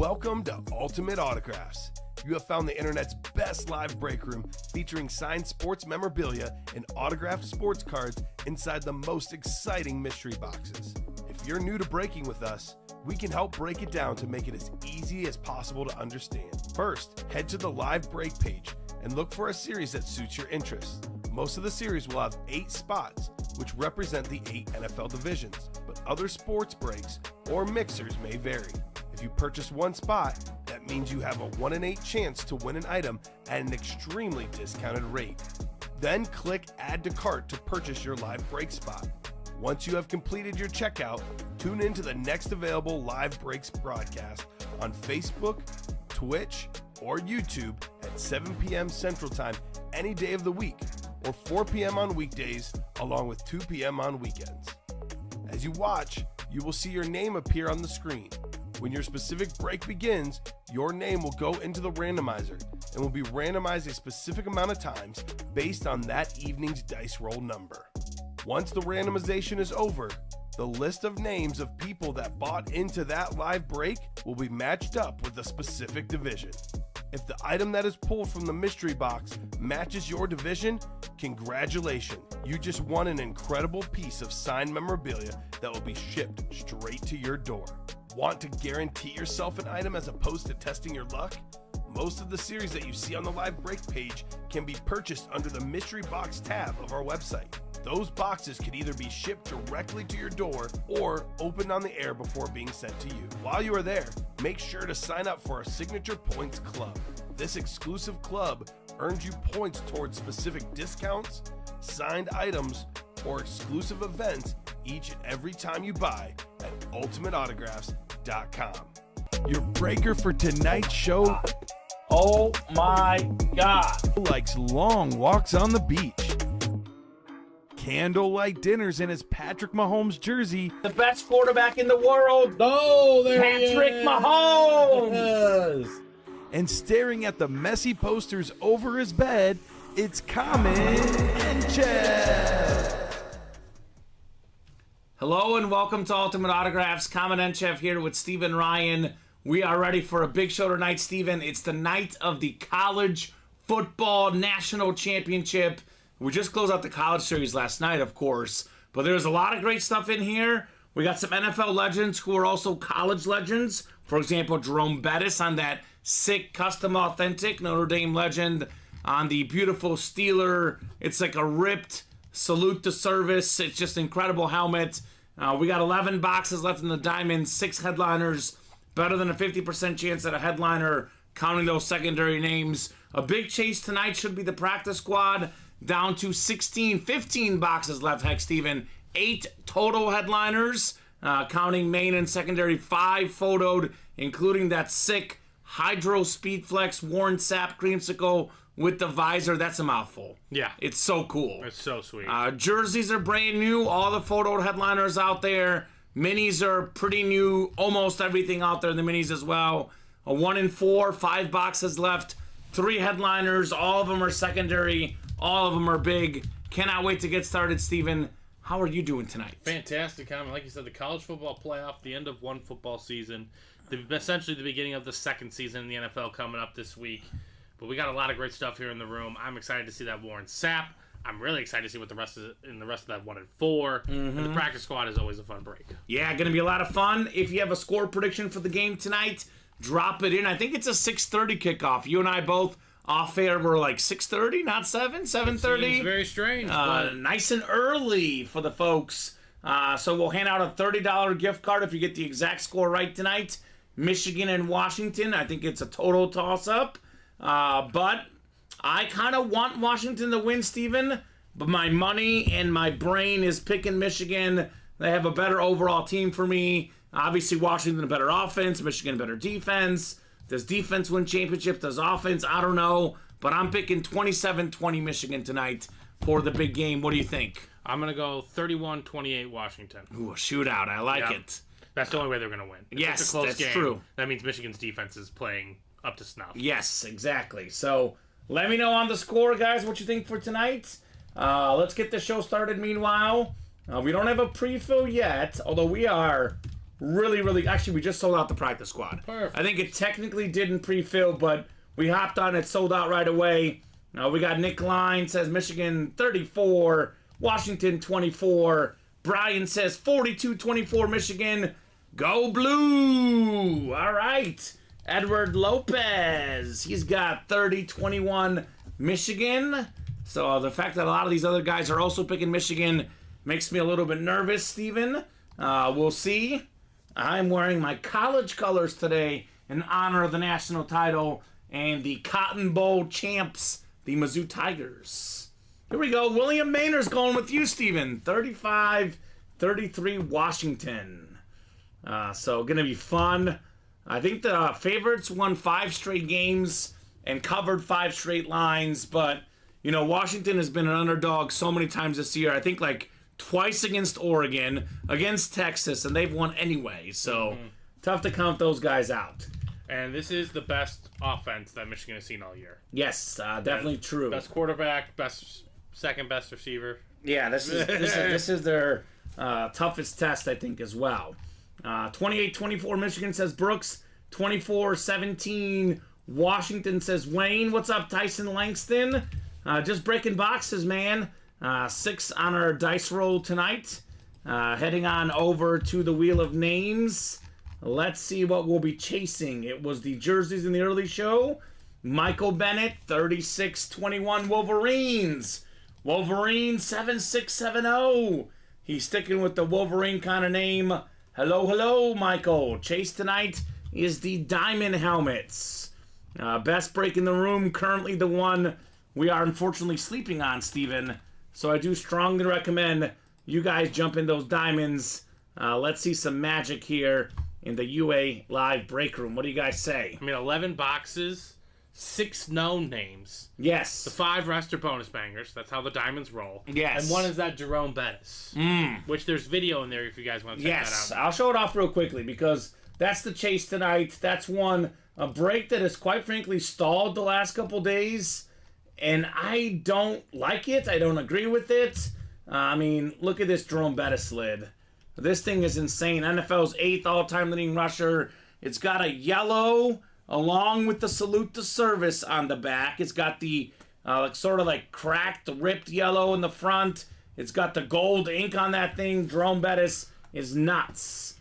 Welcome to Ultimate Autographs. You have found the internet's best live break room featuring signed sports memorabilia and autographed sports cards inside the most exciting mystery boxes. If you're new to breaking with us, we can help break it down to make it as easy as possible to understand. First, head to the live break page and look for a series that suits your interests. Most of the series will have 8 spots, which represent the 8 NFL divisions, but other sports breaks or mixers may vary. If you purchase one spot, that means you have a 1 in 8 chance to win an item at an extremely discounted rate. Then click Add to Cart to purchase your live break spot. Once you have completed your checkout, tune in to the next available live breaks broadcast on Facebook, Twitch, or YouTube at 7 p.m. Central Time any day of the week, or 4 p.m. on weekdays, along with 2 p.m. on weekends. As you watch, you will see your name appear on the screen. When your specific break begins, your name will go into the randomizer and will be randomized a specific amount of times based on that evening's dice roll number. Once the randomization is over, the list of names of people that bought into that live break will be matched up with a specific division. If the item that is pulled from the mystery box matches your division, congratulations, you just won an incredible piece of signed memorabilia that will be shipped straight to your door. Want to guarantee yourself an item as opposed to testing your luck? Most of the series that you see on the live break page can be purchased under the mystery box tab of our website. Those boxes can either be shipped directly to your door or opened on the air before being sent to you. While you are there, make sure to sign up for our Signature Points Club. This exclusive club earns you points towards specific discounts, signed items, or exclusive events each and every time you buy at ultimateautographs.com. Your breaker for tonight's show. Oh my God. Likes long walks on the beach, candlelight dinners in his Patrick Mahomes jersey, The best quarterback in the world. Oh, there Patrick he is. Mahomes. and staring at the messy posters over his bed, it's Kamen Entchev. Hello and welcome to Ultimate Autographs. Kamen Entchev here with Steven Ryan. We are ready for a big show tonight, Steven. It's the night of the College Football National Championship. We just closed out the college series last night, of course, but there's a lot of great stuff in here. We got some NFL legends who are also college legends. For example, Jerome Bettis on that sick, custom, authentic Notre Dame legend on the beautiful Steeler. It's like a ripped salute to service. It's just incredible helmet. We got 11 boxes left in the diamond, 6 headliners, better than a 50% chance at a headliner, counting those secondary names. A big chase tonight should be the practice squad, down to 15 boxes left, heck, Steven. 8 total headliners, counting main and secondary, 5 photoed, including that sick Hydro Speedflex Warren Sapp creamsicle with the visor. That's a mouthful. Yeah. It's so cool. It's so sweet. Jerseys are brand new. All the photoed headliners out there. Minis are pretty new. Almost everything out there in the minis as well. A 1 in 4, 5 boxes left. 3 headliners. All of them are secondary. All of them are big. Cannot wait to get started, Steven. How are you doing tonight? Fantastic comment. Like you said, the college football playoff, the end of one football season, essentially the beginning of the second season in the NFL coming up this week. But we got a lot of great stuff here in the room. I'm excited to see that Warren Sapp. I'm really excited to see what the rest of that 1 in 4. And the practice squad is always a fun break. Yeah, going to be a lot of fun. If you have a score prediction for the game tonight, drop it in. I think it's a 6:30 kickoff. You and I both off air were like 6:30, not 7:30. It's very strange. But Nice and early for the folks. So we'll hand out a $30 gift card if you get the exact score right tonight. Michigan and Washington. I think it's a total toss-up. But I kind of want Washington to win, Steven. But my money and my brain is picking Michigan. They have a better overall team for me. Obviously, Washington a better offense. Michigan a better defense. Does defense win championship? Does offense? I don't know. But I'm picking 27-20 Michigan tonight for the big game. What do you think? I'm going to go 31-28 Washington. Ooh, a shootout. I like it. That's the only way they're going to win. If Yes, it's a close that's game, true. That means Michigan's defense is playing up to snuff. Yes, exactly. So let me know on the score, guys, what you think for tonight. Let's get the show started meanwhile. We don't have a pre-fill yet, although we are really, really... Actually, we just sold out the practice squad. Perfect. I think it technically didn't pre-fill, but we hopped on it, sold out right away. We got Nick Line, says Michigan 34, Washington 24. Brian says 42-24 Michigan. Go Blue! All right. Edward Lopez, he's got 30-21 Michigan. So the fact that a lot of these other guys are also picking Michigan makes me a little bit nervous, Steven. We'll see. I'm wearing my college colors today in honor of the national title and the Cotton Bowl champs, the Mizzou Tigers. Here we go. William Maynard's going with you, Steven. 35-33 Washington. So going to be fun. I think the favorites won 5 straight games and covered 5 straight lines, but, you know, Washington has been an underdog so many times this year. I think like twice against Oregon, against Texas, and they've won anyway. So tough to count those guys out. And this is the best offense that Michigan has seen all year. Yes, definitely true. Best quarterback, second best receiver. Yeah, this is their toughest test, I think, as well. 28-24 Michigan, says Brooks. 24-17 Washington, says Wayne. What's up, Tyson Langston? Just breaking boxes, man. 6 on our dice roll tonight. Heading on over to the Wheel of Names. Let's see what we'll be chasing. It was the jerseys in the early show. Michael Bennett, 36-21 Wolverines. Wolverine 7670. He's sticking with the Wolverine kind of name. Hello, Michael. Chase tonight is the Diamond Helmets. Best break in the room, currently the one we are unfortunately sleeping on, Steven. So I do strongly recommend you guys jump in those diamonds. Let's see some magic here in the UA Live break room. What do you guys say? I mean, 11 boxes, 6 known names. Yes. The 5 rest are bonus bangers. That's how the diamonds roll. Yes. And one is that Jerome Bettis. Which there's video in there if you guys want to check that out. Yes, I'll show it off real quickly because that's the chase tonight. That's a break that has quite frankly stalled the last couple days. And I don't like it. I don't agree with it. I mean, look at this Jerome Bettis lid. This thing is insane. NFL's 8th all-time leading rusher. It's got a yellow along with the salute to service on the back. It's got the sort of like cracked, ripped yellow in the front. It's got the gold ink on that thing. Jerome Bettis is nuts.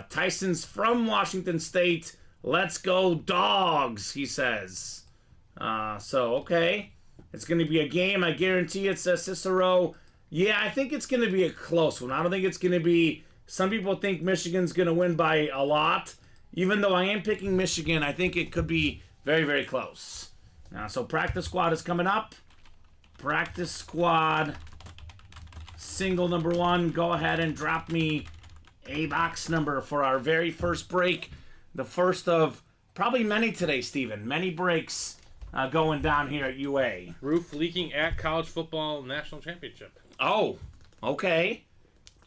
Tyson's from Washington State. Let's go Dogs, he says. Okay. It's going to be a game. I guarantee it, says Cicero. Yeah, I think it's going to be a close one. I don't think it's going to be... Some people think Michigan's going to win by a lot. Even though I am picking Michigan, I think it could be very, very close. So practice squad is coming up. Practice squad. Single number 1. Go ahead and drop me a box number for our very first break. The first of probably many today, Steven. Many breaks going down here at UA. Roof leaking at college football national championship. Oh, okay.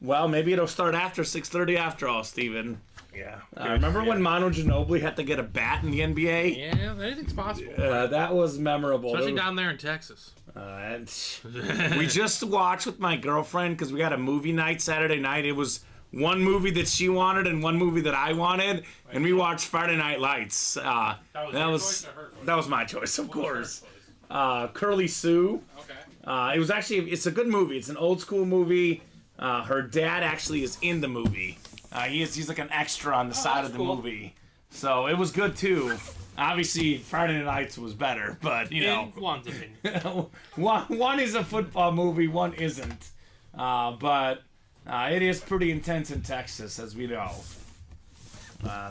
Well, maybe it'll start after 6:30 after all, Steven. Yeah. Remember when Manu Ginobili had to get a bat in the NBA? Yeah, anything's possible. That was memorable. Especially down there in Texas. We just watched with my girlfriend because we got a movie night Saturday night. It was one movie that she wanted and one movie that I wanted, and we watched Friday Night Lights. That was my choice, of course. Curly Sue. Okay. It's a good movie. It's an old school movie. Her dad actually is in the movie. He's like an extra on the side of the movie. So it was good too. Obviously, Friday Night Lights was better, but you know. In one's opinion. one is a football movie, one isn't. But it is pretty intense in Texas, as we know.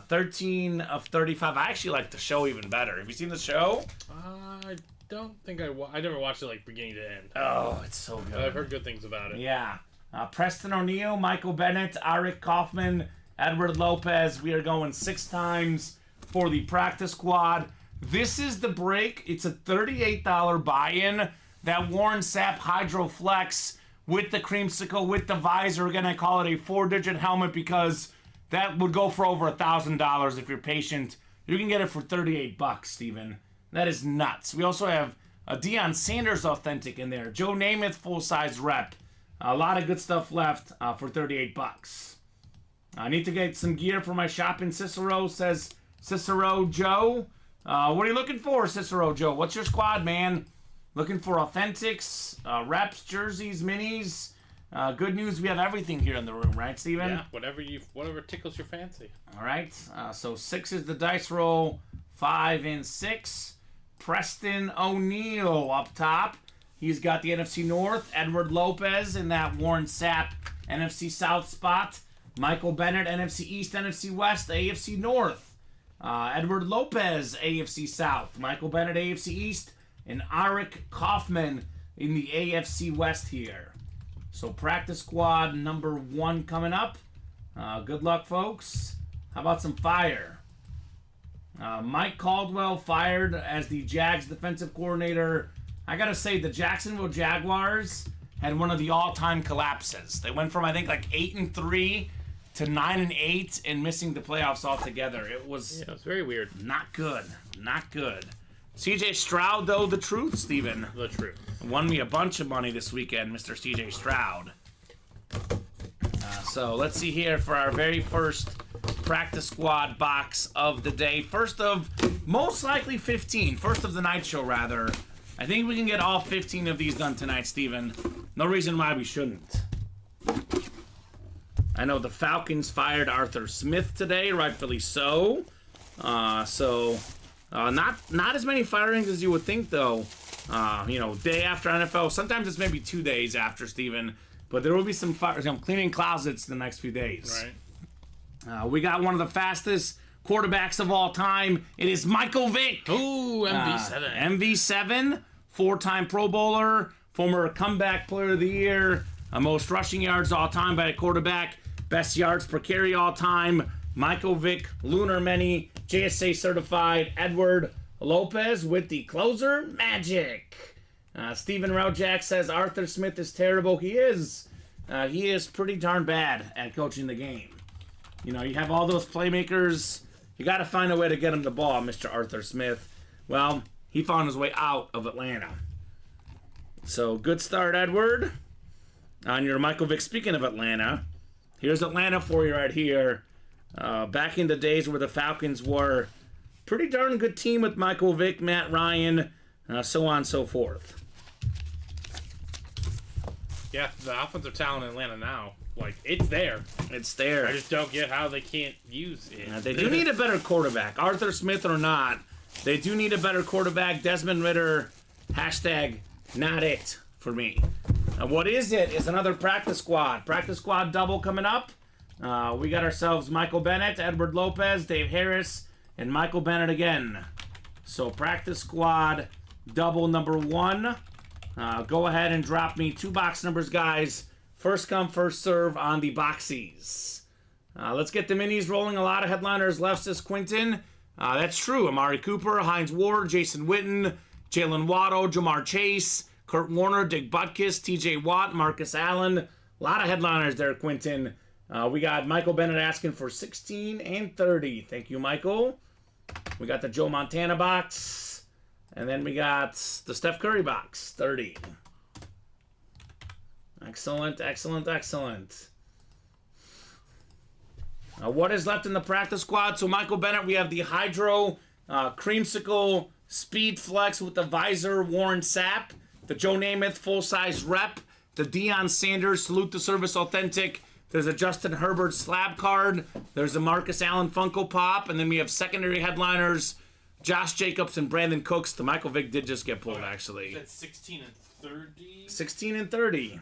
13 of 35. I actually like the show even better. Have you seen the show? I don't think I never watched it like beginning to end. Oh, it's so good. I've heard good things about it. Yeah. Preston O'Neill, Michael Bennett, Arik Kaufman, Edward Lopez. We are going 6 times for the practice squad. This is the break. It's a $38 buy-in. That Warren Sapp Hydro Flex with the creamsicle, with the visor. We're going to call it a 4-digit helmet because that would go for over $1,000 if you're patient. You can get it for $38, Steven. That is nuts. We also have a Deion Sanders authentic in there. Joe Namath full-size rep. A lot of good stuff left for $38. I need to get some gear for my shop in Cicero, says Cicero Joe. What are you looking for, Cicero Joe? What's your squad, man? Looking for authentics, reps, jerseys, minis. Good news, we have everything here in the room, right, Steven? Yeah, whatever tickles your fancy. All right, so 6 is the dice roll, 5 and 6. Preston O'Neill up top. He's got the NFC North. Edward Lopez in that Warren Sapp NFC South spot. Michael Bennett, NFC East, NFC West, AFC North. Edward Lopez, AFC South. Michael Bennett, AFC East. And Arik Kaufman in the AFC West here. So practice squad number 1 coming up. Good luck, folks. How about some fire? Mike Caldwell fired as the Jags defensive coordinator. I gotta say, the Jacksonville Jaguars had one of the all-time collapses. They went from, I think, like 8-3 to 9-8 and missing the playoffs altogether. It was very weird. Not good. Not good. CJ Stroud, though, the truth, Steven. The truth. Won me a bunch of money this weekend, Mr. CJ Stroud. So let's see here for our very first practice squad box of the day. First of most likely 15. First of the night show, rather. I think we can get all 15 of these done tonight, Steven. No reason why we shouldn't. I know the Falcons fired Arthur Smith today, rightfully so. Not as many firings as you would think, though. Day after NFL. Sometimes it's maybe 2 days after, Steven. But there will be some cleaning closets the next few days. Right. We got one of the fastest quarterbacks of all time. It is Michael Vick. Ooh, MV7. MV7, 4-time Pro Bowler, former comeback player of the year, most rushing yards all time by a quarterback, best yards per carry all time. Michael Vick, Lunar Many, JSA certified. Edward Lopez with the closer, Magic. Stephen Rojak says Arthur Smith is terrible. He is. He is pretty darn bad at coaching the game. You have all those playmakers. You got to find a way to get him the ball, Mr. Arthur Smith. Well, he found his way out of Atlanta. So, good start, Edward. On your Michael Vick. Speaking of Atlanta, here's Atlanta for you right here. Back in the days where the Falcons were pretty darn good team with Michael Vick, Matt Ryan, so on and so forth. Yeah, the offensive talent in Atlanta now, it's there. It's there. I just don't get how they can't use it. They do need a better quarterback. Arthur Smith or not, they do need a better quarterback. Desmond Ridder, hashtag not it for me. What is it? Is another practice squad. Practice squad double coming up. We got ourselves Michael Bennett, Edward Lopez, Dave Harris, and Michael Bennett again. So practice squad double number 1. Go ahead and drop me 2 box numbers, guys. First come, first serve on the boxies. Let's get the minis rolling. A lot of headliners left, says Quinton. That's true. Amari Cooper, Hines Ward, Jason Witten, Jalen Waddle, Jamar Chase, Kurt Warner, Dick Butkus, TJ Watt, Marcus Allen. A lot of headliners there, Quinton. We got Michael Bennett asking for 16 and 30. Thank you, Michael. We got the Joe Montana box. And then we got the Steph Curry box, 30. Excellent, excellent, excellent. What is left in the practice squad? So Michael Bennett, we have the Hydro Creamsicle Speed Flex with the visor Warren Sapp, the Joe Namath full-size rep, the Deion Sanders Salute to Service Authentic. There's a Justin Herbert slab card. There's a Marcus Allen Funko Pop. And then we have secondary headliners, Josh Jacobs and Brandon Cooks. The Michael Vick did just get pulled, actually. That's 16 and 30? 16 and 30.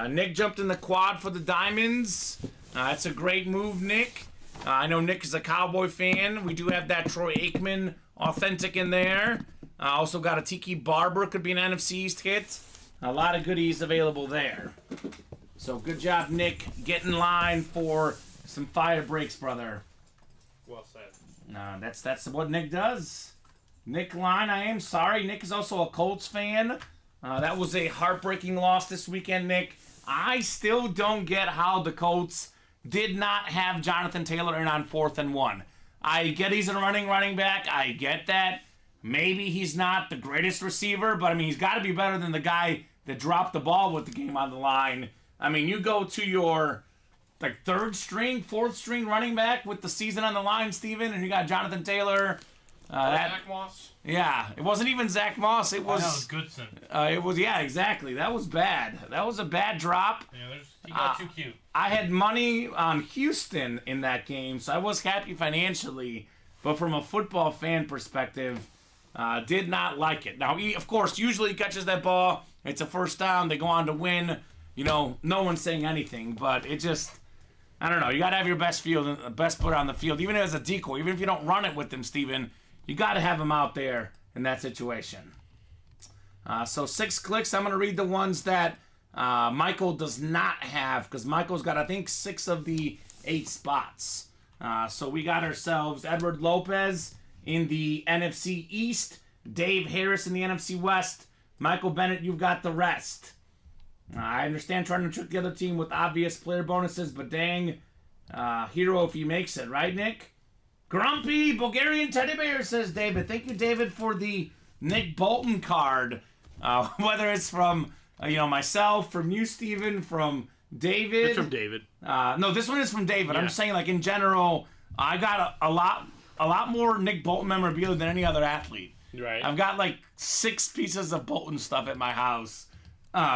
Nick jumped in the quad for the Diamonds. That's a great move, Nick. I know Nick is a Cowboy fan. We do have that Troy Aikman authentic in there. Also got a Tiki Barber. Could be an NFC East hit. A lot of goodies available there. So good job, Nick. Get in line for some fire breaks, brother. Well said. That's what Nick does. Nick Line, I am sorry. Nick is also a Colts fan. That was a heartbreaking loss this weekend, Nick. I still don't get how the Colts did not have Jonathan Taylor in on 4th and 1. I get he's a running back. I get that. Maybe he's not the greatest receiver, but, he's got to be better than the guy that dropped the ball with the game on the line. You go to your like third string, fourth string running back with the season on the line, Steven, and you got Jonathan Taylor. Zach Moss? Yeah, it wasn't even Zach Moss. It was. That was Goodson. It was, yeah, exactly. That was bad. That was a bad drop. Yeah, he got too cute. I had money on Houston in that game, so I was happy financially. But from a football fan perspective, did not like it. Now, of course, usually he catches that ball. It's a first down. They go on to win. You know, no one's saying anything. But it just, I don't know. You got to have your best player on the field, even as a decoy. Even if you don't run it with them, Steven, you got to have him out there in that situation. So 6 clicks. I'm going to read the ones that Michael does not have, because Michael's got, I think, 6 of the 8 spots. So we got ourselves Edward Lopez in the NFC East, Dave Harris in the NFC West. Michael Bennett, you've got the rest. I understand trying to trick the other team with obvious player bonuses, but dang, hero if he makes it, right, Nick? Grumpy Bulgarian Teddy Bear, says David. Thank you, David, for the Nick Bolton card. Whether it's from myself, from you, Steven, from David. It's from David. No, this one is from David. Yeah. I'm just saying, like, in general, I got a lot more Nick Bolton memorabilia than any other athlete. Right. I've got like 6 pieces of Bolton stuff at my house.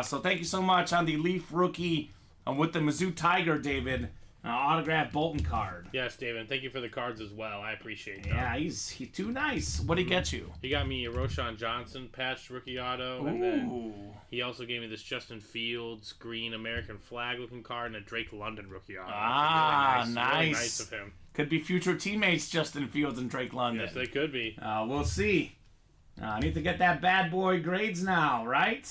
So thank you so much on the Leaf rookie with the Mizzou Tiger, David. Autographed Bolton card. Yes, David. Thank you for the cards as well. I appreciate that. Yeah, he's too nice. What'd he get you? He got me a Roshan Johnson patched rookie auto, and then he also gave me this Justin Fields green American flag looking card and a Drake London rookie auto. Ah, really nice. Really nice of him. Could be future teammates Justin Fields and Drake London. Yes, they could be. We'll see. I need to get that bad boy grades now, right?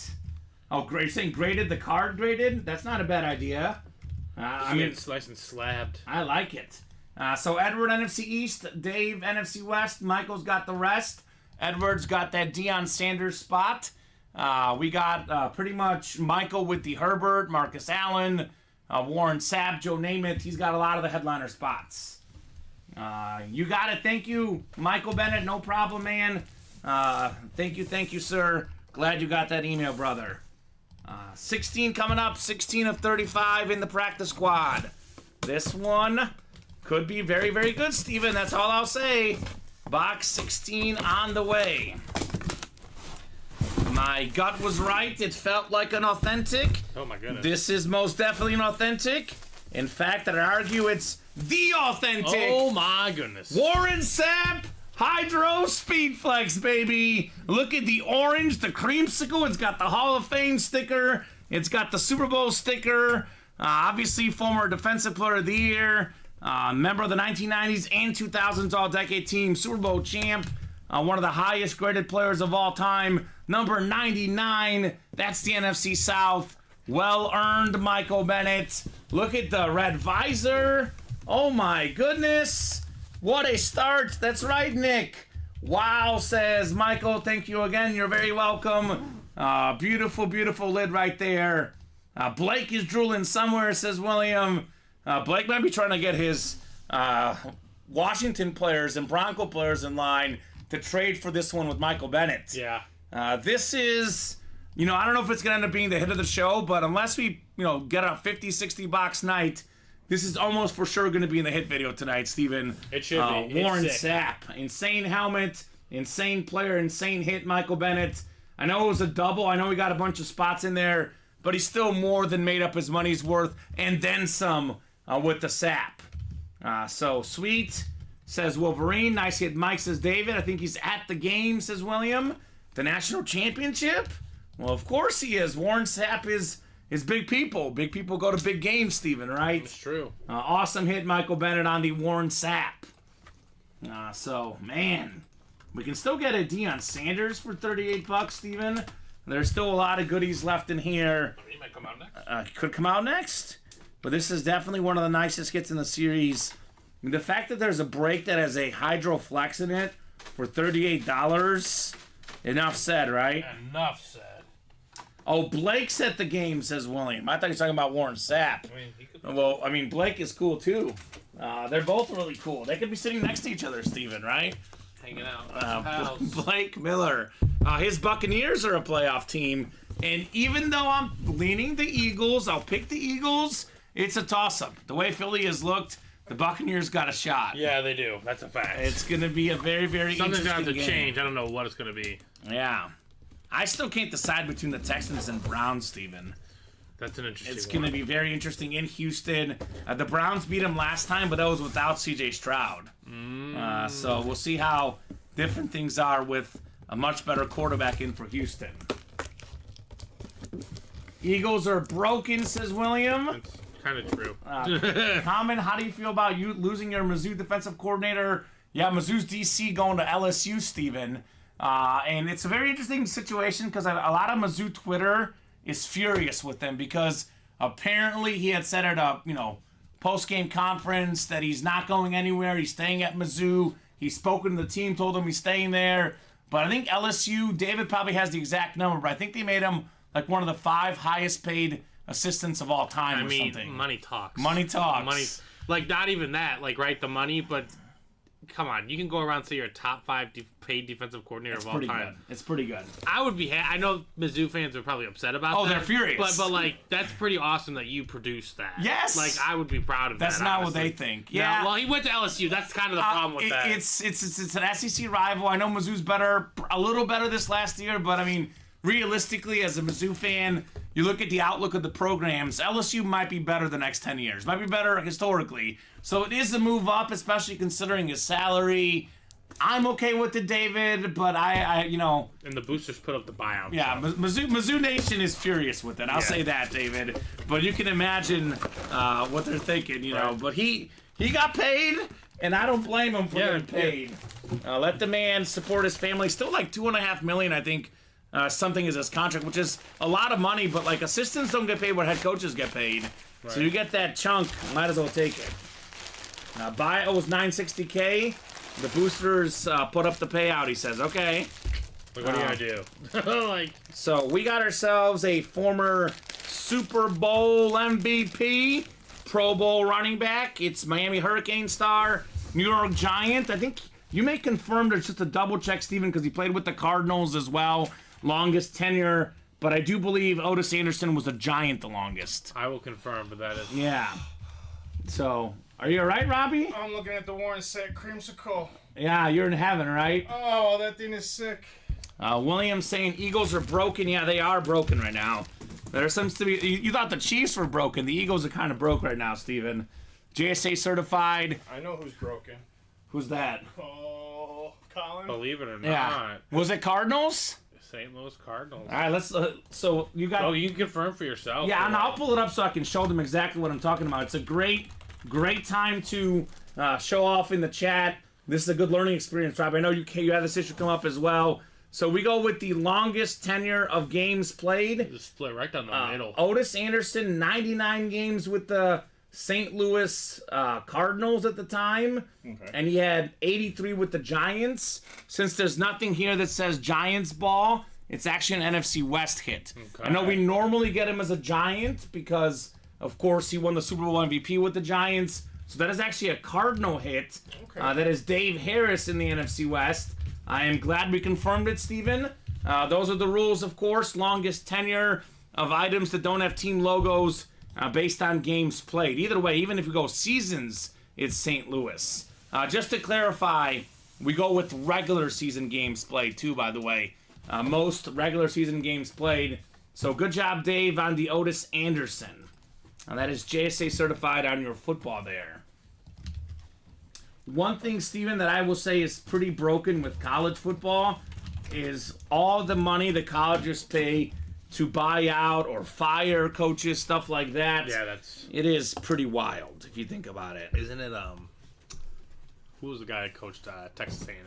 Oh, you're saying graded? The card graded? That's not a bad idea. I mean, it's nice and slabbed. I like it. So Edward NFC East, Dave NFC West, Michael's got the rest. Edward's got that Deion Sanders spot. We got pretty much Michael with the Herbert, Marcus Allen, Warren Sapp, Joe Namath. He's got a lot of the headliner spots. You got it. Thank you, Michael Bennett. No problem, man. Thank you, sir. Glad you got that email, brother. 16 coming up, 16 of 35 in the practice squad. This one could be very, very good, Steven. That's all I'll say. Box 16 on the way. My gut was right. It felt like an authentic. Oh, my goodness. This is most definitely an authentic. In fact, I'd argue it's the authentic. Oh, my goodness. Warren Sapp. Hydro Speed Flex, baby. Look at the orange, the creamsicle. It's got the Hall of Fame sticker. It's got the Super Bowl sticker. Obviously, former Defensive Player of the Year. Member of the 1990s and 2000s All-Decade Team. Super Bowl champ. One of the highest graded players of all time. Number 99. That's the NFC South. Well earned, Michael Bennett. Look at the red visor. Oh, my goodness. What a start. That's right, Nick. Wow, says Michael. Thank you again. You're very welcome. Beautiful, beautiful lid right there. Blake is drooling somewhere, says William. Blake might be trying to get his Washington players and Bronco players in line to trade for this one with Michael Bennett. Yeah. This is, I don't know if it's going to end up being the hit of the show, but unless we, get a 50, 60 box night, this is almost for sure going to be in the hit video tonight, Steven. It should be. Warren Sapp. Insane helmet, insane player, insane hit, Michael Bennett. I know it was a double. I know we got a bunch of spots in there, but he's still more than made up his money's worth, and then some with the Sapp. So sweet, says Wolverine. Nice hit, Mike, says David. I think he's at the game, says William. The national championship? Well, of course he is. Warren Sapp is big people. Big people go to big games, Steven, right? It's true. Awesome hit, Michael Bennett, on the Warren Sapp. So, man, we can still get a Deion Sanders for $38, Steven. There's still a lot of goodies left in here. He might come out next. Could come out next. But this is definitely one of the nicest hits in the series. The fact that there's a break that has a Hydro Flex in it for $38, enough said, right? Enough said. Oh, Blake's at the game, says William. I thought he was talking about Warren Sapp. Blake is cool, too. They're both really cool. They could be sitting next to each other, Steven, right? Hanging out. Blake Miller. His Buccaneers are a playoff team. And even though I'm leaning the Eagles, I'll pick the Eagles. it's a toss-up. The way Philly has looked, the Buccaneers got a shot. Yeah, they do. That's a fact. It's going to be a very, very Something's interesting going to have to game. change. I don't know what it's going to be. Yeah. I still can't decide between the Texans and Browns, Steven. That's an interesting It's one. going to be very interesting in Houston. The Browns beat them last time, but that was without C.J. Stroud. So we'll see how different things are with a much better quarterback in for Houston. Eagles are broken, says William. It's kind of true. Kamen, how do you feel about you losing your Mizzou defensive coordinator? Yeah, Mizzou's DC going to LSU, Steven. And it's a very interesting situation because a lot of Mizzou Twitter is furious with them because apparently he had said at a post-game conference that he's not going anywhere. He's staying at Mizzou. He's spoken to the team, told them he's staying there. But I think LSU, David probably has the exact number, but I think they made him like one of the 5 highest paid assistants of all time something. Money talks. Money talks. Money, like, not even that, like, right, the money, but come on, you can go around and say you're a top 5 paid defensive coordinator of all time. Good. It's pretty good. I would be. I know Mizzou fans are probably upset about that. Oh, they're furious. But like, that's pretty awesome that you produced that. Yes. Like, I would be proud of that. That's not honestly. what they think. No, Yeah. well, he went to LSU. That's kind of the problem with that. It's an SEC rival. I know Mizzou's better, a little better this last year, but I mean, realistically, as a Mizzou fan, you look at the outlook of the programs, LSU might be better the next 10 years. Might be better historically. So it is a move up, especially considering his salary. I'm okay with it, David, but I And the boosters put up the buyout. yeah, Mizzou Nation is furious with it. I'll say that, David. But you can imagine what they're thinking, you know. Right. But he got paid, and I don't blame him for Yeah, getting paid. Let the man support his family. Still like $2.5 million, I think. Something is his contract, which is a lot of money. But like assistants don't get paid what head coaches get paid. So you get that chunk, might as well take it. Buyout was $960K. The boosters put up the payout. He says, okay. Like, what are you gonna do? Like, So we got ourselves a former Super Bowl MVP, Pro Bowl running back. It's Miami Hurricane star, New York Giant. I think you may confirm there's just a double check, Steven, because he played with the Cardinals as well. Longest tenure. But I do believe Otis Anderson was a Giant the longest. I will confirm, but that is. Yeah. So, are you all right, Robbie? I'm looking at the Warren set creamsicle. Yeah, you're in heaven, right? Oh, that thing is sick. Williams saying Eagles are broken. Yeah, they are broken right now. There seems to be. You thought the Chiefs were broken. The Eagles are kind of broke right now, Steven. JSA certified. I know who's broken. Who's that? Oh, Colin. Believe it or not, Yeah. Was it Cardinals? St. Louis Cardinals. All right, let's. So you got. Oh, you can confirm for yourself. Yeah, and I'll pull it up so I can show them exactly what I'm talking about. It's a great time to show off in the chat. This is a good learning experience, Rob. I know you had this issue come up as well. So we go with the longest tenure of games played. Just split right down the middle. Otis Anderson, 99 games with the St. Louis Cardinals at the time. Okay. And he had 83 with the Giants. Since there's nothing here that says Giants ball, it's actually an NFC West hit. Okay. I know we normally get him as a Giant because, of course, he won the Super Bowl MVP with the Giants. So that is actually a Cardinal hit. Okay. That is Dave Harris in the NFC West. I am glad we confirmed it, Steven. Those are the rules, of course. Longest tenure of items that don't have team logos based on games played. Either way, even if we go seasons, it's St. Louis. Just to clarify, we go with regular season games played, too, by the way. Most regular season games played. So good job, Dave, on the Otis Anderson. That is JSA certified on your football there. One thing, Steven, that I will say is pretty broken with college football is all the money the colleges pay to buy out or fire coaches, stuff like that. Yeah, that's. It is pretty wild if you think about it. Isn't it? Who was the guy that coached Texas A&M?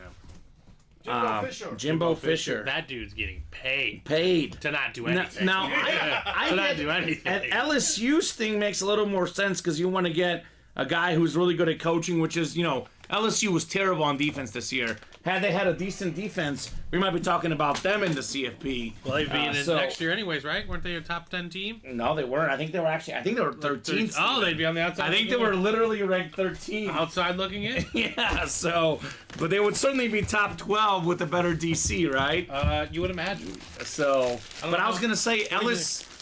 Jimbo Fisher. Jimbo Fisher. That dude's getting paid Paid. to not do anything. Now, I to not get do anything. at LSU's thing makes a little more sense because you want to get a guy who's really good at coaching, which is, LSU was terrible on defense this year. Had they had a decent defense, we might be talking about them in the CFP. Well, they'd be in it so- next year anyways, right? Weren't they a top 10 team? No, they weren't. I think they were 13th. Oh, they'd be on the outside. I think they were literally ranked 13th. outside looking in. Yeah, so, but they would certainly be top 12 with a better DC, right? You would imagine. So, but I was know. gonna say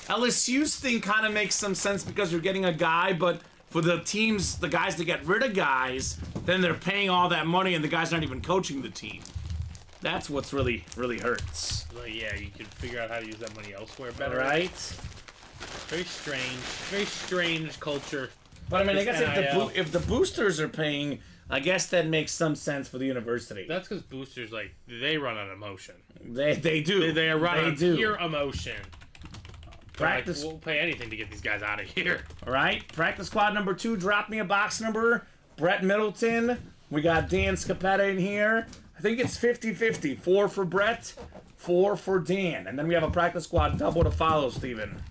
LSU's thing kind of makes some sense because you're getting a guy, but for the teams, the guys that get rid of guys, then they're paying all that money and the guy's not even coaching the team. That's what's really hurts. Well, yeah, you could figure out how to use that money elsewhere better. Right? Very strange culture. But I mean, I This guess NIL. if the boosters are paying, I guess that makes some sense for the university. That's because boosters, like, they run on emotion. They do. They run on do. pure emotion. Practice. Like, we'll pay anything to get these guys out of here. All right, practice squad number 2. Drop me a box number. Brett Middleton. We got Dan Scapetta in here. I think it's 50-50. 4 for Brett, 4 for Dan. And then we have a practice squad double to follow, Steven.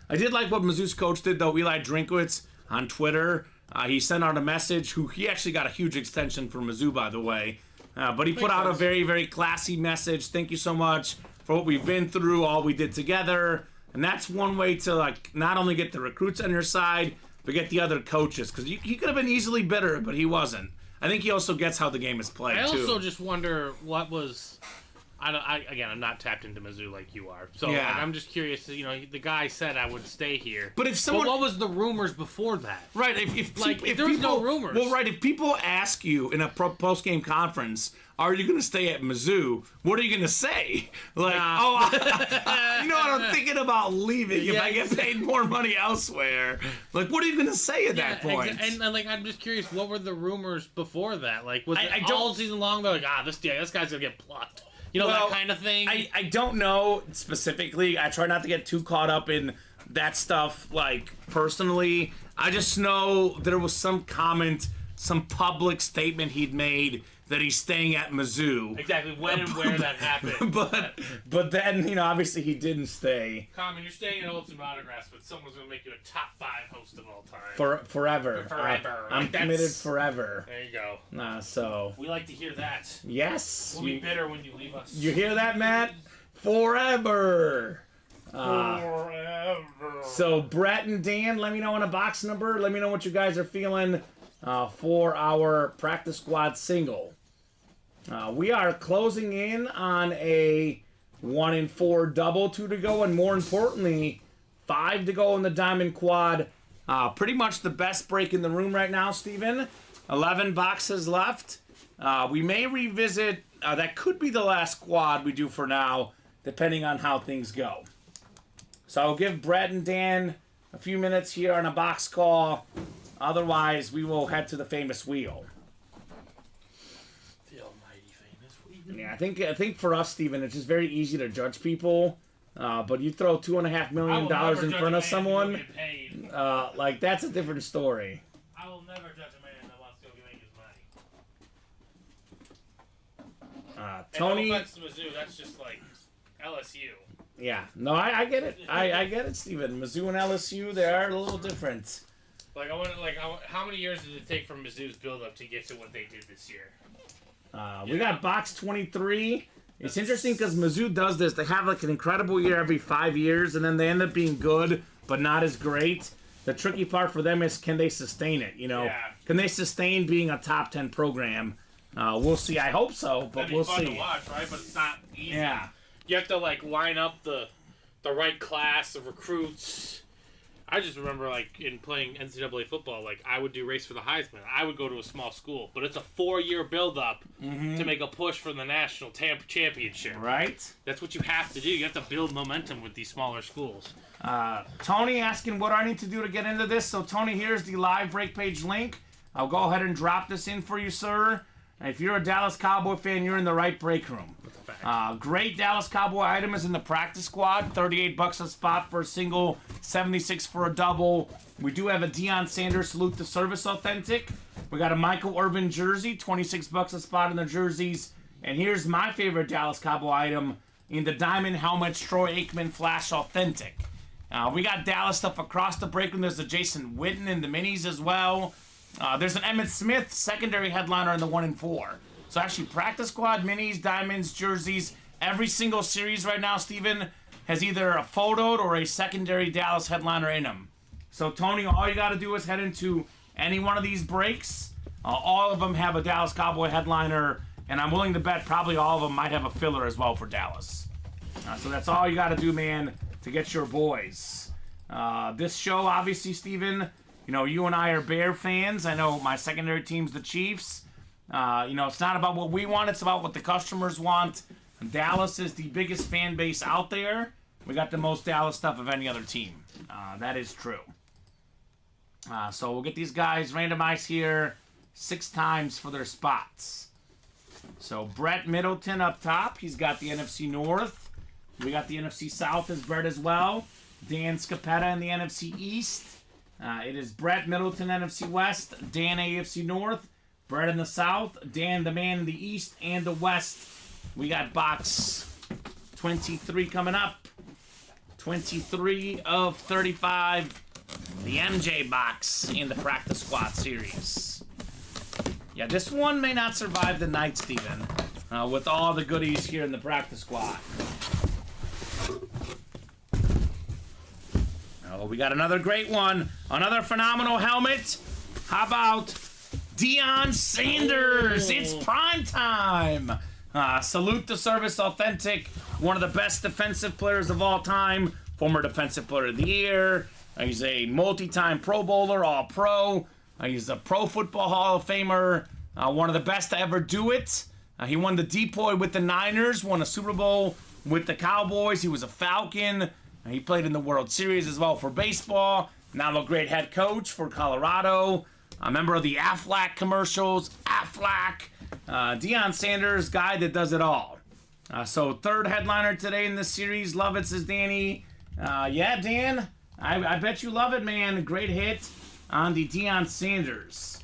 I did like what Mizzou's coach did, though. Eli Drinkwitz on Twitter. He sent out a message. He actually got a huge extension for Mizzou, by the way. But he put out a very, very classy message. Thank you so much for what we've been through, all we did together. And that's one way to, like, not only get the recruits on your side, but get the other coaches. Because he could have been easily bitter, but he wasn't. I think he also gets how the game is played, I too. also just wonder what was... Again, I'm not tapped into Mizzou like you are. So Yeah. like, I'm just curious. You know, the guy said I would stay here. But if someone... what was the rumors before that? Right, if there was no people- rumors. Well, right, if people ask you in a post-game conference, are you going to stay at Mizzou? What are you going to say? Like, Nah. you know what, I'm thinking about leaving if I get Yeah. paid more money elsewhere. Like, what are you going to say at that point? And like, I'm just curious, what were the rumors before that? Like, was it I don't- all season long? They're like, this guy's gonna get plucked. You know, Well, that kind of thing. I don't know specifically. I try not to get too caught up in that stuff, like, personally. I just know there was some comment, some public statement he'd made that he's staying at Mizzou. Exactly when and where that happened. But then, you know, obviously he didn't stay Kamen, you're staying at Ultimate Autographs, but someone's gonna make you a top 5 host of all time. forever. Forever. I'm Like, committed that's- forever. There you go. So, We like to hear that. yes. We'll be bitter when you leave us. You hear that, Matt? Forever. Forever. So, Brett and Dan, let me know on a box number. Let me know what you guys are feeling for our practice squad single. We are closing in on a 1-4 double, 2 to go, and more importantly, 5 to go in the diamond quad. Pretty much the best break in the room right now, Steven. 11 boxes left. We may revisit. That could be the last quad we do for now, depending on how things go. So I'll give Brett and Dan a few minutes here on a box call. Otherwise, we will head to the famous wheel. The almighty famous wheel. Yeah, I think for us, Steven, it's just very easy to judge people. But you throw $2.5 million in front of someone, like, that's a different story. I will never judge a man that wants to go make his money. Tony, No offense to Mizzou, that's just like LSU. yeah, no, I get it. I get it, Steven. Mizzou and LSU, they are a little different. How many years did it take from Mizzou's build-up to get to what they did this year? We got box 23. It's interesting because Mizzou does this. They have like an incredible year every 5 years, and then they end up being good, but not as great. The tricky part for them is, can they sustain it? You know, Yeah. Can they sustain being a top 10 program? We'll see. I hope so, but That'd be we'll fun see. to watch, right? But it's not easy. Yeah. You have to like line up the right class of recruits. I just remember, like, in playing NCAA football, like, I would do Race for the Heisman. I would go to a small school, but it's a 4-year build-up to make a push for the national championship. Right. That's what you have to do. You have to build momentum with these smaller schools. Tony asking what I need to do to get into this. So, Tony, here's the live break page link. I'll go ahead and drop this in for you, sir. And if you're a Dallas Cowboy fan, you're in the right break room. Great Dallas Cowboy item is in the practice squad. $38 a spot for a single, $76 for a double. We do have a Deion Sanders Salute to Service Authentic. We got a Michael Irvin jersey, $26 a spot in the jerseys. And here's my favorite Dallas Cowboy item in the Diamond Helmet Troy Aikman Flash Authentic. We got Dallas stuff across the break room. There's a Jason Witten in the minis as well. There's an Emmitt Smith secondary headliner in the 1-4. So actually, practice squad, minis, diamonds, jerseys, every single series right now, Steven, has either a photoed or a secondary Dallas headliner in them. So, Tony, all you got to do is head into any one of these breaks. All of them have a Dallas Cowboy headliner, and I'm willing to bet probably all of them might have a filler as well for Dallas. So that's all you got to do, man, to get your boys. This show, obviously, Steven, you and I are Bear fans. I know my secondary team's the Chiefs. It's not about what we want. It's about what the customers want. Dallas is the biggest fan base out there. We got the most Dallas stuff of any other team. That is true. So we'll get these guys randomized here 6 times for their spots. So Brett Middleton up top. He's got the NFC North. We got the NFC South as Brett as well. Dan Scapetta in the NFC East. It is Brett Middleton, NFC West. Dan, AFC North. Brett in the South. Dan, the man in the East and the West. We got box 23 coming up. 23 of 35. The MJ box in the Practice Squad series. Yeah, this one may not survive the night, Steven, with all the goodies here in the Practice Squad. Oh, we got another great one. Another phenomenal helmet. How about Deion Sanders? It's prime time. Salute the service, authentic. One of the best defensive players of all time. Former Defensive Player of the Year. He's a multi-time Pro Bowler, All-Pro. He's a Pro Football Hall of Famer. One of the best to ever do it. He won the Depoy with the Niners. Won a Super Bowl with the Cowboys. He was a Falcon. He played in the World Series as well for baseball. Now a great head coach for Colorado. A member of the Aflac commercials. Aflac. Deion Sanders, guy that does it all. So third headliner today in this series. Love it, says Danny. Yeah, Dan. I bet you love it, man. Great hit on the Deion Sanders.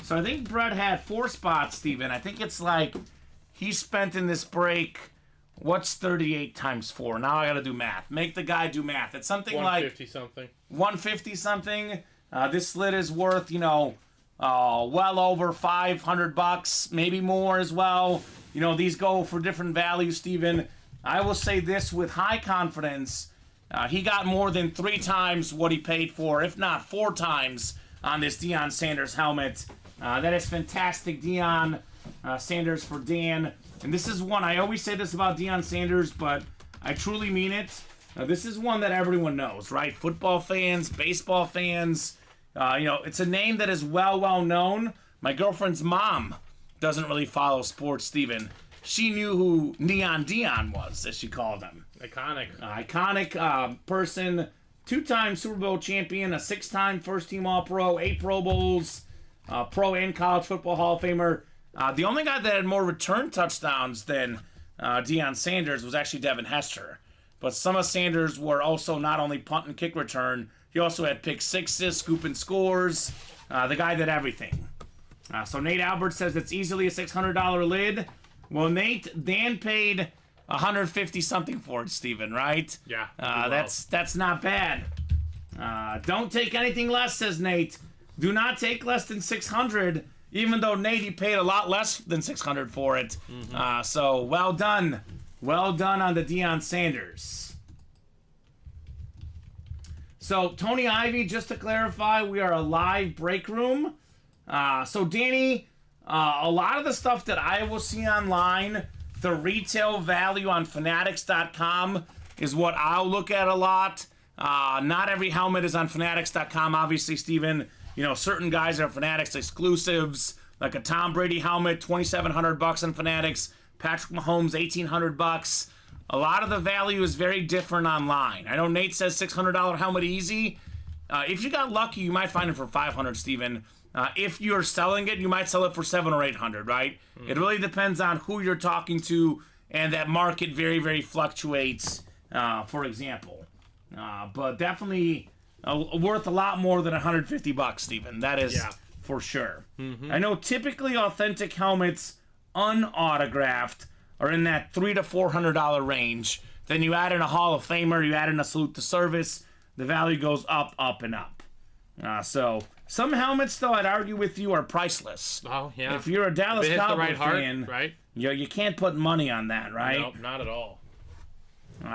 So I think Brett had 4 spots, Steven. I think it's like he spent in this break... What's 38 times 4? Now I gotta do math. Make the guy do math. It's something 150 like... 150 something. This slid is worth, well over $500, maybe more as well. These go for different values, Steven. I will say this with high confidence. He got more than 3 times what he paid for, if not 4 times, on this Deion Sanders helmet. That is fantastic, Deion Sanders for Dan. And this is one, I always say this about Deion Sanders, but I truly mean it. This is one that everyone knows, right? Football fans, baseball fans. It's a name that is well known. My girlfriend's mom doesn't really follow sports, Steven. She knew who Neon Deion was, as she called him. Iconic person. 2-time Super Bowl champion, a 6-time first-team All-Pro, 8 Pro Bowls, Pro and College Football Hall of Famer. The only guy that had more return touchdowns than Deion Sanders was actually Devin Hester. But some of Sanders were also not only punt and kick return, he also had pick sixes, scoop and scores. The guy did everything. So Nate Albert says it's easily a $600 lid. Well, Nate, Dan paid $150 something for it, Steven, right? Yeah. That's not bad. Don't take anything less, says Nate. Do not take less than $600. Even though Nate, he paid a lot less than $600 for it. Mm-hmm. So, well done. Well done on the Deion Sanders. So, Tony Ivy, just to clarify, we are a live break room. So, Danny, a lot of the stuff that I will see online, the retail value on Fanatics.com is what I'll look at a lot. Not every helmet is on Fanatics.com, obviously, Steven. Certain guys are Fanatics exclusives, like a Tom Brady helmet, $2,700 on Fanatics. Patrick Mahomes, $1,800. A lot of the value is very different online. I know Nate says $600 helmet easy. If you got lucky, you might find it for $500, Steven. If you're selling it, you might sell it for $700 or $800, right? Mm. It really depends on who you're talking to, and that market very, very fluctuates, for example. But definitely... worth a lot more than $150, Steven. That is for sure. Mm-hmm. I know typically authentic helmets, unautographed, are in that $300 to $400 range. Then you add in a Hall of Famer, you add in a salute to service, the value goes up, and up. So some helmets, though, I'd argue with you, are priceless. Oh yeah. If you're a Dallas Cowboy fan, right? You can't put money on that, right? No, not at all.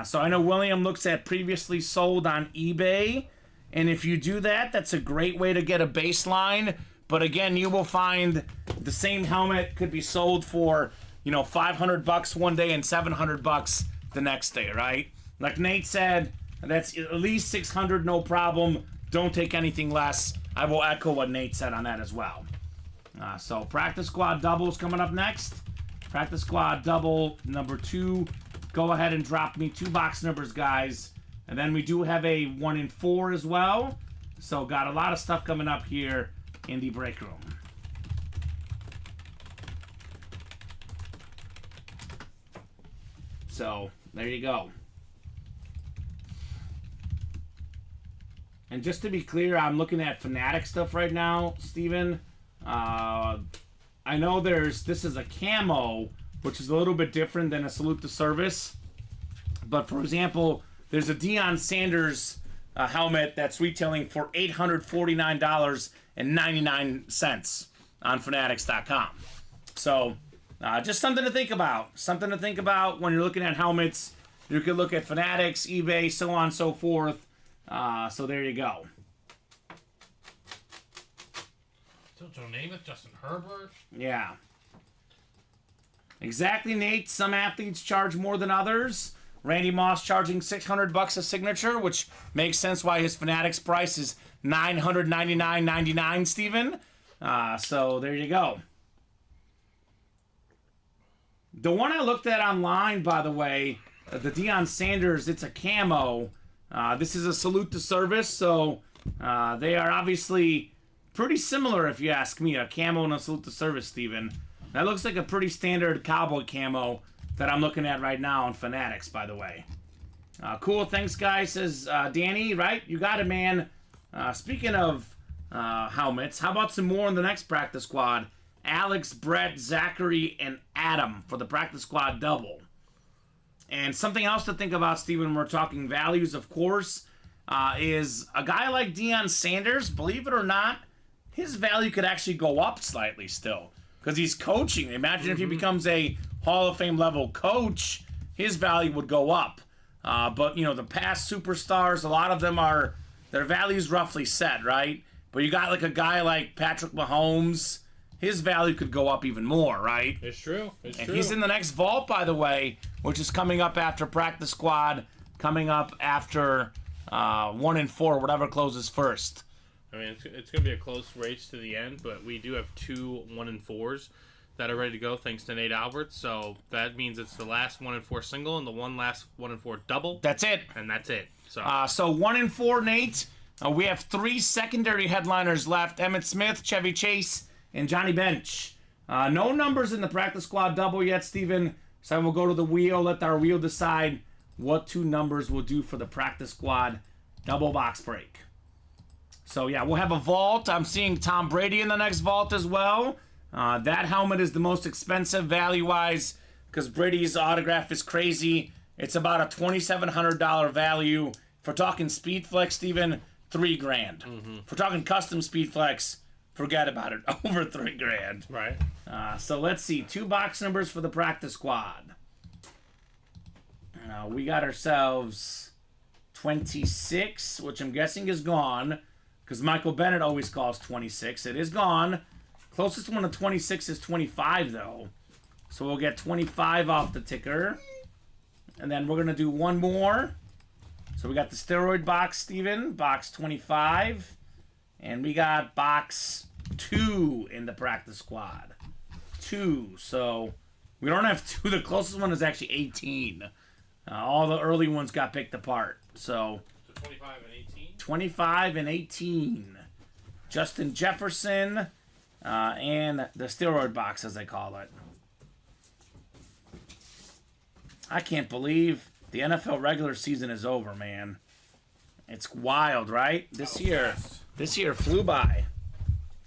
So I know William looks at previously sold on eBay. And if you do that, that's a great way to get a baseline. But again, you will find the same helmet could be sold for, $500 one day and $700 the next day, right? Like Nate said, That's at least 600, no problem. Don't take anything less. I will echo what Nate said on that as well. So practice squad doubles coming up next. Practice squad double number 2. Go ahead and drop me 2 box numbers, guys. And then we do have a 1 in 4 as well. So got a lot of stuff coming up here in the break room. So there you go. And just to be clear, I'm looking at Fanatic stuff right now, Steven. I know this is a camo, which is a little bit different than a salute to service. But for example, there's a Deion Sanders helmet that's retailing for $849.99 on Fanatics.com. So just something to think about. Something to think about when you're looking at helmets. You can look at Fanatics, eBay, so on and so forth. So there you go. Joe Namath, Justin Herbert. Yeah. Exactly, Nate. Some athletes charge more than others. Randy Moss charging $600 a signature, which makes sense why his Fanatics price is $999.99, Steven. So there you go. The one I looked at online, by the way, the Deion Sanders, it's a camo. This is a salute to service, so they are obviously pretty similar, if you ask me, a camo and a salute to service, Steven. That looks like a pretty standard cowboy camo that I'm looking at right now on Fanatics, by the way. Cool, thanks, guys, says Danny, right? You got it, man. Speaking of helmets, how about some more in the next practice squad? Alex, Brett, Zachary, and Adam for the practice squad double. And something else to think about, Steven, when we're talking values, of course, is a guy like Deion Sanders, believe it or not, his value could actually go up slightly still. Because he's coaching. Imagine if he becomes a Hall of Fame level coach, his value would go up. But, you know, the past superstars, a lot of them are, their value's roughly set, right? But you got like a guy like Patrick Mahomes, his value could go up even more, right? It's true. It's and true. He's in the next vault, by the way, which is coming up after practice squad, coming up after 1 and 4, whatever closes first. I mean, it's going to be a close race to the end, but we do have 2 1 and 4s that are ready to go thanks to Nate Alberts. So that means it's the last 1 and 4 single and the last 1 and 4 double. That's it. And that's it. So 1 and 4, Nate. We have 3 secondary headliners left: Emmitt Smith, Chevy Chase, and Johnny Bench. No numbers in the practice squad double yet, Steven. So we'll go to the wheel, let our wheel decide what 2 numbers we'll do for the practice squad double box break. So yeah, we'll have a vault. I'm seeing Tom Brady in the next vault as well. That helmet is the most expensive value-wise because Brady's autograph is crazy. It's about a $2,700 value. If we're talking Speedflex, Steven, $3,000. Mm-hmm. If we're talking custom Speedflex, forget about it. Over $3,000. Right. So let's see. 2 box numbers for the practice squad. We got ourselves 26, which I'm guessing is gone because Michael Bennett always calls 26. It is gone. Closest one to 26 is 25, though. So we'll get 25 off the ticker. And then we're going to do one more. So we got the steroid box, Steven, box 25. And we got box 2 in the practice squad. 2. So we don't have 2. The closest one is actually 18. All the early ones got picked apart. So 25 and 18? 25 and 18. Justin Jefferson and the steroid box, as they call it. I can't believe the NFL regular season is over, man. It's wild, right? This year flew by.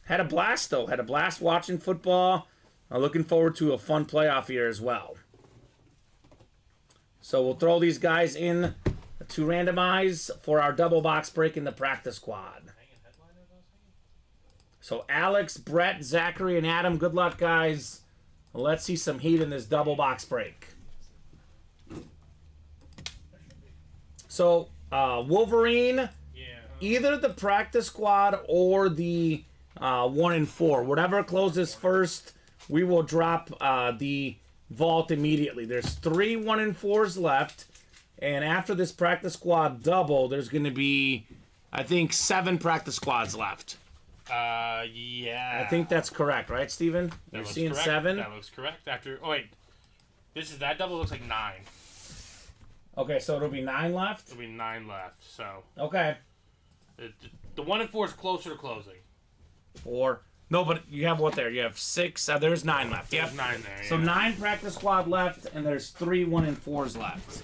Had a blast, though. Had a blast watching football. Looking forward to a fun playoff year as well. So we'll throw these guys in to randomize for our double box break in the practice squad. So Alex, Brett, Zachary, and Adam, good luck, guys. Let's see some heat in this double box break. So Wolverine, either the practice squad or the 1 and 4. Whatever closes first, we will drop the vault immediately. There's 3 1 and 4s left. And after this practice squad double, there's going to be, I think, 7 practice squads left. Yeah. I think that's correct, right, Steven? You're seeing correct. 7? That looks correct. Wait. That double looks like 9. Okay, so it'll be 9 left? There'll be 9 left, so. Okay. The 1 and 4 is closer to closing. 4. No, but you have what there? You have 6. There's 9 left. Yep. There's 9 there, So 9 practice squad left, and there's 3 1 and 4s left.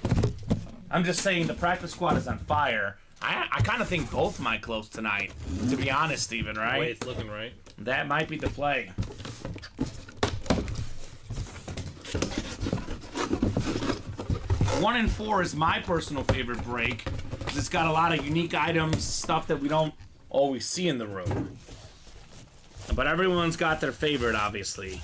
I'm just saying the practice squad is on fire. I kind of think both might close tonight, to be honest, Steven, right? Wait, it's looking right. That might be the play. One and 4 is my personal favorite break, because it's got a lot of unique items, stuff that we don't always see in the room. But everyone's got their favorite, obviously.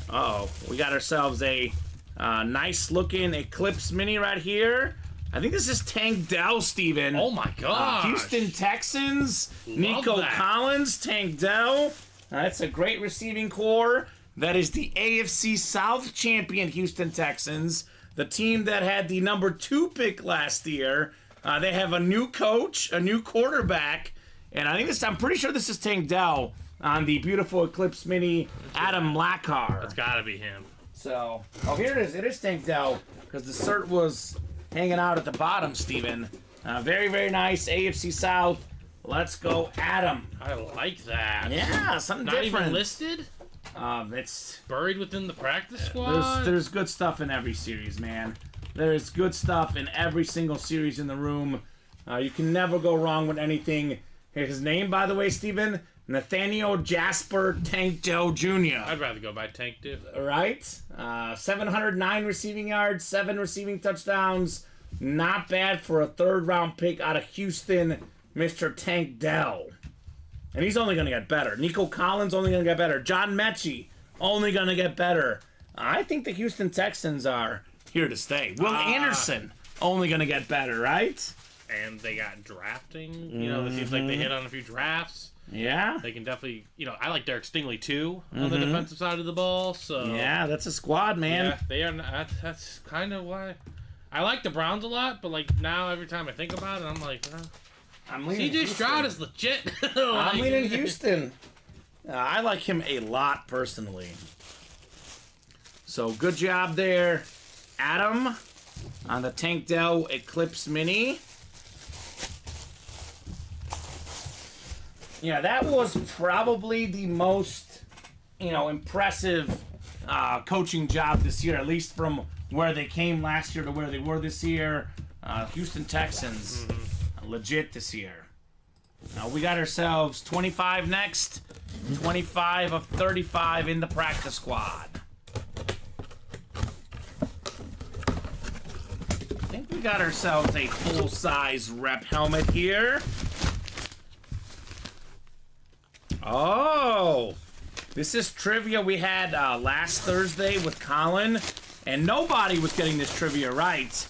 Uh-oh. We got ourselves a nice-looking Eclipse Mini right here. I think this is Tank Dell, Steven. Oh, my gosh. Houston Texans. Love Nico that. Collins, Tank Dell. That's a great receiving core. That is the AFC South champion Houston Texans. The team that had the number 2 pick last year. They have a new coach, a new quarterback. And I'm pretty sure this is Tank Dell on the beautiful Eclipse Mini Adam Lackar. That's got to be him. So, here it is. It is Tank Dell, because the cert was hanging out at the bottom, Steven. Very, very nice. AFC South. Let's go, Adam. I like that. Yeah, something Not different. even listed? It's Buried within the practice squad? there's good stuff in every series, man. There's good stuff in every single series in the room. You can never go wrong with anything. His name, by the way, Steven, Nathaniel Jasper Tank Dell Jr. I'd rather go by Tank, too. Right? 709 receiving yards, 7 receiving touchdowns. Not bad for a 3rd-round pick out of Houston, Mr. Tank Dell. And he's only going to get better. Nico Collins only going to get better. John Mechie only going to get better. I think the Houston Texans are here to stay. Will Anderson only going to get better, right? And they got drafting. You know, it seems like they hit on a few drafts. Yeah. They can definitely, I like Derek Stingley, too, on the defensive side of the ball. So Yeah, that's a squad, man. Yeah, they are. That's kind of why. I like the Browns a lot, but, now every time I think about it, I'm like, I'm leaning CJ Houston. Stroud is legit. I'm leaning Houston. I like him a lot, personally. So, good job there, Adam, on the Tank Dell Eclipse Mini. Yeah, that was probably the most, impressive coaching job this year, at least from where they came last year to where they were this year. Houston Texans, legit this year. We got ourselves 25 next, 25 of 35 in the practice squad. I think we got ourselves a full-size rep helmet here. Oh, this is trivia we had last Thursday with Colin, and nobody was getting this trivia right.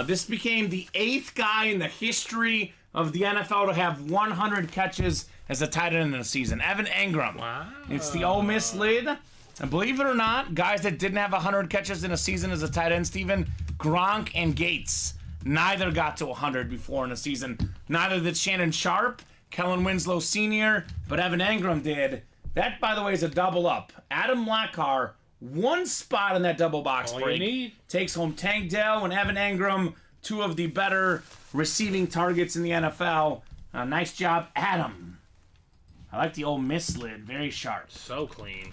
This became the 8th guy in the history of the NFL to have 100 catches as a tight end in a season. Evan Engram. Wow. It's the Ole Miss lid. And believe it or not, guys that didn't have 100 catches in a season as a tight end, Steven, Gronk and Gates, neither got to 100 before in a season. Neither did Shannon Sharp, Kellen Winslow Sr., but Evan Engram did. That, by the way, is a double up. Adam Lackar, 1 spot in that double box All break. you need. Takes home Tank Dell and Evan Engram, 2 of the better receiving targets in the NFL. Nice job, Adam. I like the Ole Miss lid. Very sharp. So clean.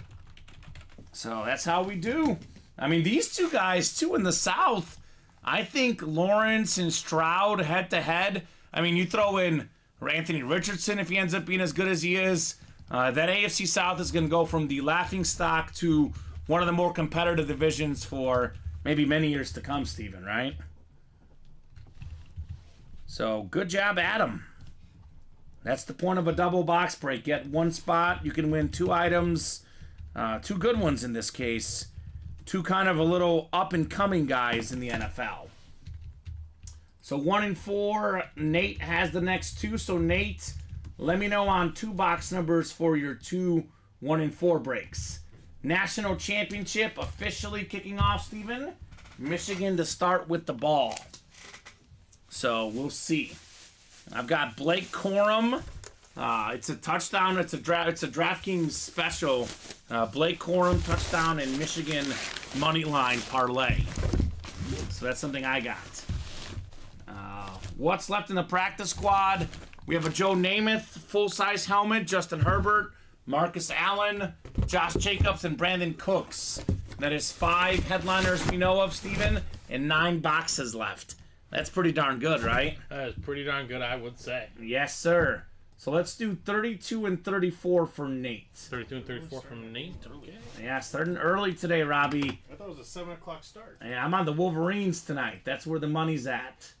So that's how we do. I mean, these 2 guys, too, in the South, I think Lawrence and Stroud head-to-head. I mean, you throw in Anthony Richardson if he ends up being as good as he is. That AFC South is going to go from the laughingstock to one of the more competitive divisions for maybe many years to come, Steven, right? So, good job, Adam. That's the point of a double box break. Get 1 spot. You can win 2 items. 2 good ones in this case. 2 kind of a little up-and-coming guys in the NFL. So 1 and 4, Nate has the next 2. So Nate, let me know on 2 box numbers for your 2 1 and 4 breaks. National Championship officially kicking off, Steven. Michigan to start with the ball. So we'll see. I've got Blake Corum. It's a touchdown. It's a DraftKings special. Blake Corum touchdown and Michigan money line parlay. So that's something I got. What's left in the practice squad? We have a Joe Namath full-size helmet, Justin Herbert, Marcus Allen, Josh Jacobs, and Brandon Cooks. That is 5 headliners we know of, Steven, and 9 boxes left. That's pretty darn good, right? That is pretty darn good, I would say. Yes, sir. So let's do 32 and 34 for Nate. 32 and 34 from Nate. Okay. Yeah, starting early today, Robbie. I thought it was a 7 o'clock start. Yeah, I'm on the Wolverines tonight. That's where the money's at.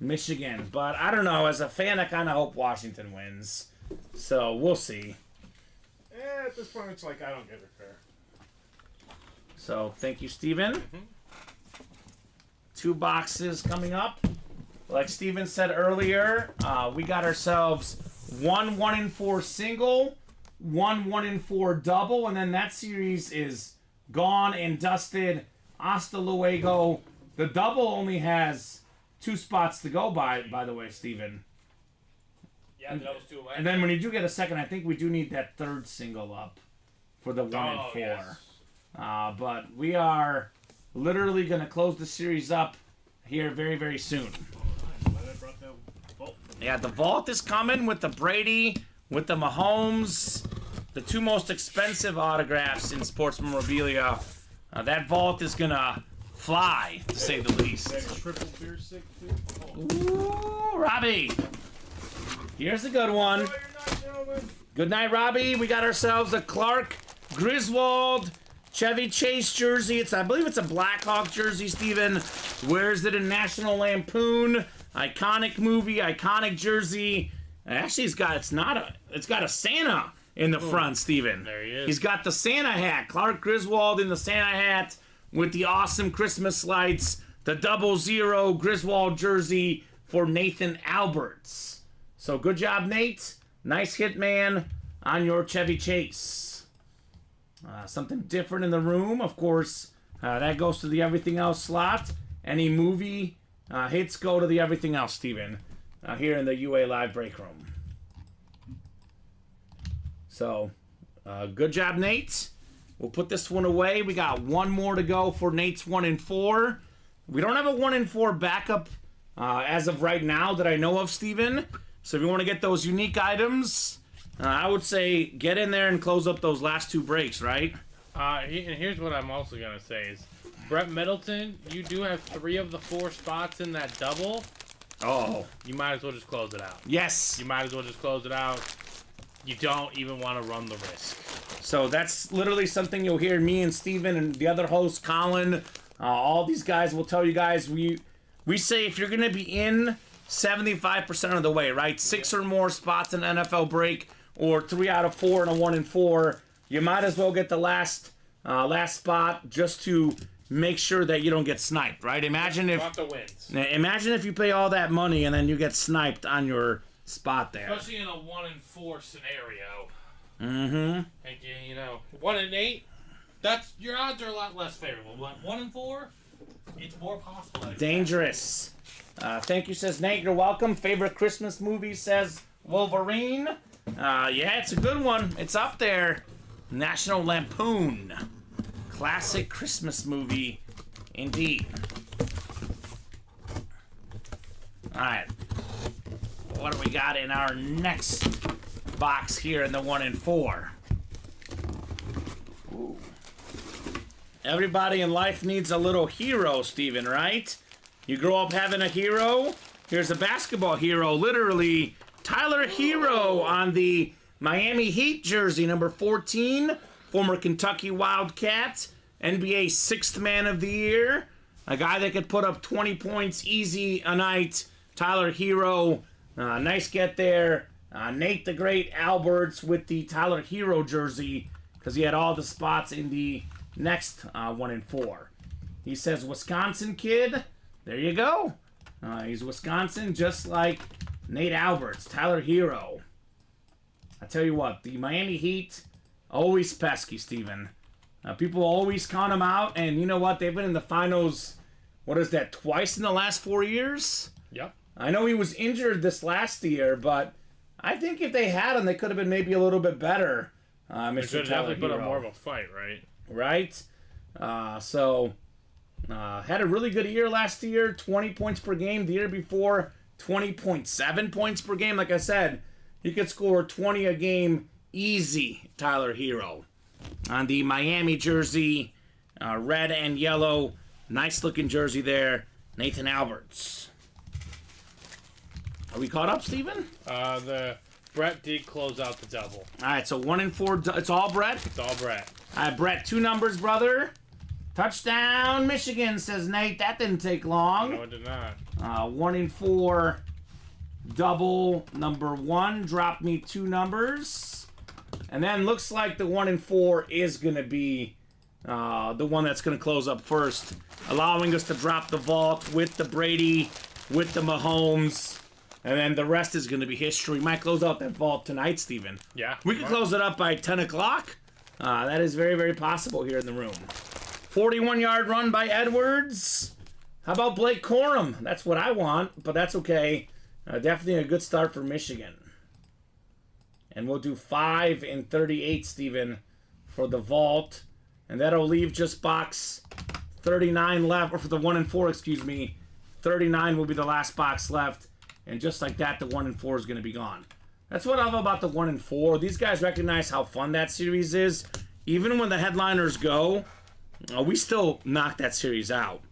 Michigan. But I don't know. As a fan, I kind of hope Washington wins. So we'll see. At this point, it's like I don't get it fair. So thank you, Steven. 2 boxes coming up. Like Steven said earlier, we got ourselves 1 1-4 single, 1 1-4 double, and then that series is gone and dusted. Hasta luego. The double only has 2 spots to go by the way, Steven. Yeah, that was 2 away. And then when you do get a second, I think we do need that 3rd single up for the 1 and 4. Yes. But we are literally going to close the series up here very, very soon. Yeah, the vault is coming with the Brady, with the Mahomes, the 2 most expensive autographs in sports memorabilia. That vault is going to fly, to say the least. That triple beer stick, too? Ooh, Robbie. Here's a good one. Oh, you're not, gentlemen. Good night, Robbie. We got ourselves a Clark Griswold Chevy Chase jersey. I believe it's a Blackhawk jersey, Steven. Wears it in National Lampoon. Iconic movie, iconic jersey. Actually, it's got a Santa in the front, Steven. There he is. He's got the Santa hat. Clark Griswold in the Santa hat with the awesome Christmas lights. The 00 Griswold jersey for Nathan Alberts. So good job, Nate. Nice hit, man, on your Chevy Chase. Something different in the room, of course. That goes to the everything else slot. Any movie hits go to the everything else, Steven, here in the UA Live break room. So, good job, Nate. We'll put this one away. We got 1 more to go for Nate's 1 and 4. We don't have a 1 and 4 backup as of right now that I know of, Steven. So if you want to get those unique items, I would say get in there and close up those last 2 breaks, right? And here's what I'm also going to say is, Brett Middleton, you do have 3 of the 4 spots in that double. Oh. You might as well just close it out. Yes. You might as well just close it out. You don't even want to run the risk. So that's literally something you'll hear me and Steven and the other host, Colin, all these guys will tell you guys. We say if you're going to be in 75% of the way, right? 6 or more spots in NFL break, or 3 out of 4 in a 1 and 4, you might as well get the last spot just to make sure that you don't get sniped, right? Imagine Want the wins. if you pay all that money and then you get sniped on your spot there. Especially in a 1 and 4 scenario. Mm-hmm. And you know, 1 and 8, that's your odds are a lot less favorable. But 1 and 4, it's more possible. Dangerous. Thank you, says Nate. You're welcome. Favorite Christmas movie, says Wolverine. Yeah, it's a good one. It's up there. National Lampoon. Classic Christmas movie, indeed. Alright. What do we got in our next box here in the 1 and 4? Ooh. Everybody in life needs a little hero, Steven, right? You grow up having a hero. Here's a basketball hero, literally Tyler Hero on the Miami Heat jersey, number 14, former Kentucky Wildcat, NBA 6th Man of the Year, a guy that could put up 20 points easy a night. Tyler Hero, nice get there. Nate the Great Alberts with the Tyler Hero jersey, because he had all the spots in the next 1 and 4. He says Wisconsin kid. There you go. He's Wisconsin, just like Nate Alberts, Tyler Hero. I tell you what, the Miami Heat, always pesky, Steven. People always count them out, and you know what? They've been in the finals what is that, twice in the last 4 years? Yep. I know he was injured this last year, but I think if they had him, they could have been maybe a little bit better. They Mr. should Tyler definitely put up Hero. more of a fight, right? Right? Had a really good year last year, 20 points per game. The year before, 20.7 points per game. Like I said, he could score 20 a game easy, Tyler Hero. On the Miami jersey, red and yellow, nice looking jersey there, Nathan Alberts. Are we caught up, Steven? The Brett did close out the double. All right, so 1 and 4. It's all Brett? It's all Brett. All right, Brett, 2 numbers, brother. Touchdown, Michigan, says Nate. That didn't take long. No, it did not. 1 and 4. Double number 1. Drop me 2 numbers. And then looks like the 1 and 4 is going to be the one that's going to close up first, allowing us to drop the vault with the Brady, with the Mahomes, and then the rest is going to be history. Might close out that vault tonight, Steven. Yeah. We could close it up by 10 o'clock. That is very, very possible here in the room. 41-yard run by Edwards. How about Blake Corum? That's what I want, but that's okay. Definitely a good start for Michigan. And we'll do 5 and 38, Steven, for the vault. And that'll leave just box 39 left, or for the 1 and 4, excuse me. 39 will be the last box left. And just like that, the 1 and 4 is going to be gone. That's what I love about the 1 and 4. These guys recognize how fun that series is. Even when the headliners go, we still knock that series out.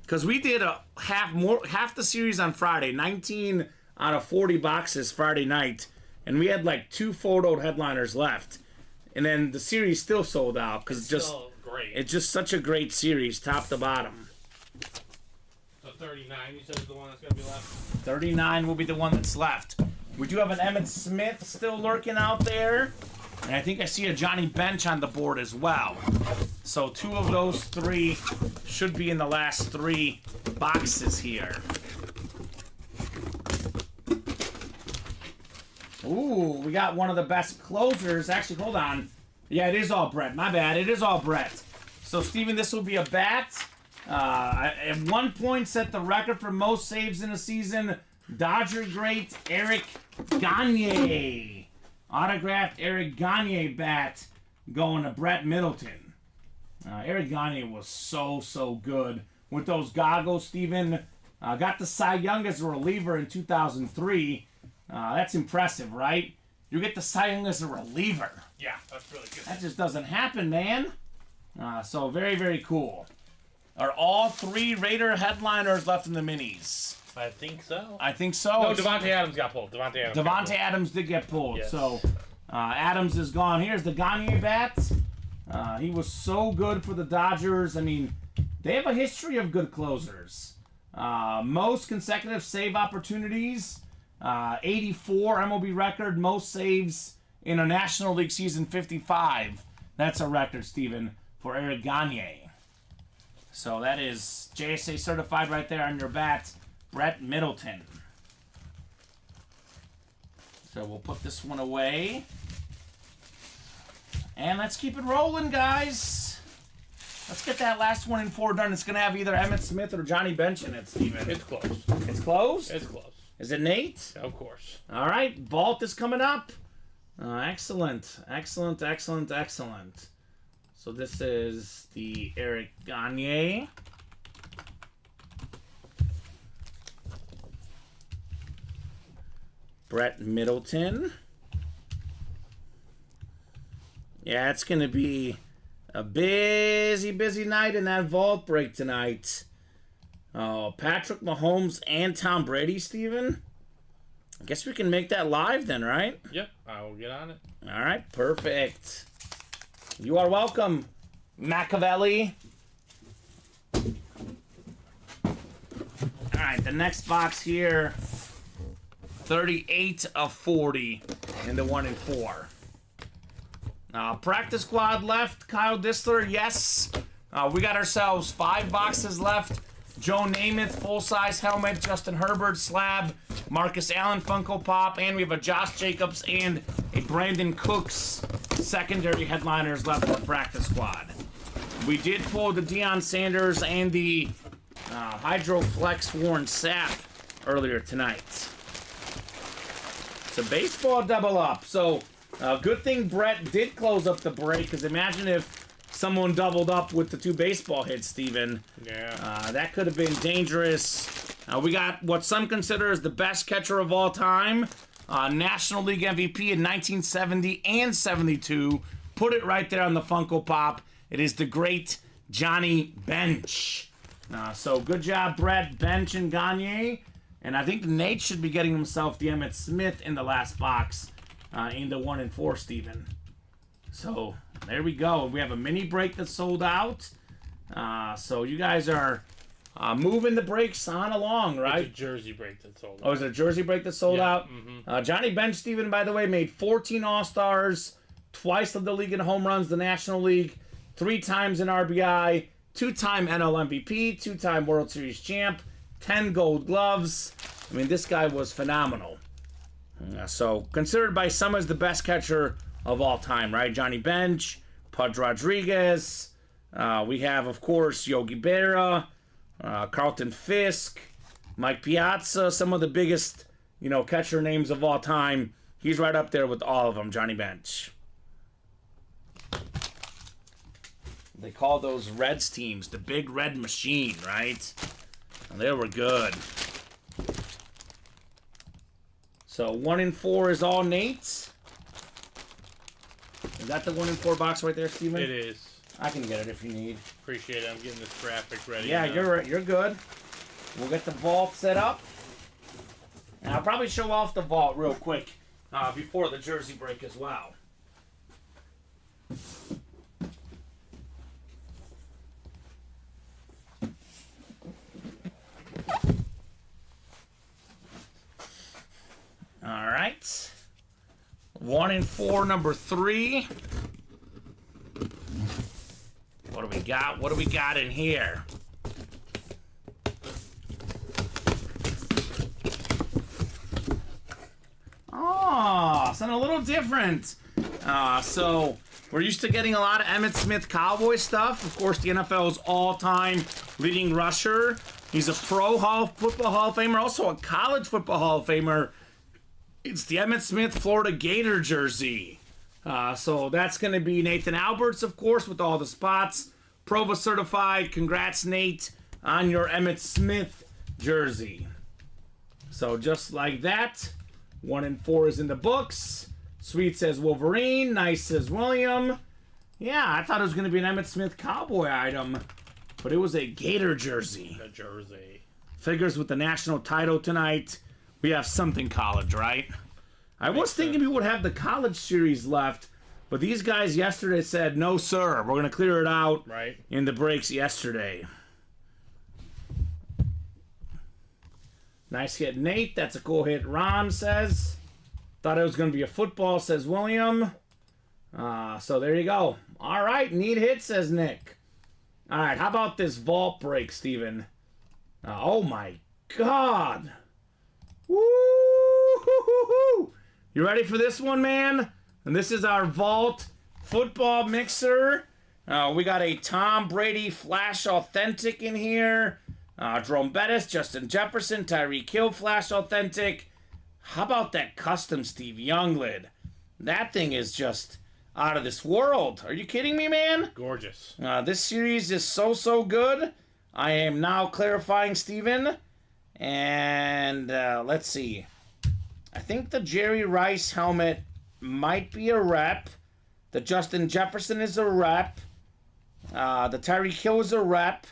Because we did half the series on Friday, 19 out of 40 boxes Friday night, and we had like 2 photoed headliners left, and then the series still sold out because it's just such a great series, top to bottom. So 39, you said is the one that's going to be left? 39 will be the one that's left. We do have an Emmitt Smith still lurking out there. And I think I see a Johnny Bench on the board as well. So 2 of those 3 should be in the last 3 boxes here. Ooh, we got one of the best closers. Actually, hold on. Yeah, it is all Brett. My bad. It is all Brett. So, Steven, this will be a bat. At one point, set the record for most saves in a season. Dodger great Eric Gagne. Autographed Eric Gagne bat going to Brett Middleton. Eric Gagne was so good with those goggles, Steven. Got the Cy Young as a reliever in 2003. That's impressive, right? You get the Cy Young as a reliever. Yeah, that's really good. That just doesn't happen, man. So very, very cool. Are all 3 Raider headliners left in the minis? I think so. I think so. No, Devontae Adams got pulled. Devontae Adams did get pulled. Yes. So Adams is gone. Here's the Gagne bat. He was so good for the Dodgers. I mean, they have a history of good closers. Most consecutive save opportunities. 84 MLB record. Most saves in a National League season, 55. That's a record, Steven, for Eric Gagne. So that is JSA certified right there on your bat. Brett Middleton. So we'll put this one away. And let's keep it rolling, guys. Let's get that last 1 and 4 done. It's going to have either Emmitt Smith or Johnny Bench in it, Steven. It's close. It's closed? It's close. Is it Nate? Of course. All right. Vault is coming up. Excellent. Excellent, excellent, excellent. So this is the Eric Gagne. Brett Middleton. Yeah, it's going to be a busy night in that vault break tonight. Oh, Patrick Mahomes and Tom Brady, Steven. I guess we can make that live then, right? Yep, I will get on it. All right, perfect. You are welcome, Machiavelli. All right, the next box here. 38 of 40 in the 1 and 4. Practice squad left. Kyle Disler, yes. We got ourselves 5 boxes left. Joe Namath, full-size helmet. Justin Herbert, slab. Marcus Allen, Funko Pop. And we have a Josh Jacobs and a Brandon Cooks secondary headliners left for the practice squad. We did pull the Deion Sanders and the Hydroflex Warren Sapp earlier tonight. It's a baseball double up. So, good thing Brett did close up the break, because imagine if someone doubled up with the 2 baseball hits, Steven. Yeah. That could have been dangerous. We got what some consider as the best catcher of all time. National League MVP in 1970 and 72. Put it right there on the Funko Pop. It is the great Johnny Bench. So good job, Brett, Bench, and Gagne. And I think Nate should be getting himself the Emmitt Smith in the last box in the 1 and 4, Steven. So there we go. We have a mini break that's sold out. So you guys are moving the breaks on along, right? It's a jersey break that's sold out. Oh, is it a jersey break that's sold out? Mm-hmm. Johnny Bench, Steven, by the way, made 14 All-Stars, twice led the league in home runs, the National League, 3 times in RBI, 2-time NL MVP, 2-time World Series champ, 10 Gold Gloves. I mean, this guy was phenomenal. So, considered by some as the best catcher of all time, right? Johnny Bench, Pudge Rodriguez. We have, of course, Yogi Berra, Carlton Fisk, Mike Piazza, some of the biggest, catcher names of all time. He's right up there with all of them, Johnny Bench. They call those Reds teams the Big Red Machine, right? And they were good. So 1 and 4 is all Nate's. Is that the 1 and 4 box right there, Steven? It is. I can get it if you need. Appreciate it. I'm getting this graphic ready. Yeah, you're good. We'll get the vault set up. And I'll probably show off the vault real quick before the jersey break as well. All right. 1 and 4, number 3. What do we got? What do we got in here? Oh, something a little different. So we're used to getting a lot of Emmitt Smith Cowboy stuff. Of course, the NFL's all-time leading rusher. He's a pro football Hall of Famer, also a college football Hall of Famer. It's the Emmitt Smith Florida Gator jersey. So that's going to be Nathan Alberts, of course, with all the spots. Prova certified. Congrats, Nate, on your Emmitt Smith jersey. So just like that, 1 and 4 is in the books. Sweet says Wolverine. Nice says William. Yeah, I thought it was going to be an Emmitt Smith Cowboy item, but it was a Gator jersey. A jersey. Figures with the national title tonight. We have something college, right? I was thinking we would have the college series left, but these guys yesterday said, no, sir. We're going to clear it out in the breaks yesterday. Nice hit, Nate. That's a cool hit, Ron says. Thought it was going to be a football, says William. So there you go. All right, neat hit, says Nick. All right, how about this vault break, Steven? Oh, my God. Woo-hoo-hoo-hoo. You ready for this one, man? And this is our vault football mixer. We got a Tom Brady Flash Authentic in here. Jerome Bettis, Justin Jefferson, Tyreek Hill Flash Authentic. How about that custom Steve Young lid? That thing is just out of this world. Are you kidding me, man? Gorgeous. This series is so good. I am now clarifying, Steven. And let's see. I think the Jerry Rice helmet might be a rep. The Justin Jefferson is a rep. The Tyreek Hill is a rep.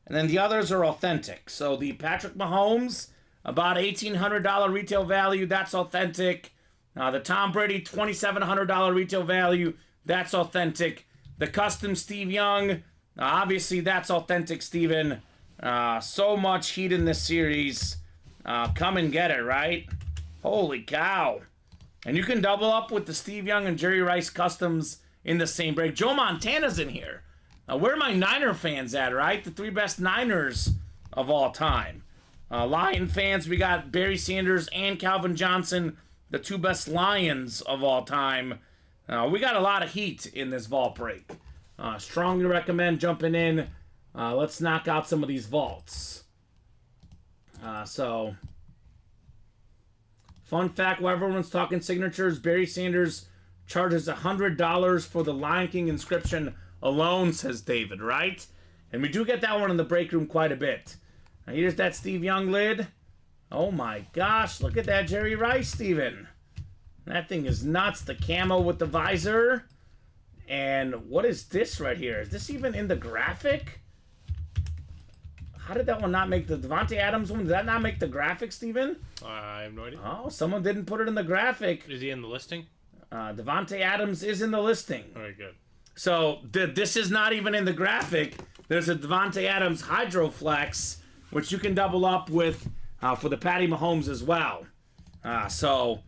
And then the others are authentic. So the Patrick Mahomes, about $1,800 retail value. That's authentic. The Tom Brady, $2,700 retail value. That's authentic. The custom Steve Young, obviously that's authentic, Steven. So much heat in this series. Come and get it, right? Holy cow. And you can double up with the Steve Young and Jerry Rice customs in the same break. Joe Montana's in here. Where are my Niner fans at, right? The 3 best Niners of all time. Lion fans, we got Barry Sanders and Calvin Johnson, the 2 best Lions of all time. We got a lot of heat in this vault break. Strongly recommend jumping in. Let's knock out some of these vaults. So, fun fact, while everyone's talking signatures, Barry Sanders charges $100 for the Lion King inscription alone, says David, right? And we do get that one in the break room quite a bit. Now, here's that Steve Young lid. Oh my gosh, look at that Jerry Rice, Steven. That thing is nuts. The camo with the visor. And what is this right here? Is this even in the graphic? How did that one not make the Devontae Adams one? Did that not make the graphic, Steven? I have no idea. Oh, someone didn't put it in the graphic. Is he in the listing? Devontae Adams is in the listing. Very good. So this is not even in the graphic. There's a Devontae Adams Hydroflex, which you can double up with for the Patty Mahomes as well. So,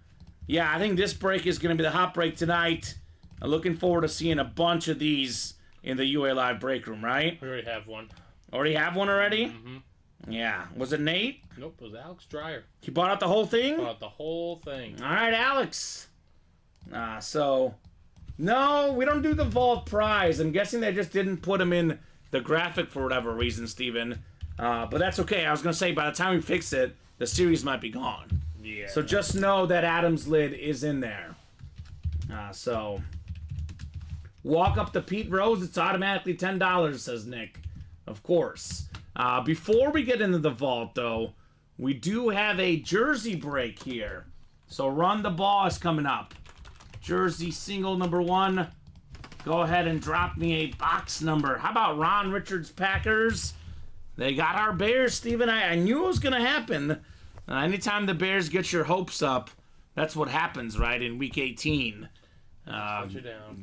yeah, I think this break is going to be the hot break tonight. I'm looking forward to seeing a bunch of these in the UA Live break room, right? We already have one. Already have one already? Mm-hmm. Yeah. Was it Nate? Nope, it was Alex Dreyer. He bought out the whole thing? Bought the whole thing. All right, Alex. So, no, we don't do the vault prize. I'm guessing they just didn't put him in the graphic for whatever reason, Steven. But that's okay. I was going to say, by the time we fix it, the series might be gone. Yeah. So just know that Adam's lid is in there. So, walk up to Pete Rose. It's automatically $10, says Nick. Of course. Before we get into the vault, though, we do have a jersey break here. So Run the Ball is coming up. Jersey single number 1. Go ahead and drop me a box number. How about Ron Richards Packers? They got our Bears, Steven. I knew it was going to happen. Anytime the Bears get your hopes up, that's what happens, right, in Week 18.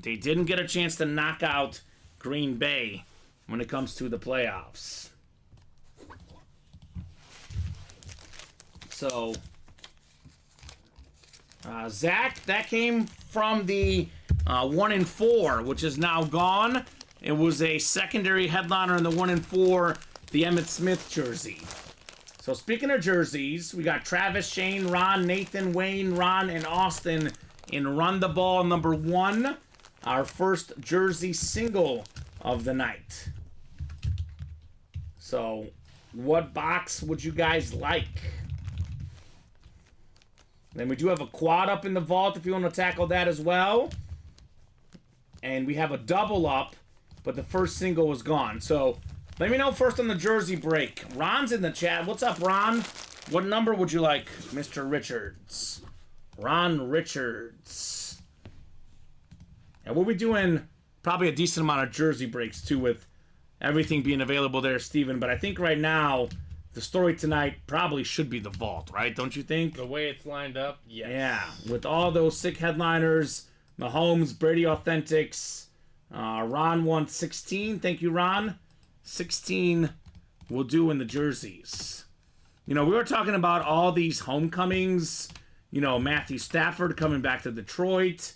They didn't get a chance to knock out Green Bay when it comes to the playoffs. So, Zach, that came from the 1-4, which is now gone. It was a secondary headliner in the 1-4, the Emmitt Smith jersey. So speaking of jerseys, we got Travis, Shane, Ron, Nathan, Wayne, Ron, and Austin in Run the Ball number 1. Our first jersey single of the night. So, what box would you guys like? Then we do have a quad up in the vault if you want to tackle that as well. And we have a double up, but the first single was gone. So, let me know first on the jersey break. Ron's in the chat. What's up, Ron? What number would you like, Mr. Richards? Ron Richards. And we'll be doing probably a decent amount of jersey breaks, too, with everything being available there, Steven. But I think right now, the story tonight probably should be the vault, right? Don't you think? The way it's lined up, yes. Yeah, with all those sick headliners, Mahomes, Brady Authentics, Ron wants 16. Thank you, Ron. 16 will do in the jerseys. You know, we were talking about all these homecomings. You know, Matthew Stafford coming back to Detroit.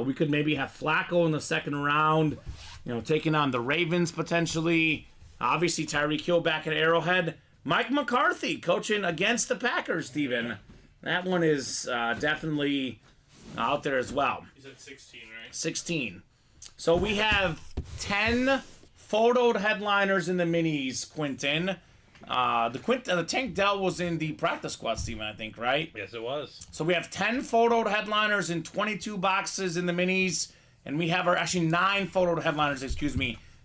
We could maybe have Flacco in the second round, you know, taking on the Ravens potentially. Obviously, Tyreek Hill back at Arrowhead. Mike McCarthy coaching against the Packers, Steven. That one is definitely out there as well. He's at 16, right? 16. So we have 10 photoed headliners in the minis, Quentin. The Tank Dell was in the practice squad, Steven, I think, right? Yes, it was. So we have 10 photoed headliners in 22 boxes in the minis. And we have 9 photoed headliners,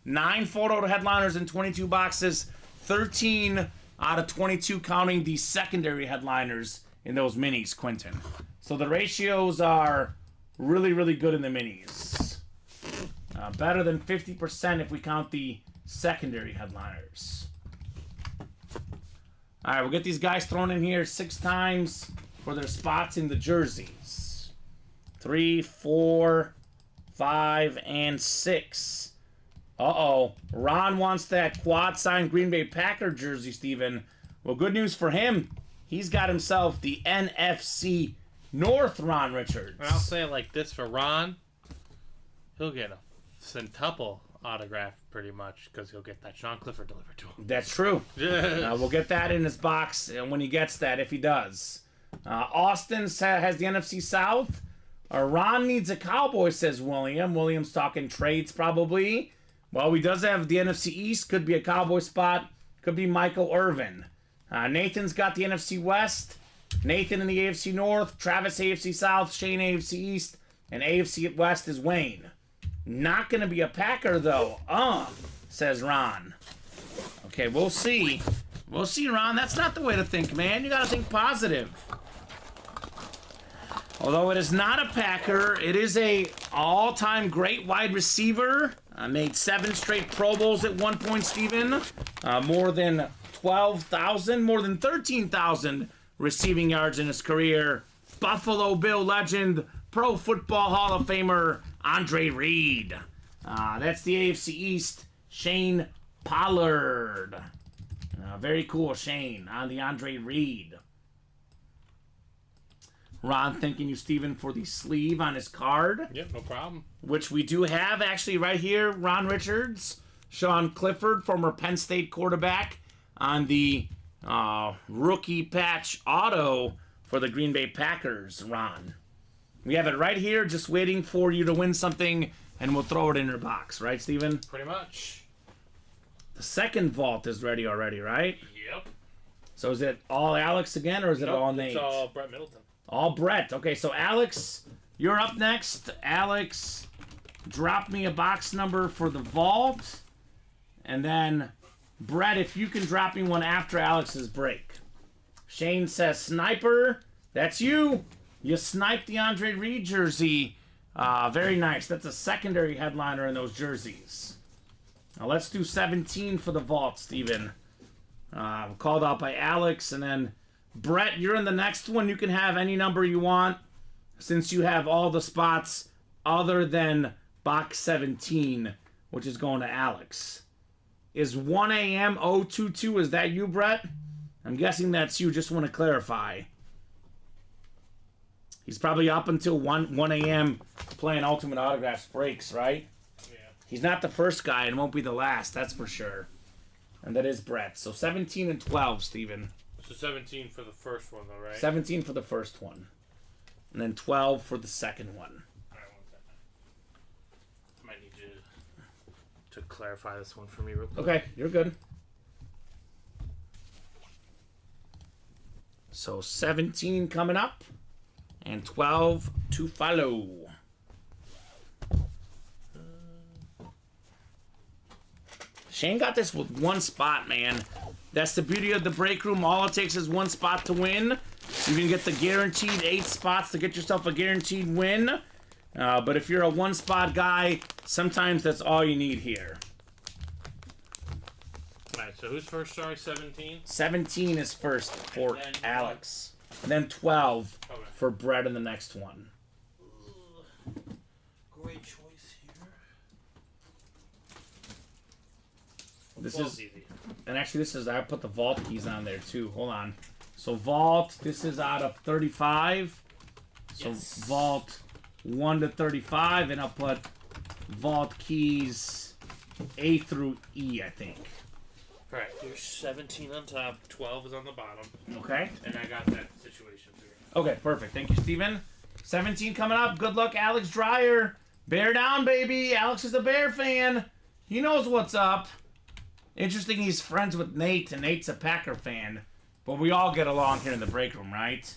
9 photoed headliners in 22 boxes. 13 out of 22 counting the secondary headliners in those minis, Quentin. So the ratios are really, really good in the minis. Better than 50% if we count the secondary headliners. All right, we'll get these guys thrown in here 6 times for their spots in the jerseys. 3, 4, 5, and 6. Uh-oh. Ron wants that quad signed Green Bay Packer jersey, Steven. Well, good news for him. He's got himself the NFC North Ron Richards. And I'll say it like this for Ron. He'll get a centuple autograph pretty much because he'll get that Sean Clifford delivered to him. That's true. We'll get that in his box when he gets that, if he does. Austin has the NFC South. Ron needs a Cowboy, says William. William's talking trades probably. Well, he does have the NFC East. Could be a Cowboy spot. Could be Michael Irvin. Nathan's got the NFC West. Nathan in the AFC North. Travis AFC South. Shane AFC East. And AFC West is Wayne. Not going to be a Packer, though. Says Ron. Okay, we'll see. We'll see, Ron. That's not the way to think, man. You got to think positive. Although it is not a Packer, it is a all-time great wide receiver. Made 7 straight Pro Bowls at one point, Steven. More than 12,000, more than 13,000 receiving yards in his career. Buffalo Bill legend, Pro Football Hall of Famer, Andre Reed. That's the AFC East, Shane Pollard. Very cool, Shane, on the Andre Reed. Ron thanking you, Steven, for the sleeve on his card. Yep, no problem. Which we do have actually right here. Ron Richards, Sean Clifford, former Penn State quarterback, on the rookie patch auto for the Green Bay Packers, Ron. We have it right here, just waiting for you to win something, and we'll throw it in your box. Right, Steven? Pretty much. The second vault is ready already, right? Yep. So is it all Alex again, or is it all Nate? It's all Brett Middleton. All Brett. Okay, so Alex, you're up next. Alex, drop me a box number for the vault. And then, Brett, if you can drop me one after Alex's break. Shane says, Sniper, that's you. You sniped the Andre Reed jersey. Very nice. That's a secondary headliner in those jerseys. Now let's do 17 for the vault, Steven. Called out by Alex, and then Brett, you're in the next one. You can have any number you want since you have all the spots other than box 17, which is going to Alex. Is 1 a.m. 022, is that you, Brett? I'm guessing that's you. Just want to clarify. He's probably up until 1 a.m. playing Ultimate Autographs breaks, right? Yeah. He's not the first guy and won't be the last, that's for sure. And that is Brett. So 17 and 12, Steven. So 17 for the first one, though, right? 17 for the first one. And then 12 for the second one. All right, 1 second. I might need you to clarify this one for me real quick. Okay, you're good. So 17 coming up. And 12 to follow. Shane got this with one spot, man. That's the beauty of the break room. All it takes is one spot to win. You can get the guaranteed 8 spots to get yourself a guaranteed win. But if you're a one-spot guy, sometimes that's all you need here. Alright, so who's first? Sorry, 17? 17 is first for And then Alex. And then 12 Okay. for Brett in the next one. Great choice here. This Well, is, it's easy. and actually this is, I put the vault keys on there too. Hold on. So vault, this is out of 35. So Yes. vault 1 to 35, and I'll put vault keys A through E, I think. Alright, there's 17 on top, 12 is on the bottom, Okay? and I got that situation figured out. Okay, perfect. Thank you, Steven. 17 coming up. Good luck, Alex Dreyer. Bear down, baby. Alex is a Bear fan. He knows what's up. Interesting, he's friends with Nate, and Nate's a Packer fan. But we all get along here in the break room, right?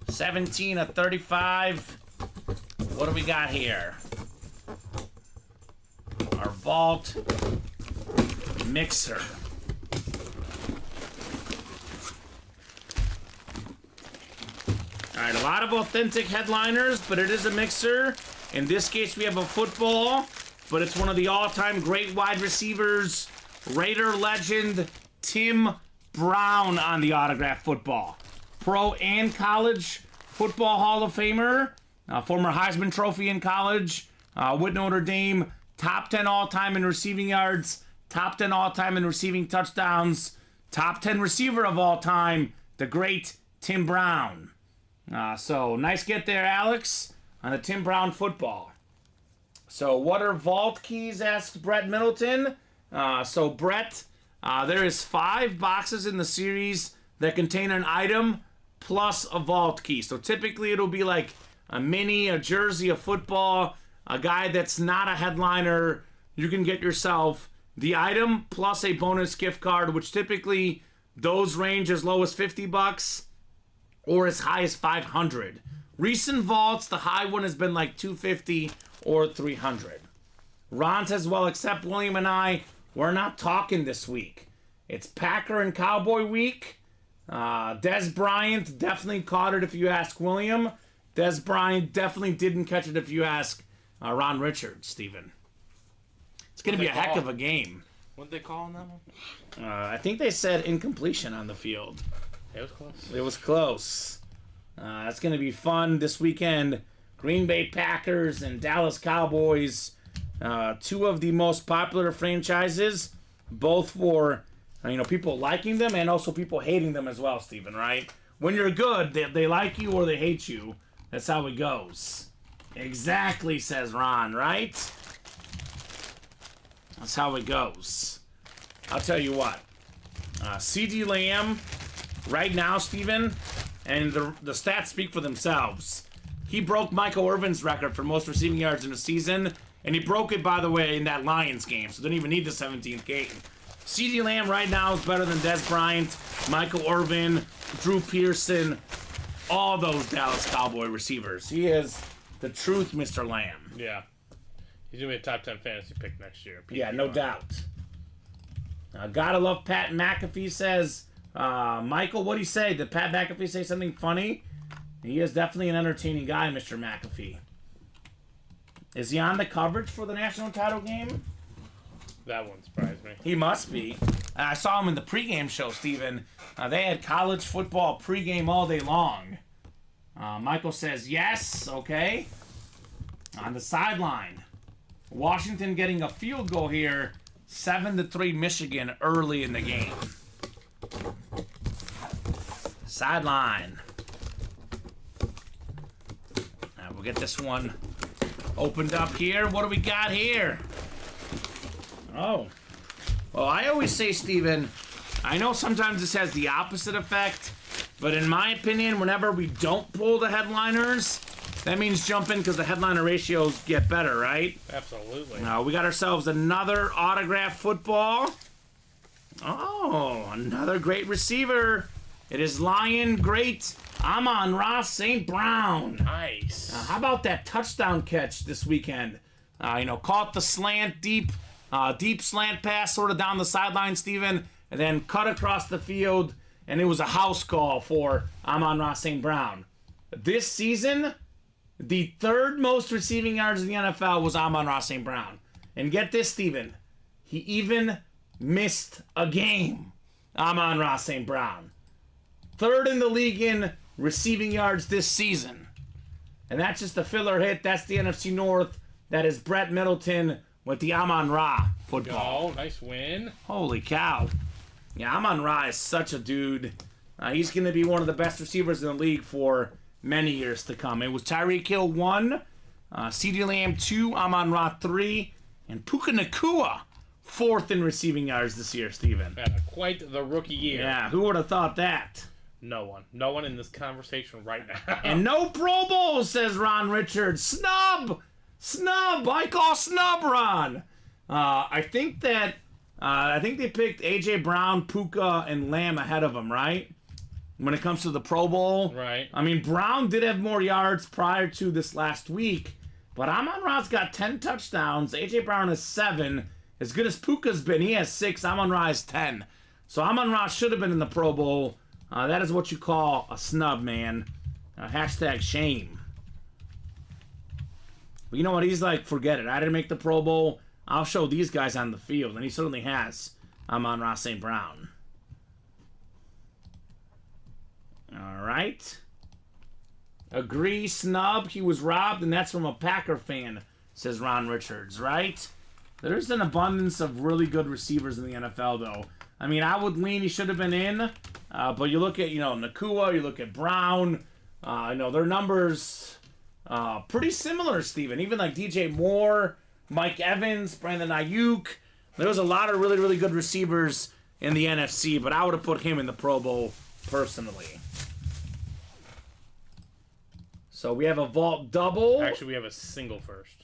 17 of 35. What do we got here? Our vault mixer. Alright, a lot of authentic headliners, but it is a mixer. In this case, we have a football, but it's one of the all-time great wide receivers, Raider legend Tim Brown on the autograph football. Pro and college football Hall of Famer, former Heisman Trophy in college, with Notre Dame, top 10 all-time in receiving yards, top 10 all-time in receiving touchdowns, top 10 receiver of all time, the great Tim Brown. So nice get there, Alex, on the Tim Brown football. So what are vault keys, asked Brett Middleton. So Brett, there is 5 boxes in the series that contain an item plus a vault key. So typically it'll be like a mini, a jersey, a football, a guy that's not a headliner. You can get yourself the item plus a bonus gift card, which typically those range as low as $50 or as high as $500. Recent vaults, the high one has been like $250 or $300. Ron says, well, except William and I, we're not talking this week. It's Packer and Cowboy week. Des Bryant definitely caught it if you ask William. Des Bryant definitely didn't catch it if you ask Ron Richards, Steven. It's going to be a heck of a game. What did they call on that one? I think they said incompletion on the field. It was close. It was close. It's going to be fun this weekend. Green Bay Packers and Dallas Cowboys, two of the most popular franchises, both for people liking them and also people hating them as well, Steven, right? When you're good, they like you or they hate you. That's how it goes. Exactly, says Ron, right? That's how it goes. I'll tell you what. C.D. Lamb, right now, Steven, and the stats speak for themselves. He broke Michael Irvin's record for most receiving yards in a season, and he broke it, by the way, in that Lions game, so didn't even need the 17th game. C.D. Lamb right now is better than Des Bryant, Michael Irvin, Drew Pearson, all those Dallas Cowboy receivers. He is the truth, Mr. Lamb. Yeah. He's going to be a top 10 fantasy pick next year. Yeah, no doubt. Gotta love Pat McAfee says, Michael, what'd he say? Did Pat McAfee say something funny? He is definitely an entertaining guy, Mr. McAfee. Is he on the coverage for the national title game? That one surprised me. He must be. I saw him in the pregame show, Steven. They had college football pregame all day long. Michael says, yes, okay. On the sideline. Washington getting a field goal here. 7-3 Michigan early in the game. Sideline. We'll get this one opened up here. What do we got here? Oh. Well, I always say, Steven, I know sometimes this has the opposite effect, but in my opinion, whenever we don't pull the headliners, that means jump in because the headliner ratios get better, right? Absolutely. Now, we got ourselves another autographed football. Oh, another great receiver. It is Lion great Amon-Ra St. Brown. Nice. How about that touchdown catch this weekend? Caught the slant, deep slant pass sort of down the sideline, Steven, and then cut across the field, and it was a house call for Amon-Ra St. Brown. This season, the third most receiving yards in the NFL was Amon-Ra St. Brown. And get this, Steven, he even missed a game, Amon-Ra St. Brown. Third in the league in receiving yards this season. And that's just a filler hit. That's the NFC North. That is Brett Middleton with the Amon-Ra football. Oh, nice win. Holy cow. Yeah, Amon-Ra is such a dude. He's going to be one of the best receivers in the league for many years to come. It was Tyreek Hill 1, CeeDee Lamb 2, Amon-Ra 3, and Puka Nacua 4th in receiving yards this year, Steven. Had quite the rookie year. Yeah, who would have thought that? No one. No one in this conversation right now. And no Pro Bowl, says Ron Richards. Snub! I call snub, Ron. I think they picked A.J. Brown, Puka, and Lamb ahead of him, right? When it comes to the Pro Bowl. Right. I mean, Brown did have more yards prior to this last week, but Amon-Ra's got 10 touchdowns. A.J. Brown has 7. As good as Puka's been, he has 6. Amon-Ra has 10. So Amon-Ra should have been in the Pro Bowl. That is what you call a snub, man. Hashtag shame. But you know what? He's like, forget it. I didn't make the Pro Bowl. I'll show these guys on the field. And he certainly has. Amon-Ra St. Brown. All right. Agree, snub. He was robbed, and that's from a Packer fan, says Ron Richards, right? There's an abundance of really good receivers in the NFL, though. I mean, I would lean he should have been in. But you look at, Nacua, you look at Brown. Their numbers pretty similar, Steven. Even like DJ Moore, Mike Evans, Brandon Ayuk. There was a lot of really, really good receivers in the NFC, but I would have put him in the Pro Bowl personally. So we have a vault double. Actually, we have a single first.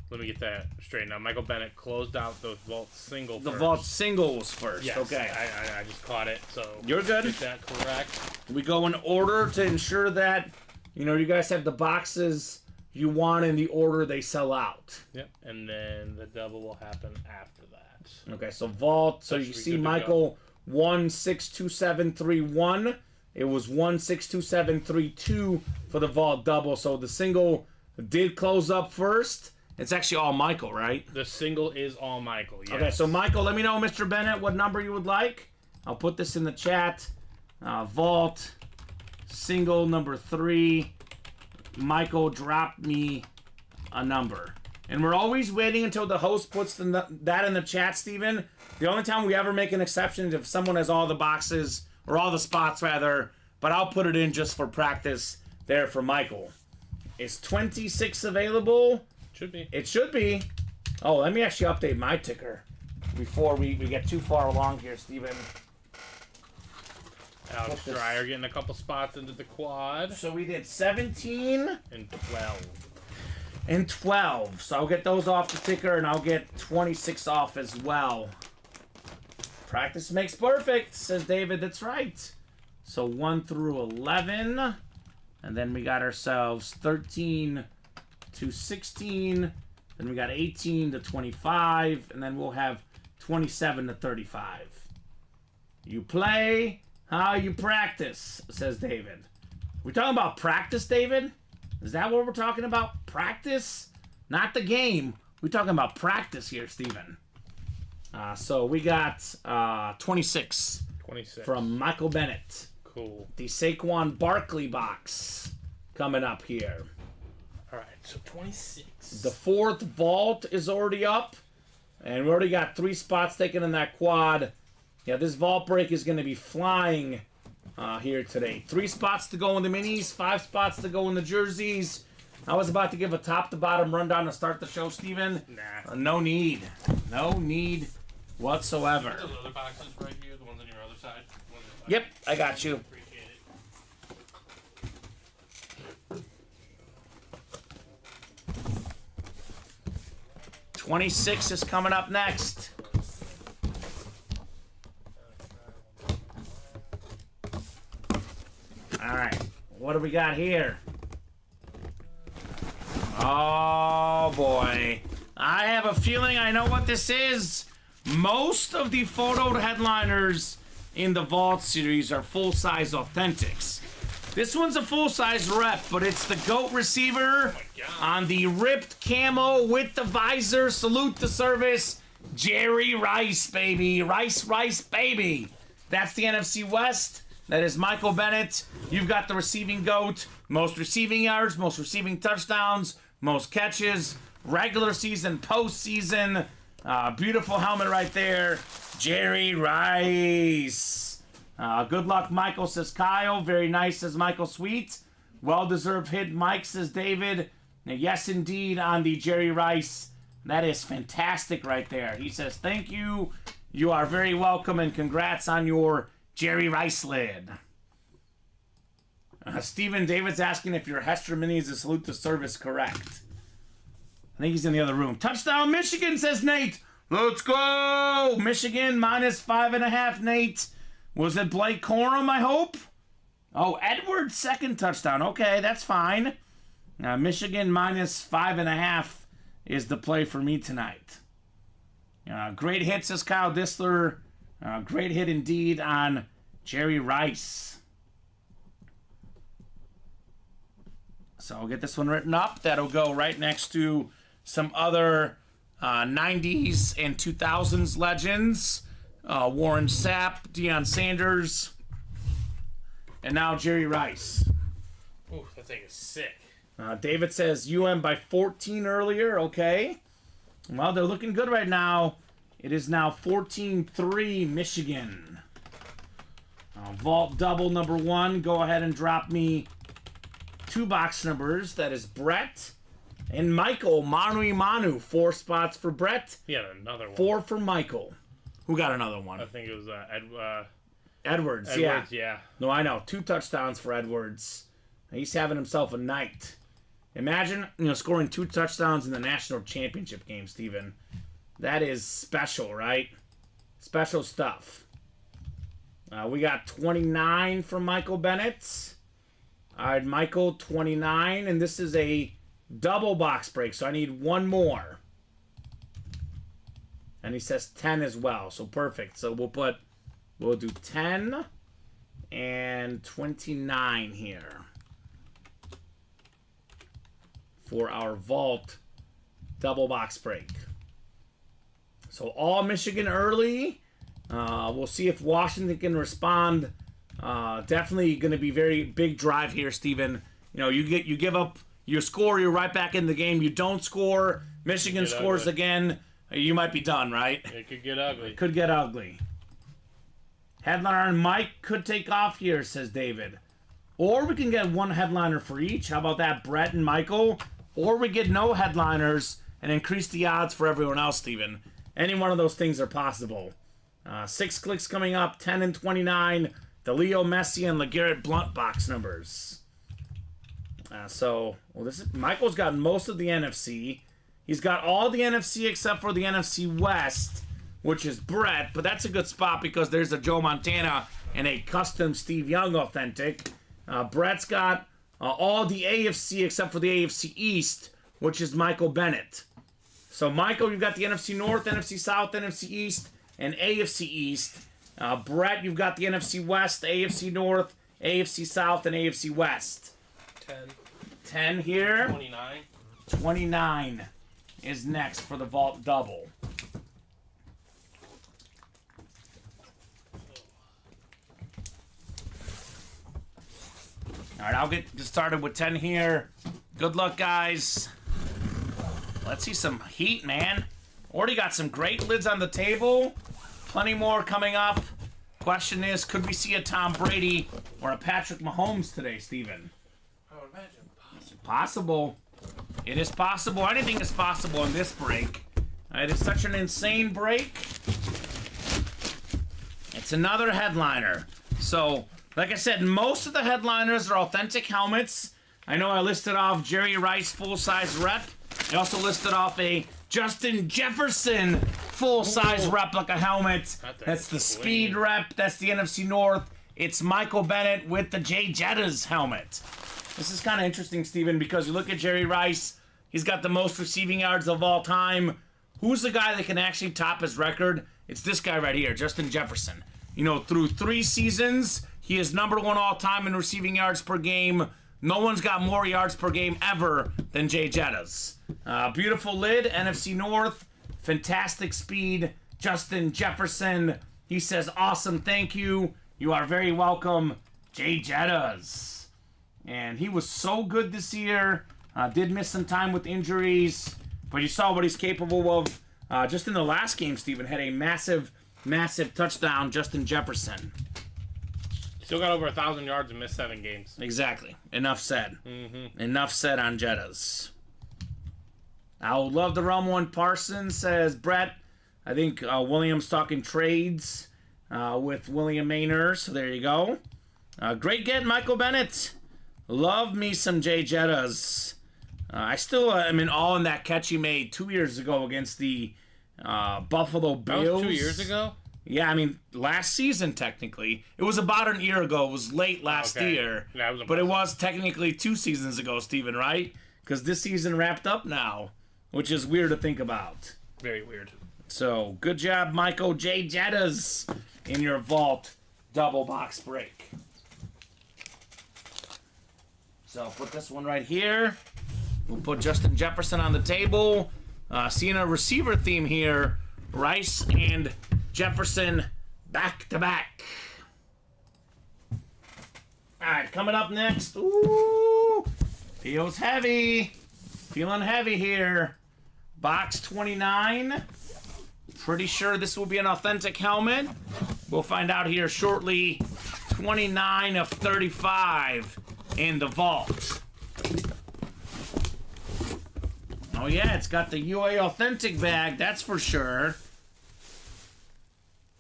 Let me get that straight now. Michael Bennett closed out those vault single The first. vault singles first. Yes, Okay. I just caught it, so You're good. Get that correct. We go in order to ensure that, you guys have the boxes you want in the order they sell out. Yep, and then the double will happen after that. Okay, so vault. So That you should be see good to Michael 162731. It was 162732 for the vault double. So the single did close up first. It's actually all Michael, right? The single is all Michael. Yes. Okay, so Michael, let me know, Mr. Bennett, what number you would like. I'll put this in the chat. Vault single number 3. Michael, drop me a number. And we're always waiting until the host puts that in the chat, Steven. The only time we ever make an exception is if someone has all the boxes, or all the spots, rather. But I'll put it in just for practice there for Michael. Is 26 available? Should be. It should be. Oh, let me actually update my ticker before we get too far along here, Steven. Alex Dreyer getting a couple spots into the quad. So we did 17 And 12. and 12. So I'll get those off the ticker, and I'll get 26 off as well. Practice makes perfect, says David. That's right. So 1 through 11. And then we got ourselves 13 to 16. Then we got 18 to 25. And then we'll have 27 to 35. You play how you practice, says David. We talking about practice, David? Is that what we're talking about? Practice? Not the game. We're talking about practice here, Steven. So we got 26 from Michael Bennett. Cool. The Saquon Barkley box coming up here. All right, so 26. The 4th vault is already up. And we already got 3 spots taken in that quad. Yeah, this vault break is going to be flying here today. 3 spots to go in the minis, 5 spots to go in the jerseys. I was about to give a top-to-bottom rundown to start the show, Steven. Nah. No need. No need whatsoever. Those other boxes right here, the ones on your other side. Yep, I got you. Appreciate it. 26 is coming up next. All right, what do we got here? Oh boy, I have a feeling I know what this is. Most of the photoed headliners in the Vault series are full-size authentics. This one's a full-size rep, but it's the GOAT receiver on the ripped camo with the visor. Salute the service. Jerry Rice, baby. Rice, baby. That's the NFC West. That is Michael Bennett. You've got the receiving GOAT. Most receiving yards, most receiving touchdowns, most catches, regular season, postseason. Beautiful helmet right there. Jerry Rice. Good luck, Michael, says Kyle. Very nice, says Michael Sweet. Well-deserved hit, Mike, says David. Now, yes, indeed, on the Jerry Rice. That is fantastic right there. He says, thank you. You are very welcome, and congrats on your Jerry Rice lid. Stephen David's asking if your Hester Mini is a salute to service correct. I think he's in the other room. Touchdown, Michigan, says Nate. Let's go! Michigan minus 5.5, Nate. Was it Blake Corum, I hope? Oh, Edwards' second touchdown. Okay, that's fine. Michigan minus 5.5 is the play for me tonight. Great hit, says Kyle Disler. Great hit indeed on Jerry Rice. So I'll get this one written up. That'll go right next to some other 90s and 2000s legends. Warren Sapp, Deion Sanders, and now Jerry Rice. Ooh, that thing is sick. David says UM by 14 earlier. Okay. Well, they're looking good right now. It is now 14-3 Michigan. Vault double number 1. Go ahead and drop me 2 box numbers. That is Brett and Michael. Manu. 4 spots for Brett. He had another one. 4 for Michael. Who got another one? I think it was Edwards, yeah. No, I know. 2 touchdowns for Edwards. He's having himself a night. Imagine, scoring 2 touchdowns in the national championship game, Steven. That is special, right? Special stuff. We got 29 from Michael Bennett. All right, Michael, 29. And this is a double box break, so I need one more. And he says 10 as well, so perfect. So we'll do 10 and 29 here for our vault double box break. So all Michigan early. We'll see if Washington can respond. Definitely going to be very big drive here, Steven. You give up your score, you're right back in the game. You don't score, Michigan scores again, you might be done, right? It could get ugly. It could get ugly. Headliner and Mike could take off here, says David. Or we can get one headliner for each. How about that, Brett and Michael? Or we get no headliners and increase the odds for everyone else, Steven. Any one of those things are possible. 6 clicks coming up, 10 and 29. The Leo Messi and LeGarrette Blount box numbers. Michael's got most of the NFC. He's got all the NFC except for the NFC West, which is Brett. But that's a good spot because there's a Joe Montana and a custom Steve Young authentic. Brett's got all the AFC except for the AFC East, which is Michael Bennett. So, Michael, you've got the NFC North, NFC South, NFC East, and AFC East. Brett, you've got the NFC West, AFC North, AFC South, and AFC West. 10 here. 29. 29 is next for the vault double. All right, I'll get started with 10 here. Good luck, guys. Let's see some heat, man. Already got some great lids on the table. Plenty more coming up. Question is, could we see a Tom Brady or a Patrick Mahomes today, Steven? I would imagine Possible. It is possible. Anything is possible in this break. It is such an insane break. It's another headliner. So, like I said, most of the headliners are authentic helmets. I know I listed off Jerry Rice full-size rep. I also listed off a Justin Jefferson full-size replica helmet. That's the speed rep. That's the NFC North. It's Michael Bennett with the Jay Jettas helmet. This is kind of interesting, Steven, because you look at Jerry Rice. He's got the most receiving yards of all time. Who's the guy that can actually top his record? It's this guy right here, Justin Jefferson. Through 3 seasons, he is number 1 all time in receiving yards per game. No one's got more yards per game ever than Jay Jettas. Beautiful lid, NFC North. Fantastic speed, Justin Jefferson. He says, awesome, thank you. You are very welcome, Jay Jettas. And he was so good this year. Did miss some time with injuries. But you saw what he's capable of. Just in the last game, Steven, had a massive, massive touchdown, Justin Jefferson. Still got over 1,000 yards and missed 7 games. Exactly. Enough said. Mm-hmm. Enough said on Jettas. I would love to run one. Parsons says, Brett, I think William's talking trades with William Maynard. So there you go. Great get, Michael Bennett. Love me some Jay Jettas. I still am in awe in that catch he made 2 years ago against the Buffalo Bills. That was 2 years ago? Yeah, last season, technically. It was about an year ago. It was late last year. Yeah, but it was technically 2 seasons ago, Steven, right? Because this season wrapped up now, which is weird to think about. Very weird. So, good job, Michael J. Jettas, in your vault double box break. So, I'll put this one right here. We'll put Justin Jefferson on the table. Seeing a receiver theme here. Rice and Jefferson back to back. Alright, coming up next. Ooh, feels heavy. Feeling heavy here. Box 29. Pretty sure this will be an authentic helmet. We'll find out here shortly. 29 of 35 in the vault. Oh yeah, it's got the UA authentic bag, that's for sure.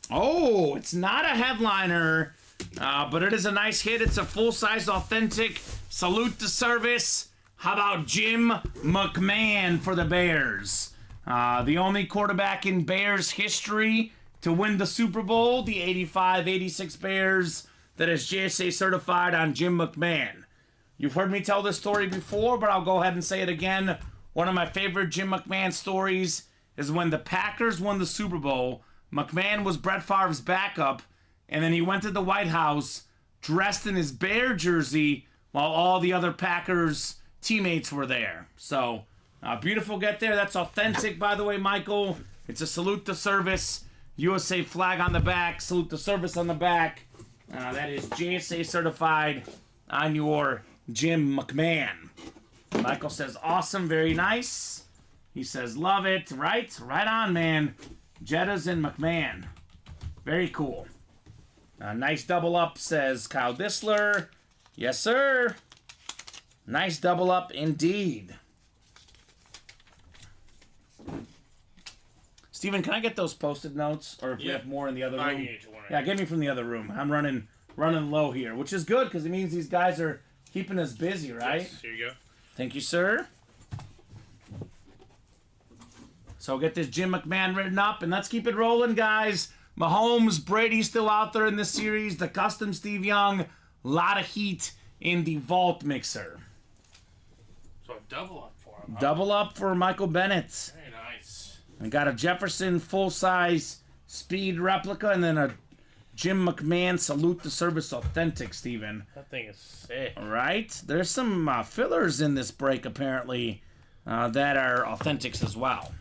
Oh, it's not a headliner, but it is a nice hit. It's a full-size authentic. Salute to service. How about Jim McMahon for the Bears? The only quarterback in Bears history to win the Super Bowl, the 85-86 Bears, that is JSA certified on Jim McMahon. You've heard me tell this story before, but I'll go ahead and say it again. One of my favorite Jim McMahon stories is when the Packers won the Super Bowl. McMahon was Brett Favre's backup, and then he went to the White House dressed in his Bear jersey while all the other Packers teammates were there. So, beautiful get there. That's authentic, by the way, Michael. It's a salute to service. USA flag on the back, salute to service on the back. That is JSA certified on your Jim McMahon. Michael says, awesome, very nice. He says, love it. Right on, man. Jettas and McMahon. Very cool. Nice double up, says Kyle Disler. Yes, sir. Nice double up indeed. Steven, can I get those Post-it notes? Or if you have more in the other room? I can get you one. Yeah, get me from the other room. I'm running low here, which is good because it means these guys are keeping us busy, right? Yes, here you go. Thank you, sir. So get this Jim McMahon written up, and let's keep it rolling, guys. Mahomes, Brady still out there in this series. The custom Steve Young. A lot of heat in the vault mixer. So a double up for him. Huh? Double up for Michael Bennett. Very nice. I got a Jefferson full-size speed replica, and then a Jim McMahon salute to service authentic, Steven. That thing is sick. All right. There's some fillers in this break, apparently, that are authentics as well.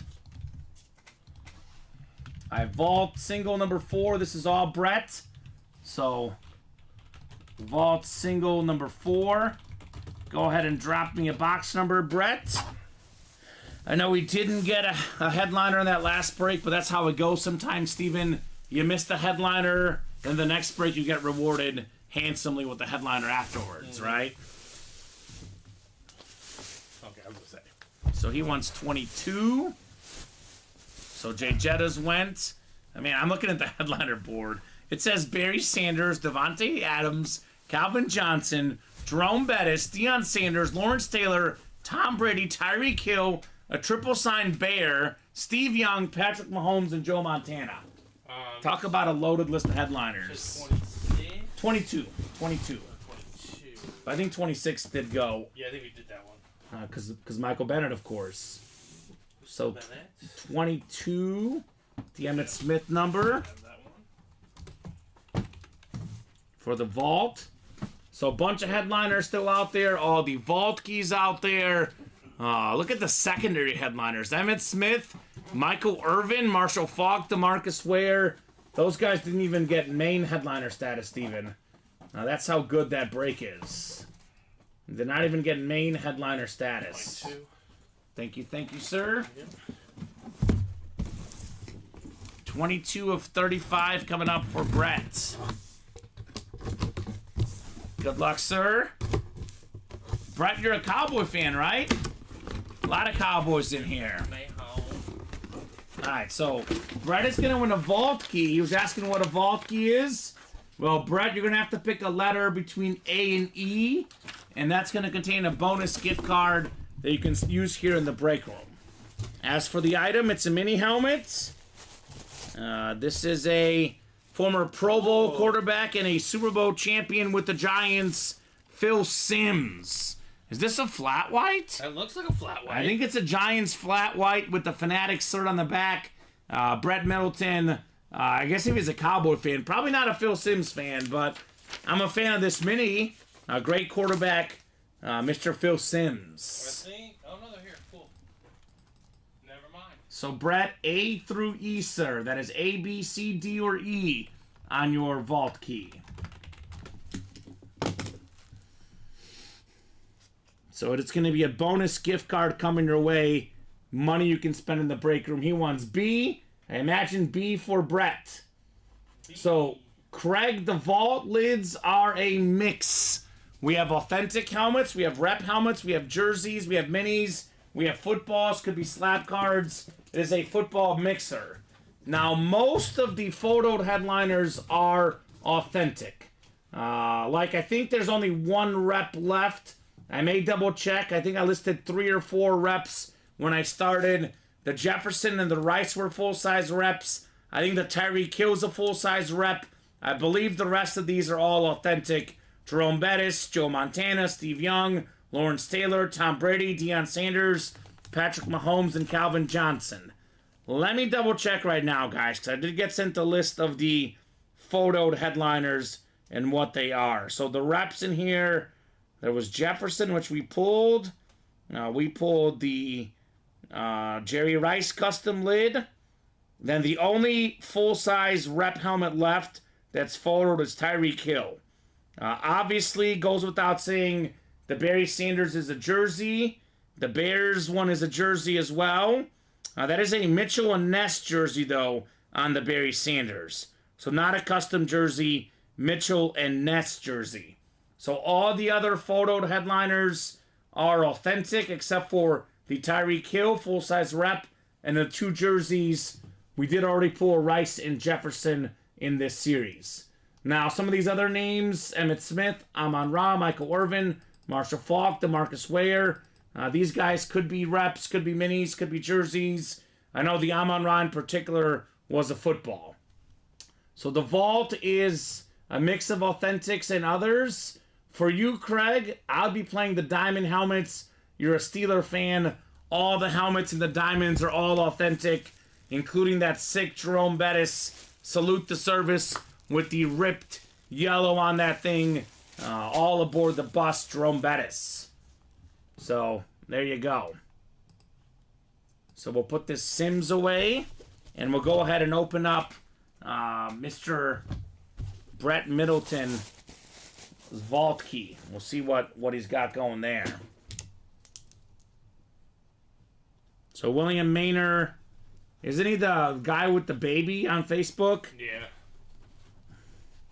I vault single number 4. This is all Brett. So, vault single number 4. Go ahead and drop me a box number, Brett. I know we didn't get a headliner in that last break, but that's how it goes sometimes, Steven. You miss the headliner, then the next break you get rewarded handsomely with the headliner afterwards, right? Okay, I was going to say. So he wants 22. So Jay Jettas went. I mean, I'm looking at the headliner board. It says Barry Sanders, Devontae Adams, Calvin Johnson, Jerome Bettis, Deion Sanders, Lawrence Taylor, Tom Brady, Tyreek Hill, a triple signed Bear, Steve Young, Patrick Mahomes, and Joe Montana. Talk about a loaded list of headliners. 22. 22. But I think 26 did go. Yeah, I think we did that one. Because Michael Bennett, of course. So Bennett. 22, the Emmett Smith number That one. for the vault. So a bunch of headliners still out there. All the vault keys out there. Look at the secondary headliners. Emmett Smith, Michael Irvin, Marshall Faulk, DeMarcus Ware. Those guys didn't even get main headliner status, Steven. That's how good that break is. They're not even getting main headliner status. 22. Thank you, sir. 22 of 35 coming up for Brett. Good luck, sir. Brett, you're a Cowboy fan, right? A lot of Cowboys in here. Alright, so Brett is going to win a vault key. He was asking what a vault key is. Well, Brett, you're going to have to pick a letter between A and E, and that's going to contain a bonus gift card that you can use here in the break room. As for the item, it's a mini helmet. This is a former Pro Bowl quarterback and a Super Bowl champion with the Giants, Phil Simms. Is this a flat white? That looks like a flat white. I think it's a Giants flat white with the Fanatics shirt on the back. Brett Middleton, I guess he was a Cowboy fan. Probably not a Phil Simms fan, but I'm a fan of this mini. Great quarterback, Mr. Phil Simms. Oh, no, they're here. Cool. Never mind. So, Brett, A through E, sir. That is A, B, C, D, or E on your vault key. So it's going to be a bonus gift card coming your way. Money you can spend in the break room. He wants B. I imagine B for Brett. So, Craig, the vault lids are a mix. We have authentic helmets. We have rep helmets. We have jerseys. We have minis. We have footballs. Could be slab cards. It is a football mixer. Now, most of the photoed headliners are authentic. I think there's only one rep left I may double check. I think I listed 3 or 4 reps when I started. The Jefferson and the Rice were full-size reps. I think the Tyreek Hill's a full-size rep. I believe the rest of these are all authentic. Jerome Bettis, Joe Montana, Steve Young, Lawrence Taylor, Tom Brady, Deion Sanders, Patrick Mahomes, and Calvin Johnson. Let me double check right now, guys, because I did get sent a list of the photoed headliners and what they are. So the reps in here, there was Jefferson, which we pulled. We pulled the Jerry Rice custom lid. Then the only full-size rep helmet left that's photoed is Tyreek Hill. Obviously, goes without saying, the Barry Sanders is a jersey. The Bears one is a jersey as well. That is a Mitchell and Ness jersey, though, on the Barry Sanders. So not a custom jersey, Mitchell and Ness jersey. So all the other photoed headliners are authentic, except for the Tyreek Hill full-size rep and the 2 jerseys. We did already pull Rice and Jefferson in this series. Now, some of these other names, Emmitt Smith, Amon-Ra, Michael Irvin, Marshall Faulk, DeMarcus Ware. These guys could be reps, could be minis, could be jerseys. I know the Amon-Ra in particular was a football. So the vault is a mix of authentics and others. For you, Craig, I'll be playing the diamond helmets. You're a Steeler fan. All the helmets and the diamonds are all authentic, including that sick Jerome Bettis salute the service with the ripped yellow on that thing. All aboard the bus, Jerome Bettis. So, there you go. So we'll put this Sims away, and we'll go ahead and open up Mr. Brett Middleton's vault key. We'll see what he's got going there. So William Maynard, isn't he the guy with the baby on Facebook? Yeah.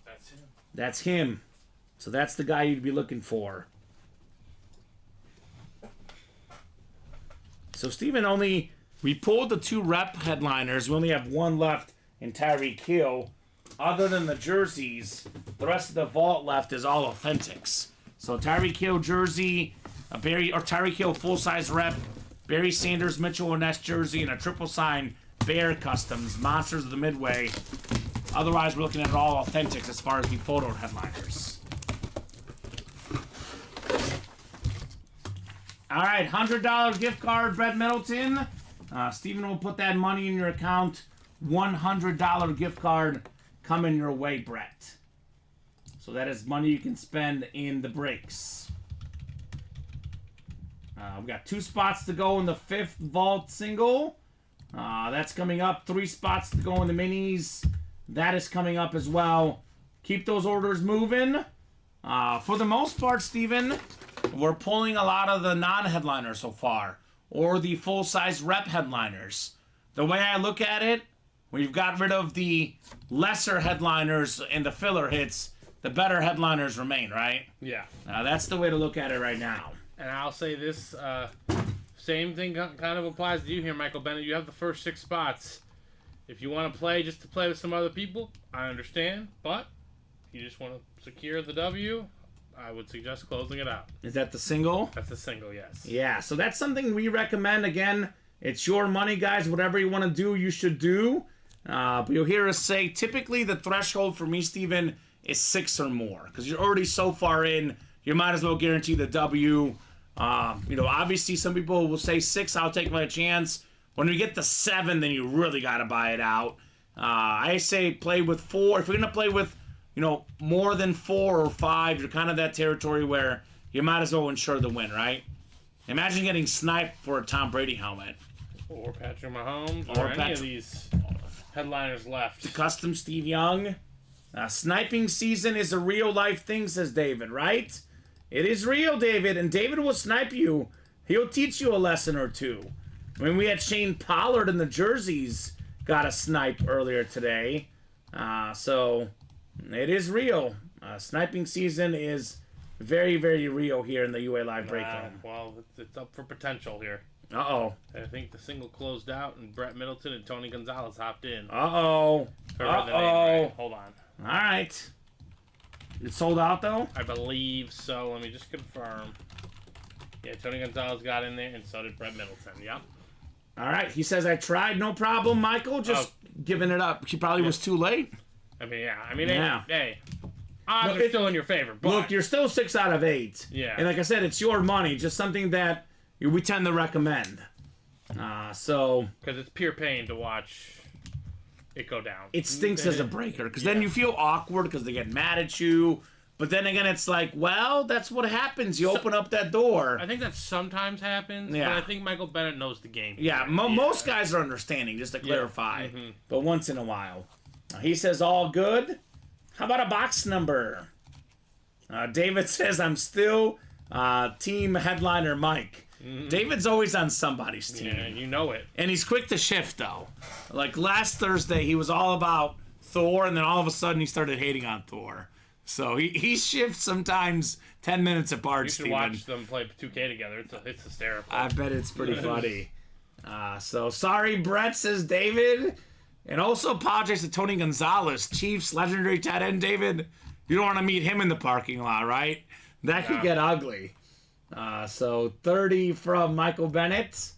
That's him. That's him. So that's the guy you'd be looking for. So Steven we pulled the 2 rep headliners. We only have 1 left in Tyreek Hill. Other than the jerseys, the rest of the vault left is all authentics. So Tyreek Hill jersey, Tyreek Hill full-size rep, Barry Sanders, Mitchell and Ness jersey, and a triple sign Bear Customs, Monsters of the Midway. Otherwise, we're looking at all authentics as far as the photo headliners. All right, $100 gift card, Brett Middleton. Steven will put that money in your account. $100 gift card coming your way, Brett. So that is money you can spend in the breaks. We've got 2 spots to go in the 5th vault single. That's coming up. 3 spots to go in the minis. That is coming up as well. Keep those orders moving. For the most part, Steven, we're pulling a lot of the non-headliners so far, or the full-size rep headliners. The way I look at it, we've got rid of the lesser headliners and the filler hits. The better headliners remain, right? Yeah. That's the way to look at it right now. And I'll say this, same thing kind of applies to you here, Michael Bennett. You have the first 6 spots. If you want to play just to play with some other people, I understand. But if you just want to secure the W, I would suggest closing it out. Is that the single? That's the single, yes. Yeah, so that's something we recommend. Again, it's your money, guys. Whatever you want to do, you should do. But you'll hear us say, typically the threshold for me, Steven, is 6 or more. Because you're already so far in, you might as well guarantee the W. Obviously some people will say 6, I'll take my chance. When we get to 7, then you really got to buy it out. I say play with 4. If you're going to play with, more than 4 or 5, you're kind of that territory where you might as well ensure the win, right? Imagine getting sniped for a Tom Brady helmet. Or Patrick Mahomes, or any of these headliners left. The custom Steve Young. Sniping season is a real life thing, says David, right? It is real, David, and David will snipe you. He'll teach you a lesson or 2. I mean, we had Shane Pollard in the jerseys got a snipe earlier today. So it is real. Sniping season is very, very real here in the UA Live break room. Well, it's up for potential here. Uh-oh. I think the single closed out, and Brett Middleton and Tony Gonzalez hopped in. Uh-oh. Right. Hold on. All right. It sold out, though? I believe so. Let me just confirm. Yeah, Tony Gonzalez got in there, and so did Brett Middleton. Yep. All right. He says, I tried, no problem, Michael. Just giving it up. He probably was too late. I mean, yeah. I mean, Yeah. hey, odds are still in your favor. But Look, you're still 6 out of 8. Yeah. And like I said, it's your money. Just something that we tend to recommend. So because it's pure pain to watch it go down. it stinks as a breaker because then you feel awkward because they get mad at you. But then again, it's like, well, that's what happens. You open up that door. I think that sometimes happens, Yeah. but I think Michael Bennett knows the game. Yeah, most guys are understanding, just to clarify. But once in a while. He says, all good. How about a box number? David says, I'm still team headliner Mike. David's always on somebody's team. Yeah, you know it. And he's quick to shift, though. Like last Thursday, he was all about Thor, and then all of a sudden he started hating on Thor. So he shifts sometimes 10 minutes apart, You should Steven. watch them play 2K together. It's hysterical. I bet it's pretty funny. So sorry, Brett, says David. And also apologize to Tony Gonzalez, Chiefs legendary tight end. David, you don't want to meet him in the parking lot, right? That could get ugly. So 30 from Michael Bennett.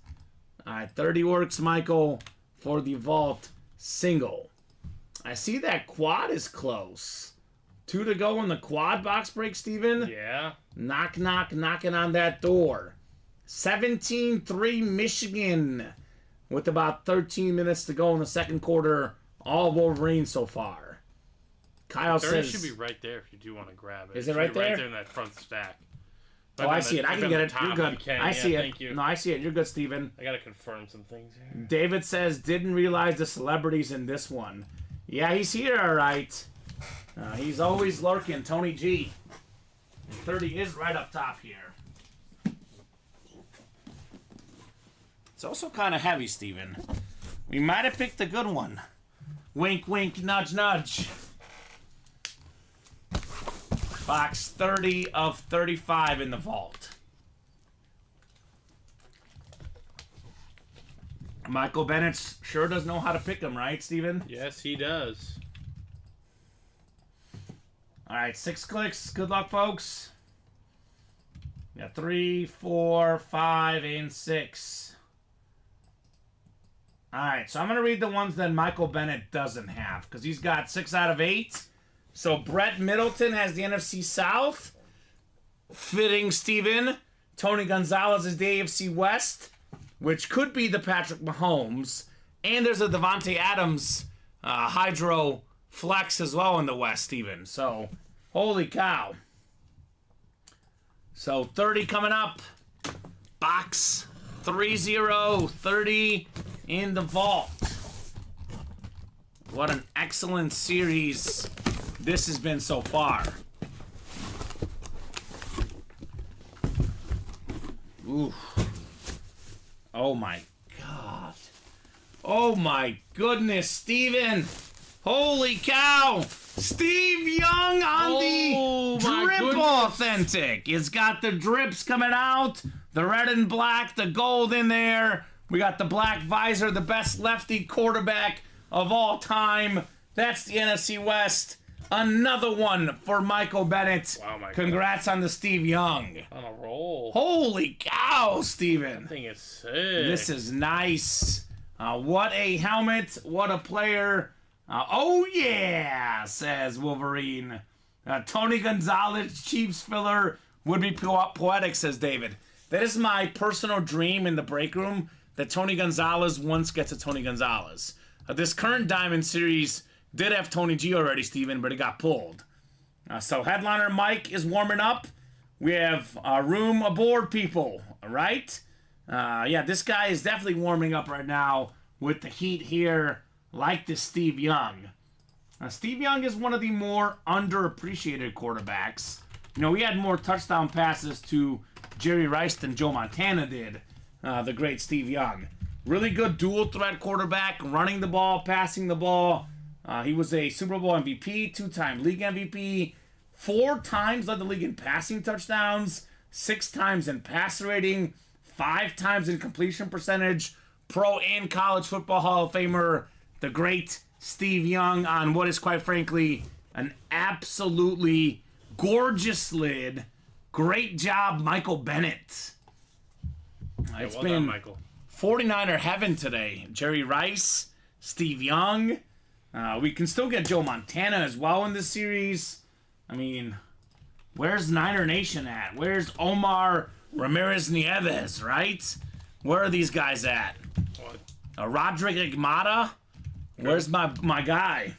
All right, 30 works, Michael, for the vault single. I see that quad is close. 2 to go in the quad box break, Steven. Yeah. Knock, knock, knocking on that door. 17-3 Michigan with about 13 minutes to go in the second quarter. All Wolverines so far. Kyle 30 says... should be right there if you do want to grab it. Is it should right be there? Right there in that front stack. Oh, I see it. I can get it. You're good. I see it. Thank you. No, I see it. You're good, Steven. I gotta confirm some things here. David says, didn't realize the celebrities in this one. Yeah, he's here, all right. He's always lurking. Tony G. And 30 is right up top here. It's also kind of heavy, Steven. We might have picked a good one. Wink, wink, nudge, nudge. Box 30 of 35 in the vault. Michael Bennett sure does know how to pick them, right, Steven? Yes, he does. All right, 6 clicks. Good luck, folks. Got 3, 4, 5, and 6. All right, so I'm going to read the ones that Michael Bennett doesn't have because he's got 6 out of 8. So Brett Middleton has the NFC South. Fitting, Steven. Tony Gonzalez is the AFC West, which could be the Patrick Mahomes. And there's a Devontae Adams Hydro Flex as well in the West, Steven. So, holy cow. So, 30 coming up. Box 30 in the vault. What an excellent series this has been so far. Ooh. Oh my God. Oh my goodness, Steven. Holy cow! Steve Young on the Drip Authentic. It's got the drips coming out, the red and black, the gold in there. We got the black visor, the best lefty quarterback of all time. That's the NFC West. Another one for Michael Bennett. Wow, Michael. Congrats on the Steve Young. On a roll. Holy cow, Steven. That thing is sick. This is nice. What a helmet. What a player. Oh, yeah, says Wolverine. Tony Gonzalez, Chiefs filler, would be poetic, says David. That is my personal dream in the break room, that Tony Gonzalez once gets a Tony Gonzalez. This current Diamond Series did have Tony G already, Steven, but it got pulled. So headliner Mike is warming up. We have room aboard, people, all right? Yeah, this guy is definitely warming up right now with the heat here, like this Steve Young. Steve Young is one of the more underappreciated quarterbacks. You know, he had more touchdown passes to Jerry Rice than Joe Montana did, the great Steve Young. Really good dual threat quarterback, running the ball, passing the ball. He was a Super Bowl MVP, 2-time league MVP, 4 times led the league in passing touchdowns, 6 times in passer rating, 5 times in completion percentage, pro and college football Hall of Famer, the great Steve Young on what is quite frankly an absolutely gorgeous lid. Great job, Michael Bennett. It's well been done, Michael. 49er heaven today. Jerry Rice, Steve Young. We can still get Joe Montana as well in this series. I mean, where's Niner Nation at? Where's Omar Ramirez Nieves, right? Where are these guys at? Roderick Igmata? Where's my guy?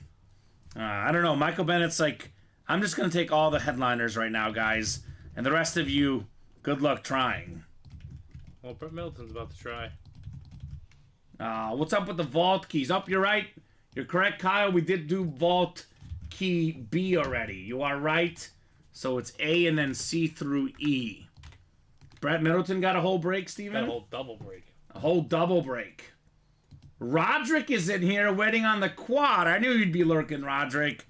I don't know. Michael Bennett's like, I'm just going to take all the headliners right now, guys. And the rest of you, good luck trying. Well, Brett Middleton's about to try. What's up with the vault keys? Up, you're right. You're correct, Kyle. We did do vault key B already. You are right. So it's A and then C through E. Brett Middleton got a whole break, Steven? Got a whole double break. A whole double break. Roderick is in here waiting on the quad. I knew you'd be lurking, Roderick.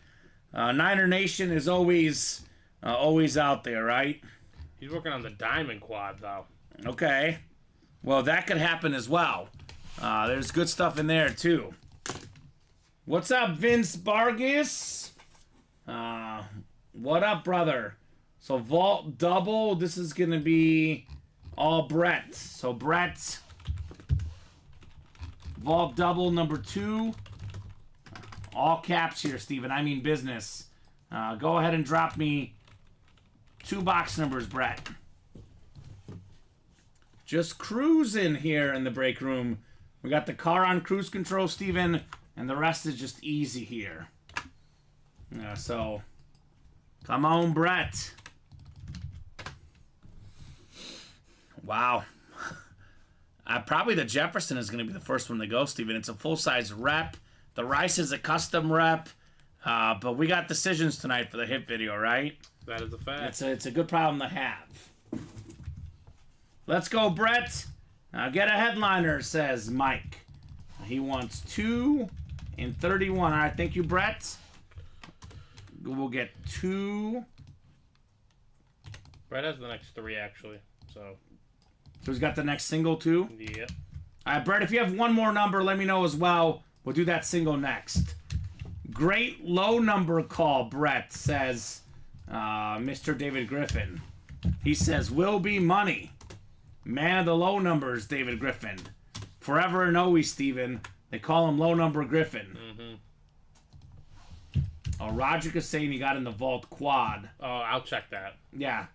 Niner Nation is always out there, right? He's working on the diamond quad, though. Okay. Well, that could happen as well. There's good stuff in there, too. What's up, Vince Vargas? What up, brother? So, vault double. This is going to be all Brett. So, Brett, vault double number 2. All caps here, Steven. I mean business. Go ahead and drop me 2 box numbers, Brett. Just cruising here in the break room. We got the car on cruise control, Steven, and the rest is just easy here. So, come on, Brett. Wow. Probably the Jefferson is going to be the first one to go, Steven. It's a full-size rep. The Rice is a custom rep. But we got decisions tonight for the hit video, right? That is a fact. It's a good problem to have. Let's go, Brett. Get a headliner, says Mike. He wants 2 and 31. All right, thank you, Brett. We'll get 2. Brett has the next 3, actually. So he's got the next single, too? Yep. All right, Brett, if you have one more number, let me know as well. We'll do that single next. Great low number call, Brett, says Mr. David Griffin. He says, will be money. Man of the low numbers, David Griffin. Forever and always, Steven. They call him Low Number Griffin. Mm-hmm. Oh, Roger is saying he got in the vault quad. Oh, I'll check that. Yeah.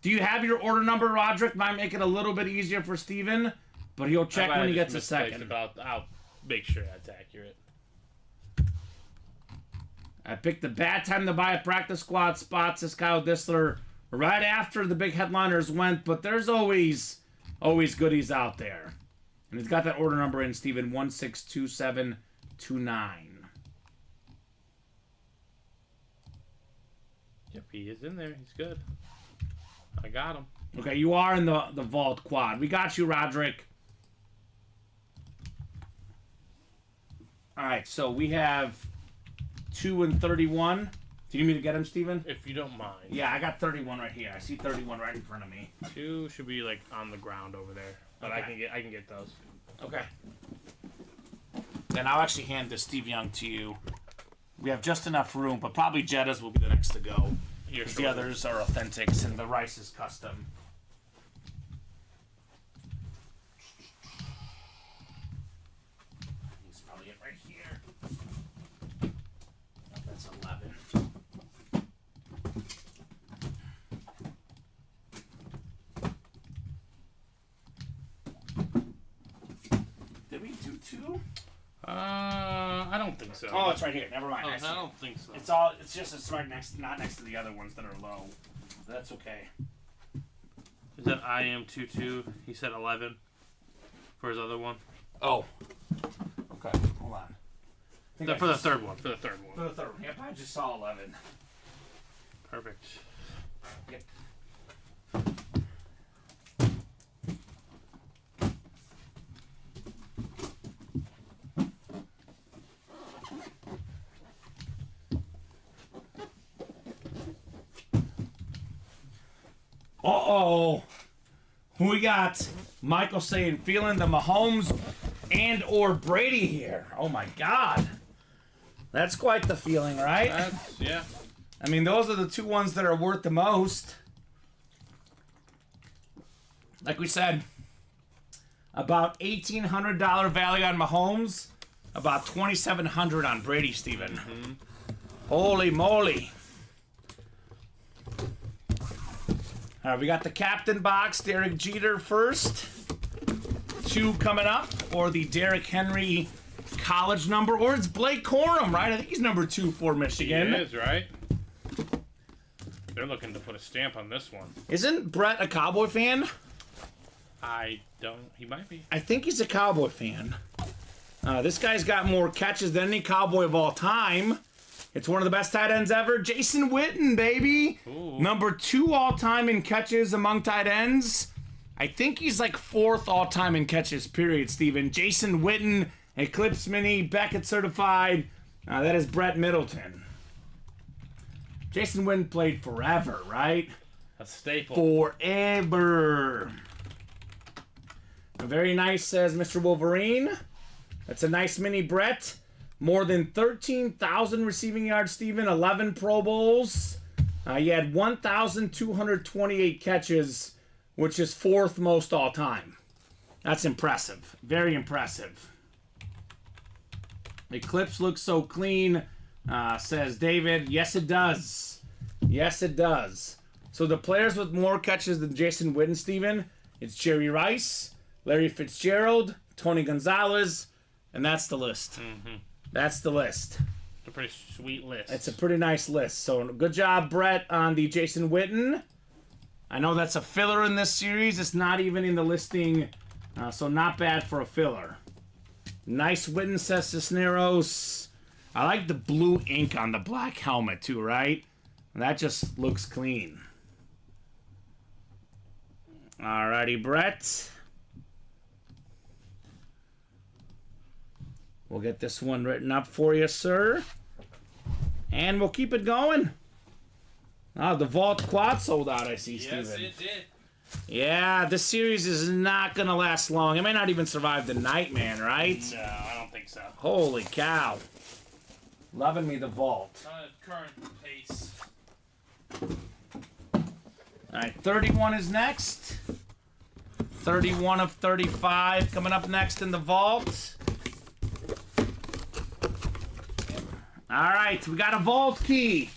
Do you have your order number, Roderick? Might make it a little bit easier for Steven, but he'll check when he gets a second. I'll make sure that's accurate. I picked the bad time to buy a practice squad spot, says Kyle Dissler, right after the big headliners went, but there's always goodies out there. And he's got that order number in, Steven, 162729. Yep, he is in there. He's good. I got him. Okay, you are in the vault quad. We got you, Roderick. All right, so we have 2 and 31. Do you need me to get him, Steven? If you don't mind. Yeah, I got 31 right here. I see 31 right in front of me. 2 should be like on the ground over there, but Okay. I can get those. Okay. Then I'll actually hand this Steve Young to you. We have just enough room, but probably Jetta's will be the next to go. Here, The others are authentics, and the Rice is custom. He's probably it right here. That's 11. Did we do 2? I don't think so. Oh, it's right here. Never mind. Oh, I I see it. don't think so. It's right next, not next to the other ones that are low. That's okay. Is that I am 2-2? He said 11 for his other one. Oh. Okay. Hold on. For the third one. For the third For one. the third one. Yep, I just saw 11. Perfect. Yep. Uh-oh. We got Michael saying feeling the Mahomes and or Brady here. Oh my God. That's quite the feeling, right? Yeah. I mean, those are the 2 ones that are worth the most. Like we said, About $1,800 value on Mahomes. About $2,700 on Brady, Steven. Holy moly. All right, we got the captain box. Derek Jeter first. 2 coming up. Or the Derrick Henry college number. Or it's Blake Corum, right? I think he's number 2 for Michigan. He is, right? They're looking to put a stamp on this one. Isn't Brett a Cowboy fan? I don't. He might be. I think he's a Cowboy fan. This guy's got more catches than any Cowboy of all time. It's one of the best tight ends ever. Jason Witten, baby. Ooh. Number 2 all-time in catches among tight ends. I think he's like 4th all-time in catches, period, Steven. Jason Witten, Eclipse Mini, Beckett certified. That is Brett Middleton. Jason Witten played forever, right? A staple. Forever. Very nice, says Mr. Wolverine. That's a nice mini Brett. More than 13,000 receiving yards, Steven. 11 Pro Bowls. You had 1,228 catches, which is 4th most all time. That's impressive. Very impressive. Eclipse looks so clean, says David. Yes, it does. Yes, it does. So the players with more catches than Jason Witten, Steven, it's Jerry Rice, Larry Fitzgerald, Tony Gonzalez, and that's the list. That's the list. It's a pretty sweet list. It's a pretty nice list. So good job, Brett, on the Jason Witten. I know that's a filler in this series. It's not even in the listing, so not bad for a filler. Nice Witten, says Cisneros. I like the blue ink on the black helmet too, right? That just looks clean. Alrighty, Brett. We'll get this one written up for you, sir. And we'll keep it going. Oh, the Vault Quad sold out, I see, Steven. Yes, it did. Yeah, this series is not going to last long. It may not even survive the night, man, right? No, I don't think so. Holy cow. Loving me the Vault. Not at current pace. All right, 31 is next. 31 of 35 coming up next in the Vault. All right, we got a Vault key.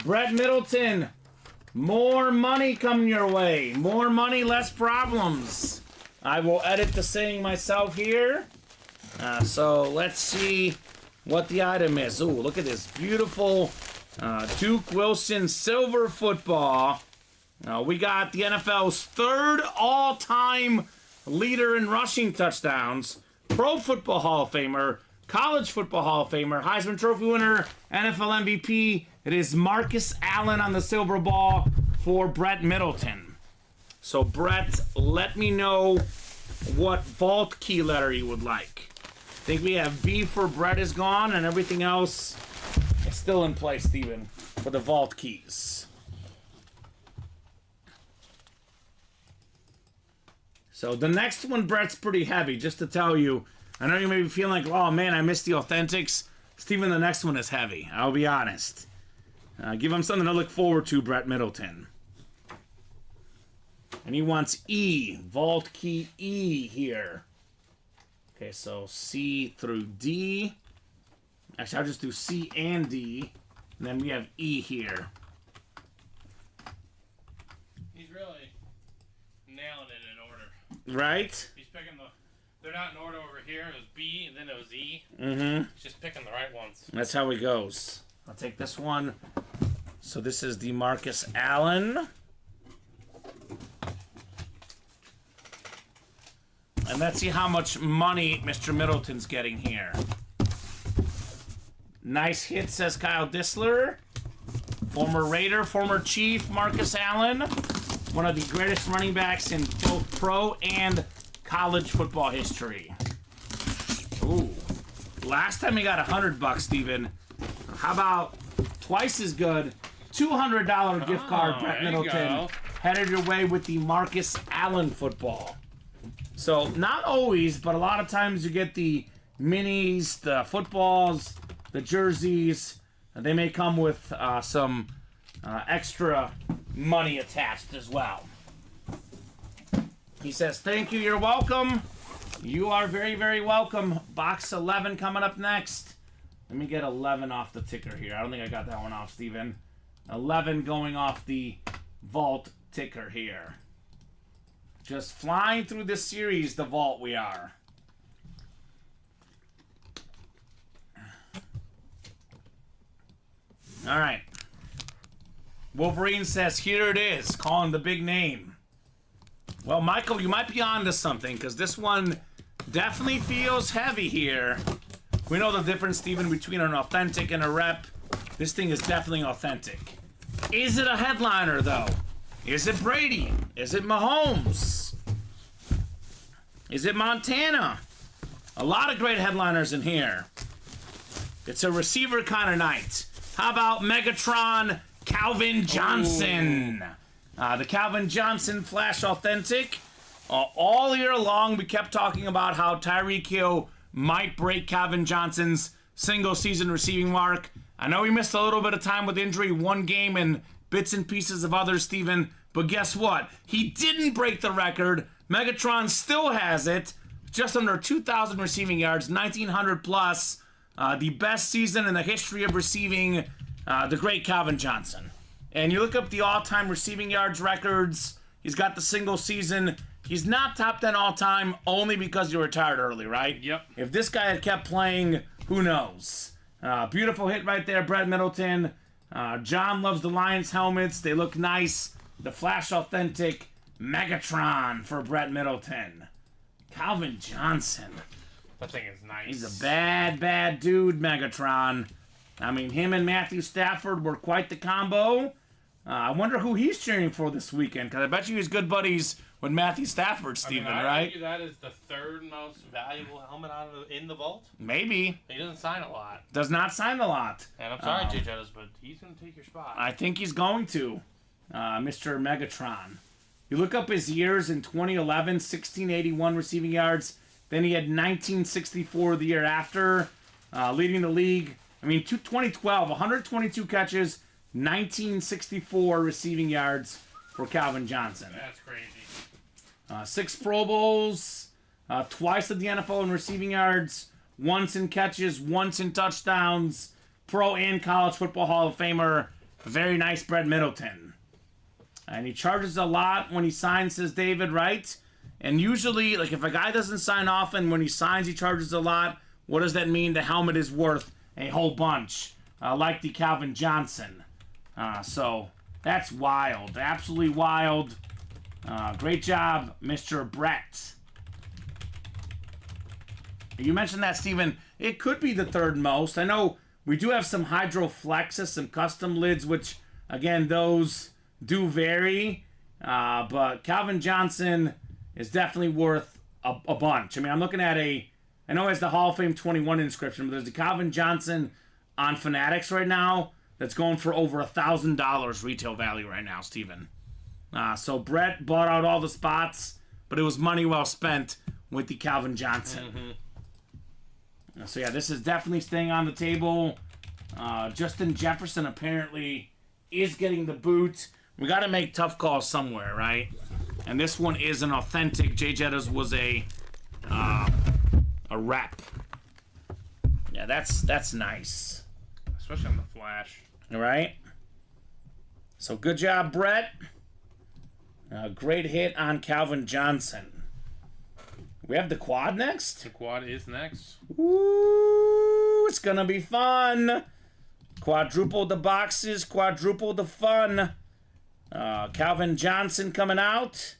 Brett Middleton. More money coming your way. More money, less problems. I will edit the saying myself here. So let's see what the item is. Ooh, look at this beautiful Duke Wilson silver football. We got the NFL's 3rd all-time leader in rushing touchdowns, Pro Football Hall of Famer, College Football Hall of Famer, Heisman Trophy winner, NFL MVP. It is Marcus Allen on the silver ball for Brett Middleton. So, Brett, let me know what vault key letter you would like. I think we have B for Brett is gone, and everything else is still in place, Steven, for the vault keys. So, the next one, Brett's pretty heavy, just to tell you. I know you may be feeling like, oh man, I missed the authentics. Steven, the next one is heavy. I'll be honest. Give him something to look forward to, Brett Middleton. And he wants E, Vault Key E here. Okay, so C through D. Actually, I'll just do C and D. And then we have E here. He's really nailing it in order. Right? He's picking the... They're not in order over here. It was B, and then it was E. Mm-hmm. He's just picking the right ones. That's how he goes. I'll take this one. So this is the Marcus Allen. And let's see how much money Mr. Middleton's getting here. Nice hit, says Kyle Disler. Former Raider, former Chief, Marcus Allen. One of the greatest running backs in both pro and college football history. Ooh. Last time he got $100, Steven. How about twice as good? $200 gift card, Brett Middleton. Headed your way with the Marcus Allen football. So, not always, but a lot of times you get the minis, the footballs, the jerseys. They may come with some extra money attached as well. He says, thank you, you're welcome. You are very, very welcome. Box 11 coming up next. Let me get 11 off the ticker here. I don't think I got that one off, Steven. 11 going off the vault ticker here. Just flying through this series, the vault we are. All right. Wolverine says, here it is, calling the big name. Well, Michael, you might be on to something, because this one definitely feels heavy here. We know the difference, Steven, between an authentic and a rep. This thing is definitely authentic. Is it a headliner, though? Is it Brady? Is it Mahomes? Is it Montana? A lot of great headliners in here. It's a receiver kind of night. How about Megatron Calvin Johnson? The Calvin Johnson Flash Authentic. All year long, we kept talking about how Tyreek Hill might break Calvin Johnson's single-season receiving mark. I know he missed a little bit of time with injury, one game and bits and pieces of others, Steven. But guess what? He didn't break the record. Megatron still has it. Just under 2,000 receiving yards, 1,900 plus. The best season in the history of receiving, the great Calvin Johnson. And you look up the all-time receiving yards records. He's got the single season. He's not top 10 all-time only because he retired early, right? Yep. If this guy had kept playing, who knows? Beautiful hit right there, Brett Middleton. John loves the Lions helmets. They look nice. The Flash Authentic Megatron for Brett Middleton. Calvin Johnson. That thing is nice. He's a bad, bad dude, Megatron. I mean, him and Matthew Stafford were quite the combo. I wonder who he's cheering for this weekend, because I bet you he's good buddies with Matthew Stafford, Steven, I right? argue that is the third most valuable helmet in the vault. Maybe. He doesn't sign a lot. Does not sign a lot. And I'm sorry, Jay Jettis, but he's going to take your spot. I think he's going to, Mr. Megatron. You look up his years in 2011, 1681 receiving yards. Then he had 1964 the year after, leading the league. I mean, 2012, 122 catches, 1964 receiving yards for Calvin Johnson. That's crazy. 6 Pro Bowls, twice at the NFL in receiving yards, once in catches, once in touchdowns, Pro and College Football Hall of Famer. Very nice, Brett Middleton. And he charges a lot when he signs, says David, right? And usually, like if a guy doesn't sign often, when he signs, he charges a lot. What does that mean? The helmet is worth a whole bunch, like the Calvin Johnson. So that's wild, absolutely wild. Great job, Mr. Brett. You mentioned that, Steven. It could be the third most. I know we do have some Hydroflexes, some custom lids, which, again, those do vary. But Calvin Johnson is definitely worth a bunch. I mean, I'm looking at I know it has the Hall of Fame 21 inscription, but there's a Calvin Johnson on Fanatics right now that's going for over $1,000 retail value right now, Steven. So Brett bought out all the spots, but it was money well spent with the Calvin Johnson. Mm-hmm. So yeah, this is definitely staying on the table. Justin Jefferson apparently is getting the boot. We got to make tough calls somewhere, right? And this one is an authentic. Jay Jettas was a rep. Yeah, that's nice. Especially on the Flash. All right. So good job, Brett. Great hit on Calvin Johnson. We have the quad next? The quad is next. Ooh, it's going to be fun. Quadruple the boxes, quadruple the fun. Calvin Johnson coming out.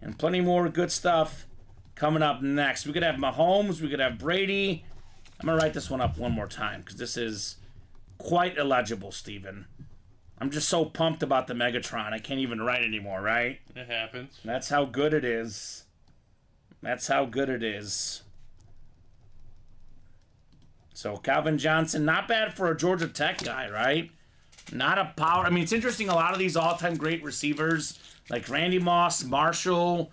And plenty more good stuff coming up next. We could have Mahomes. We could have Brady. I'm going to write this one up one more time because this is quite illegible, Steven. I'm just so pumped about the Megatron. I can't even write anymore, right? It happens. That's how good it is. That's how good it is. So Calvin Johnson, not bad for a Georgia Tech guy, right? Not a power. I mean, it's interesting. A lot of these all-time great receivers, like Randy Moss, Marshall,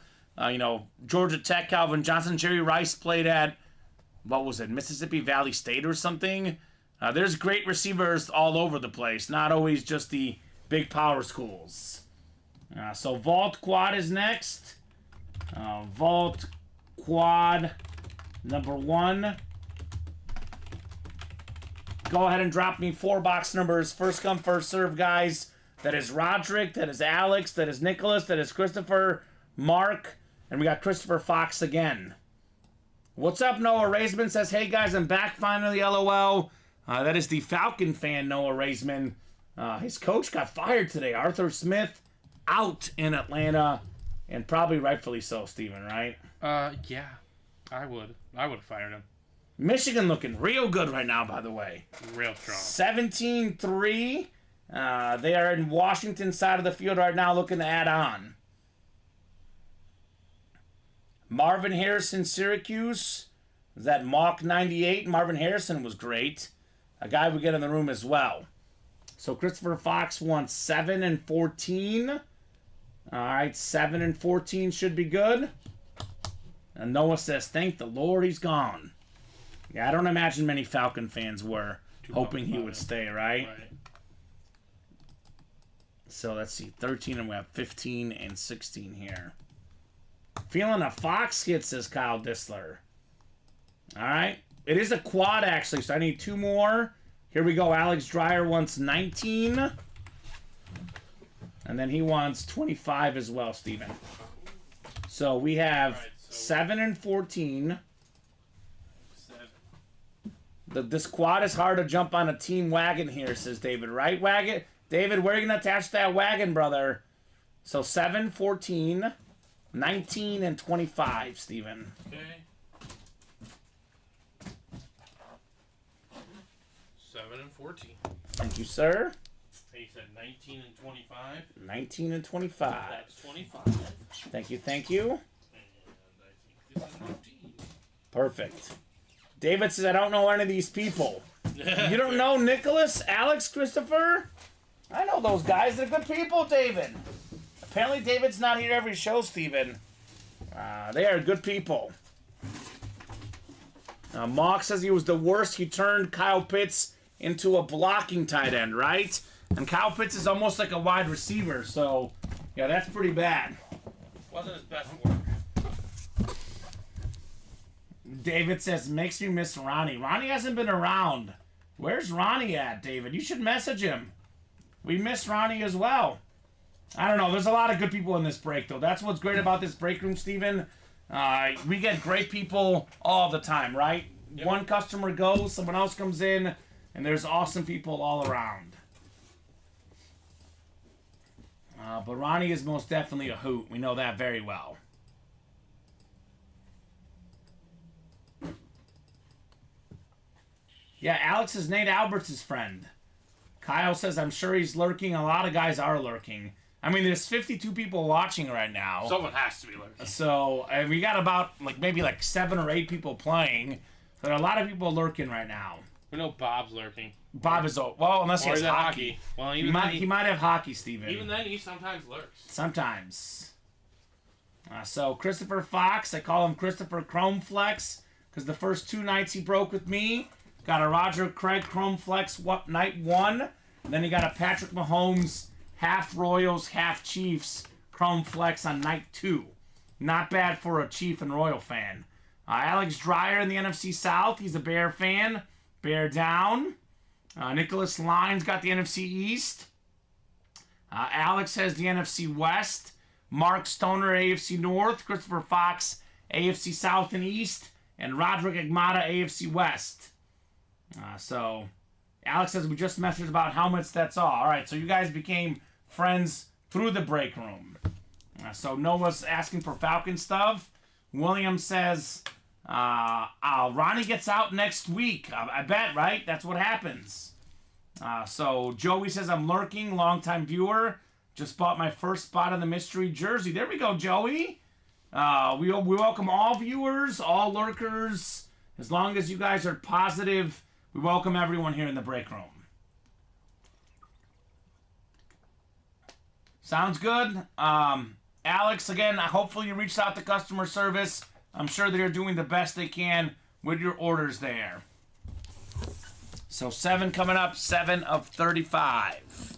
Georgia Tech, Calvin Johnson, Jerry Rice played at, what was it, Mississippi Valley State or something? There's great receivers all over the place, not always just the big power schools. So Vault Quad is next. Vault quad number 1. Go ahead and drop me 4 box numbers. First come, first serve, guys. That is Roderick, that is Alex, that is Nicholas, that is Christopher, Mark, and we got Christopher Fox again. What's up, Noah Raisman says, hey guys, I'm back finally, LOL. That is the Falcon fan, Noah Raisman. His coach got fired today. Arthur Smith out in Atlanta, and probably rightfully so, Steven, right? Yeah. I would have fired him. Michigan looking real good right now, by the way. Real strong. 17-3. They are in Washington side of the field right now looking to add on. Marvin Harrison, Syracuse. Is that Mach 98? Marvin Harrison was great. A guy we get in the room as well. So Christopher Fox won 7 and 14. All right, 7 and 14 should be good. And Noah says, thank the Lord he's gone. Yeah, I don't imagine many Falcon fans were hoping he would stay, right? So let's see, 13 and we have 15 and 16 here. Feeling a Fox hit, says Kyle Disler. All right. It is a quad, actually, so I need 2 more. Here we go. Alex Dreyer wants 19. And then he wants 25 as well, Steven. So we have 7 and 14. This quad is hard to jump on a team wagon here, says David. Right, wagon? David, where are you going to attach that wagon, brother? So 7, 14, 19, and 25, Steven. Okay. 7 and 14. Thank you, sir. He said 19 and 25. 19 and 25. That's 25. Thank you, thank you. And I think this is 19. Perfect. David says, I don't know any of these people. You don't know Nicholas, Alex, Christopher? I know those guys. They're good people, David. Apparently David's not here every show, Steven. They are good people. Mock says he was the worst. He turned Kyle Pitts into a blocking tight end, right? And Kyle Pitts is almost like a wide receiver, so yeah, that's pretty bad. Wasn't his best work. David says, makes me miss Ronnie. Ronnie hasn't been around. Where's Ronnie at, David? You should message him. We miss Ronnie as well. I don't know. There's a lot of good people in this break, though. That's what's great about this break room, Steven. We get great people all the time, right? Yep. One customer goes, someone else comes in, and there's awesome people all around. But Ronnie is most definitely a hoot. We know that very well. Yeah, Alex is Nate Alberts' friend. Kyle says, I'm sure he's lurking. A lot of guys are lurking. I mean, there's 52 people watching right now. Someone has to be lurking. So, we got about, maybe 7 or 8 people playing. There are a lot of people lurking right now. We know Bob's lurking. Bob is, well, unless he has hockey. Well, he might have hockey, Steven. Even then, he sometimes lurks. Sometimes. So, Christopher Fox, I call him Christopher Chrome Flex, because the first 2 nights he broke with me, got a Roger Craig Chrome Flex night 1, and then he got a Patrick Mahomes half Royals, half Chiefs Chrome Flex on night 2. Not bad for a Chief and Royal fan. Alex Dreyer in the NFC South, he's a Bear fan. Bear down. Nicholas Lyons got the NFC East. Alex has the NFC West. Mark Stoner, AFC North. Christopher Fox, AFC South and East. And Roderick Agmada, AFC West. So, Alex says we just messaged about helmets, that's all. All right, so you guys became friends through the break room. So, Noah's asking for Falcon stuff. William says, Ronnie gets out next week. I bet, right? That's what happens. So, Joey says, I'm lurking, longtime viewer. Just bought my first spot in the mystery jersey. There we go, Joey. We welcome all viewers, all lurkers. As long as you guys are positive, we welcome everyone here in the break room. Sounds good. Alex, again, hopefully you reached out to customer service. I'm sure they're doing the best they can with your orders there. So 7 coming up, 7 of 35.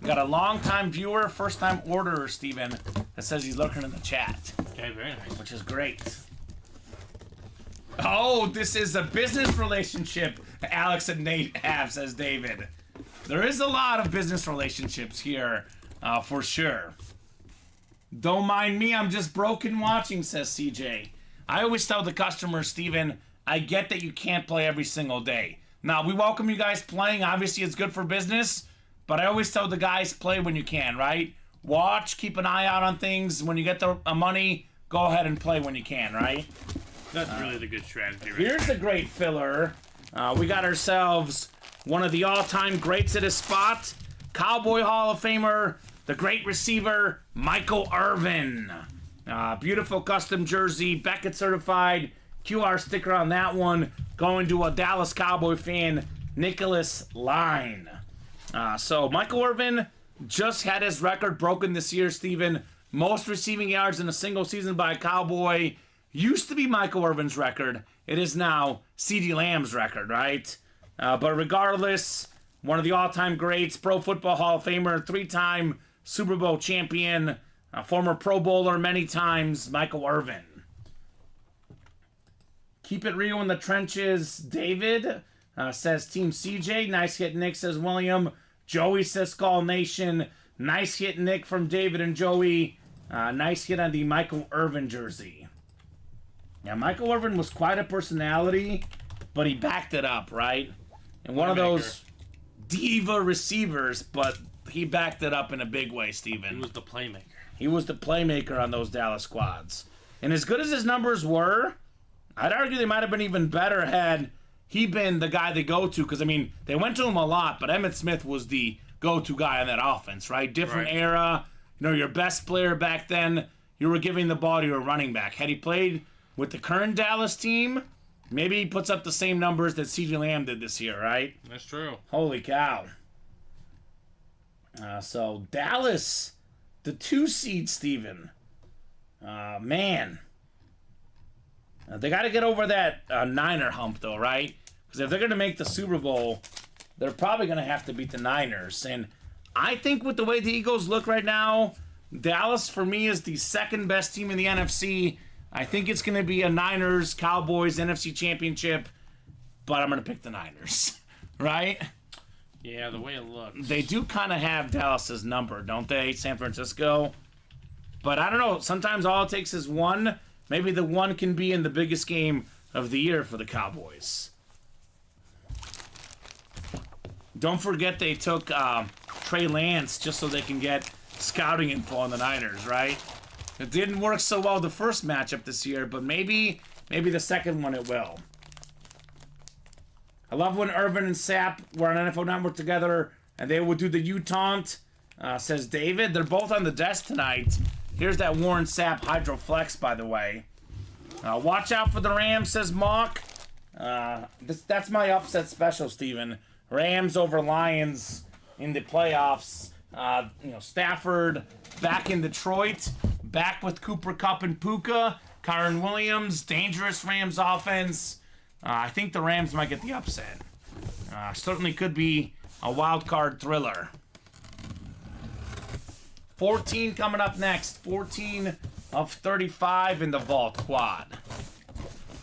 We got a long-time viewer, first-time orderer, Steven, that says he's lurking in the chat. Okay, very nice. Which is great. Oh, this is a business relationship Alex and Nate have, says David. There is a lot of business relationships here, for sure. Don't mind me, I'm just broken watching, says CJ. I always tell the customers, Steven, I get that you can't play every single day. Now, we welcome you guys playing. Obviously, it's good for business. But I always tell the guys, play when you can, right? Watch, keep an eye out on things. When you get the money, go ahead and play when you can, right? That's really the good strategy, right? Here's a great filler. We got ourselves one of the all-time greats at his spot. Cowboy Hall of Famer, the great receiver, Michael Irvin. Beautiful custom jersey, Beckett certified. QR sticker on that one. Going to a Dallas Cowboy fan, Nicholas Line. So Michael Irvin just had his record broken this year, Steven. Most receiving yards in a single season by a Cowboy. Used to be Michael Irvin's record. It is now CeeDee Lamb's record, right? But regardless, one of the all-time greats, Pro Football Hall of Famer, 3-time Super Bowl champion, a former Pro Bowler many times, Michael Irvin. Keep it real in the trenches, David, says Team CJ. Nice hit, Nick, says William. Joey says Skull Nation. Nice hit, Nick, from David and Joey. Nice hit on the Michael Irvin jersey. Yeah, Michael Irvin was quite a personality, but he backed it up, right? And one of those diva receivers, but he backed it up in a big way, Steven. He was the playmaker. He was the playmaker on those Dallas squads. And as good as his numbers were, I'd argue they might have been even better had he been the guy they go to. Because, I mean, they went to him a lot, but Emmitt Smith was the go-to guy on that offense, right? Different era. You know, your best player back then, you were giving the ball to your running back. Had he played with the current Dallas team, maybe he puts up the same numbers that CeeDee Lamb did this year, right? That's true. Holy cow. So, Dallas, the 2 seed, Steven. Man. They got to get over that Niner hump, though, right? Because if they're going to make the Super Bowl, they're probably going to have to beat the Niners. And I think with the way the Eagles look right now, Dallas, for me, is the second best team in the NFC. I think it's going to be a Niners-Cowboys NFC Championship, but I'm going to pick the Niners, right? Yeah, the way it looks. They do kind of have Dallas's number, don't they, San Francisco? But I don't know. Sometimes all it takes is one. Maybe the one can be in the biggest game of the year for the Cowboys. Don't forget they took Trey Lance just so they can get scouting info on the Niners, right? It didn't work so well the first matchup this year, but maybe the second one it will. I love when Irvin and Sapp were on NFL Network together and they would do the U-taunt, says David. They're both on the desk tonight. Here's that Warren Sapp Hydro Flex, by the way. Watch out for the Rams, says Mock. That's my upset special, Steven. Rams over Lions in the playoffs. Stafford back in Detroit. Back with Cooper Kupp and Puka. Kyron Williams. Dangerous Rams offense. I think the Rams might get the upset. Certainly could be a wild card thriller. 14 coming up next. 14 of 35 in the Vault Quad.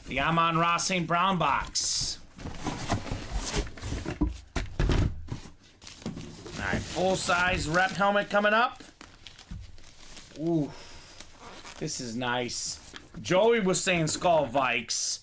The Amon-Ra St. Brown box. Alright, full-size rep helmet coming up. Ooh, this is nice. Joey was saying Skull Vikes.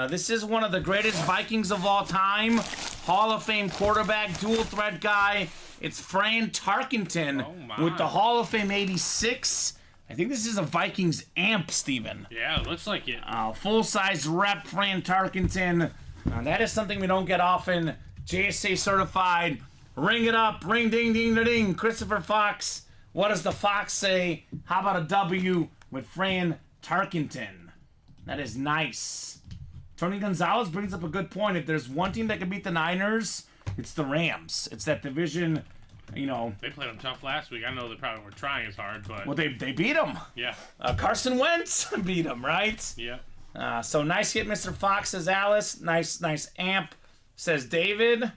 This is one of the greatest Vikings of all time. Hall of Fame quarterback, dual threat guy. It's Fran Tarkenton with the Hall of Fame 86. I think this is a Vikings amp, Steven. Yeah, it looks like it. Full-size rep Fran Tarkenton. That is something we don't get often. JSA certified. Ring it up. Ring ding ding da ding. Christopher Fox. What does the Fox say? How about a W with Fran Tarkenton? That is nice. Tony Gonzalez brings up a good point. If there's one team that can beat the Niners, it's the Rams. It's that division, you know. They played them tough last week. I know they probably weren't trying as hard, but... Well, they beat them. Yeah. Carson Wentz beat them, right? Yeah. So nice hit, Mr. Fox, says Alice. Nice amp, says David.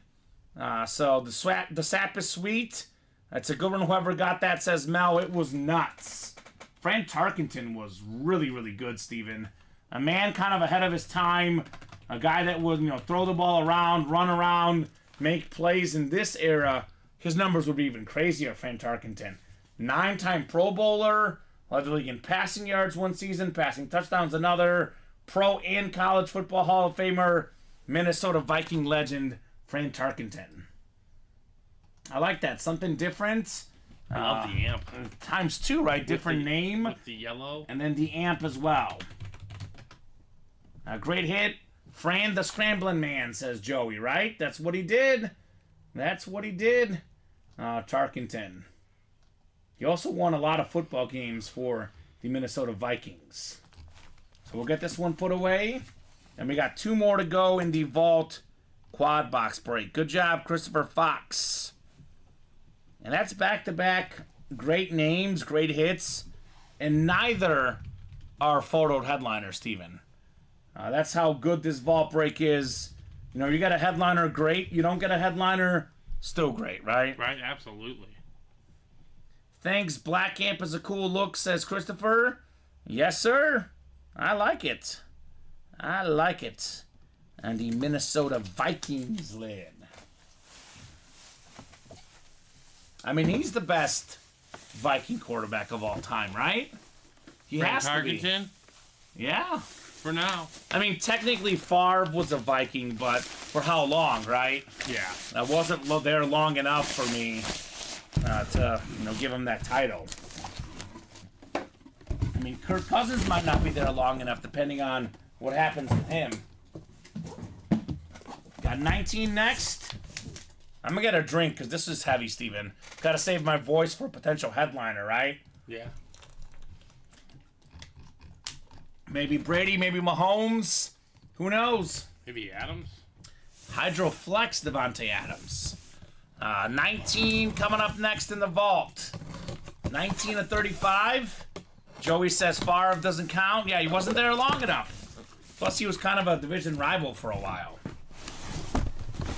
So the sap is sweet. That's a good one. Whoever got that, says Mel. It was nuts. Fran Tarkenton was really, really good, Steven. A man kind of ahead of his time. A guy that would, throw the ball around, run around, make plays in this era. His numbers would be even crazier, Fran Tarkenton. 9-time Pro Bowler, led the league in passing yards one season, passing touchdowns another, Pro and College Football Hall of Famer, Minnesota Viking legend, Fran Tarkenton. I like that. Something different. I love the amp. Times 2, right? Different name. With the yellow. And then the amp as well. A great hit. Fran the Scrambling Man, says Joey, right? That's what he did. That's what he did. Tarkenton. He also won a lot of football games for the Minnesota Vikings. So we'll get this one put away. And we got 2 more to go in the vault quad box break. Good job, Christopher Fox. And that's back-to-back great names, great hits. And neither are photoed headliners, Steven. That's how good this vault break is. You got a headliner, great. You don't get a headliner, still great, right? Right, absolutely. Thanks, Black Amp is a cool look, says Christopher. Yes, sir. I like it. I like it. And the Minnesota Vikings lid. I mean, he's the best Viking quarterback of all time, right? He has to be. Tarkenton? Yeah. For now. I mean, technically Favre was a Viking, but for how long, right? Yeah. I wasn't there long enough for me to give him that title. I mean, Kirk Cousins might not be there long enough, depending on what happens with him. Got 19 next. I'm gonna get a drink because this is heavy, Steven. Gotta save my voice for a potential headliner, right? Yeah. Maybe Brady, maybe Mahomes. Who knows? Maybe Adams. Hydroflex Devontae Adams. 19 coming up next in the vault. 19 of 35. Joey says Favre doesn't count. Yeah, he wasn't there long enough. Plus, he was kind of a division rival for a while.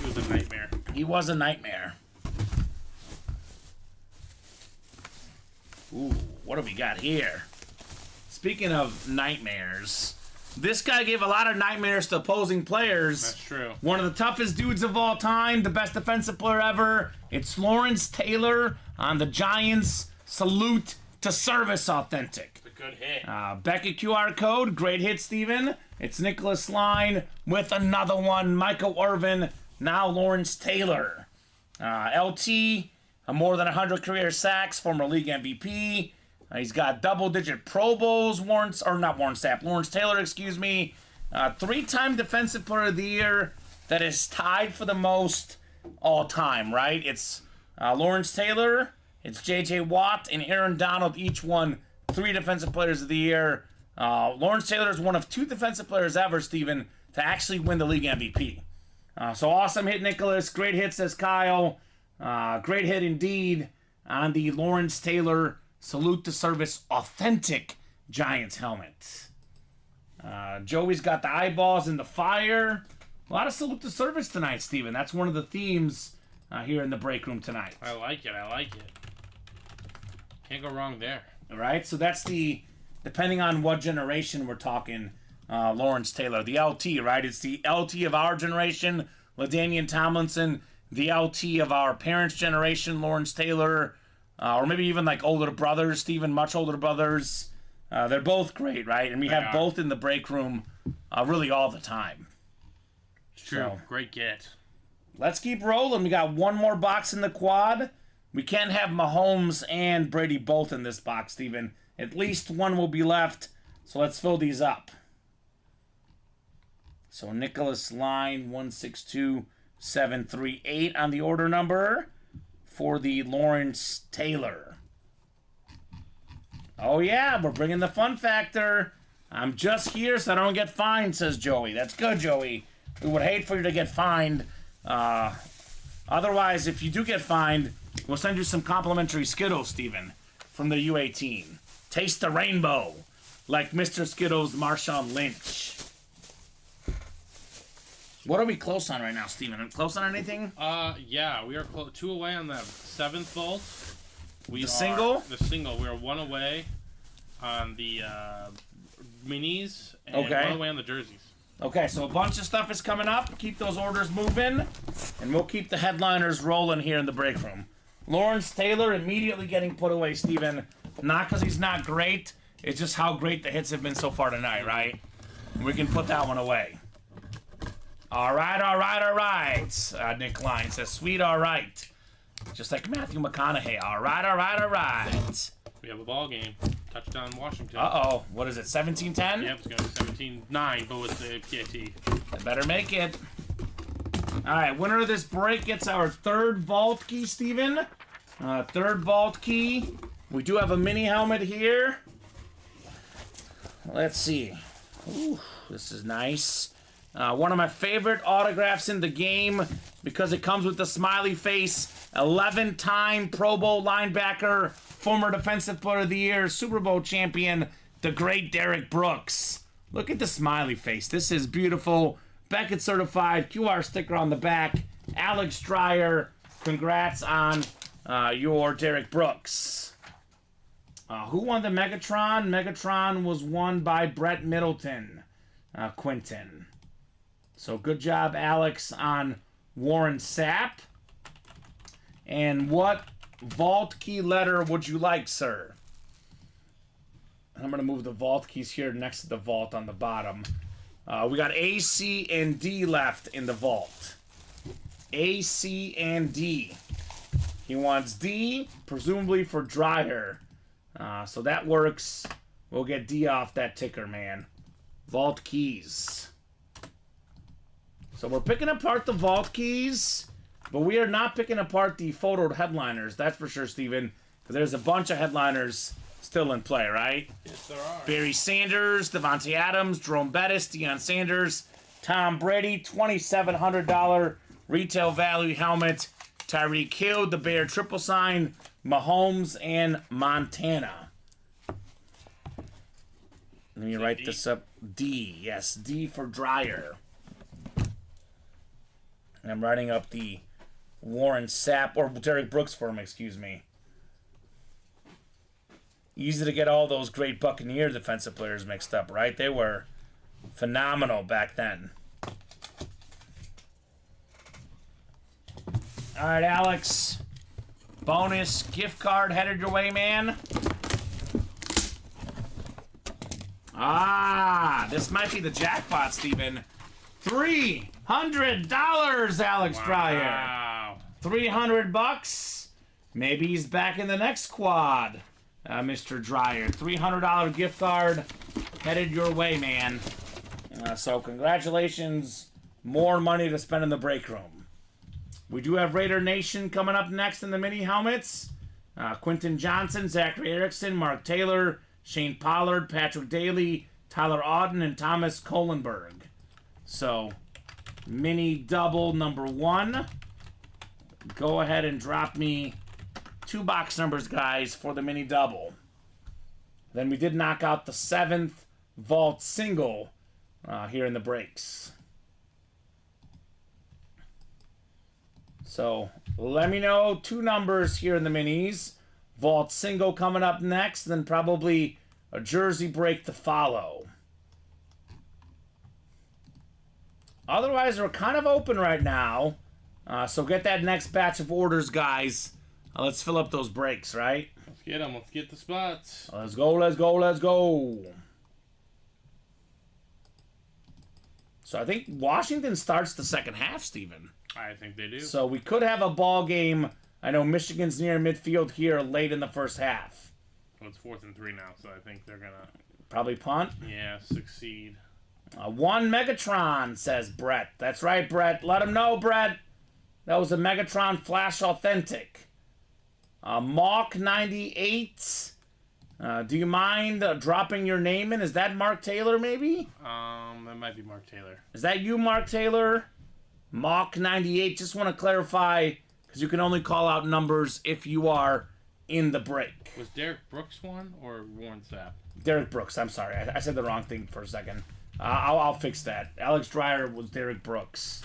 He was a nightmare. He was a nightmare. Ooh, what do we got here? Speaking of nightmares, this guy gave a lot of nightmares to opposing players. That's true. One of the toughest dudes of all time, the best defensive player ever. It's Lawrence Taylor on the Giants. Salute to service authentic. It's a good hit. Beckett QR code, great hit, Steven. It's Nicholas Line with another one. Michael Irvin, now Lawrence Taylor. LT, more than 100 career sacks, former league MVP. He's got double-digit Pro Bowls. Lawrence Taylor, excuse me. 3-time Defensive Player of the Year. That is tied for the most all-time, right? It's Lawrence Taylor, it's J.J. Watt, and Aaron Donald. Each won 3 Defensive Players of the Year. Lawrence Taylor is one of 2 defensive players ever, Steven, to actually win the league MVP. So awesome hit, Nicholas. Great hit, says Kyle. Great hit indeed on the Lawrence Taylor Salute to Service authentic Giants helmet. Joey's got the eyeballs in the fire. A lot of salute to service tonight, Steven. That's one of the themes here in the break room tonight. I like it. Can't go wrong there. All right, so that's depending on what generation we're talking, Lawrence Taylor. The LT, right? It's the LT of our generation, LaDainian Tomlinson. The LT of our parents' generation, Lawrence Taylor. Or maybe even like older brothers, Steven, much older brothers. They're both great, right? And we have both in the break room really all the time. It's true. So, great get. Let's keep rolling. We got one more box in the quad. We can't have Mahomes and Brady both in this box, Steven. At least one will be left. So let's fill these up. So Nicholas Line 162738 on the order number for the Lawrence Taylor. Oh yeah, we're bringing the fun factor. I'm just here so I don't get fined, says Joey. That's good, Joey. We would hate for you to get fined. Otherwise, if you do get fined, we'll send you some complimentary Skittles, Steven, from the U18. Taste the rainbow, like Mr. Skittles' Marshawn Lynch. What are we close on right now, Steven? Are we close on anything? Yeah, we are 2 away on the 7th vault. The single? The single. We are 1 away on the minis and Okay. one away on the jerseys. Okay, so a bunch of stuff is coming up. Keep those orders moving, and we'll keep the headliners rolling here in the break room. Lawrence Taylor immediately getting put away, Steven. Not because he's not great. It's just how great the hits have been so far tonight, right? We can put that one away. All right, all right, all right. Nick Klein says, sweet, all right. Just like Matthew McConaughey. All right, all right, all right. We have a ball game. Touchdown Washington. Uh-oh. What is it, 17-10? Yep, it's going to be 17-9, but with the PAT. I better make it. All right, winner of this break gets our third vault key, Steven. Third vault key. We do have a mini helmet here. Let's see. Ooh, this is nice. One of my favorite autographs in the game because it comes with the smiley face. 11-time Pro Bowl linebacker, former Defensive Player of the Year, Super Bowl champion, the great Derek Brooks. Look at the smiley face. This is beautiful. Beckett certified, QR sticker on the back. Alex Dreyer, congrats on your Derek Brooks. Who won the Megatron? Megatron was won by Brett Middleton, Quinton. So good job, Alex, on Warren Sapp. And what vault key letter would you like, sir? I'm going to move the vault keys here next to the vault on the bottom. We got A, C, and D left in the vault. A, C, and D. He wants D, presumably for Dreyer. So that works. We'll get D off that ticker, man. Vault keys. So we're picking apart the vault keys, but we are not picking apart the photoed headliners. That's for sure, Steven. Because there's a bunch of headliners still in play, right? Yes, there are. Barry Sanders, Devontae Adams, Jerome Bettis, Deion Sanders, Tom Brady, $2,700 retail value helmet. Tyreek Hill, the Bear triple sign, Mahomes, and Montana. Let me write this up. D. Yes, D for Dreyer. And I'm writing up the Warren Sapp, or Derek Brooks for him, excuse me. Easy to get all those great Buccaneer defensive players mixed up, right? They were phenomenal back then. All right, Alex. Bonus gift card headed your way, man. This might be the jackpot, Steven. $300, Alex Dreyer. Wow. $300. Maybe he's back in the next quad, Mr. Dreyer. $300 gift card headed your way, man. So congratulations. More money to spend in the break room. We do have Raider Nation coming up next in the mini helmets. Quentin Johnson, Zachary Erickson, Mark Taylor, Shane Pollard, Patrick Daly, Tyler Auden, and Thomas Kohlenberg. So, mini double number 1. Go ahead and drop me 2 box numbers, guys, for the mini double. Then we did knock out the 7th vault single here in the breaks. So, let me know 2 numbers here in the minis. Vault single coming up next, then probably a jersey break to follow. Otherwise, we're kind of open right now. So get that next batch of orders, guys. Let's fill up those breaks, right? Let's get them. Let's get the spots. Let's go, let's go, let's go. So I think Washington starts the second half, Steven. I think they do. So we could have a ball game. I know Michigan's near midfield here late in the first half. Well, it's 4th and 3 now, so I think they're going to, Probably punt. yeah, succeed. 1 Megatron, says Brett. That's right, Brett. Let him know, Brett. That was a Megatron Flash Authentic. Mawk 98. Do you mind dropping your name in? Is that Mark Taylor, maybe? That might be Mark Taylor. Is that you, Mark Taylor? Mawk 98. Just want to clarify, because you can only call out numbers if you are in the break. Was Derek Brooks one or Warren Sapp? Derek Brooks. I'm sorry. I said the wrong thing for a second. I'll fix that. Alex Dreyer was Derek Brooks.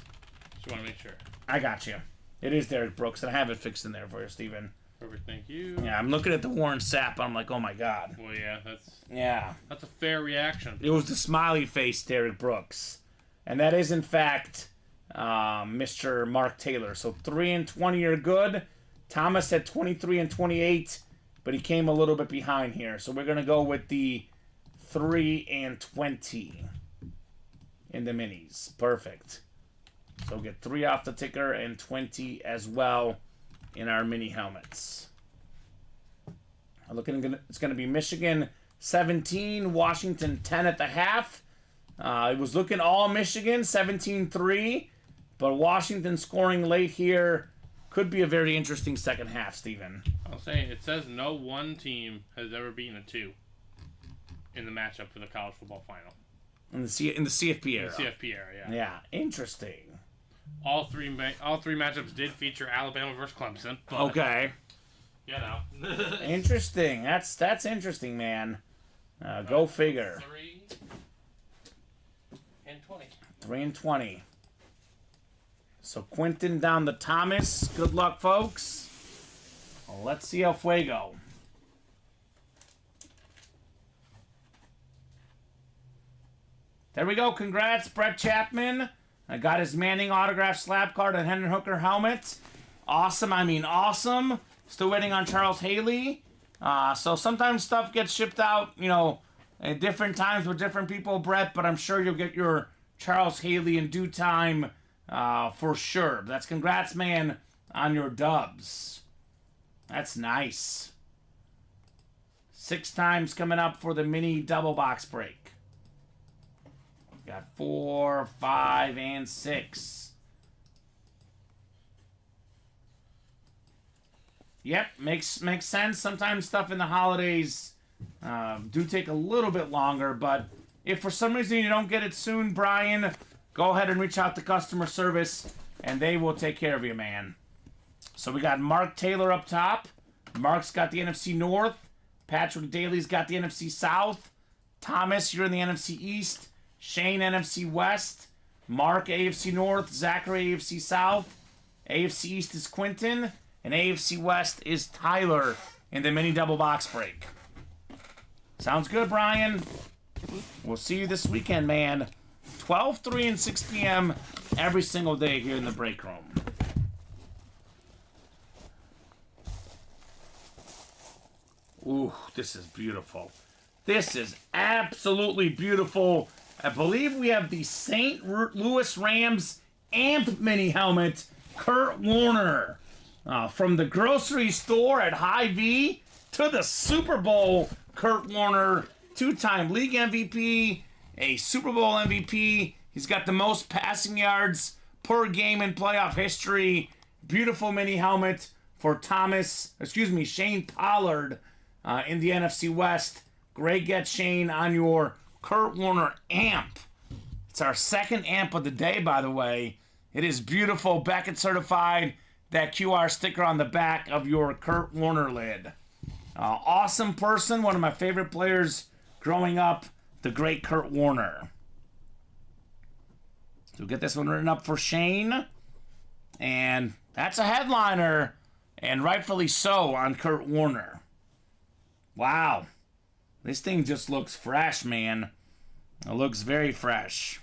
Just want to make sure. I got you. It is Derek Brooks, and I have it fixed in there for you, Steven. Perfect, thank you. Yeah, I'm looking at the Warren Sapp. I'm like, oh my god. Well, yeah, that's a fair reaction. It was the smiley face Derek Brooks, and that is in fact Mr. Mark Taylor. So 3 and 20 are good. Thomas had 23 and 28, but he came a little bit behind here. So we're gonna go with the 3 and 20 in the minis. Perfect. So get 3 off the ticker and 20 as well in our mini helmets. It's going to be Michigan 17, Washington 10 at the half. It was looking all Michigan, 17-3, but Washington scoring late here could be a very interesting second half, Steven. I'll say it says no one team has ever beaten a 2 in the matchup for the college football final. In the CFP era. The CFP era, yeah. Yeah, interesting. All three matchups did feature Alabama versus Clemson. But, Okay. You know. Interesting. That's interesting, man. Go figure. 3 and 20. 3 and 20. So Quentin down to Thomas. Good luck, folks. Well, let's see El Fuego. There we go. Congrats, Brett Chapman. I got his Manning autograph slab card and Hendon Hooker helmet. Awesome. I mean, awesome. Still waiting on Charles Haley. So sometimes stuff gets shipped out, you know, at different times with different people, Brett, but I'm sure you'll get your Charles Haley in due time for sure. That's congrats, man, on your dubs. That's nice. 6 times coming up for the mini double box break. Got 4, 5, and 6. Yep, makes sense. Sometimes stuff in the holidays do take a little bit longer, but if for some reason you don't get it soon, Brian, go ahead and reach out to customer service, and they will take care of you, man. So we got Mark Taylor up top. Mark's got the NFC North. Patrick Daly's got the NFC South. Thomas, you're in the NFC East. Shane, NFC West. Mark, AFC North. Zachary, AFC South. AFC East is Quentin. And AFC West is Tyler in the mini double box break. Sounds good, Brian. We'll see you this weekend, man. 12, 3, and 6 p.m. every single day here in the break room. Ooh, this is beautiful. This is absolutely beautiful. I believe we have the St. Louis Rams AMP mini helmet, Kurt Warner. From the grocery store at Hy-Vee to the Super Bowl, Kurt Warner, 2-time league MVP, a Super Bowl MVP. He's got the most passing yards per game in playoff history. Beautiful mini helmet for Shane Pollard in the NFC West. Great get, Shane, on your Kurt Warner AMP. It's our second AMP of the day, by the way. It is beautiful, Beckett certified. That QR sticker on the back of your Kurt Warner lid. Awesome person, one of my favorite players growing up, the great Kurt Warner. So get this one written up for Shane. And that's a headliner, and rightfully so, on Kurt Warner. Wow. This thing just looks fresh, man. It looks very fresh.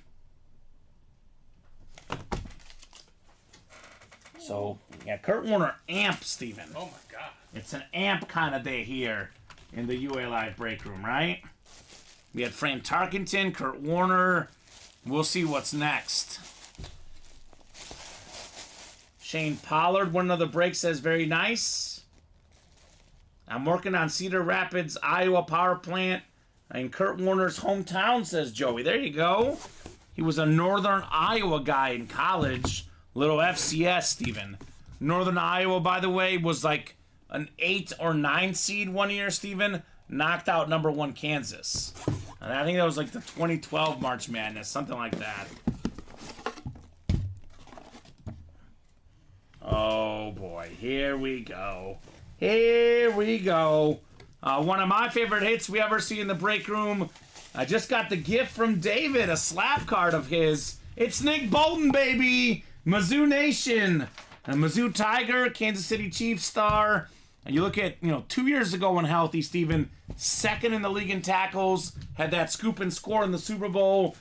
So, yeah, Kurt Warner AMP, Steven. Oh, my God. It's an AMP kind of day here in the UA Live break room, right? We had Fran Tarkenton, Kurt Warner. We'll see what's next. Shane Pollard, one of the breaks, says very nice. I'm working on Cedar Rapids, Iowa power plant in Kurt Warner's hometown, says Joey. There you go. He was a Northern Iowa guy in college. Little FCS, Steven. Northern Iowa, by the way, was like an 8 or 9 seed one year, Steven. Knocked out number 1 Kansas. And I think that was like the 2012 March Madness, something like that. Oh, boy. Here we go. Here we go. One of my favorite hits we ever see in the break room. I just got the gift from David, a slap card of his. It's Nick Bolton, baby. Mizzou Nation. A Mizzou Tiger, Kansas City Chiefs star. And you look at, 2 years ago when healthy, Steven, second in the league in tackles, had that scoop and score in the Super Bowl.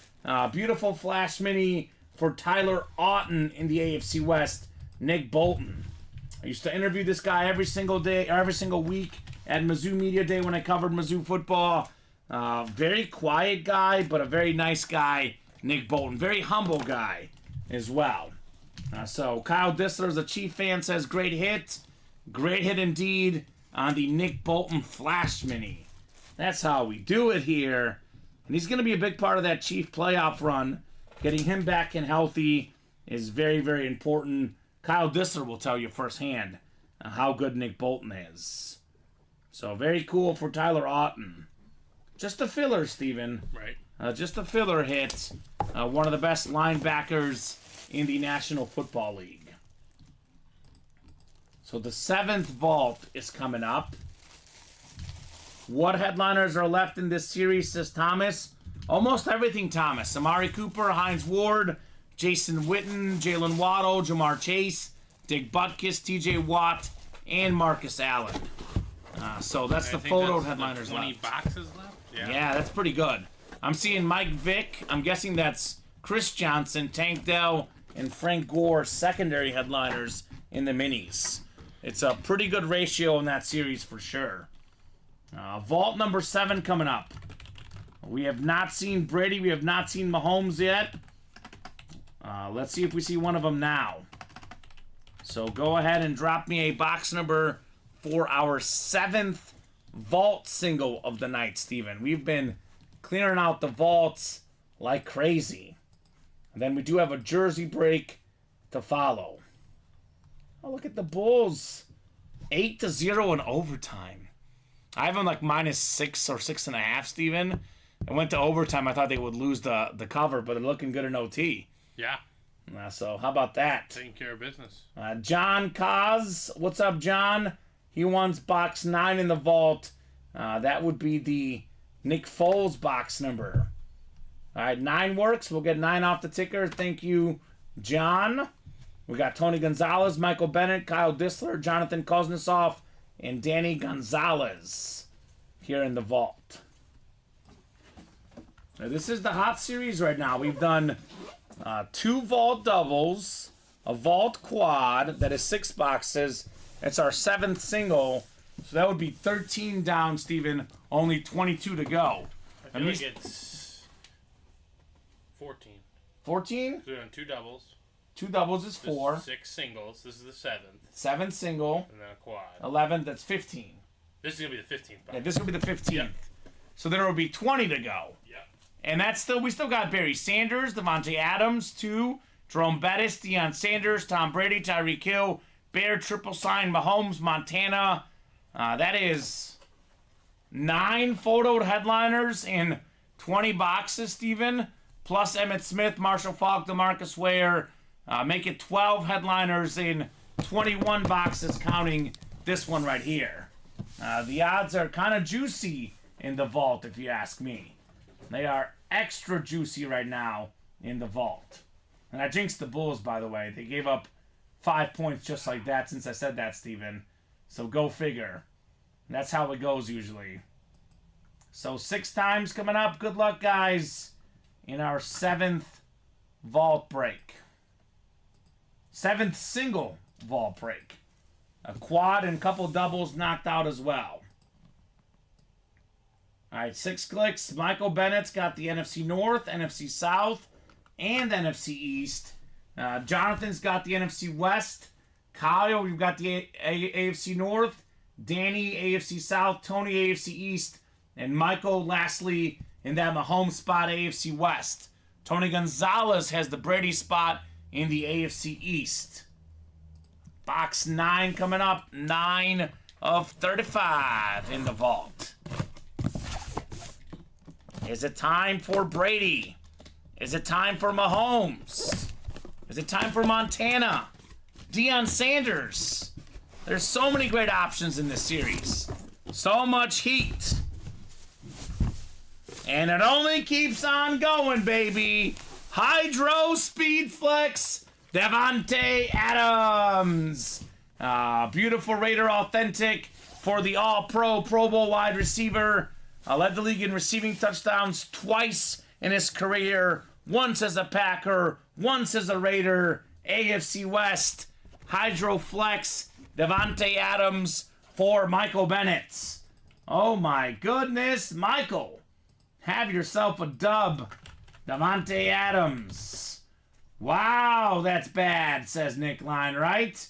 Beautiful flash mini for Tyler Auten in the AFC West. Nick Bolton. I used to interview this guy every single day, or every single week at Mizzou Media Day when I covered Mizzou football. Very quiet guy, but a very nice guy, Nick Bolton. Very humble guy as well. So Kyle Dissler's a Chief fan, says great hit. Great hit indeed on the Nick Bolton Flash Mini. That's how we do it here. And he's going to be a big part of that Chief playoff run. Getting him back and healthy is very, very important. Kyle Dissler will tell you firsthand how good Nick Bolton is. So very cool for Tyler Auten. Just a filler, Steven. Right. Just a filler hit. One of the best linebackers in the National Football League. So the 7th vault is coming up. What headliners are left in this series, says Thomas? Almost everything, Thomas. Amari Cooper, Hines Ward, Jason Witten, Jalen Waddle, Jamar Chase, Dick Butkus, TJ Watt, and Marcus Allen. So that's the photo headliners 20 left. boxes left? Yeah, that's pretty good. I'm seeing Mike Vick. I'm guessing that's Chris Johnson, Tank Dell, and Frank Gore secondary headliners in the minis. It's a pretty good ratio in that series for sure. Vault number 7 coming up. We have not seen Brady. We have not seen Mahomes yet. Let's see if we see one of them now. So go ahead and drop me a box number for our 7th vault single of the night, Steven. We've been clearing out the vaults like crazy. And then we do have a jersey break to follow. Oh, look at the Bulls. 8-0 in overtime. I have them like -6 or 6.5, Steven. I went to overtime. I thought they would lose the cover, but they're looking good in OT. Yeah. So how about that? Taking care of business. John Kaz. What's up, John? He wants box 9 in the vault. That would be the Nick Foles box number. All right, 9 works. We'll get 9 off the ticker. Thank you, John. We got Tony Gonzalez, Michael Bennett, Kyle Dissler, Jonathan Kuznetsov, and Danny Gonzalez here in the vault. Now, this is the hot series right now. We've done 2 vault doubles, a vault quad that is 6 boxes. It's our 7th single, so that would be 13 down, Steven. Only 22 to go. I feel like it's 14. 14? So we're doing 2 doubles. 2 doubles is 4. 6 singles. This is the 7th. 7th single. And then a quad. 11th, that's 15. This is going to be the 15th box. Yeah, this will be the 15th. Yep. So there will be 20 to go. Yeah. And we still got Barry Sanders, Devontae Adams, 2, Jerome Bettis, Deion Sanders, Tom Brady, Tyreek Hill, Bear, triple sign, Mahomes, Montana. That is 9 photoed headliners in 20 boxes, Steven, plus Emmitt Smith, Marshall Faulk, DeMarcus Ware. Make it 12 headliners in 21 boxes, counting this one right here. The odds are kind of juicy in the vault, if you ask me. They are extra juicy right now in the vault. And I jinxed the Bulls, by the way. They gave up 5 points just like that since I said that, Steven. So go figure. That's how it goes usually. So 6 times coming up. Good luck, guys, in our 7th vault break. 7th single vault break. A quad and a couple doubles knocked out as well. All right, 6 clicks. Michael Bennett's got the NFC North, NFC South, and NFC East. Jonathan's got the NFC West. Kyle, we've got the AFC North. Danny, AFC South. Tony, AFC East. And Michael, lastly, in that Mahomes spot, AFC West. Tony Gonzalez has the Brady spot in the AFC East. Box 9 coming up. 9 of 35 in the vault. Is it time for Brady? Is it time for Mahomes? Is it time for Montana? Deion Sanders? There's so many great options in this series. So much heat. And it only keeps on going, baby. Hydro Speed Flex Devontae Adams. Beautiful Raider authentic for the All-Pro Pro Bowl wide receiver. Led the league in receiving touchdowns twice in his career. Once as a Packer, once as a Raider. AFC West, Hydroflex, Devontae Adams for Michael Bennett. Oh my goodness, Michael. Have yourself a dub. Devontae Adams. Wow, that's bad, says Nick Line, right?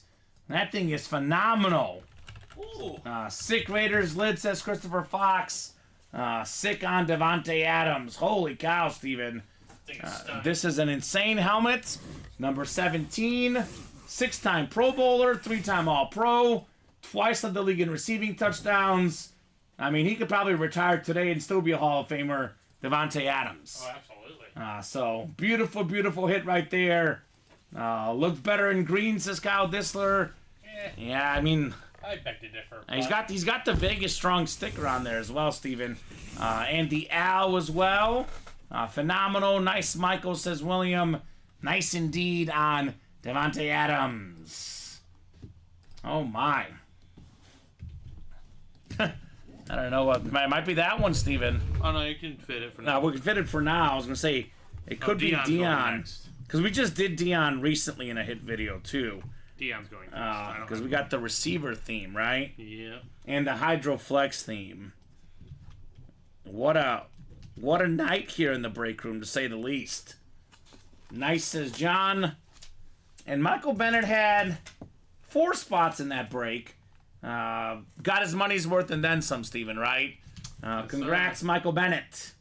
That thing is phenomenal. Sick Raiders lid, says Christopher Fox. Sick on Devontae Adams. Holy cow, Steven. This is an insane helmet. Number 17. 6-time Pro Bowler. 3-time All-Pro. Twice led the league in receiving touchdowns. I mean, he could probably retire today and still be a Hall of Famer. Devontae Adams. Oh, absolutely. So, beautiful, beautiful hit right there. Looked better in green, says Kyle Disler. Yeah, I mean... I beg to differ. He's got the Vegas strong sticker on there as well, Steven. And the Al as well. Phenomenal. Nice, Michael, says William. Nice indeed on Devontae Adams. Oh, my. I don't know what. Might be that one, Steven. Oh, no, you can fit it for now. We can fit it for now. I was going to say, it could be Dion. Because we just did Dion recently in a hit video, too. Dion's going next. Because we got the receiver theme, right? Yeah. And the Hydroflex theme. What a night here in the break room, to say the least. Nice, says John. And Michael Bennett had 4 spots in that break. Got his money's worth and then some, Steven, right? Congrats, Michael Bennett.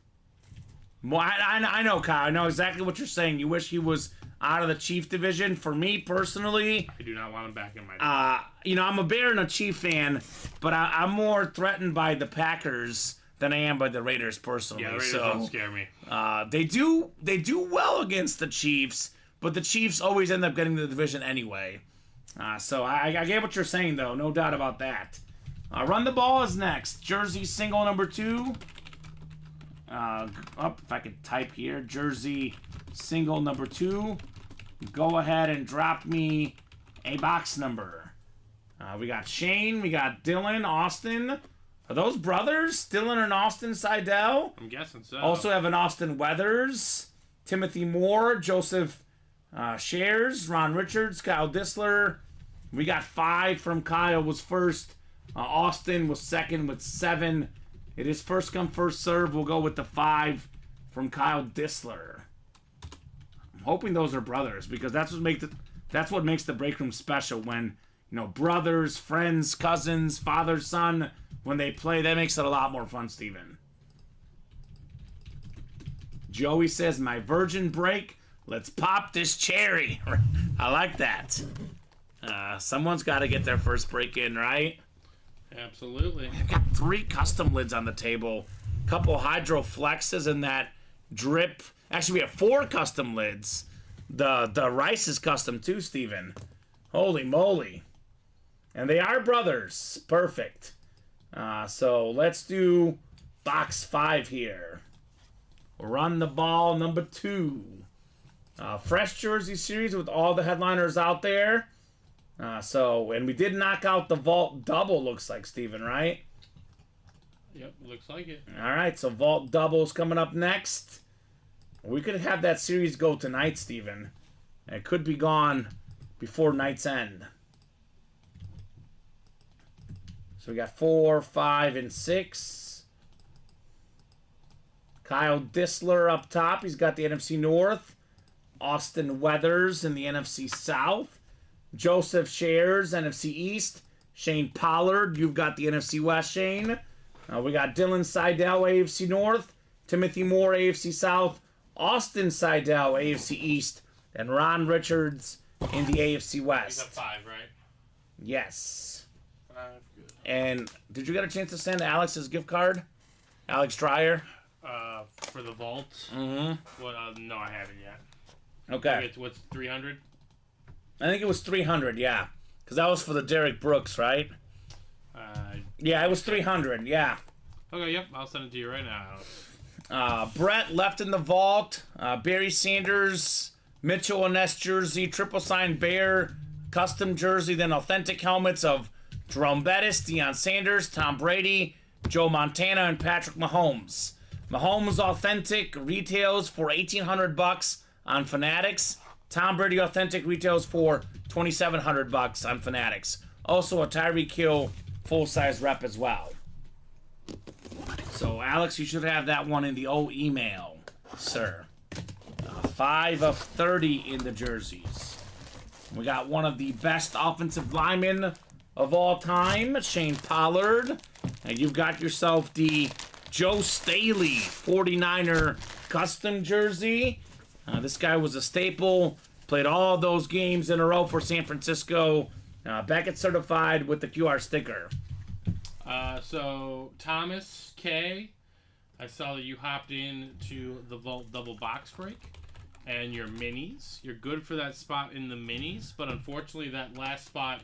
Well, I know, Kyle. I know exactly what you're saying. You wish he was out of the Chief division. For me, personally... I do not want him back in my division. I'm a Bear and a Chief fan, but I'm more threatened by the Packers than I am by the Raiders, personally. Yeah, the Raiders don't scare me. They do well against the Chiefs, but the Chiefs always end up getting the division anyway. So I get what you're saying, though. No doubt about that. Run the ball is next. Jersey single number 2. If I could type here. Jersey single number 2. Go ahead and drop me a box number. We got Shane. We got Dylan, Austin. Are those brothers? Dylan and Austin Seidel? I'm guessing so. Also have an Austin Weathers. Timothy Moore. Joseph Shares. Ron Richards. Kyle Disler. We got 5 from Kyle was first. Austin was second with 7. It is first come, first serve. We'll go with the 5 from Kyle Disler. I'm hoping those are brothers, because that's what makes the break room special, when brothers, friends, cousins, father, son, when they play. That makes it a lot more fun, Steven. Joey says, my virgin break. Let's pop this cherry. I like that. Someone's got to get their first break in, right? Absolutely. We've got 3 custom lids on the table. Couple Hydroflexes in that drip. Actually, we have 4 custom lids. The Rice is custom too, Steven. Holy moly. And they are brothers. Perfect. So let's do box 5 here. Run the ball number 2. Fresh jersey series with all the headliners out there. And we did knock out the Vault Double, looks like, Steven, right? Yep, looks like it. All right, so Vault Double's coming up next. We could have that series go tonight, Steven. It could be gone before night's end. So we got 4, 5, and 6. Kyle Disler up top. He's got the NFC North. Austin Weathers in the NFC South. Joseph Shares, NFC East. Shane Pollard, you've got the NFC West, Shane. We got Dylan Seidel, AFC North. Timothy Moore, AFC South. Austin Seidel, AFC East. And Ron Richards in the AFC West. He's at 5, right? Yes. 5, good. And did you get a chance to send Alex's gift card? Alex Dreyer? For the vault? Mm-hmm. Well, no, I haven't yet. Okay. What's 300? I think it was 300, yeah. Because that was for the Derek Brooks, right? Yeah, it was 300, yeah. Okay, yep, I'll send it to you right now. Brett left in the vault. Barry Sanders, Mitchell and S jersey, triple sign Bear, custom jersey, then authentic helmets of Jerome Bettis, Deion Sanders, Tom Brady, Joe Montana, and Patrick Mahomes. Mahomes authentic retails for $1,800 on Fanatics. Tom Brady authentic retails for $2,700 on Fanatics. Also a Tyreek Hill full-size rep as well. So, Alex, you should have that one in the old email, sir. 5 of 30 in the jerseys. We got one of the best offensive linemen of all time, Shane Pollard. And you've got yourself the Joe Staley 49er custom jersey. This guy was a staple. Played all those games in a row for San Francisco. Beckett certified with the QR sticker. So, Thomas K., I saw that you hopped into the Vault double box break and your minis. You're good for that spot in the minis, but unfortunately that last spot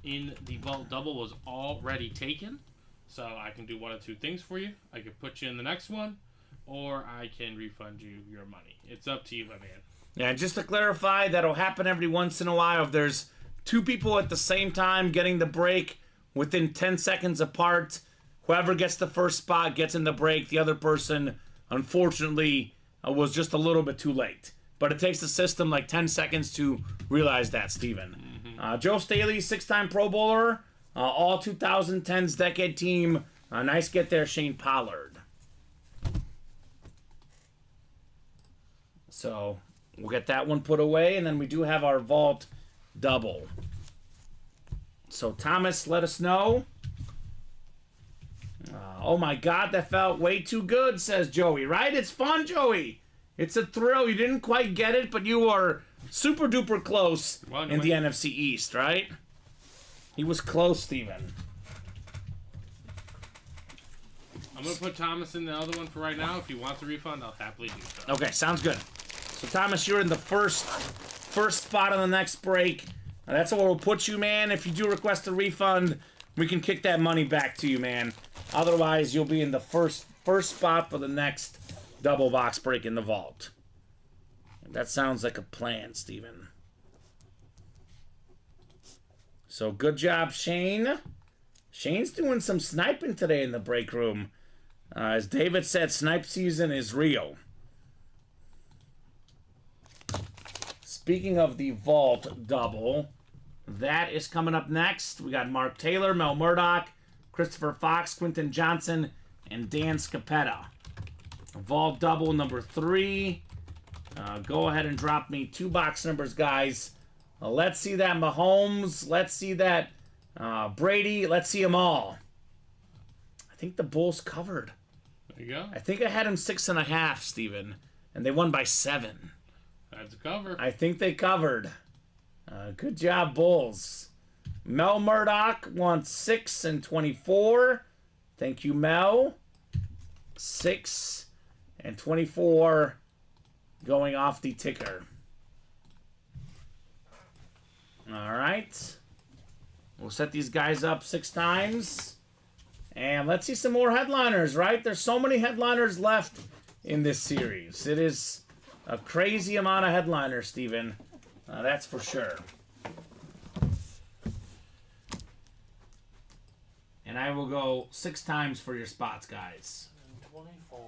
in the Vault double was already taken. So I can do one of two things for you. I can put you in the next one, or I can refund you your money. It's up to you, my man. Yeah, just to clarify, that'll happen every once in a while. If there's two people at the same time getting the break within 10 seconds apart, whoever gets the first spot gets in the break. The other person, unfortunately, was just a little bit too late. But it takes the system like 10 seconds to realize that, Steven. Joe Staley, 6-time Pro Bowler, all 2010s decade team. Nice get there, Shane Pollard. So we'll get that one put away, and then we do have our Vault double. So Thomas, let us know. Oh my God, that felt way too good, says Joey, right? It's fun, Joey. It's a thrill. You didn't quite get it, but you are super duper close in the NFC East, right? He was close, Steven. I'm going to put Thomas in the other one for right now. If he wants a refund, I'll happily do so. Okay, sounds good. So, Thomas, you're in the first spot on the next break. That's where we'll put you, man. If you do request a refund, we can kick that money back to you, man. Otherwise, you'll be in the first spot for the next double box break in the Vault. That sounds like a plan, Steven. So, good job, Shane. Shane's doing some sniping today in the break room. As David said, snipe season is real. Speaking of the Vault double, that is coming up next. We got Mark Taylor, Mel Murdoch, Christopher Fox, Quentin Johnson, and Dan Scapetta. Vault double number 3. Go ahead and drop me 2 box numbers, guys. Let's see that Mahomes. Let's see that Brady. Let's see them all. I think the Bulls covered. There you go. I think I had them 6.5, Steven, and they won by 7. That's a cover. I think they covered. Good job, Bulls. Mel Murdoch won 6 and 24. Thank you, Mel. 6 and 24 going off the ticker. All right. We'll set these guys up 6 times. And let's see some more headliners, right? There's so many headliners left in this series. It is a crazy amount of headliners, Steven. That's for sure. And I will go 6 times for your spots, guys. 24.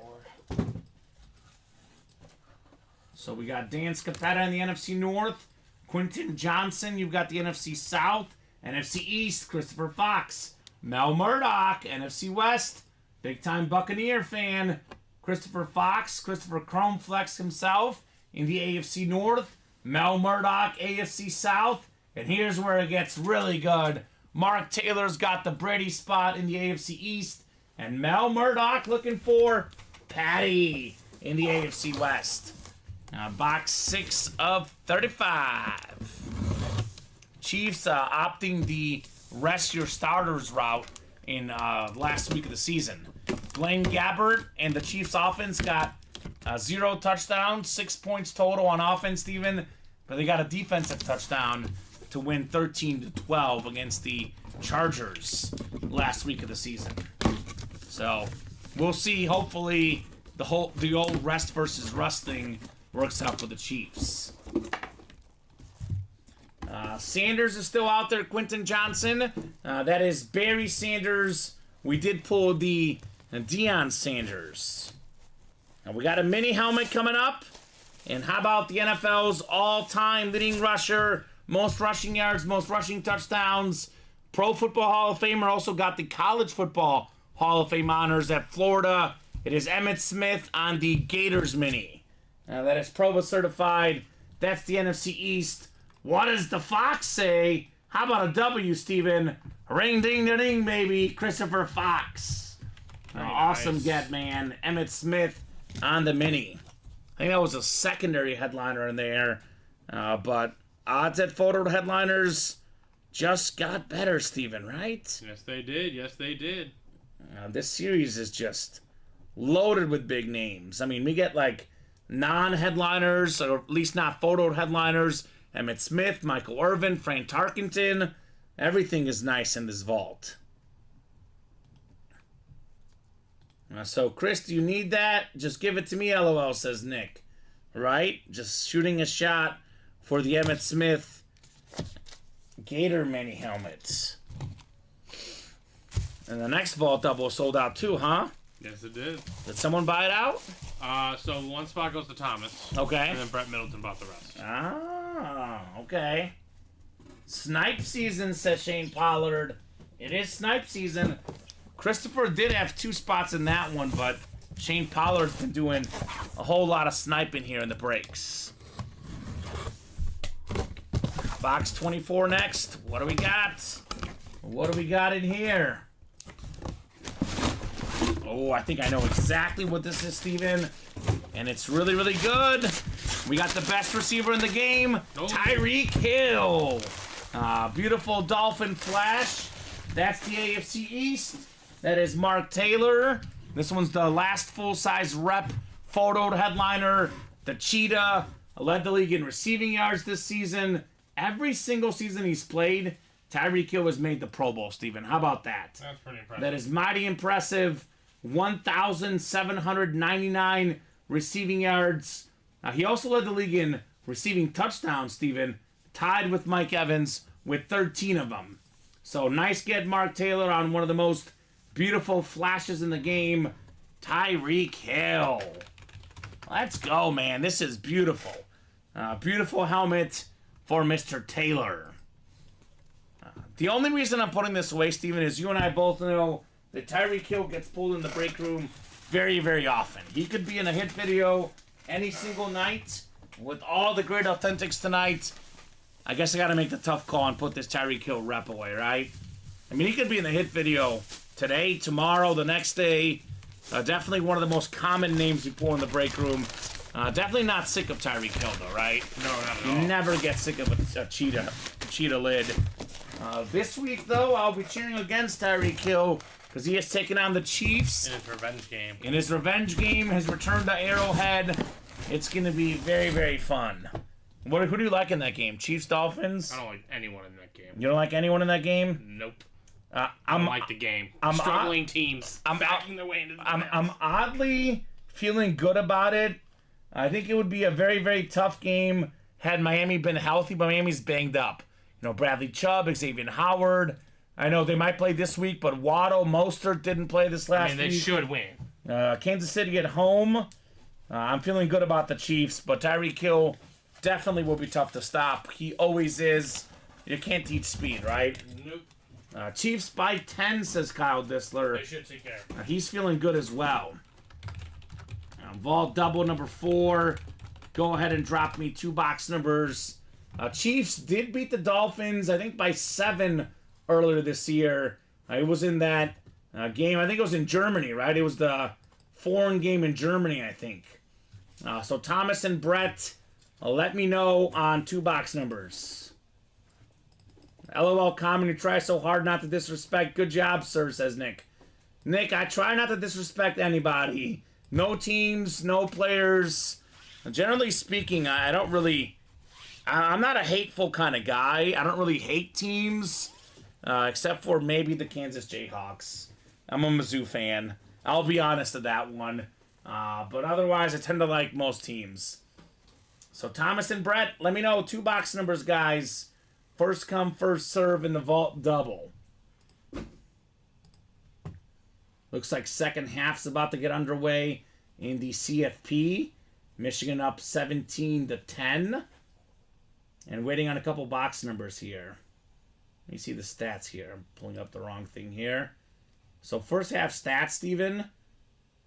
So we got Dan Scapetta in the NFC North. Quentin Johnson, you've got the NFC South. NFC East, Christopher Fox. Mel Murdoch, NFC West. Big-time Buccaneer fan. Christopher Fox, Christopher Chromeflex himself in the AFC North. Mel Murdoch, AFC South. And here's where it gets really good. Mark Taylor's got the Brady spot in the AFC East. And Mel Murdoch looking for Patty in the AFC West. Box 6 of 35. Chiefs opting the rest your starters route in last week of the season. Blaine Gabbert and the Chiefs offense got 0 touchdowns, 6 points total on offense, Steven. But they got a defensive touchdown to win 13-12 against the Chargers last week of the season. So we'll see. Hopefully the old rest versus rust thing works out for the Chiefs. Sanders is still out there, Quentin Johnson. That is Barry Sanders. We did pull the Deion Sanders. And we got a mini helmet coming up. And how about the NFL's all-time leading rusher, most rushing yards, most rushing touchdowns, Pro Football Hall of Famer, also got the College Football Hall of Fame honors at Florida. It is Emmitt Smith on the Gators mini. That is Pro Bowl certified. That's the NFC East. What does the Fox say? How about a W, Steven? Ring, ding, ding, ding, baby. Christopher Fox. Awesome get, man. Emmitt Smith on the mini. I think that was a secondary headliner in there. But odds at photo headliners just got better, Steven, right? Yes, they did. Yes, they did. This series is just loaded with big names. I mean, we get like non-headliners, or at least not photo headliners. Emmitt Smith, Michael Irvin, Frank Tarkenton. Everything is nice in this vault. So, Chris, do you need that? Just give it to me, LOL, says Nick. Right? Just shooting a shot for the Emmitt Smith Gator mini helmets. And the next vault double sold out too, huh? Yes, it did. Did someone buy it out? So one spot goes to Thomas. Okay. And then Brett Middleton bought the rest. Ah, okay. Snipe season, says Shane Pollard. It is snipe season. Christopher did have 2 spots in that one, but Shane Pollard's been doing a whole lot of sniping here in the breaks. Box 24 next. What do we got? What do we got in here? Oh, I think I know exactly what this is, Steven. And it's really, really good. We got the best receiver in the game, Tyreek Hill. Beautiful Dolphin flash. That's the AFC East. That is Mark Taylor. This one's the last full-size rep photoed headliner. The Cheetah led the league in receiving yards this season. Every single season he's played, Tyreek Hill has made the Pro Bowl, Steven. How about that? That's pretty impressive. That is mighty impressive. 1,799 receiving yards. He also led the league in receiving touchdowns, Steven. Tied with Mike Evans with 13 of them. So nice get, Mark Taylor, on one of the most beautiful flashes in the game. Tyreek Hill. Let's go, man. This is beautiful. Beautiful helmet for Mr. Taylor. The only reason I'm putting this away, Steven, is you and I both know that Tyreek Hill gets pulled in the break room very, very often. He could be in a hit video any single night. With all the great authentics tonight, I guess I got to make the tough call and put this Tyreek Hill rep away, right? I mean, he could be in the hit video today, tomorrow, the next day. Definitely one of the most common names you pull in the break room. Definitely not sick of Tyreek Hill, though, right? No, not at all. You never get sick of a cheetah lid. This week, though, I'll be cheering against Tyreek Hill because he has taken on the Chiefs. In his revenge game. In his revenge game, his return to Arrowhead. It's going to be very, very fun. Who do you like in that game? Chiefs, Dolphins? I don't like anyone in that game. You don't like anyone in that game? Nope. I don't like the game. Struggling teams. Backing their way into the playoffs. I'm oddly feeling good about it. I think it would be a very, very tough game had Miami been healthy, but Miami's banged up. You know, Bradley Chubb, Xavier Howard. I know they might play this week, but Waddle, Mostert didn't play this last week. They should win. Kansas City at home. I'm feeling good about the Chiefs, but Tyreek Hill definitely will be tough to stop. He always is. You can't teach speed, right? Nope. Chiefs by 10, says Kyle Disler. They should take care. He's feeling good as well. Vault double number 4. Go ahead and drop me 2 box numbers. Chiefs did beat the Dolphins, I think, by 7 earlier this year. It was in that game. I think it was in Germany, right? It was the foreign game in Germany, I think. So Thomas and Brett, let me know on 2 box numbers. LOL comment, you try so hard not to disrespect. Good job, sir, says Nick. Nick, I try not to disrespect anybody. No teams, no players. Generally speaking, I don't really... I'm not a hateful kind of guy. I don't really hate teams, except for maybe the Kansas Jayhawks. I'm a Mizzou fan. I'll be honest with that one. But otherwise, I tend to like most teams. So Thomas and Brett, let me know 2 box numbers, guys, First come, first serve in the vault double. Looks like second half's about to get underway in the CFP. Michigan up 17-10. And waiting on a couple box numbers here. Let me see the stats here. I'm pulling up the wrong thing here. So first half stats, Steven.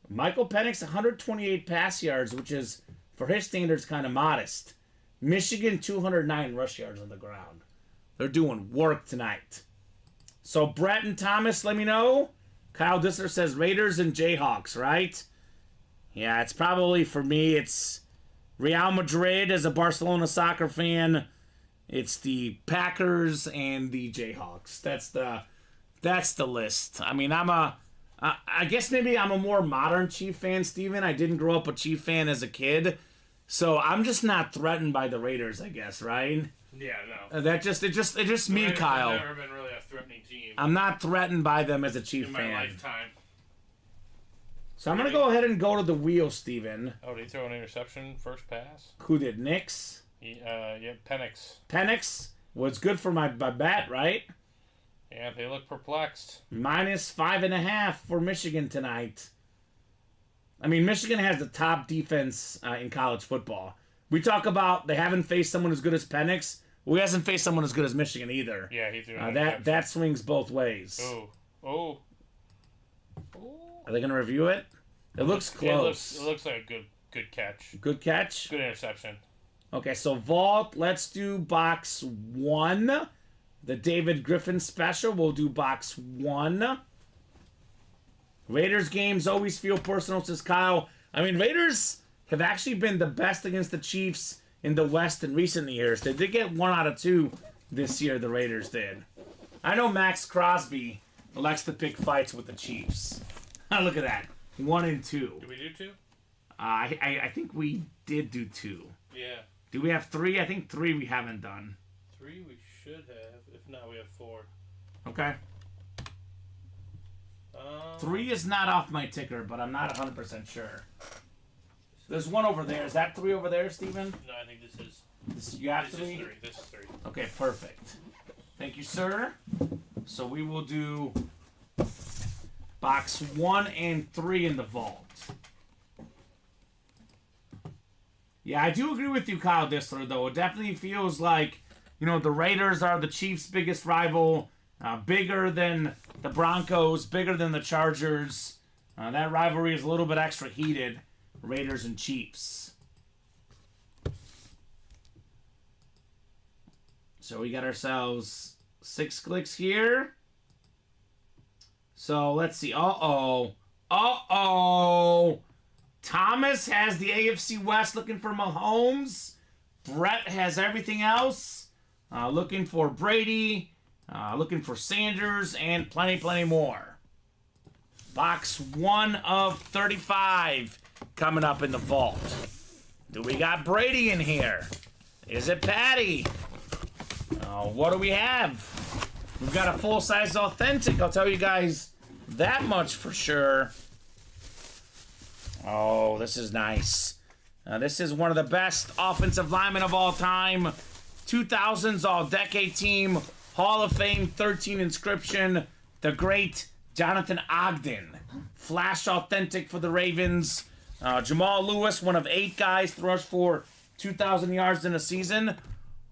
Michael Penix, 128 pass yards, which is, for his standards, kind of modest. Michigan, 209 rush yards on the ground. They're doing work tonight. So Brett and Thomas, let me know. Kyle Dissler says Raiders and Jayhawks, right? Yeah, it's probably, for me, it's Real Madrid as a Barcelona soccer fan. It's the Packers and the Jayhawks. That's the list. I mean, I guess maybe I'm a more modern Chief fan, Steven. I didn't grow up a Chief fan as a kid. So I'm just not threatened by the Raiders, I guess, right? Yeah, no. It just me, Kyle. I've never been really a threatening team I'm not threatened by them as a Chief in my fan. lifetime. So I'm going to go ahead and go to the wheel, Steven. Oh, did he throw an interception first pass? Who did? Nix? Yeah, Penix. Penix was good for my bet, right? Yeah, they look perplexed. -5.5 for Michigan tonight. I mean, Michigan has the top defense in college football. We talk about they haven't faced someone as good as Penix. Well, he hasn't faced someone as good as Michigan either. Yeah, he threw an interception. That swings both ways. Oh. Are they going to review it? It looks close. It looks like a good catch. Good catch? Good interception. Okay, so vault, let's do box 1. The David Griffin special, we'll do box 1. Raiders games always feel personal, says Kyle. I mean, Raiders have actually been the best against the Chiefs in the West in recent years. They did get 1 out of 2 this year, the Raiders did. I know Max Crosby likes to pick fights with the Chiefs. Look at that. 1 and 2. Did we do 2? I think we did do 2. Yeah. Do we have 3? I think 3 we haven't done. 3 we should have. If not, we have 4. Okay. 3 is not off my ticker, but I'm not 100% sure. There's 1 over there. Is that 3 over there, Steven? No, I think this is. You have This 3? is 3. This is 3. Okay, perfect. Thank you, sir. So we will do box 1 and 3 in the vault. Yeah, I do agree with you, Kyle Dissler, though. It definitely feels like, the Raiders are the Chiefs' biggest rival, bigger than the Broncos, bigger than the Chargers. That rivalry is a little bit extra heated, Raiders and Chiefs. So we got ourselves 6 clicks here. So let's see. Uh-oh. Thomas has the AFC West looking for Mahomes. Brett has everything else. Looking for Brady. Looking for Sanders. And plenty more. Box 1 of 35 coming up in the vault. Do we got Brady in here? Is it Patty? What do we have? We've got a full-size authentic. I'll tell you guys that much for sure. Oh, this is nice. This is one of the best offensive linemen of all time. 2000s All-Decade Team. Hall of Fame 13 inscription. The great Jonathan Ogden. Flash authentic for the Ravens. Jamal Lewis, one of 8 guys to rush for 2,000 yards in a season.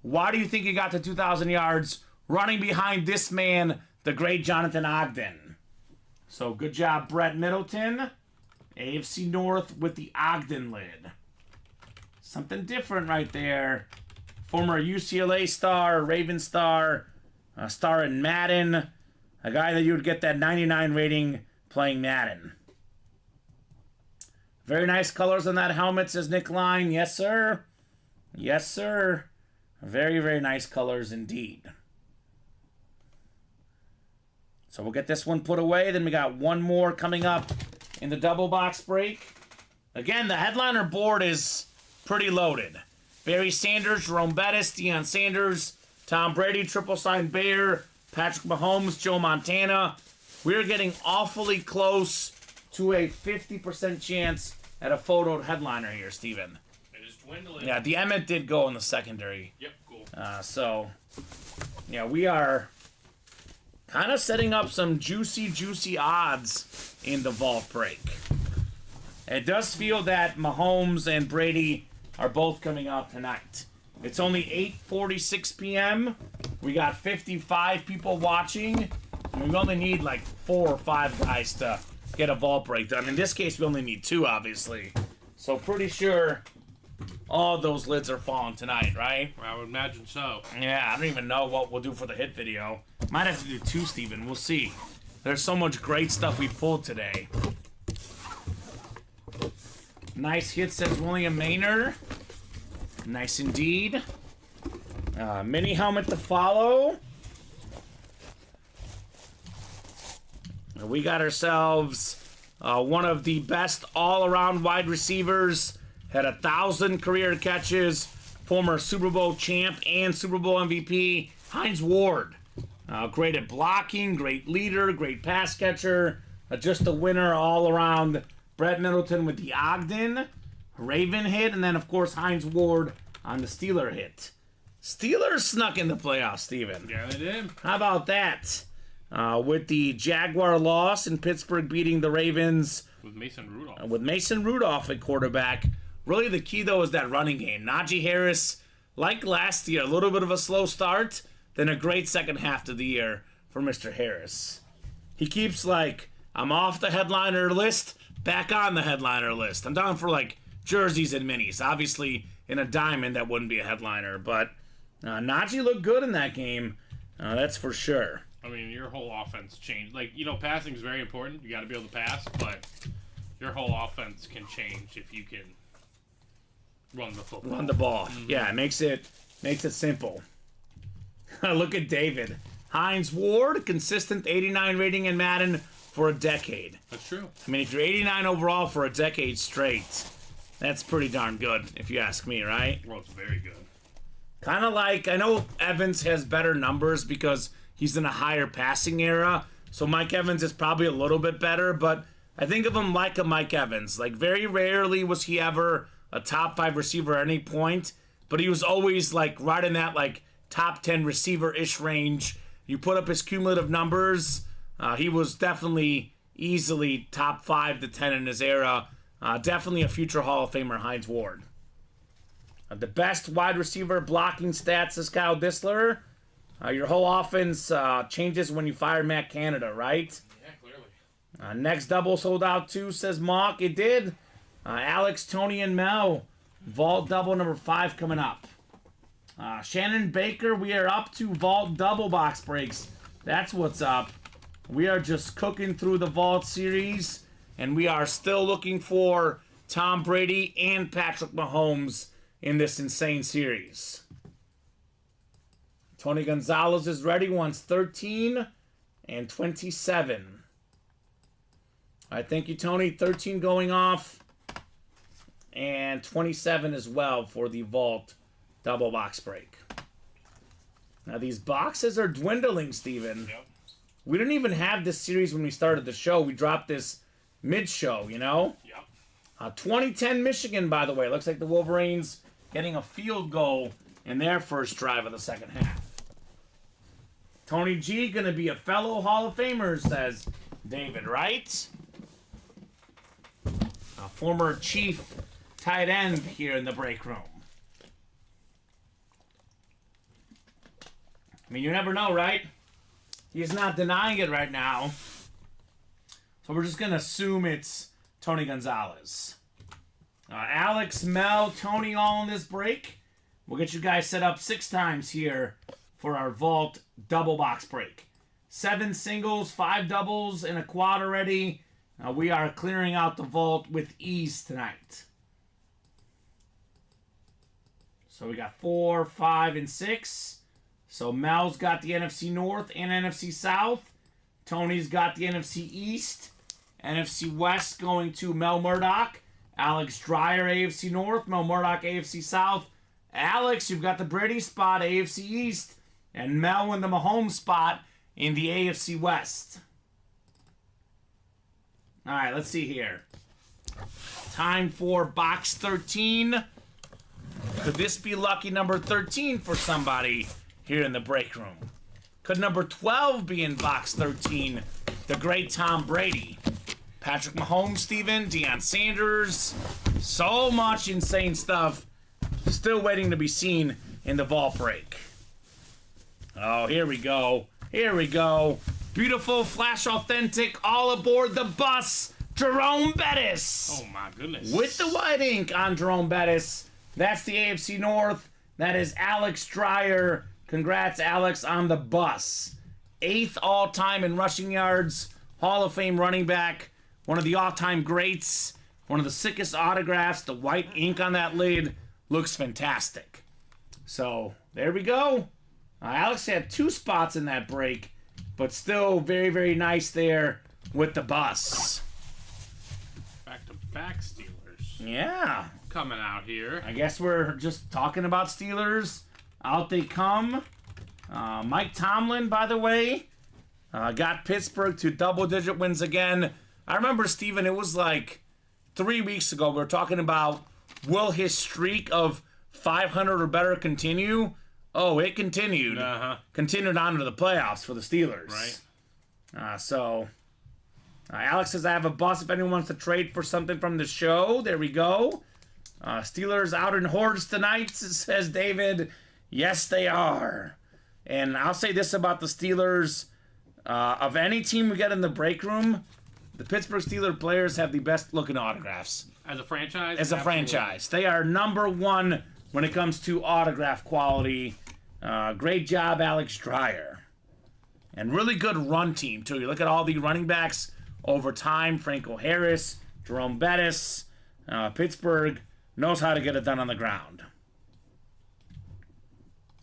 Why do you think he got to 2,000 yards running behind this man, the great Jonathan Ogden? So good job, Brett Middleton. AFC North with the Ogden lid. Something different right there. Former UCLA star, Raven star, star in Madden. A guy that you would get that 99 rating playing Madden. Very nice colors on that helmet, says Nick Line. Yes, sir. Yes, sir. Very nice colors indeed. So we'll get this one put away. Then we got one more coming up in the double box break. Again, the headliner board is pretty loaded. Barry Sanders, Jerome Bettis, Deion Sanders, Tom Brady, triple sign Bear, Patrick Mahomes, Joe Montana. We're getting awfully close to a 50% chance at a photoed headliner here, Steven. It is dwindling. Yeah, the Emmett did go in the secondary. Yep, cool. So Yeah, we are kind of setting up some juicy odds in the vault break. It does feel that Mahomes and Brady are both coming out tonight. It's only 8:46 p.m. We got 55 people watching. And we only need like 4 or 5 guys to get a vault break done. In this case, we only need 2, obviously. So pretty sure all those lids are falling tonight, right? I would imagine so. Yeah, I don't even know what we'll do for the hit video. Might have to do 2, Steven. We'll see. There's so much great stuff we pulled today. Nice hit, says William Maynard. Nice indeed. Mini helmet to follow. We got ourselves one of the best all-around wide receivers. Had 1,000 career catches. Former Super Bowl champ and Super Bowl MVP, Hines Ward. Great at blocking, great leader, great pass catcher. Just a winner all around. Brett Middleton with the Ogden Raven hit, and then, of course, Hines Ward on the Steeler hit. Steelers snuck in the playoffs, Steven. Yeah, they did. How about that? With the Jaguar loss and Pittsburgh beating the Ravens. With Mason Rudolph. With Mason Rudolph at quarterback. Really, the key, though, is that running game. Najee Harris, like last year, a little bit of a slow start, then a great second half of the year for Mr. Harris. He keeps, like, I'm off the headliner list, back on the headliner list. I'm down for, like, jerseys and minis. Obviously, in a diamond, that wouldn't be a headliner. But Najee looked good in that game. That's for sure. I mean, your whole offense changed. Like, you know, passing is very important. You got to be able to pass, but your whole offense can change if you can run the football. Run the ball. Mm-hmm. Yeah, it makes it simple. Look at David. Hines Ward, consistent 89 rating in Madden for a decade. That's true. I mean, if you're 89 overall for a decade straight, that's pretty darn good, if you ask me, right? Well, it's very good. Kind of like, I know Evans has better numbers because he's in a higher passing era, so Mike Evans is probably a little bit better, but I think of him like a Mike Evans. Like, very rarely was he ever a top 5 receiver at any point, but he was always, like, right in that, like, top 10 receiver-ish range. You put up his cumulative numbers, he was definitely easily top 5 to 10 in his era. Definitely a future Hall of Famer, Hines Ward. The best wide receiver blocking stats is Kyle Disler. Your whole offense changes when you fire Matt Canada, right? Yeah, clearly. Next double sold out too, says Mock. It did. Alex, Tony, and Mel. Vault double number 5 coming up. Shannon Baker, we are up to Vault double box breaks. That's what's up. We are just cooking through the Vault series, and we are still looking for Tom Brady and Patrick Mahomes in this insane series. Tony Gonzalez is ready, wants 13 and 27. All right, thank you, Tony. 13 going off, and 27 as well for the Vault double box break. Now, these boxes are dwindling, Steven. Yep. We didn't even have this series when we started the show. We dropped this mid-show, you know? Yep. 2010 Michigan, by the way. Looks like the Wolverines getting a field goal in their first drive of the second half. Tony G, going to be a fellow Hall of Famer, says David, right? A former Chief tight end here in the break room. I mean, you never know, right? He's not denying it right now. So we're just going to assume it's Tony Gonzalez. Alex, Mel, Tony all in this break. We'll get you guys set up 6 times here for our Vault double box break. 7 singles, 5 doubles, and a quad already. We are clearing out the Vault with ease tonight. So we got 4, 5, and 6. So Mel's got the NFC North and NFC South. Tony's got the NFC East. NFC West going to Mel Murdoch. Alex Dreyer, AFC North. Mel Murdoch, AFC South. Alex, you've got the Brady spot, AFC East. And Mel in the Mahomes spot in the AFC West. All right, let's see here. Time for box 13. Could this be lucky number 13 for somebody here in the break room? Could number 12 be in box 13? The great Tom Brady. Patrick Mahomes, Steven, Deion Sanders. So much insane stuff. Still waiting to be seen in the vault break. Oh, here we go. Here we go. Beautiful, flash authentic, all aboard the bus. Jerome Bettis. Oh my goodness. With the white ink on Jerome Bettis. That's the AFC North. That is Alex Dreyer. Congrats, Alex, on the bus. 8th all-time in rushing yards. Hall of Fame running back. One of the all-time greats. One of the sickest autographs. The white ink on that lid looks fantastic. So, there we go. Alex had 2 spots in that break, but still very, very nice there with the bus. Back-to-back Steelers. Yeah. Coming out here. I guess we're just talking about Steelers. Out they come. Mike Tomlin, by the way, got Pittsburgh to double-digit wins again. I remember, Steven, it was like 3 weeks ago. We were talking about, will his streak of 500 or better continue? Oh, it continued. Continued on to the playoffs for the Steelers. Right. Alex says, I have a bus if anyone wants to trade for something from the show. There we go. Steelers out in hordes tonight, says David. Yes, they are. And I'll say this about the Steelers. Of any team we get in the break room, the Pittsburgh Steelers players have the best looking autographs. As a franchise? As a franchise. They are number 1 when it comes to autograph quality. Great job, Alex Dreyer. And really good run team, too. You look at all the running backs over time. Franco Harris, Jerome Bettis. Pittsburgh knows how to get it done on the ground.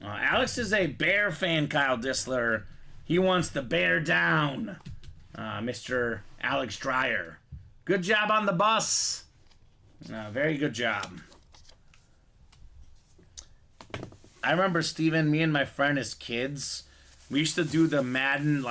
Alex is a Bear fan, Kyle Disler. He wants the Bear down. Mr. Alex Dreyer. Good job on the bus. Very good job. I remember, Steven, me and my friend as kids, we used to do the Madden,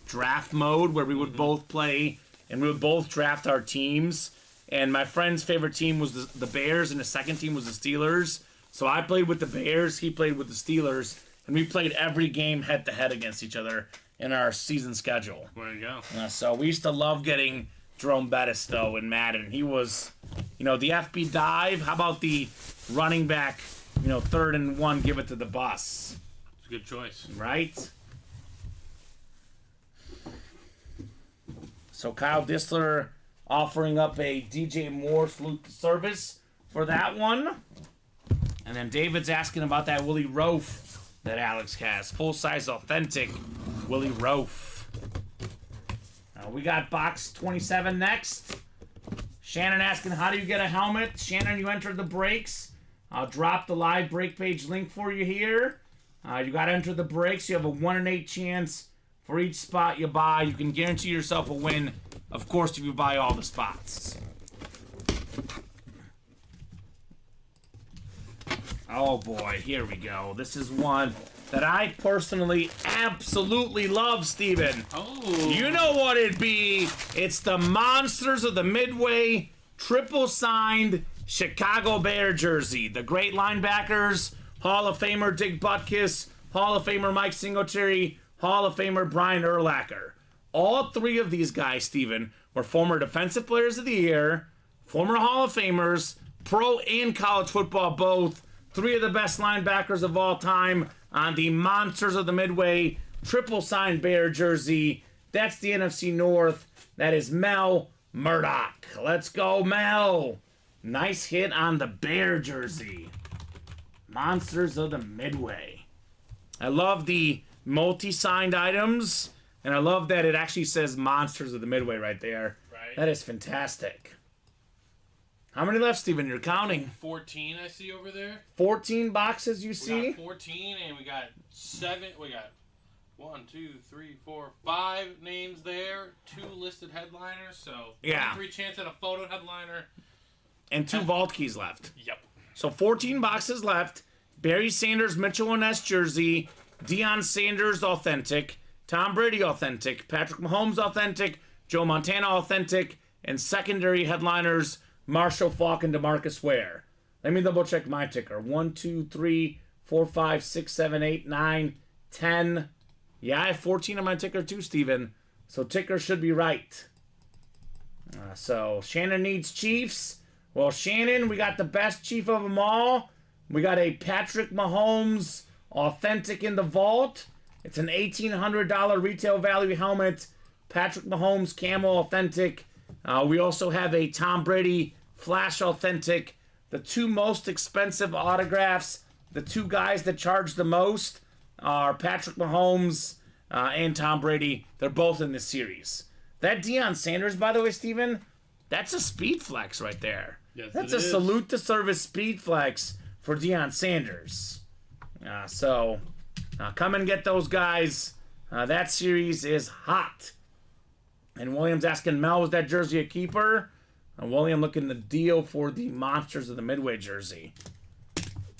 draft mode where we would both play and we would both draft our teams. And my friend's favorite team was the Bears and the second team was the Steelers. So I played with the Bears, he played with the Steelers, and we played every game head-to-head against each other in our season schedule. There you go. So we used to love getting Jerome Bettis, though, in Madden. He was, the FB dive. How about the running back, 3rd and 1, give it to the bus? It's a good choice. Right? So Kyle Disler offering up a DJ Moore salute to service for that one. And then David's asking about that Willie Roaf that Alex has. Full-size, authentic Willie Roaf. We got box 27 next. Shannon asking, how do you get a helmet? Shannon, you enter the breaks. I'll drop the live break page link for you here. You got to enter the breaks. You have a 1 in 8 chance for each spot you buy. You can guarantee yourself a win, of course, if you buy all the spots. Oh boy, here we go. This is one that I personally absolutely love, Steven. Oh. You know what it'd be. It's the Monsters of the Midway triple signed Chicago Bear jersey. The great linebackers, Hall of Famer Dick Butkus, Hall of Famer Mike Singletary, Hall of Famer Brian Urlacher. All 3 of these guys, Steven, were former Defensive Players of the Year, former Hall of Famers, pro and college football both. 3 of the best linebackers of all time on the Monsters of the Midway triple signed Bear jersey. That's the NFC North. That is Mel Murdoch. Let's go, Mel. Nice hit on the Bear jersey. Monsters of the Midway. I love the multi-signed items, and I love that it actually says Monsters of the Midway right there. Right. That is fantastic. How many left, Steven? You're counting. 14 I see over there. 14 boxes you We see? got 14 and we got 7. We got 1, 2, 3, 4, 5 names there. 2 listed headliners. So Yeah. 3 chance at a photo headliner. And 2 vault keys left. Yep. So 14 boxes left. Barry Sanders, Mitchell and Ness jersey. Deion Sanders authentic. Tom Brady authentic. Patrick Mahomes authentic. Joe Montana authentic. And secondary headliners, Marshall Faulk and DeMarcus Ware. Let me double check my ticker. 1, 2, 3, 4, 5, 6, 7, 8, 9, 10. Yeah, I have 14 on my ticker too, Steven. So ticker should be right. So Shannon needs Chiefs. Well, Shannon, we got the best Chief of them all. We got a Patrick Mahomes authentic in the vault. It's an $1,800 retail value helmet. Patrick Mahomes Camel authentic. We also have a Tom Brady Flash authentic. The two most expensive autographs, the two guys that charge the most, are Patrick Mahomes and Tom Brady. They're both in this series. That Deion Sanders, by the way, Steven, that's a speed flex right there. Yes, that's it a is. salute to service speed flex for Deion Sanders. So come and get those guys. That series is hot. And William's asking Mel, was that jersey a keeper? William looking the deal for the Monsters of the Midway jersey.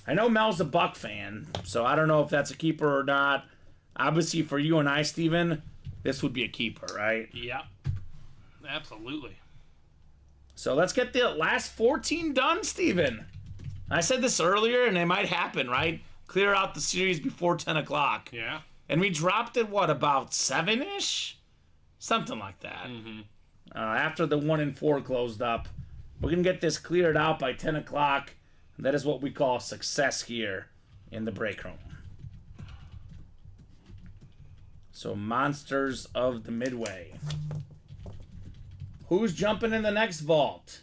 I know Mel's a Buck fan, so I don't know if that's a keeper or not. Obviously, for you and I, Steven, this would be a keeper, right? Yeah. Absolutely. So let's get the last 14 done, Steven. I said this earlier, and it might happen, right? Clear out the series before 10 o'clock. Yeah. And we dropped it, what, about 7-ish? Something like that. Mm-hmm. After the 1 and 4 closed up. We're going to get this cleared out by 10 o'clock. That is what we call success here in the break room. So, Monsters of the Midway. Who's jumping in the next vault?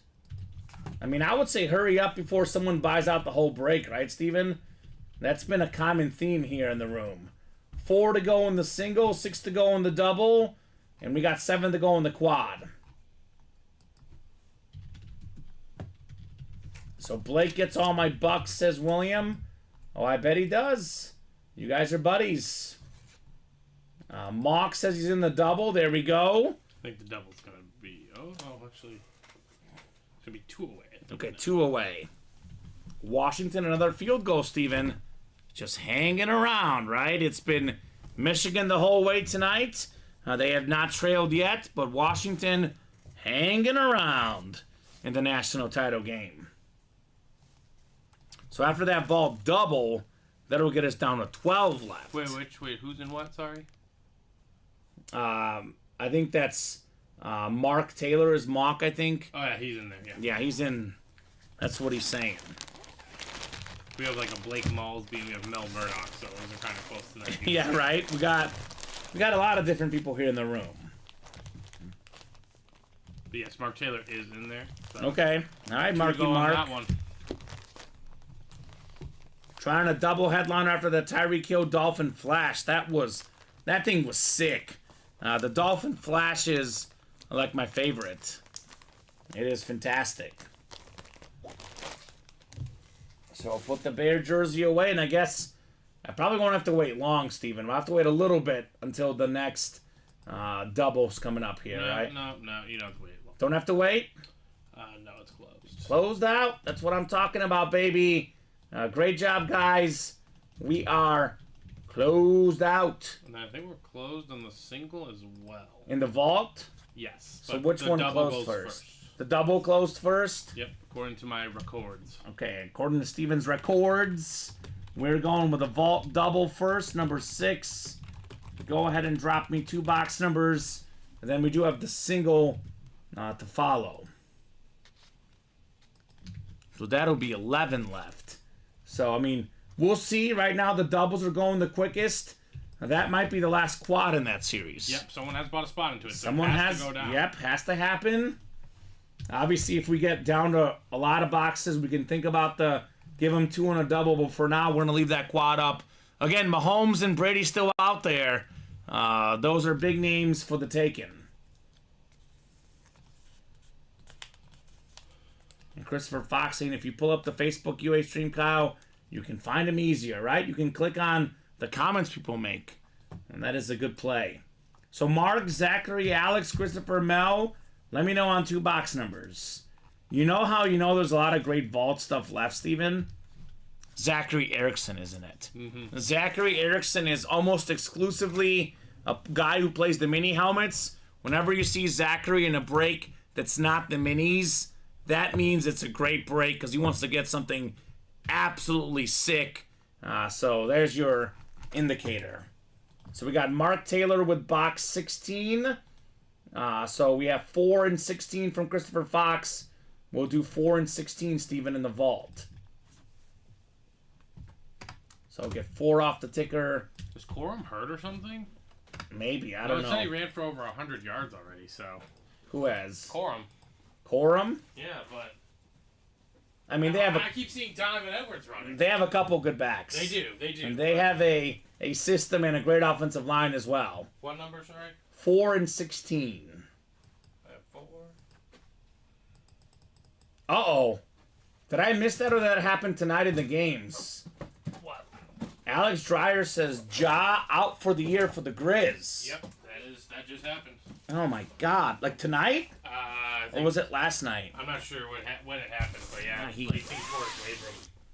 I mean, I would say hurry up before someone buys out the whole break, right, Steven? That's been a common theme here in the room. 4 to go in the single, 6 to go in the double, and we got 7 to go in the quad. So Blake gets all my bucks, says William. Oh, I bet he does. You guys are buddies. Mock says he's in the double. There we go. I think the double's going to be... Oh, actually... It's going to be 2 away. Okay, 2 away. Washington, another field goal, Steven. Just hanging around, right? It's been Michigan the whole way tonight. They have not trailed yet, but Washington hanging around in the national title game. So after that vault double, that'll get us down to 12 left. Wait, who's in what? Sorry? I think that's Mark Taylor is Mock, I think. Oh, yeah, he's in there, yeah. Yeah, he's in. That's what he's saying. We have like a Blake Malsby, we have Mel Murdoch, so those are kind of close to that. Yeah, right? We got a lot of different people here in the room. But yes, Mark Taylor is in there. So Okay. All right, Marky go on Mark. that one. Trying a double headliner after the Tyreek Hill Dolphin Flash. That thing was sick. The Dolphin Flash is like my favorite. It is fantastic. So I'll put the Bear jersey away, and I guess I probably won't have to wait long, Steven. We'll have to wait a little bit until the next double's coming up here, right? No, you don't have to wait. Don't have to wait? No, it's closed. Closed out? That's what I'm talking about, baby. Great job, guys. We are closed out. And I think we're closed on the single as well. In the vault? Yes. So but which the one double closed goes first? The double closed first? Yep, according to my records. Okay, according to Steven's records, we're going with a vault double first, number 6. Go ahead and drop me 2 box numbers. And then we do have the single to follow. So that'll be 11 left. So, I mean, we'll see. Right now, the doubles are going the quickest. Now, that might be the last quad in that series. Yep, someone has bought a spot into it. So Someone it has. to go down. Yep, has to happen. Obviously, if we get down to a lot of boxes, we can think about give them 2 on a double. But for now, we're going to leave that quad up. Again, Mahomes and Brady still out there. Those are big names for the taking. And Christopher Fox saying, if you pull up the Facebook UA stream, Kyle, you can find them easier, right? You can click on the comments people make. And that is a good play. So Mark, Zachary, Alex, Christopher, Mel, let me know on 2 box numbers. You know how there's a lot of great vault stuff left, Steven? Zachary Erickson is in it. Mm-hmm. Zachary Erickson is almost exclusively a guy who plays the mini helmets. Whenever you see Zachary in a break that's not the minis, that means it's a great break because he wants to get something absolutely sick. So there's your indicator. So we got Mark Taylor with box 16. So we have 4 and 16 from Christopher Fox. We'll do 4 and 16, Steven, in the vault. So we'll get 4 off the ticker. Was Corum hurt or something? Maybe, I don't It said he know. ran for over 100 yards already, so. Who has? Corum. Corum? Yeah, but. I mean, they have I keep seeing Donovan Edwards running. they have a couple good backs. They do. And they have a system and a great offensive line as well. What number, sorry? 4 and 16. I have 4. Uh-oh. Did I miss that or that happened tonight in the games? What? Alex Dreyer says Ja out for the year for the Grizz. Yep, that just happened. Oh my God! Like tonight, I or think, was it last night? I'm not sure when it happened, but yeah, He- played Team Forest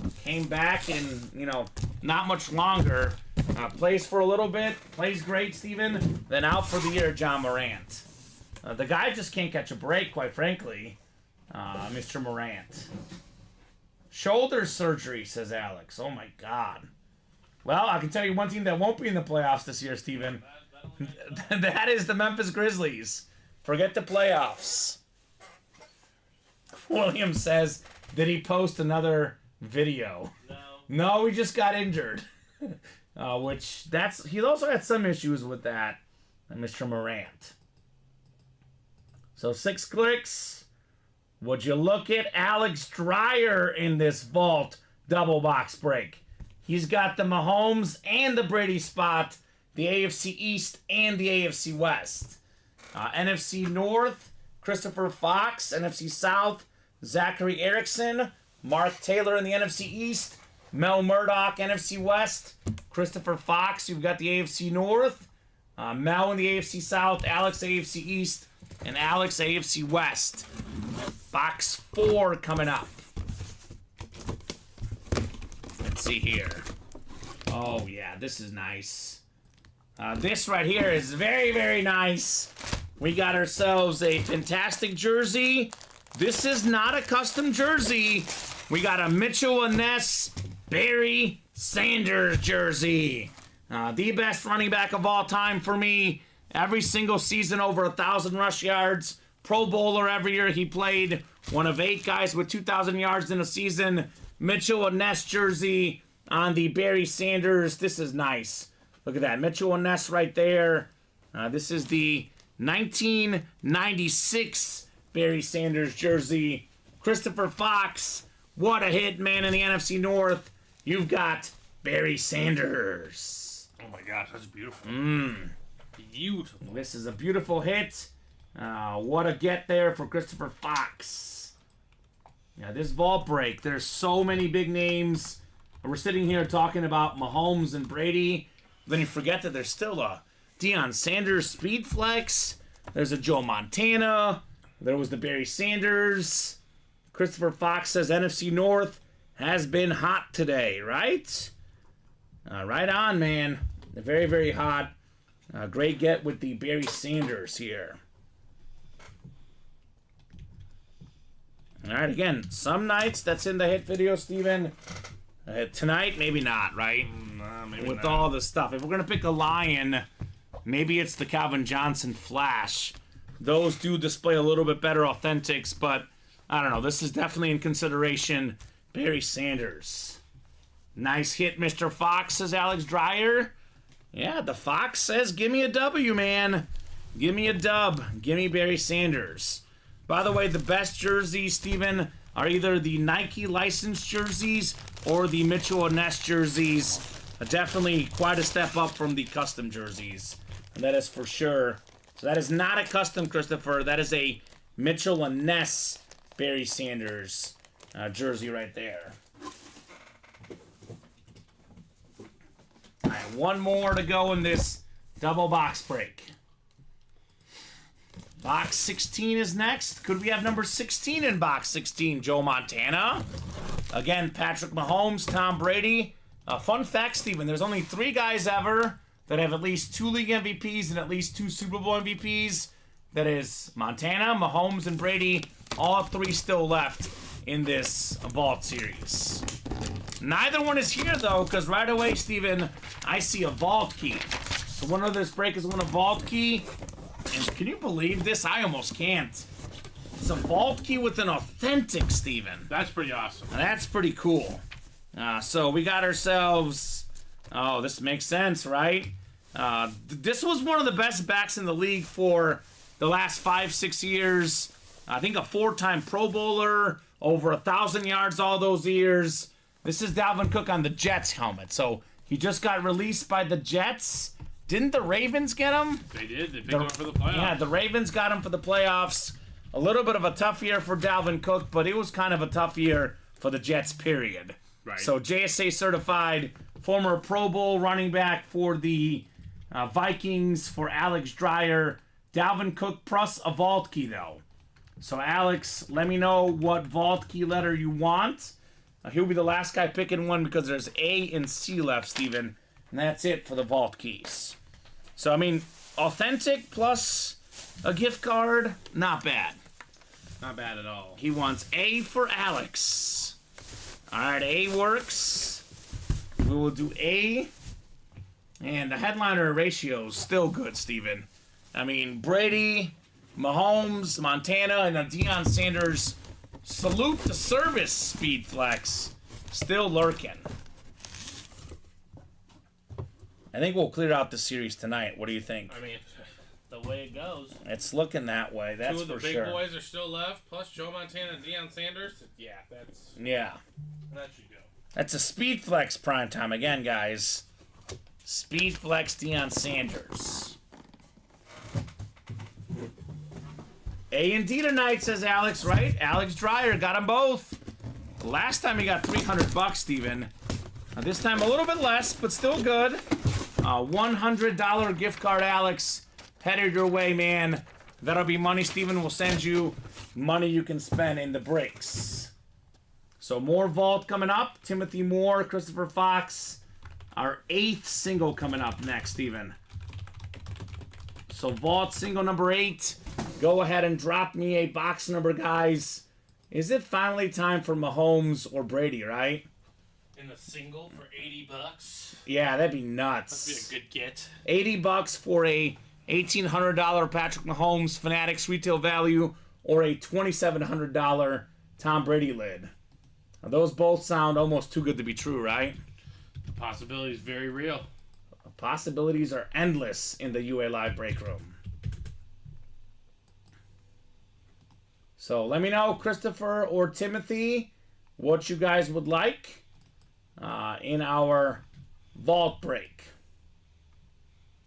Wade Came back in, not much longer. Plays for a little bit. Plays great, Steven. Then out for the year, John Morant. The guy just can't catch a break, quite frankly. Mr. Morant. Shoulder surgery, says Alex. Oh my God. Well, I can tell you one team that won't be in the playoffs this year, Steven. That is the Memphis Grizzlies. Forget the playoffs. William says, did he post another video? No, he just got injured. He also had some issues with that, Mr. Morant. So 6 clicks. Would you look at Alex Dreyer in this vault double box break? He's got the Mahomes and the Brady spot, the AFC East and the AFC West. NFC North, Christopher Fox. NFC South, Zachary Erickson. Mark Taylor in the NFC East. Mel Murdoch, NFC West. Christopher Fox, you've got the AFC North. Mel in the AFC South. Alex, AFC East. And Alex, AFC West. Box 4 coming up. Let's see here. Oh, yeah, this is nice. This right here is very, very nice. We got ourselves a fantastic jersey. This is not a custom jersey. We got a Mitchell and Ness Barry Sanders jersey. The best running back of all time for me. Every single season over 1,000 rush yards. Pro Bowler every year he played. One of 8 guys with 2,000 yards in a season. Mitchell and Ness jersey on the Barry Sanders. This is nice. Look at that. Mitchell and Ness right there. This is the 1996 Barry Sanders jersey. Christopher Fox. What a hit, man, in the NFC North. You've got Barry Sanders. Oh my gosh, that's beautiful. Beautiful. This is a beautiful hit. What a get there for Christopher Fox. Yeah, this vault break, there's so many big names. We're sitting here talking about Mahomes and Brady. Then you forget that there's still a Deion Sanders speed flex. There's a Joe Montana. There was the Barry Sanders. Christopher Fox says NFC North has been hot today, right? Right on, man. Very, very hot. Great get with the Barry Sanders here. All right, again, some nights that's in the hit video, Steven. Tonight, maybe not, right? Maybe With not. all the stuff. If we're going to pick a lion, maybe it's the Calvin Johnson Flash. Those do display a little bit better authentics, but I don't know. This is definitely in consideration. Barry Sanders. Nice hit, Mr. Fox, says Alex Dreyer. Yeah, the Fox says, give me a W, man. Give me a dub. Give me Barry Sanders. By the way, the best jerseys, Steven, are either the Nike licensed jerseys or the Mitchell and Ness jerseys. Definitely quite a step up from the custom jerseys. And that is for sure. So that is not a custom, Christopher. That is a Mitchell and Ness Barry Sanders jersey right there. All right, one more to go in this double box break. Box 16 is next. Could we have number 16 in box 16? Joe Montana. Again, Patrick Mahomes, Tom Brady. Fun fact, Steven, there's only 3 guys ever that have at least 2 league MVPs and at least 2 Super Bowl MVPs. That is Montana, Mahomes, and Brady. All 3 still left in this vault series. Neither one is here, though, because right away, Steven, I see a vault key. So one of this break is one a vault key. And can you believe this? I almost can't. It's a vault key with an authentic, Steven. That's pretty awesome. Now, that's pretty cool. So we got ourselves... Oh, this makes sense, right? This was one of the best backs in the league for the last 5-6 years. I think a 4-time Pro Bowler, over 1,000 yards all those years. This is Dalvin Cook on the Jets helmet. So he just got released by the Jets. Didn't the Ravens get him? They did. They picked him up for the playoffs. Yeah, the Ravens got him for the playoffs. A little bit of a tough year for Dalvin Cook, but it was kind of a tough year for the Jets, period. Right. So JSA certified former Pro Bowl running back for the Vikings for Alex Dreyer. Dalvin Cook plus a vault key, though. So, Alex, let me know what vault key letter you want. He'll be the last guy picking one because there's A and C left, Steven. And that's it for the vault keys. So, I mean, authentic plus a gift card, not bad. Not bad at all. He wants A for Alex. All right, A works. We will do A. And the headliner ratio is still good, Steven. I mean, Brady, Mahomes, Montana, and Deion Sanders. Salute the service, Speed Flex. Still lurking. I think we'll clear out the series tonight. What do you think? I mean, the way it goes. It's looking that way, that's Two of the for big sure. boys are still left, plus Joe Montana and Deion Sanders. Yeah, that should go. That's a Speed Flex prime time again, guys. Speed Flex Deion Sanders. A and D tonight, says Alex, right? Alex Dreyer got them both. Last time he got $300, Steven. This time a little bit less, but still good. $100 gift card, Alex. Headed your way, man. That'll be money Steven will send you. Money you can spend in the breaks. So more vault coming up. Timothy Moore, Christopher Fox. Our 8th single coming up next, Steven. So vault single number 8. Go ahead and drop me a box number, guys. Is it finally time for Mahomes or Brady, right? In a single for $80. Yeah, that'd be nuts. That'd be a good get. $80 for a $1,800 Patrick Mahomes Fanatics retail value or a $2,700 Tom Brady lid. Now, those both sound almost too good to be true, right? The possibility is very real. Possibilities are endless in the UA Live break room. So let me know, Christopher or Timothy, what you guys would like in our vault break.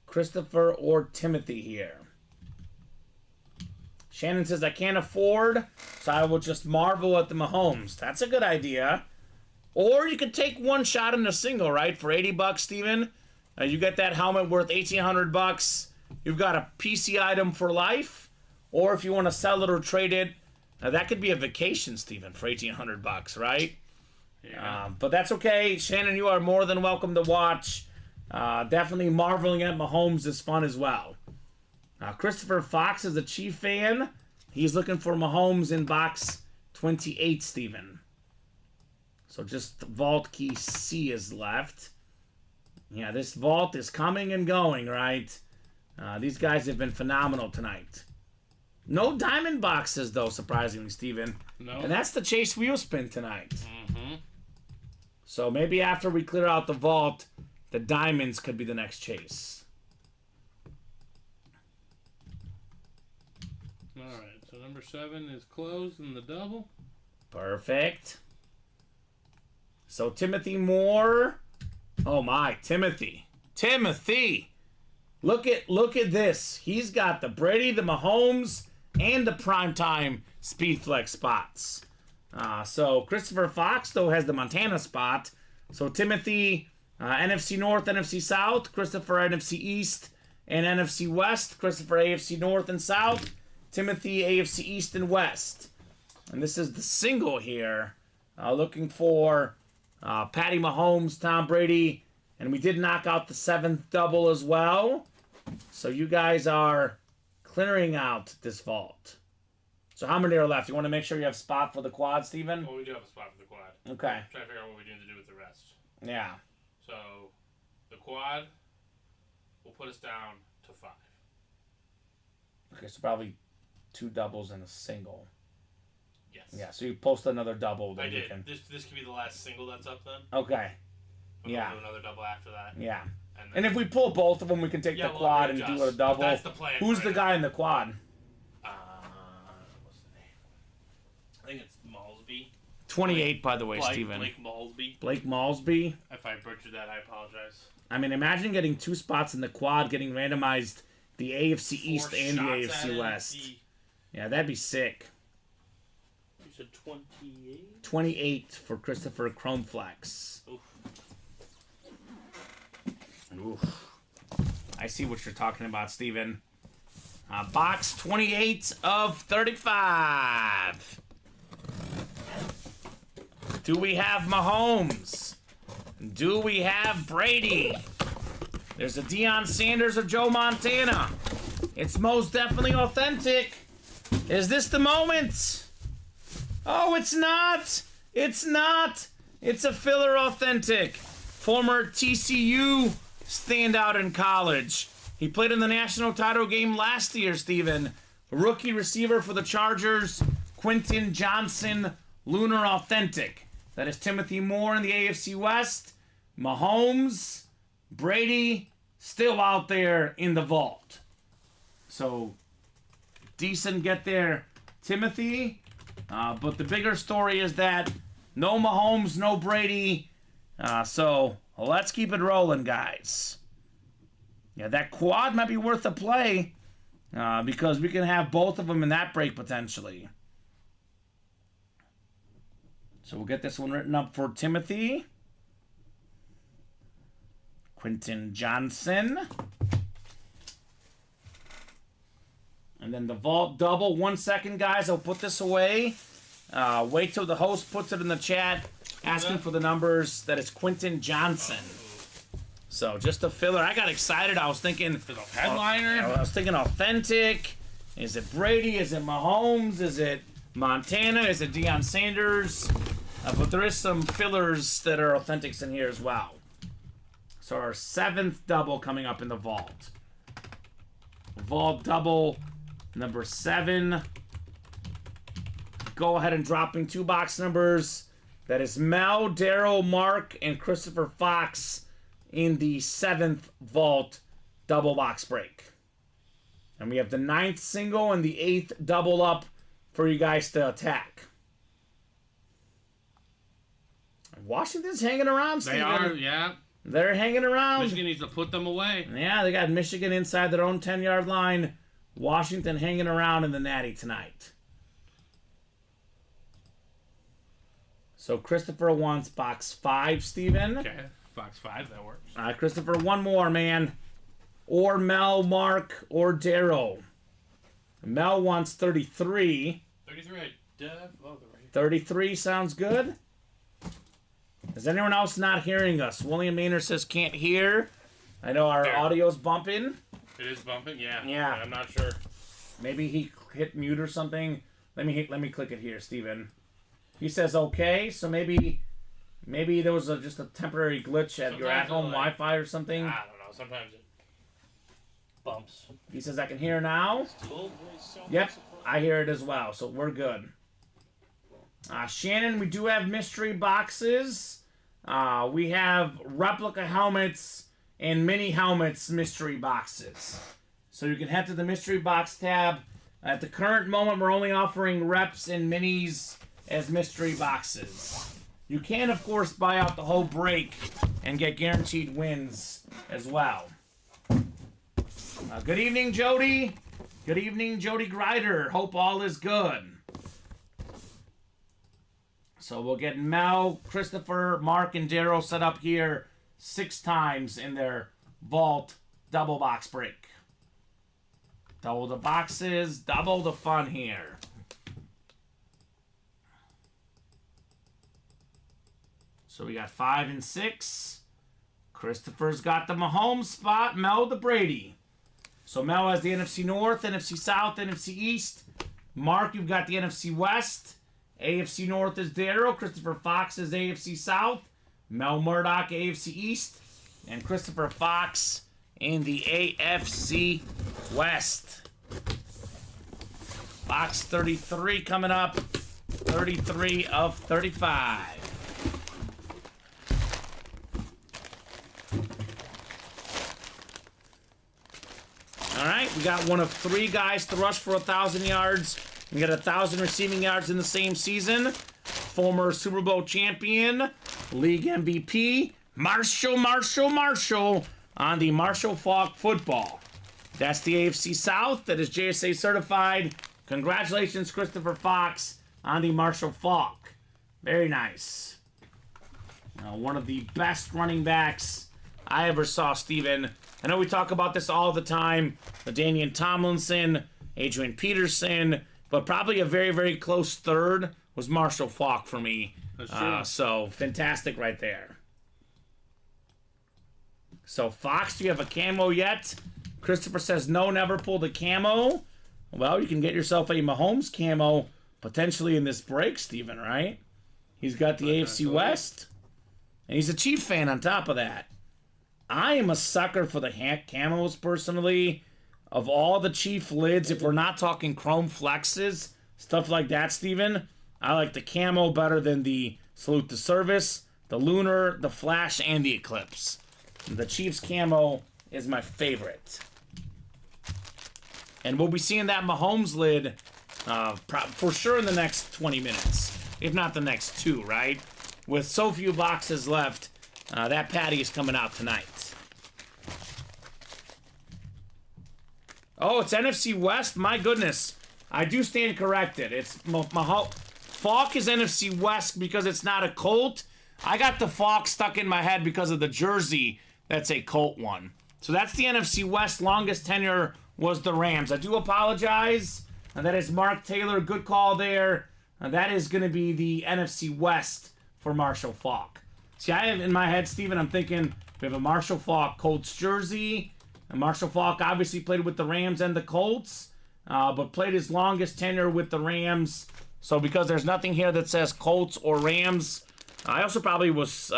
Christopher or Timothy here. Shannon says, I can't afford, so I will just marvel at the Mahomes. That's a good idea. Or you could take one shot in a single, right? For $80, Steven. You get that helmet worth $1,800. You've got a PC item for life. Or if you want to sell it or trade it, that could be a vacation, Steven, for $1,800, right? Yeah. But that's okay. Shannon, you are more than welcome to watch. Definitely marveling at Mahomes is fun as well. Christopher Fox is a Chief fan. He's looking for Mahomes in box 28, Steven. So just vault key C is left. Yeah, this vault is coming and going, right? These guys have been phenomenal tonight. No diamond boxes, though, surprisingly, Steven. No. And that's the Chase wheel spin tonight. Mm-hmm. So maybe after we clear out the vault, the diamonds could be the next chase. All right, so number 7 is closed in the double. Perfect. So Timothy Moore. Oh my, Timothy. Timothy. Look at this. He's got the Brady, the Mahomes, and the primetime Speed Flex spots. So Christopher Fox, though, has the Montana spot. So Timothy, NFC North, NFC South. Christopher, NFC East and NFC West. Christopher, AFC North and South. Timothy, AFC East and West. And this is the single here. Looking for Patty Mahomes, Tom Brady. And we did knock out the 7th double as well. So you guys are clearing out this vault. So how many are left? You want to make sure you have a spot for the quad, Steven? Well, we do have a spot for the quad. Okay. Trying to figure out what we need to do with the rest. Yeah. So, the quad, will put us down to 5. Okay, so probably 2 doubles and a single. Yes. Yeah, so you post another double. Then I you did. can... This could be the last single that's up then. Okay. But Yeah. We'll do another double after that. Yeah. And, And if we pull both of them, we can take the we'll quad and do a readjust. double. That's the plan. Who's right the now. guy in the quad? What's the name? I think it's Malsby. 28, by the way, Steven. Blake Malsby. Blake Malsby. If I butchered that, I apologize. I mean, imagine getting 2 spots in the quad, getting randomized the AFC East 4 and the shots AFC at it. West. You Yeah, that'd be sick. said 28? 28 for Christopher Chromeflex. Oof. Oof. I see what you're talking about, Steven. Box 28 of 35. Do we have Mahomes? Do we have Brady? There's a Deion Sanders or Joe Montana. It's most definitely authentic. Is this the moment? Oh, it's not. It's not. It's a filler authentic. Former TCU standout in college. He played in the national title game last year, Steven. Rookie receiver for the Chargers, Quentin Johnson, Lunar Authentic. That is Timothy Moore in the AFC West. Mahomes, Brady, still out there in the vault. So, decent get there, Timothy. But the bigger story is that no Mahomes, no Brady. So, let's keep it rolling, guys. Yeah, that quad might be worth a play because we can have both of them in that break potentially. So we'll get this one written up for Timothy. Quentin Johnson. And then the vault double. 1 second, guys. I'll put this away. Wait till the host puts it in the chat asking for the numbers. That is Quentin Johnson. So just a filler. I got excited. I was thinking Headliner. I was thinking authentic. Is it Brady? Is it Mahomes? Is it Montana? Is it Deion Sanders? But there is some fillers that are authentics in here as well. So our 7th double coming up in the vault. Vault double number 7. Go ahead and dropping 2 box numbers. That is Mel, Darrow, Mark, and Christopher Fox in the 7th vault double box break. And we have the 9th single and the 8th double up for you guys to attack. Washington's hanging around, Steven. They are, yeah. They're hanging around. Michigan needs to put them away. Yeah, they got Michigan inside their own 10-yard line. Washington hanging around in the Natty tonight. So Christopher wants box 5, Steven. Okay, Fox 5, that works. Christopher, one more, man. Or Mel, Mark, or Darrow. Mel wants 33. 33, oh, they're right here. 33 sounds good. Is anyone else not hearing us? William Maynard says can't hear. I know our There. audio's bumping. It is bumping, yeah. Yeah. I'm not sure. Maybe he hit mute or something. Let me click it here, Steven. He says okay, so maybe there was just a temporary glitch at your Sometimes at-home it'll, like- Wi-Fi or something. I don't know. Sometimes it bumps. He says I can hear now. Yep, I hear it as well, so we're good. Shannon, we do have mystery boxes. We have replica helmets and mini helmets mystery boxes. So you can head to the mystery box tab. At the current moment, we're only offering reps and minis as mystery boxes. You can, of course, buy out the whole break and get guaranteed wins as well. Good evening, Jody. Good evening, Jody Grider. Hope all is good. So we'll get Mel, Christopher, Mark, and Darrow set up here 6 times in their vault double box break. Double the boxes, double the fun here. So we got 5 and 6. Christopher's got the Mahomes spot, Mel the Brady. So Mel has the NFC North, NFC South, NFC East. Mark, you've got the NFC West. AFC North is Darrow. Christopher Fox is AFC South. Mel Murdoch, AFC East. And Christopher Fox in the AFC West. Box 33 coming up. 33 of 35. All right, we got one of 3 guys to rush for 1,000 yards. We got 1,000 receiving yards in the same season. Former Super Bowl champion, league MVP, Marshall on the Marshall Faulk football. That's the AFC South. That is JSA certified. Congratulations, Christopher Fox, on the Marshall Faulk. Very nice. One of the best running backs I ever saw, Steven. I know we talk about this all the time. LaDainian Tomlinson, Adrian Peterson, but probably a very, very close third was Marshall Faulk for me. That's true. So, fantastic right there. So, Fox, do you have a camo yet? Christopher says, no, never pulled a camo. Well, you can get yourself a Mahomes camo potentially in this break, Steven, right? He's got the AFC West. And he's a Chief fan on top of that. I am a sucker for the camos, personally. Of all the Chief lids, if we're not talking chrome flexes, stuff like that, Steven, I like the camo better than the Salute the Service, the Lunar, the Flash, and the Eclipse. The Chiefs camo is my favorite. And we'll be seeing that Mahomes lid for sure in the next 20 minutes, if not the next 2, right? With so few boxes left, that patty is coming out tonight. Oh, it's NFC West? My goodness. I do stand corrected. It's Faulk is NFC West because it's not a Colt. I got the Faulk stuck in my head because of the jersey that's a Colt one. So that's the NFC West. Longest tenure was the Rams. I do apologize. That is Mark Taylor. Good call there. That is going to be the NFC West for Marshall Faulk. See, I have in my head, Steven, I'm thinking we have a Marshall Faulk Colts jersey. And Marshall Faulk obviously played with the Rams and the Colts, but played his longest tenure with the Rams. So because there's nothing here that says Colts or Rams, I also probably was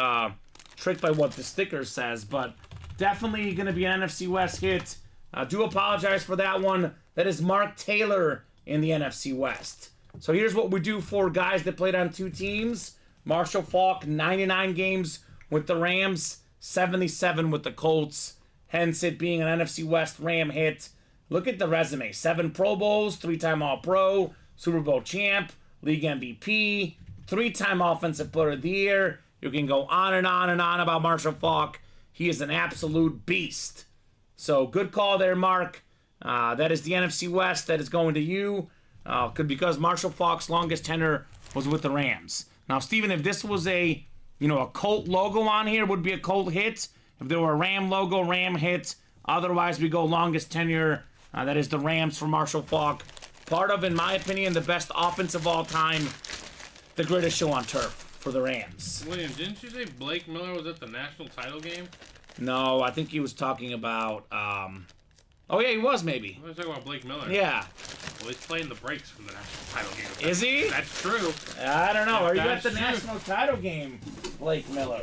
tricked by what the sticker says, but definitely going to be an NFC West hit. I do apologize for that one. That is Mark Taylor in the NFC West. So here's what we do for guys that played on 2 teams. Marshall Faulk, 99 games with the Rams, 77 with the Colts. Hence it being an NFC West Ram hit. Look at the resume. 7 Pro Bowls, 3-time All-Pro, Super Bowl champ, league MVP, 3-time Offensive Player of the Year. You can go on and on and on about Marshall Faulk. He is an absolute beast. So good call there, Mark. That is the NFC West. That is going to you. Because Marshall Faulk's longest tenure was with the Rams. Now, Steven, if this was a Colt logo on here, it would be a Colt hit. If there were a Ram logo, Ram hit. Otherwise, we go longest tenure. That is the Rams for Marshall Faulk. Part of, in my opinion, the best offense of all time. The greatest show on turf for the Rams. William, didn't you say Blake Miller was at the national title game? No, I think he was talking about... Oh, yeah, he was, maybe. I was talking about Blake Miller. Yeah. Well, he's playing the breaks from the national title game. Is he? That's true. I don't know. Are you at That's the true. national title game, Blake Miller?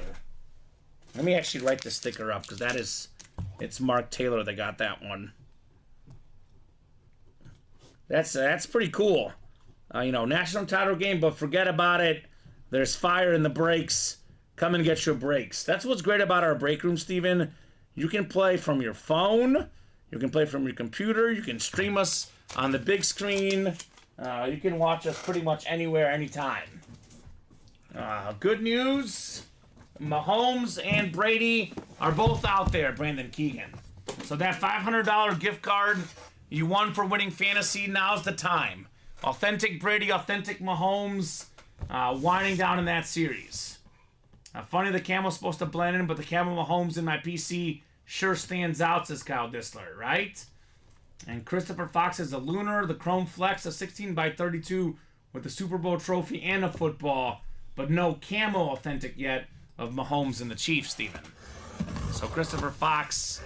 Let me actually write the sticker up, because it's Mark Taylor that got that one. That's pretty cool. National title game, but forget about it. There's fire in the breaks. Come and get your breaks. That's what's great about our break room, Steven. You can play from your phone. You can play from your computer. You can stream us on the big screen. You can watch us pretty much anywhere, anytime. Good news. Mahomes and Brady are both out there, Brandon Keegan. So that $500 gift card you won for winning fantasy, now's the time. Authentic Brady, authentic Mahomes, winding down in that series. Funny the camel's supposed to blend in, but the camel Mahomes in my PC sure stands out, says Kyle Disler, right? And Christopher Fox has a Lunar, the Chrome Flex, a 16x32 with the Super Bowl trophy and a football, but no camo authentic yet of Mahomes and the Chiefs, Steven. So Christopher Fox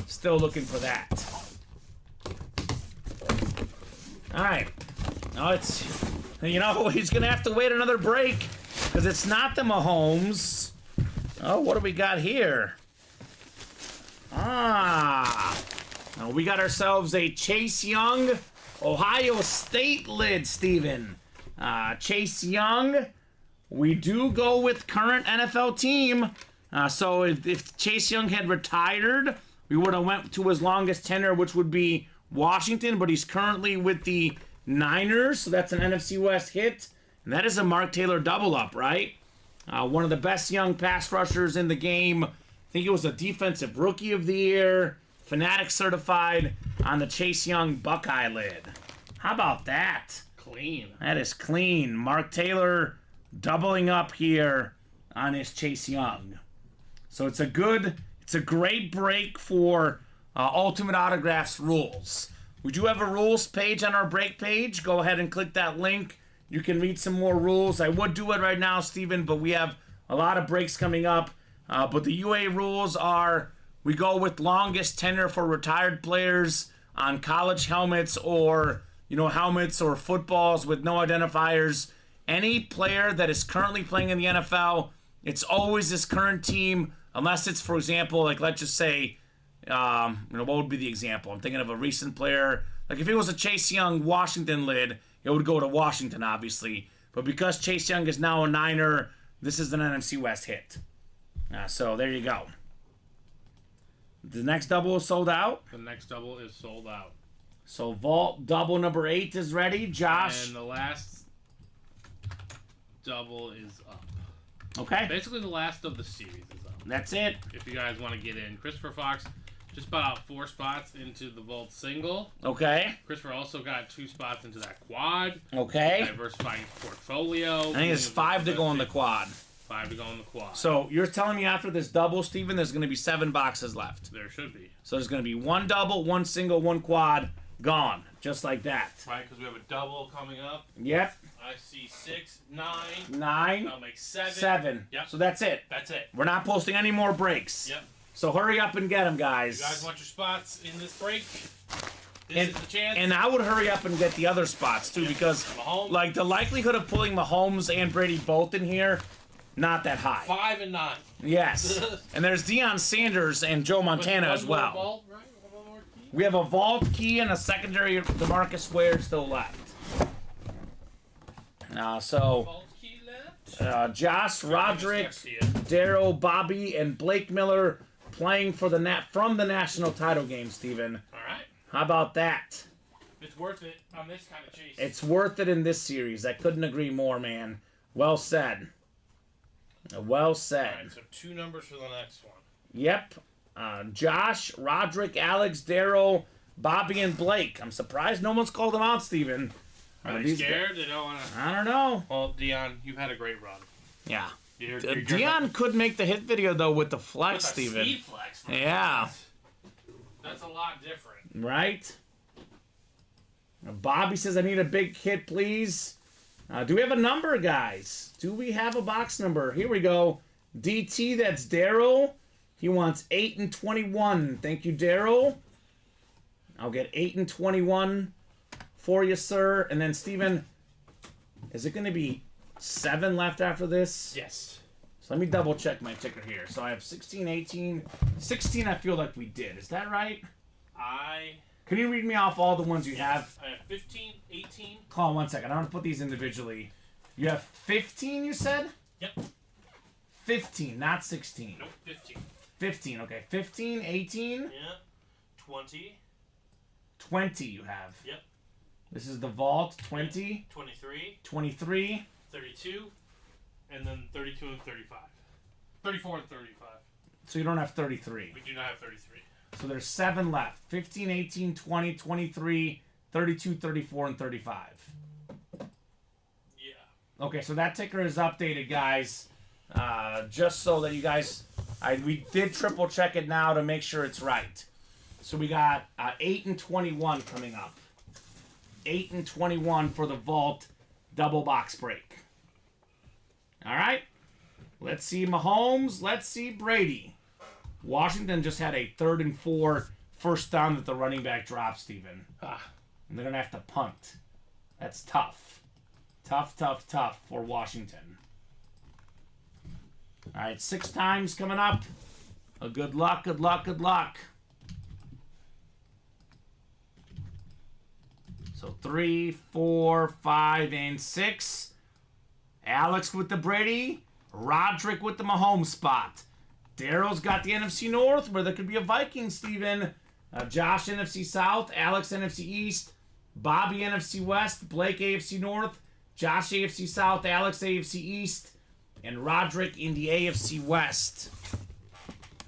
still looking for that. All right. No, he's going to have to wait another break because it's not the Mahomes. Oh, what do we got here? Now we got ourselves a Chase Young Ohio State lid, Steven. Chase Young. We do go with current NFL team. So if Chase Young had retired, we would have went to his longest tenure, which would be Washington, but he's currently with the Niners, so that's an NFC West hit. And that is a Mark Taylor double up, right? One of the best young pass rushers in the game. I think he was a defensive rookie of the year, Fanatic certified on the Chase Young Buckeye lid. How about that? Clean. That is clean. Mark Taylor doubling up here on his Chase Young. So it's a great break for Ultimate Autographs rules. We do have a rules page on our break page. Go ahead and click that link. You can read some more rules. I would do it right now, Steven, but we have a lot of breaks coming up. But the UA rules are we go with longest tenure for retired players on college helmets or, helmets or footballs with no identifiers. Any player that is currently playing in the NFL, it's always this current team, unless it's, for example, like let's just say, what would be the example? I'm thinking of a recent player. Like if it was a Chase Young Washington lid, it would go to Washington, obviously. But because Chase Young is now a Niner, this is an NFC West hit. So there you go. The next double is sold out. The next double is sold out. So Vault double number 8 is ready. Josh. And the last double is up. Okay. Basically, the last of the series is up. That's it. If you guys want to get in. Christopher Fox just bought out 4 spots into the Vault single. Okay. Christopher also got 2 spots into that quad. Okay. Diversifying his portfolio. I think it's 5 to go in the quad. 5 to go in the quad. So you're telling me after this double, Steven, there's going to be 7 boxes left. There should be. So there's going to be 1 double, 1 single, 1 quad, gone. Just like that. Right, because we have a double coming up. Yep. I see 6, 9. 9. That'll make 7. 7. Yep. So that's it. That's it. We're not posting any more breaks. Yep. So hurry up and get them, guys. You guys want your spots in this break? This is the chance. And I would hurry up and get the other spots, too, because Mahomes. like the likelihood of pulling Mahomes and Brady both in here, not that high. 5 and 9. Yes. And there's Deion Sanders and Joe Montana as well. Vault, right? One more key? We have a vault key and a secondary DeMarcus Ware still left. Vault key left. Josh, Roderick, Next to you. Darrow, Bobby, and Blake Miller playing for from the national title game, Steven. All right. How about that? It's worth it on this kind of chase. It's worth it in this series. I couldn't agree more, man. Well said. Well said. All right, so 2 numbers for the next one. Yep. Josh, Roderick, Alex, Darrow, Bobby, and Blake. I'm surprised no one's called them out, Steven. Are they scared? They don't want to. I don't know. Well, Dion, you've had a great run. Yeah. You're Deion could make the hit video, though, with the flex, with a Steven. speed flex. For Yeah. instance. That's a lot different. Right? Bobby says, I need a big hit, please. Do we have a number, guys? Do we have a box number? Here we go. DT, that's Daryl. He wants 8 and 21. Thank you, Daryl. I'll get 8 and 21 for you, sir. And then, Steven, is it going to be 7 left after this? Yes. So let me double check my ticker here. So I have 16, 18. 16 I feel like we did. Is that right? Can you read me off all the ones you have? I have 15, 18. Hold on 1 second. I want to put these individually. You have 15, you said? Yep. 15, not 16. Nope, 15. 15, okay. 15, 18, Yeah. 20. 20 you have. Yep. This is the vault. 20, 23. 23. 32. And then 32 and 35. 34 and 35. So you don't have 33. We do not have 33. So there's 7 left. 15, 18, 20, 23, 32, 34, and 35. Yeah. Okay, so that ticker is updated, guys. Just so that you guys... we did triple check it now to make sure it's right. So we got 8 and 21 coming up. 8 and 21 for the vault double box break. All right. Let's see Mahomes. Let's see Brady. Washington just had a 3rd and 4 first down that the running back dropped, Steven. And they're going to have to punt. That's tough. Tough for Washington. All right, 6 times coming up. Good luck, good luck, good luck. So 3, 4, 5, and 6. Alex with the Brady. Roderick with the Mahomes spot. Daryl's got the NFC North, where there could be a Viking, Steven. Josh, NFC South. Alex, NFC East. Bobby, NFC West. Blake, AFC North. Josh, AFC South. Alex, AFC East. And Roderick in the AFC West.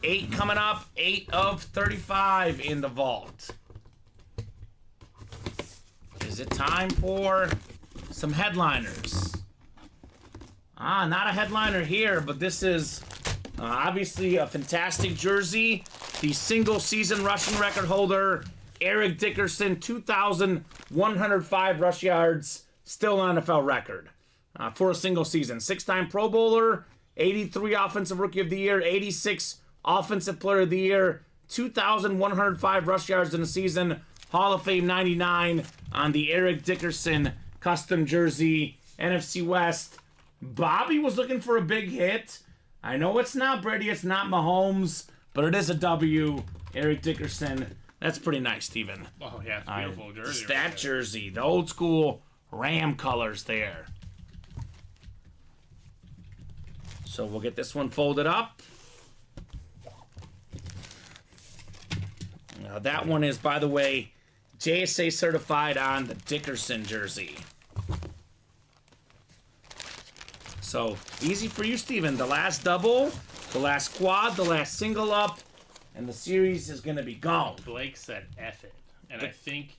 8 coming up. 8 of 35 in the vault. Is it time for some headliners? Not a headliner here, but this is obviously a fantastic jersey. The single season rushing record holder, Eric Dickerson, 2,105 rush yards, still an NFL record for a single season. 6-time Pro Bowler, 83 Offensive Rookie of the Year, 86 Offensive Player of the Year, 2,105 rush yards in a season, Hall of Fame 99 on the Eric Dickerson custom jersey, NFC West. Bobby was looking for a big hit. I know it's not Brady, it's not Mahomes, but it is a W. Eric Dickerson. That's pretty nice, Steven. Oh, yeah, it's a beautiful jersey. Just that jersey, the old school Ram colors there. So we'll get this one folded up. Now that one is, by the way, JSA certified on the Dickerson jersey. So, easy for you, Steven. The last double, the last quad, the last single up, and the series is going to be gone. Blake said F it. And I think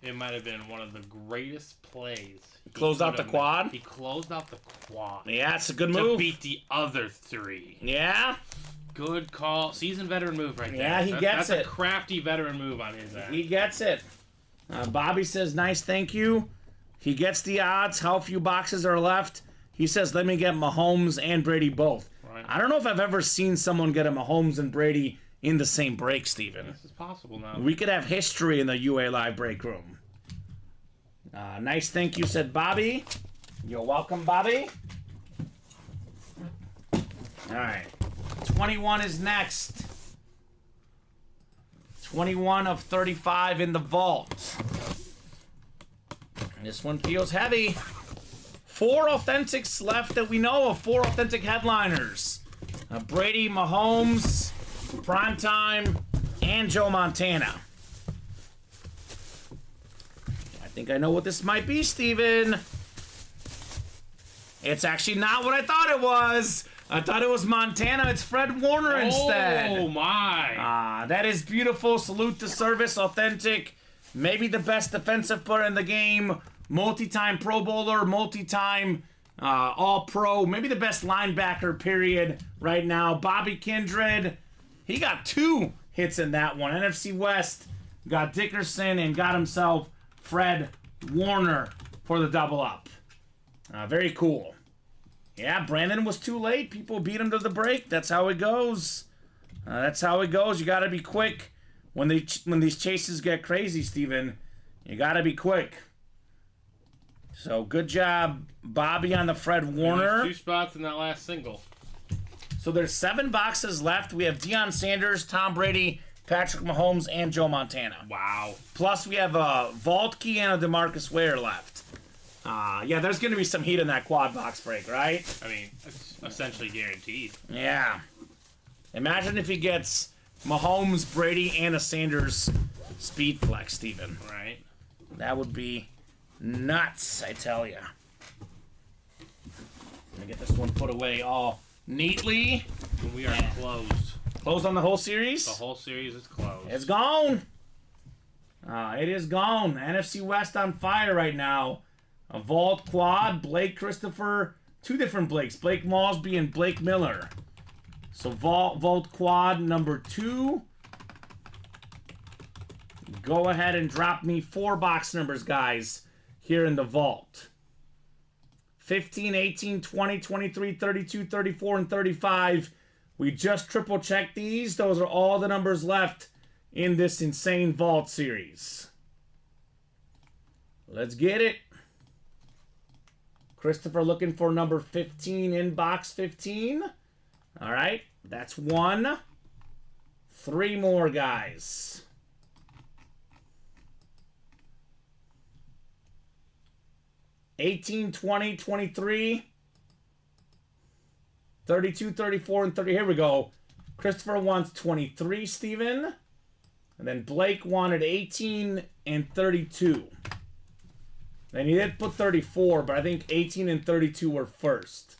it might have been one of the greatest plays. Closed out the quad? He closed out the quad. Yeah, it's a good To move. beat the other 3. Yeah? Good call. Seasoned veteran move right there. Yeah, he gets That's it. a crafty veteran move on his end. He gets it. Bobby says, nice, thank you. He gets the odds. How few boxes are left? He says, let me get Mahomes and Brady both. Right. I don't know if I've ever seen someone get a Mahomes and Brady in the same break, Steven. This is possible now. We could have history in the UA Live break room. Nice thank you, said Bobby. You're welcome, Bobby. All right. 21 is next. 21 of 35 in the vault. This one feels heavy. 4 authentics left that we know of. 4 authentic headliners. Brady, Mahomes, Primetime, and Joe Montana. I think I know what this might be, Steven. It's actually not what I thought it was. I thought it was Montana. It's Fred Warner instead. Oh, my. That is beautiful. Salute to service. Authentic. Maybe the best defensive player in the game. Multi-time Pro Bowler. Multi-time All-Pro. Maybe the best linebacker, period, right now. Bobby Kindred. He got 2 hits in that one. NFC West got Dickerson and got himself Fred Warner for the double up. Very cool. Yeah, Brandon was too late. People beat him to the break. That's how it goes. That's how it goes. You got to be quick when these chases get crazy, Steven. You got to be quick. So good job, Bobby, on the Fred Warner. There's 2 spots in that last single. So there's 7 boxes left. We have Deion Sanders, Tom Brady, Patrick Mahomes, and Joe Montana. Wow. Plus we have a Vault Key and a DeMarcus Ware left. Yeah, there's going to be some heat in that quad box break, right? I mean, it's essentially guaranteed. Yeah. Imagine if he gets Mahomes, Brady, and a Sanders speed flex, Steven. Right. That would be nuts, I tell ya. Let me get this one put away all neatly. We are closed. Closed on the whole series? The whole series is closed. It's gone. It is gone. NFC West on fire right now. A Vault Quad, Blake Christopher, 2 different Blakes, Blake Mosby and Blake Miller. So Vault Quad number 2. Go ahead and drop me 4 box numbers, guys, here in the vault. 15, 18, 20, 23, 32, 34, and 35. We just triple checked these. Those are all the numbers left in this insane vault series. Let's get it. Christopher looking for number 15 in box 15. All right, that's 1. 3 more guys. $18, $20, $23, $32, $34, and $30. Here we go. Christopher wants $23, Steven. And then Blake wanted $18 and $32. Then he did put $34, but I think $18 and $32 were first.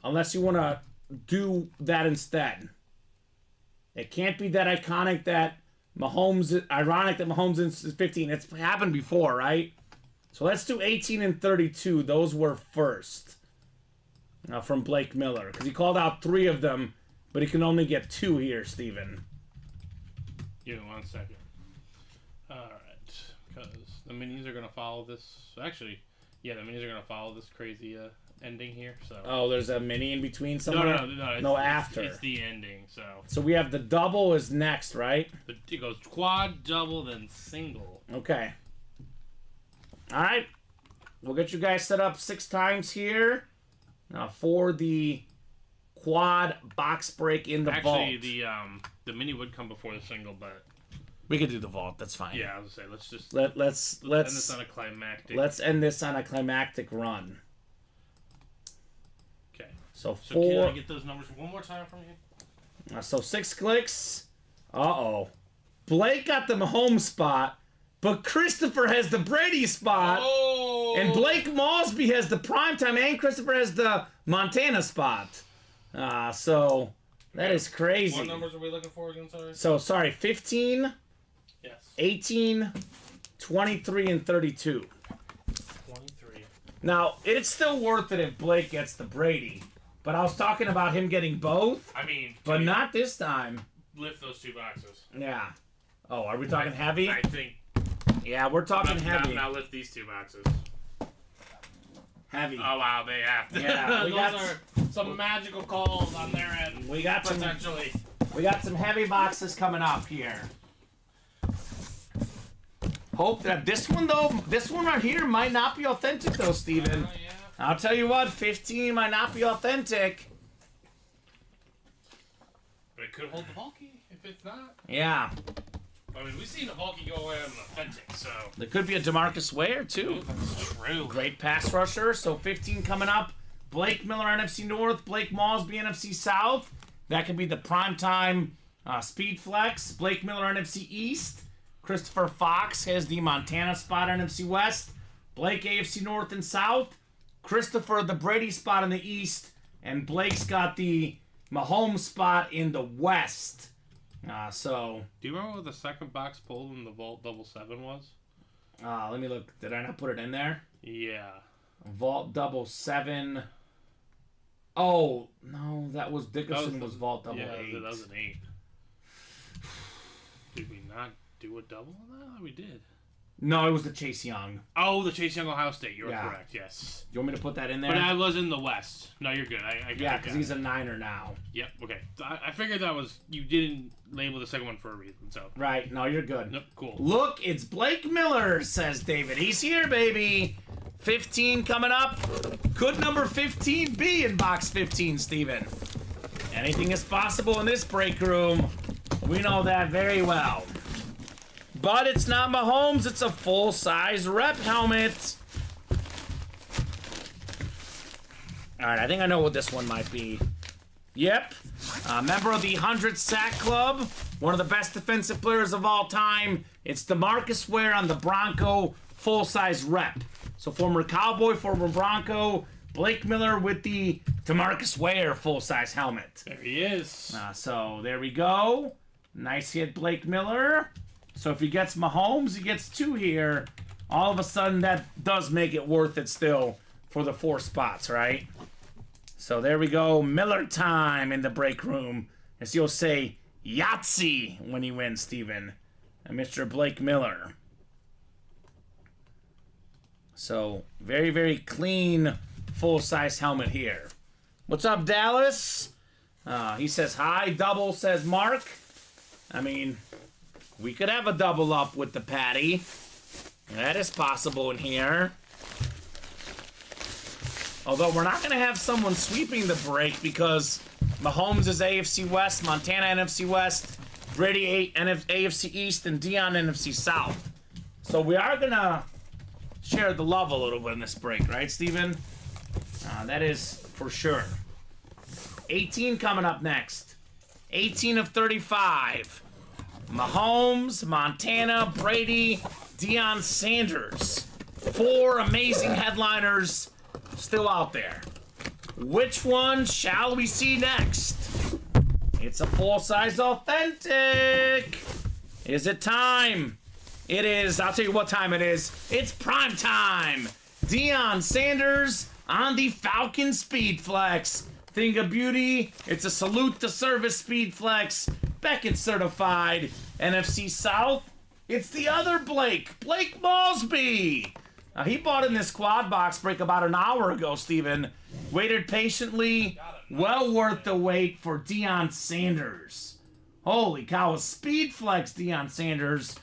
Unless you want to do that instead. It can't be that iconic that ironic that Mahomes is 15. It's happened before, right? So let's do 18 and 32. Those were first. From Blake Miller. Because he called out 3 of them, but he can only get 2 here, Steven. Give me 1 second. Alright. Because the minis are going to follow this. Actually, yeah, the minis are going to follow this crazy ending here. So. Oh, there's a mini in between somewhere? No, after. It's the ending, so. So we have the double is next, right? It goes quad, double, then single. Okay. Alright. We'll get you guys set up 6 times here. For the quad box break in the vault. Actually, the mini would come before the single, but we could do the vault. That's fine. yeah, I was gonna say let's just let's end this on a climactic. Let's end this on a climactic run. Okay. So So 4. can I get those numbers one more time from you? So 6 clicks. Blake got the Mahomes spot, but Christopher has the Brady spot. Oh. And Blake Mosby has the primetime, and Christopher has the Montana spot. So that is crazy. What numbers are we looking for again? Sorry. So, sorry, 15, Yes. 18, 23, and 32. 23. Now, it's still worth it if Blake gets the Brady. But I was talking about him getting both, I mean, but not this time. lift those 2 boxes. Yeah. Oh, are we talking heavy? I think. Yeah, we're talking heavy. Now lift these 2 boxes. Heavy. Oh wow, they have. Yeah, Those are some magical calls on their end. We got some Potentially. heavy boxes coming up here. Hope that this one right here might not be authentic though, Steven. Yeah. I'll tell you what, 15 might not be authentic. But it could hold the bulky if it's not. Yeah. I mean, we've seen the bulky go away on an authentic, so. There could be a DeMarcus Ware too. That's true. Great pass rusher. So 15 coming up. Blake Miller, NFC North. Blake Mosby, NFC South. That could be the primetime speed flex. Blake Miller, NFC East. Christopher Fox has the Montana spot, NFC West. Blake, AFC North and South. Christopher, the Brady spot in the East. And Blake's got the Mahomes spot in the West. So. Do you remember what the second box pulled in the Vault Double 7 was? Let me look. Did I not put it in there? Yeah. Vault Double 7. Oh, no, that was Dickerson was Vault Double 8. That was an 8. Did we not do a double on that? We did. No, it was the Chase Young. Oh, the Chase Young Ohio State. You were Yeah. correct, yes. You want me to put that in there? But I was in the West. No, you're good. Yeah, because he's a Niner now. Yep, okay. I figured that was... You didn't label the second one for a reason, so... Right, no, you're good. Nope, cool. Look, it's Blake Miller, says David. He's here, baby. 15 coming up. Could number 15 be in box 15, Steven? Anything is possible in this break room. We know that very well. But it's not Mahomes, it's a full-size rep helmet. Alright, I think I know what this one might be. Yep. Member of the 100 Sack Club. One of the best defensive players of all time. It's DeMarcus Ware on the Bronco full-size rep. So former Cowboy, former Bronco, Blake Miller with the DeMarcus Ware full-size helmet. There he is. So there we go. Nice hit, Blake Miller. So if he gets Mahomes, he gets 2 here. All of a sudden, that does make it worth it still for the 4 spots, right? So there we go. Miller time in the break room. As you'll say, Yahtzee when he wins, Steven. And Mr. Blake Miller. So very, very clean full-size helmet here. What's up, Dallas? He says hi. Double, says Mark. I mean... We could have a double up with the patty. That is possible in here. Although we're not going to have someone sweeping the break because Mahomes is AFC West, Montana NFC West, Brady AFC East, and Dion NFC South. So we are going to share the love a little bit in this break, right, Steven? That is for sure. 18 coming up next. 18 of 35. Mahomes, Montana, Brady, Deion Sanders. 4 amazing headliners still out there. Which one shall we see next? It's a full-size authentic. Is it time? It is. I'll tell you what time it is. It's prime time. Deion Sanders on the Falcon Speed Flex. Thing of beauty. It's a salute to service Speed Flex. Beckett certified. NFC South. It's the other Blake. Blake Mosby. Now, he bought in this quad box break about an hour ago, Steven. Waited patiently. Well worth the wait for Deion Sanders. Holy cow, a Speed Flex Deion Sanders.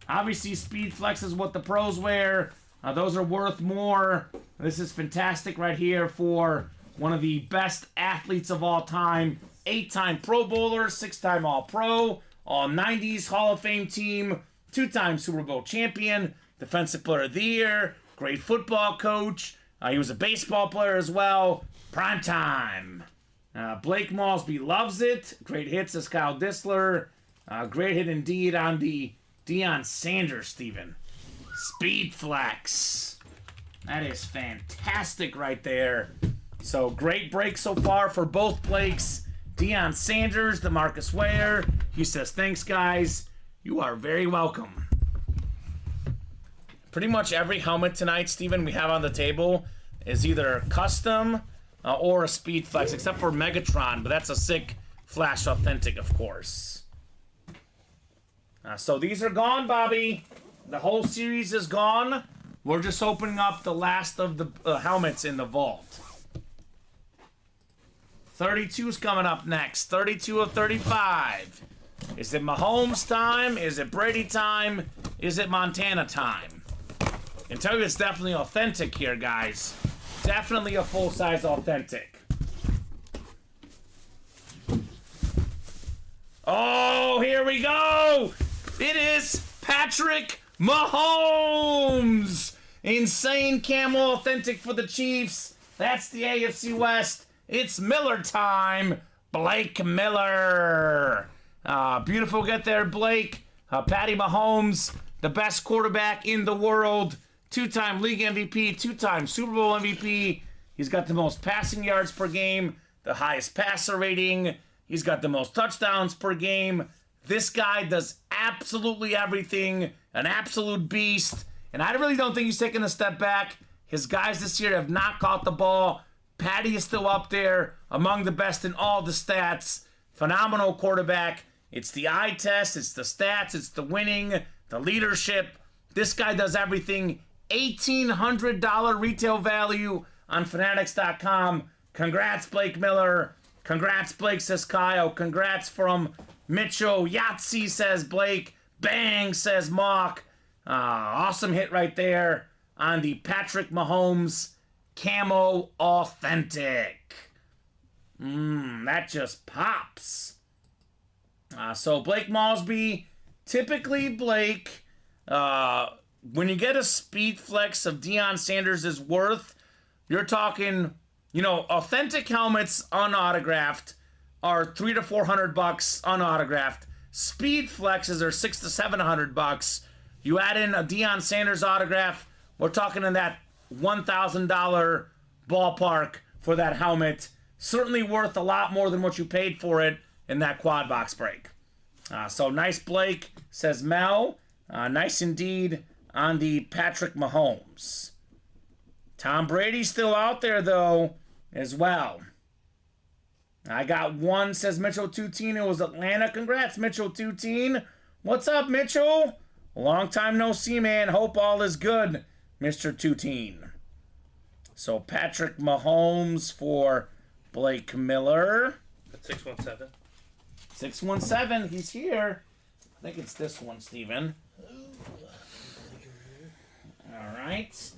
Obviously, Speed Flex is what the pros wear. Those are worth more. This is fantastic right here for one of the best athletes of all time. 8-time Pro Bowler, 6-time All-Pro, All-90s Hall of Fame team, 2-time Super Bowl champion, Defensive Player of the Year, great football coach. He was a baseball player as well. Prime time. Blake Mosby loves it. Great hits as Kyle Dissler. Great hit indeed on the Deion Sanders, Steven. Speed Flex. That is fantastic right there. So great break so far for both Blakes. Deion Sanders, DeMarcus Ware. He says, thanks, guys. You are very welcome. Pretty much every helmet tonight, Steven, we have on the table is either custom or a Speed Flex, except for Megatron, but that's a sick Flash Authentic, of course. So these are gone, Bobby. The whole series is gone. We're just opening up the last of the helmets in the vault. 32's coming up next. 32 of 35. Is it Mahomes time? Is it Brady time? Is it Montana time? I can tell you it's definitely authentic here, guys. Definitely a full-size authentic. Oh, here we go! It is Patrick Mahomes! Insane camo authentic for the Chiefs. That's the AFC West. It's Miller time. Blake Miller. Beautiful get there, Blake. Patty Mahomes, the best quarterback in the world. 2-time league MVP, 2-time Super Bowl MVP. He's got the most passing yards per game, the highest passer rating. He's got the most touchdowns per game. This guy does absolutely everything. An absolute beast. And I really don't think he's taking a step back. His guys this year have not caught the ball. Patty is still up there among the best in all the stats. Phenomenal quarterback. It's the eye test. It's the stats. It's the winning. The leadership. This guy does everything. $1,800 retail value on Fanatics.com. Congrats, Blake Miller. Congrats, Blake, says Kyle. Congrats from Mitchell. Yahtzee, says Blake. Bang, says Mock. Awesome hit right there on the Patrick Mahomes Camo Authentic. That just pops. So Blake Mosby, typically Blake, when you get a Speed Flex of Deion Sanders' worth, you're talking, authentic helmets unautographed are $300 to $400 unautographed. Speed Flexes are $600 to $700. You add in a Deion Sanders autograph, we're talking in that $1,000 ballpark for that helmet. Certainly worth a lot more than what you paid for it in that quad box break. So nice, Blake, says Mel. Nice indeed on the Patrick Mahomes. Tom Brady's still out there, though, as well. I got one, says Mitchell Tuteen. It was Atlanta. Congrats, Mitchell Tuteen. What's up, Mitchell? Long time no see, man. Hope all is good, Mr. Tuteen. So Patrick Mahomes for Blake Miller. That's 617. 617, he's here. I think it's this one, Steven. All right.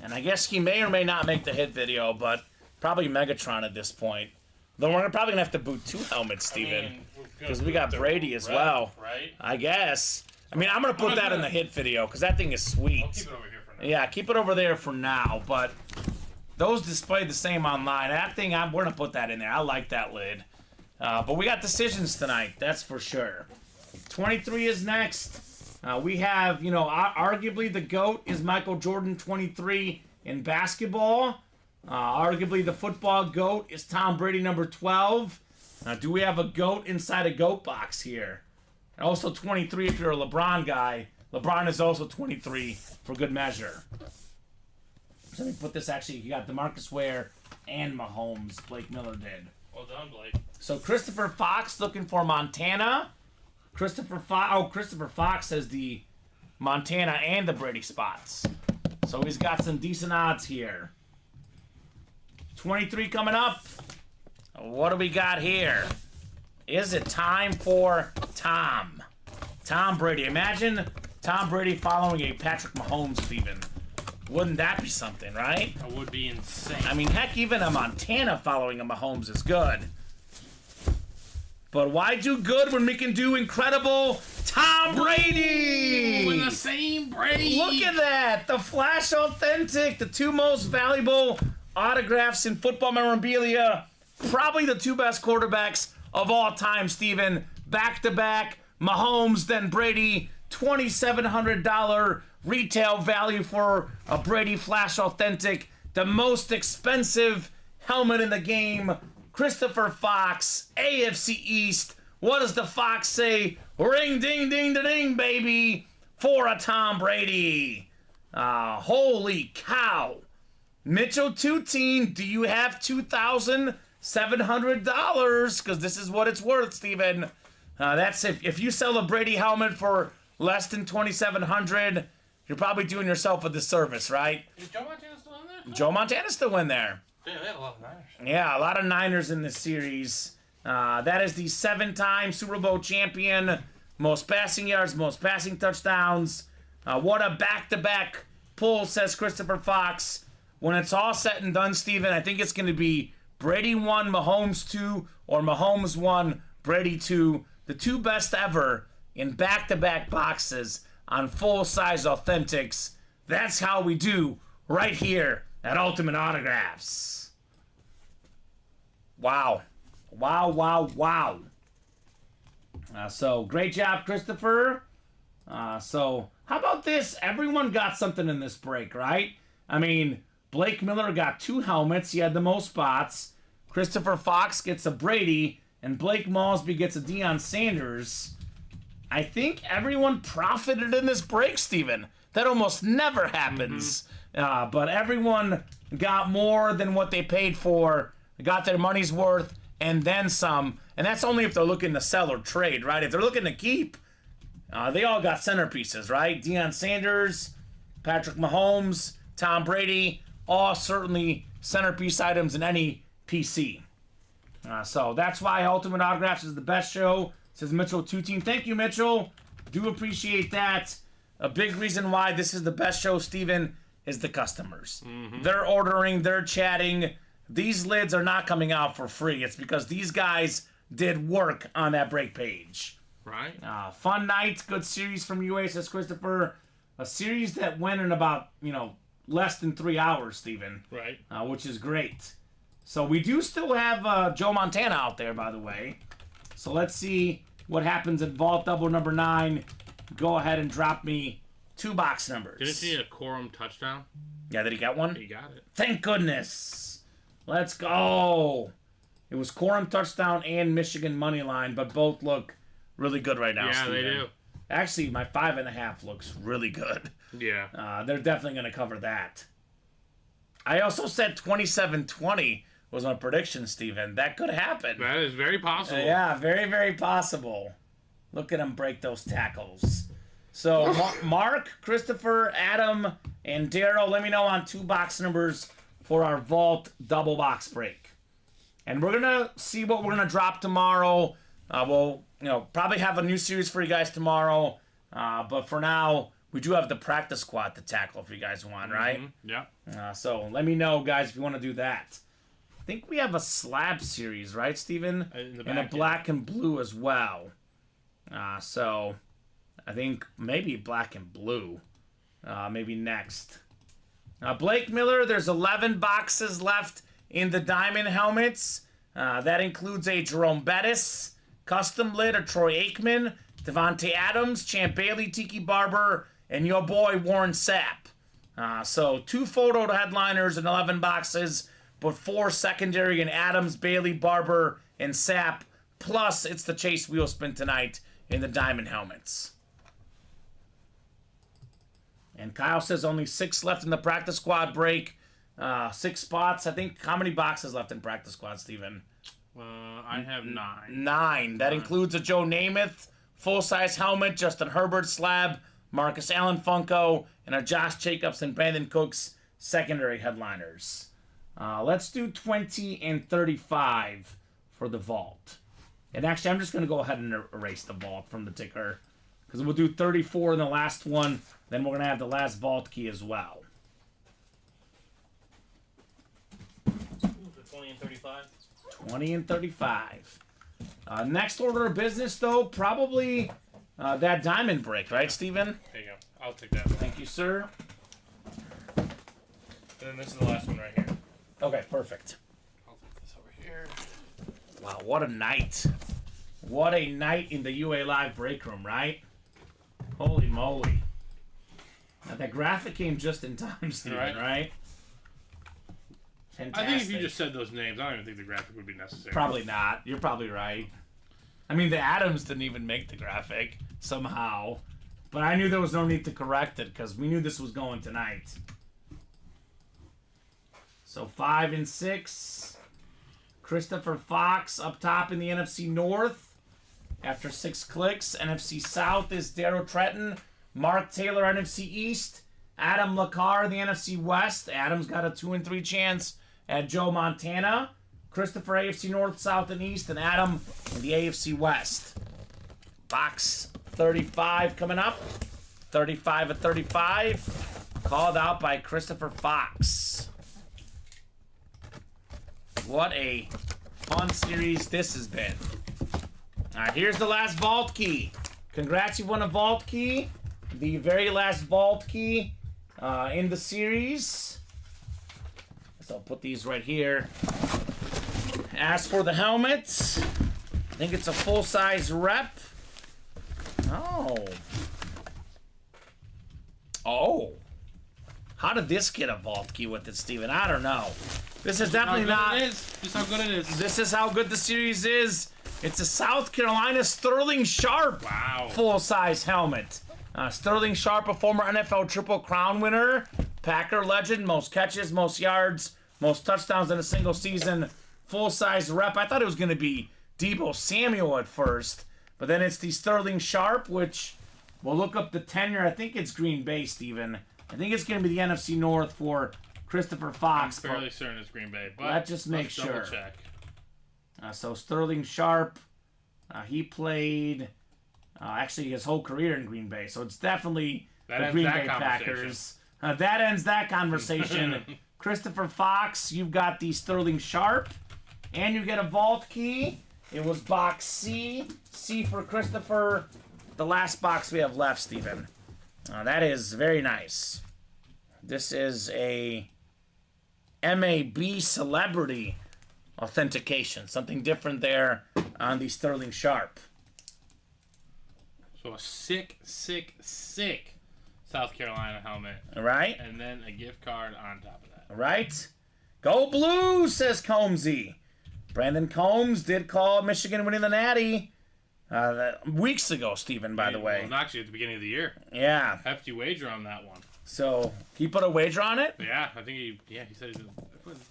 And I guess he may or may not make the hit video, but probably Megatron at this point. Though we're probably going to have to boot 2 helmets, Steven. I mean, we're because we got Brady as well. Right? I guess. I mean, I'm going to put that in the hit video because that thing is sweet. I'll keep it over here for now. Yeah, keep it over there for now, but those display the same online. That thing, we're going to put that in there. I like that lid. But we got decisions tonight, that's for sure. 23 is next. We have, arguably the GOAT is Michael Jordan, 23 in basketball. Arguably the football GOAT is Tom Brady, number 12. Do we have a GOAT inside a GOAT box here? Also 23 if you're a LeBron guy. LeBron is also 23 for good measure. So let me put this, actually, you got DeMarcus Ware and Mahomes, Blake Miller did. Well done, Blake. So Christopher Fox looking for Montana. Christopher Fox has the Montana and the Brady spots. So he's got some decent odds here. 23 coming up. What do we got here? Is it time for Tom Brady? Imagine Tom Brady following a Patrick Mahomes, Steven. Wouldn't that be something, right? That would be insane. I mean, heck, even a Montana following a Mahomes is good. But why do good when we can do incredible Tom Brady? With the same Brady. Look at that. The Flash Authentic, the two most valuable autographs in football memorabilia. Probably the two best quarterbacks of all time, Steven. Back-to-back, Mahomes, then Brady. $2,700 retail value for a Brady Flash Authentic. The most expensive helmet in the game. Christopher Fox, AFC East. What does the Fox say? Ring, ding, ding, ding, ding, baby, for a Tom Brady. Holy cow. Mitchell Tuteen, do you have $2,700? Because this is what it's worth, Steven. That's if you sell a Brady helmet for less than $2,700, you're probably doing yourself a disservice, right? Is Joe Montana still in there? Joe Montana's still in there. Yeah, they had a lot of Niners. Yeah, a lot of Niners in this series. That is the 7-time Super Bowl champion. Most passing yards, most passing touchdowns. What a back-to-back pull, says Christopher Fox. When it's all said and done, Steven, I think it's going to be Brady 1, Mahomes 2, or Mahomes 1, Brady 2. The two best ever in back-to-back boxes on full-size authentics. That's how we do right here at Ultimate Autographs. Wow. Wow, wow, wow. So, great job, Christopher. So, how about this? Everyone got something in this break, right? I mean, Blake Miller got 2 helmets. He had the most spots. Christopher Fox gets a Brady, and Blake Malsby gets a Deion Sanders. I think everyone profited in this break, Steven. That almost never happens. But everyone got more than what they paid for, got their money's worth, and then some. And that's only if they're looking to sell or trade, right? If they're looking to keep, they all got centerpieces, right? Deion Sanders, Patrick Mahomes, Tom Brady, all certainly centerpiece items in any PC. So that's why Ultimate Autographs is the best show, says Mitchell Tuteen. Thank you, Mitchell. Do appreciate that. A big reason why this is the best show, Steven, is the customers. They're ordering, they're chatting. These lids are not coming out for free. It's because these guys did work on that break page. Right? Fun night, good series from UA, says Christopher. A series that went in about, less than 3 hours, Steven. Right. Which is great. So we do still have Joe Montana out there, by the way. So let's see what happens at Vault Double number 9. Go ahead and drop me 2 box numbers. Didn't he need a quorum touchdown? Yeah, did he get one? He got it. Thank goodness. Let's go. It was Corum touchdown and Michigan money line, but both look really good right now, Yeah, Steven. they do. Actually, my 5.5 looks really good. Yeah. They're definitely going to cover that. I also said 27-20 was my prediction, Steven. That could happen. That is very possible. Yeah, very, very possible. Look at him break those tackles. So, Mark, Christopher, Adam, and Daryl, let me know on 2 box numbers for our Vault double box break. And we're going to see what we're going to drop tomorrow. We'll, probably have a new series for you guys tomorrow. But for now, we do have the practice squad to tackle if you guys want, right? Yeah. So let me know, guys, if you want to do that. I think we have a slab series, right, Steven? In the And a back, black and blue as well. So I think maybe black and blue. Maybe next. Blake Miller, there's 11 boxes left in the diamond helmets. That includes a Jerome Bettis, custom lid, a Troy Aikman, Devontae Adams, Champ Bailey, Tiki Barber, and your boy Warren Sapp. So 2 photo headliners and 11 boxes, but 4 secondary in Adams, Bailey, Barber, and Sapp. Plus, it's the Chase Wheel Spin tonight in the diamond helmets. And Kyle says only 6 left in the practice squad break. 6 spots. I think, how many boxes left in practice squad, Steven? I have 9. 9. That includes a Joe Namath full-size helmet, Justin Herbert slab, Marcus Allen Funko, and a Josh Jacobs and Brandon Cooks secondary headliners. Let's do 20 and 35 for the vault. And actually, I'm just going to go ahead and erase the vault from the ticker, because we'll do 34 in the last one. Then we're going to have the last vault key as well. 20 and 35. 20 and 35. Next order of business, though, probably that diamond break, right, Steven? There you go. I'll take that. Thank you, sir. And then this is the last one right here. Okay, perfect. I'll take this over here. Wow, what a night. What a night in the UA Live break room, right? Holy moly. Now, that graphic came just in time, Steven, right? Fantastic. I think if you just said those names, I don't even think the graphic would be necessary. Probably not. You're probably right. I mean, the Adams didn't even make the graphic, somehow. But I knew there was no need to correct it, because we knew this was going tonight. So 5 and 6. Christopher Fox up top in the NFC North. After 6 clicks, NFC South is Darryl Tretton. Mark Taylor, NFC East. Adam LaCar, the NFC West. Adam's got a 2 and 3 chance at Joe Montana. Christopher, AFC North, South, and East. And Adam in the AFC West. Box 35 coming up. 35 of 35. Called out by Christopher Fox. What a fun series this has been. All right, here's the last vault key. Congrats, you won a vault key. The very last vault key in the series. So I'll put these right here. As for the helmets, I think it's a full-size rep. Oh. How did this get a vault key with it, Steven? I don't know. This is definitely not. This is how good it is. This is how good the series is. It's a South Carolina Sterling Sharp full-size helmet. Sterling Sharp, a former NFL Triple Crown winner, Packer legend, most catches, most yards, most touchdowns in a single season, full-size rep. I thought it was going to be Deebo Samuel at first, but then it's the Sterling Sharp, which we'll look up the tenure. I think it's Green Bay, Steven. I think it's going to be the NFC North for Christopher Fox. I'm fairly certain it's Green Bay, but let's just make let's sure. double check. So Sterling Sharp, he played actually his whole career in Green Bay, so it's definitely the Green Bay Packers. That ends that conversation. Christopher Fox, you've got the Sterling Sharp, and you get a vault key. It was box C. C for Christopher. The last box we have left, Steven. That is very nice. This is a MAB Celebrity authentication. Something different there on the Sterling Sharp. So a sick South Carolina helmet. All right? And then a gift card on top of that. All right? Go Blue, says Combsy. Brandon Combs did call Michigan winning the Natty weeks ago, Steven, by the way. Well, actually, at the beginning of the year. Yeah. Hefty wager on that one. So, he put a wager on it? Yeah, I think he said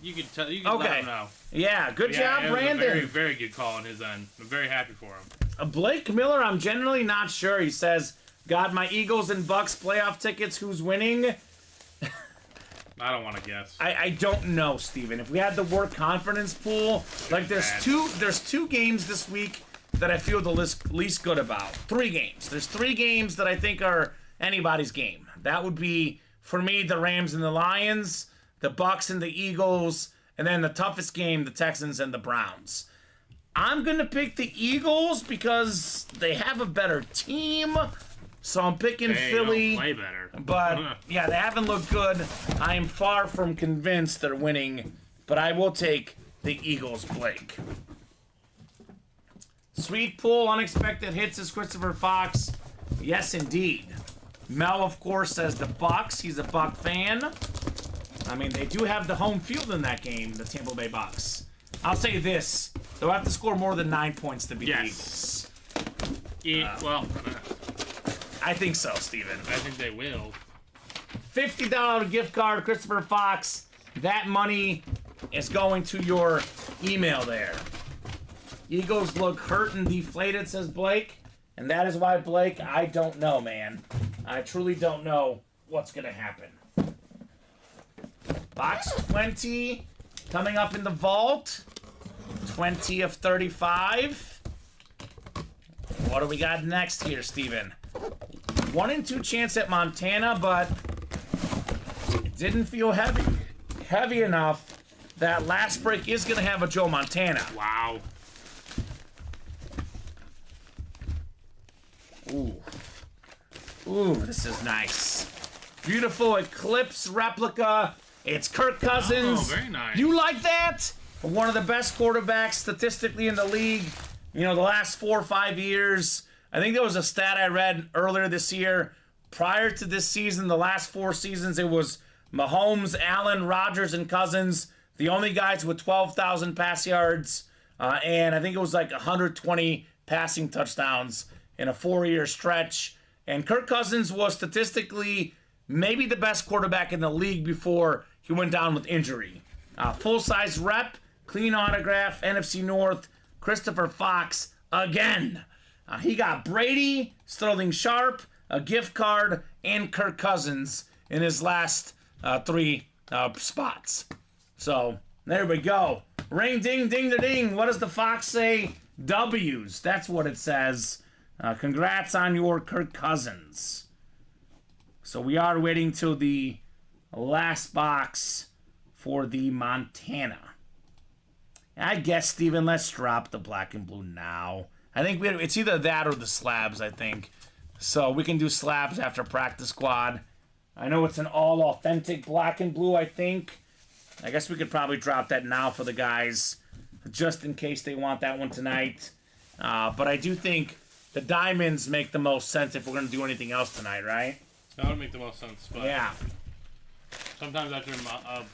you could tell. You could let him know. Yeah, good job, it was Brandon. a very, very good call on his end. I'm very happy for him. Blake Miller, I'm generally not sure. He says, got my Eagles and Bucks playoff tickets. Who's winning? I don't want to guess. I don't know, Steven. If we had the work confidence pool, like there's two games this week that I feel the least good about. 3 games. There's 3 games that I think are anybody's game. That would be, for me, the Rams and the Lions, the Bucks and the Eagles, And then the toughest game, the Texans and the Browns. I'm going to pick the Eagles because they have a better team. So I'm picking They Philly. don't play better. But, yeah, they haven't looked good. I am far from convinced they're winning. But I will take the Eagles, Blake. Sweet pool, unexpected hits is Christopher Fox. Yes, indeed. Mel, of course, says the Bucks. He's a Buck fan. I mean, they do have the home field in that game, the Tampa Bay Bucks. I'll say this. They'll have to score more than 9 points to beat the Eagles. Yeah, well, I think so, Steven. I think they will. $50 gift card, Christopher Fox. That money is going to your email there. Eagles look hurt and deflated, says Blake. And that is why, Blake, I don't know, man. I truly don't know what's going to happen. Box 20 coming up in the vault. 20 of 35. What do we got next here, Steven? 1 in 2 chance at Montana, but it didn't feel heavy enough. That last break is going to have a Joe Montana. Wow. Ooh, this is nice. Beautiful Eclipse replica. It's Kirk Cousins. Oh, very nice. You like that? One of the best quarterbacks statistically in the league. You know, the last 4 or 5 years. I think there was a stat I read earlier this year. Prior to this season, the last 4 seasons, it was Mahomes, Allen, Rodgers, and Cousins. The only guys with 12,000 pass yards. And I think it was like 120 passing touchdowns in a 4-year stretch. And Kirk Cousins was statistically maybe the best quarterback in the league before he went down with injury. Full-size rep, clean autograph, NFC North, Christopher Fox again. He got Brady, Sterling Sharp, a gift card, and Kirk Cousins in his last 3 spots. So, there we go. Ring, ding, ding, da, ding. What does the Fox say? W's. That's what it says. Congrats on your Kirk Cousins. So we are waiting till the last box for the Montana. I guess, Steven, let's drop the black and blue now. I think it's either that or the slabs, I think. So we can do slabs after practice squad. I know it's an all-authentic black and blue, I think. I guess we could probably drop that now for the guys, just in case they want that one tonight. But I do think the diamonds make the most sense if we're going to do anything else tonight, right? That would make the most sense. But Yeah. sometimes after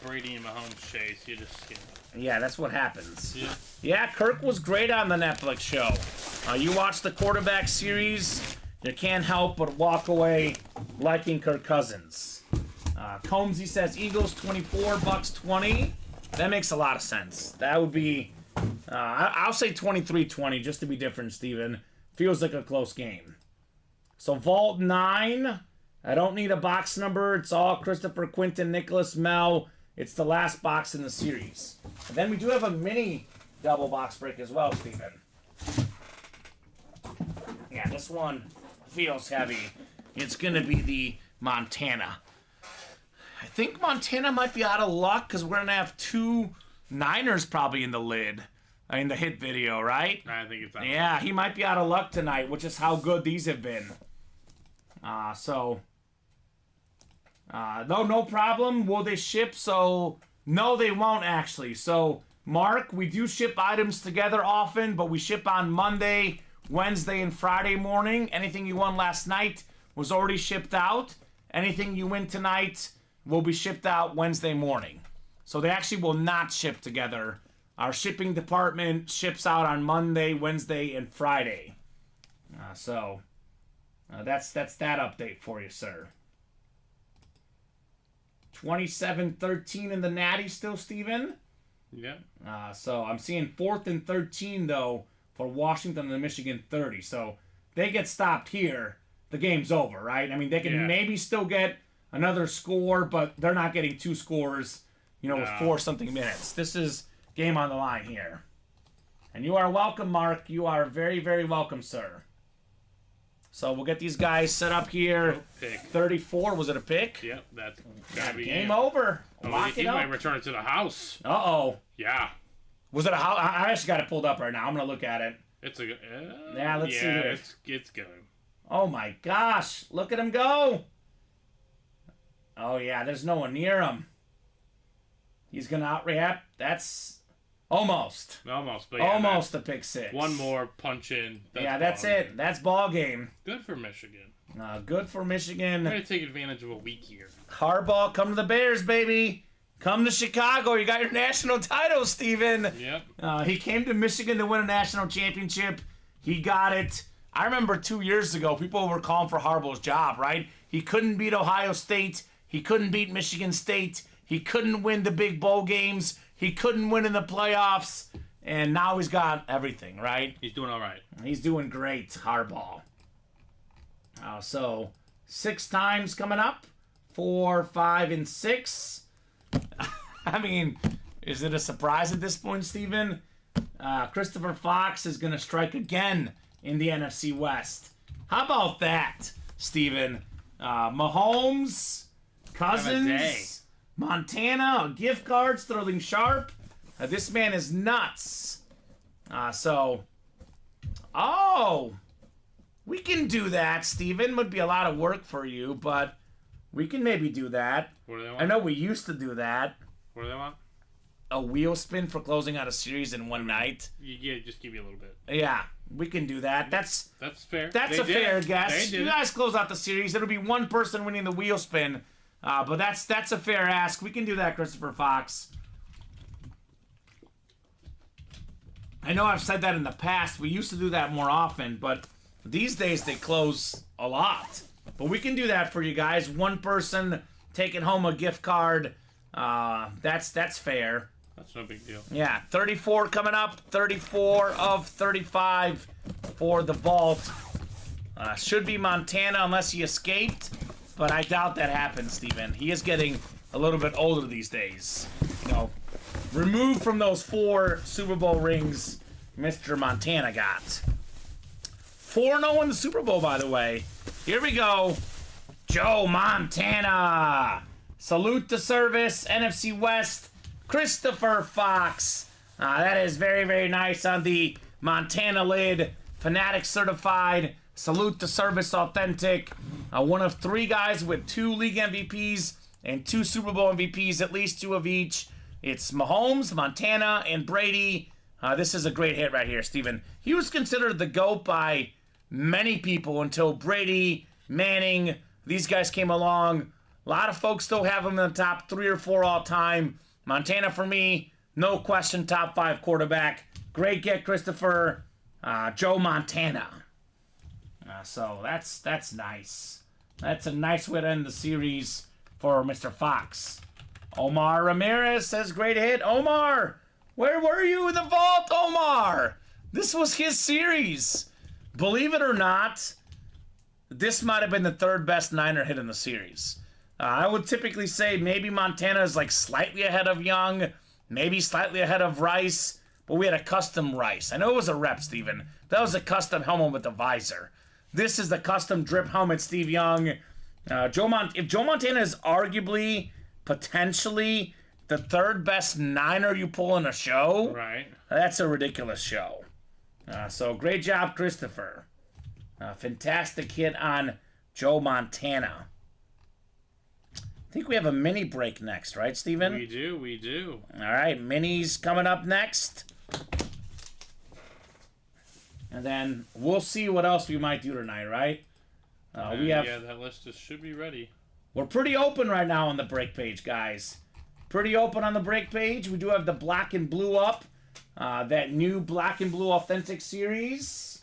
Brady and Mahomes chase, you just skip. Yeah, that's what happens. Yeah. Yeah, Kirk was great on the Netflix show. You watch the quarterback series, you can't help but walk away liking Kirk Cousins. Combsy says Eagles 24, Bucks 20. That makes a lot of sense. That would be, I'll say 23-20 just to be different, Steven. Feels like a close game. So Vault 9. I don't need a box number. It's all Christopher, Quinton, Nicholas, Mel. It's the last box in the series. And then we do have a mini double box break as well, Steven. Yeah, this one feels heavy. It's going to be the Montana. I think Montana might be out of luck because we're going to have 2 Niners probably in the lid. I mean, the hit video, right? I think it's out. Yeah, he might be out of luck tonight, which is how good these have been. No problem. Will they ship? So, no, they won't actually. So, Mark, we do ship items together often, but we ship on Monday, Wednesday, and Friday morning. Anything you won last night was already shipped out. Anything you win tonight will be shipped out Wednesday morning. So they actually will not ship together. Our shipping department ships out on Monday, Wednesday, and Friday. That's that update for you, sir. 27-13 in the Natty still, Steven? Yeah. So I'm seeing 4th and 13, though, for Washington and Michigan 30. So they get stopped here, the game's over, right? I mean, they can maybe still get another score, but they're not getting 2 scores, with 4-something minutes. This is game on the line here. And you are welcome, Mark. You are very, very welcome, sir. So we'll get these guys set up here. Pick. 34. Was it a pick? Yep, that's gotta be Game over. Oh, Lock he it might up. return it to the house. Uh-oh. Yeah. Was it a house? I actually got it pulled up right now. I'm going to look at it. It's a Yeah, let's see here. It's good. Oh, my gosh. Look at him go. Oh, yeah. There's no one near him. He's going to out-rehab. That's almost. Almost, but yeah, Almost a pick six. one more punch in. That's ball it. game. That's ball game. Good for Michigan. Good for Michigan. Try to take advantage of a weak year. Harbaugh, come to the Bears, baby. Come to Chicago. You got your national title, Steven. Yep. He came to Michigan to win a national championship. He got it. I remember 2 years ago, people were calling for Harbaugh's job, right? He couldn't beat Ohio State. He couldn't beat Michigan State. He couldn't win the big bowl games. He couldn't win in the playoffs. And now he's got everything, right? He's doing all right. He's doing great, Harbaugh. So 6 times coming up. 4, 5, and 6. I mean, is it a surprise at this point, Steven? Christopher Fox is going to strike again in the NFC West. How about that, Steven? Mahomes, Have a day. Cousins, Montana, gift cards, Sterling Sharp. This man is nuts. We can do that, Steven. Would be a lot of work for you, but we can maybe do that. What do they want? I know we used to do that. What do they want? A wheel spin for closing out a series in one night. Yeah, just give me a little bit. Yeah, we can do that. That's fair. a They did fair it. guess. They did You it. guys close out the series. It'll be one person winning the wheel spin. But that's a fair ask. We can do that, Christopher Fox. I know I've said that in the past. We used to do that more often, but these days they close a lot. But we can do that for you guys. One person taking home a gift card. That's fair. That's no big deal. Yeah, 34 coming up. 34 of 35 for the vault. Should be Montana unless he escaped, but I doubt that happens, Steven. He is getting a little bit older these days. You know, removed from those 4 Super Bowl rings Mr. Montana got. 4-0 in the Super Bowl, by the way. Here we go. Joe Montana. Salute to service, NFC West. Christopher Fox. That is very, very nice on the Montana lid. Fanatic certified. Salute to service authentic. One of 3 guys with 2 league MVPs and 2 Super Bowl MVPs, at least 2 of each. It's Mahomes, Montana, and Brady. This is a great hit right here, Steven. He was considered the GOAT by many people until Brady, Manning, these guys came along. A lot of folks still have him in the top 3 or 4 all time. Montana, for me, no question, top 5 quarterback. Great get, Christopher. Joe Montana. So that's nice. That's a nice way to end the series for Mr. Fox. Omar Ramirez says, great hit. Omar, where were you in the vault, Omar? This was his series. Believe it or not, this might have been the 3rd best Niner hit in the series. I would typically say maybe Montana is like slightly ahead of Young, maybe slightly ahead of Rice, but we had a custom Rice. I know it was a rep, Steven. That was a custom helmet with a visor. This is the custom drip helmet, Steve Young. If Joe Montana is arguably, potentially, the 3rd best Niner you pull in a show, Right. that's a ridiculous show. So great job, Christopher. Fantastic hit on Joe Montana. I think we have a mini break next, right, Steven? We do. All right, minis coming up next. And then we'll see what else we might do tonight, right? Yeah, that list should be ready. We're pretty open right now on the break page, guys. Pretty open on the break page. We do have the black and blue up. That new black and blue authentic series.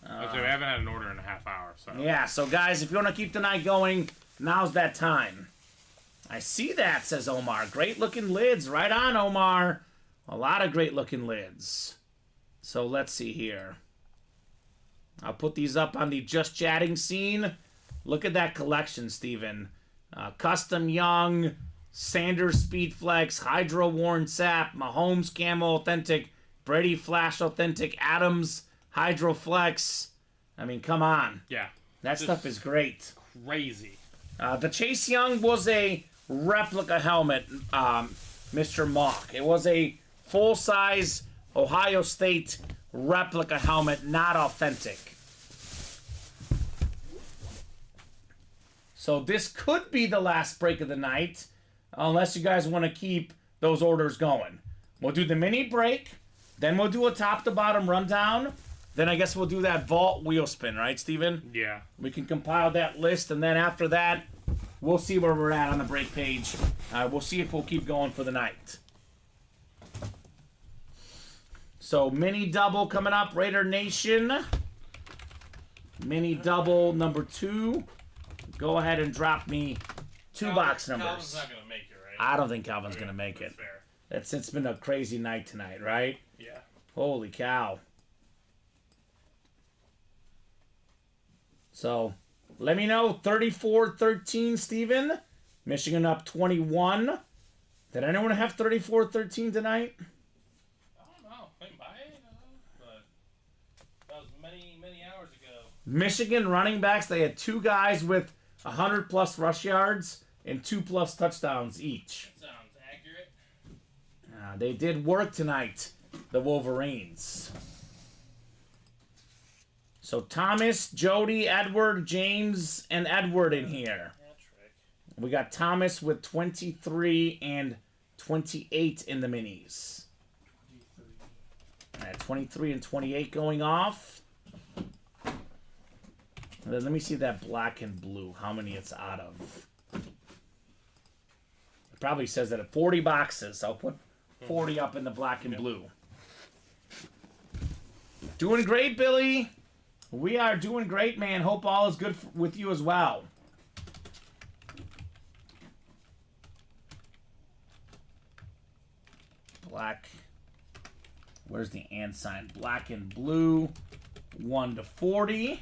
Okay, we haven't had an order in a half hour, so. Yeah, so guys, if you want to keep the night going, now's that time. I see that, says Omar. Great looking lids. Right on, Omar. A lot of great looking lids. So let's see here. I'll put these up on the Just Chatting scene. Look at that collection, Steven. Custom Young, Sanders Speedflex, Hydro Worn Sap, Mahomes Camo Authentic, Brady Flash Authentic, Adams Hydro Flex. I mean, come on. Yeah. That Just stuff is great. Crazy. The Chase Young was a replica helmet, Mr. Mock. It was a full-size Ohio State replica helmet, not authentic. So this could be the last break of the night, unless you guys want to keep those orders going. We'll do the mini break, then we'll do a top-to-bottom rundown, then I guess we'll do that vault wheel spin, right, Steven? Yeah. We can compile that list, and then after that, we'll see where we're at on the break page. We'll see if we'll keep going for the night. So, mini double coming up, Raider Nation. Mini double number 2. Go ahead and drop me 2 box numbers. Calvin's not going to make it, right? I don't think Calvin's going to make it. That's fair. It's been a crazy night tonight, right? Yeah. Holy cow. So, let me know. 34-13, Steven. Michigan up 21. Did anyone have 34-13 tonight? I don't know. They might, but that was many, many hours ago. Michigan running backs, they had 2 guys with 100-plus rush yards and 2-plus touchdowns each. That sounds accurate. They did work tonight, the Wolverines. So Thomas, Jody, Edward, James, and Edward in here. That's right. We got Thomas with 23 and 28 in the minis. 23 and 28 going off. And then let me see that black and blue, how many it's out of. It probably says that at 40 boxes. I'll put 40 up in the black and blue. Doing great, Billy. We are doing great, man. Hope all is good with you as well. Black. Where's the and sign? Black and blue. 1 to 40.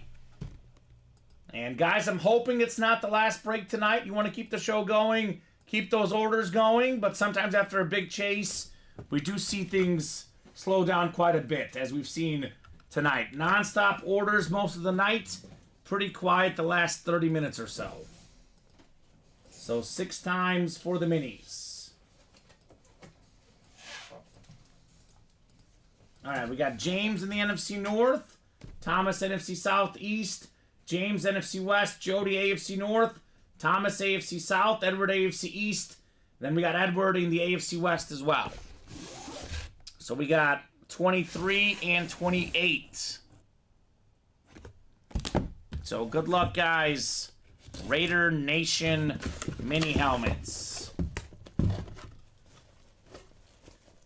And guys, I'm hoping it's not the last break tonight. You want to keep the show going, keep those orders going, but sometimes after a big chase, we do see things slow down quite a bit, as we've seen tonight. Non-stop orders most of the night. Pretty quiet the last 30 minutes or so. So 6 times for the minis. All right, we got James in the NFC North, Thomas NFC Southeast, James NFC West, Jody AFC North, Thomas AFC South, Edward AFC East. Then we got Edward in the AFC West as well. So we got 23 and 28. So good luck, guys. Raider Nation mini helmets.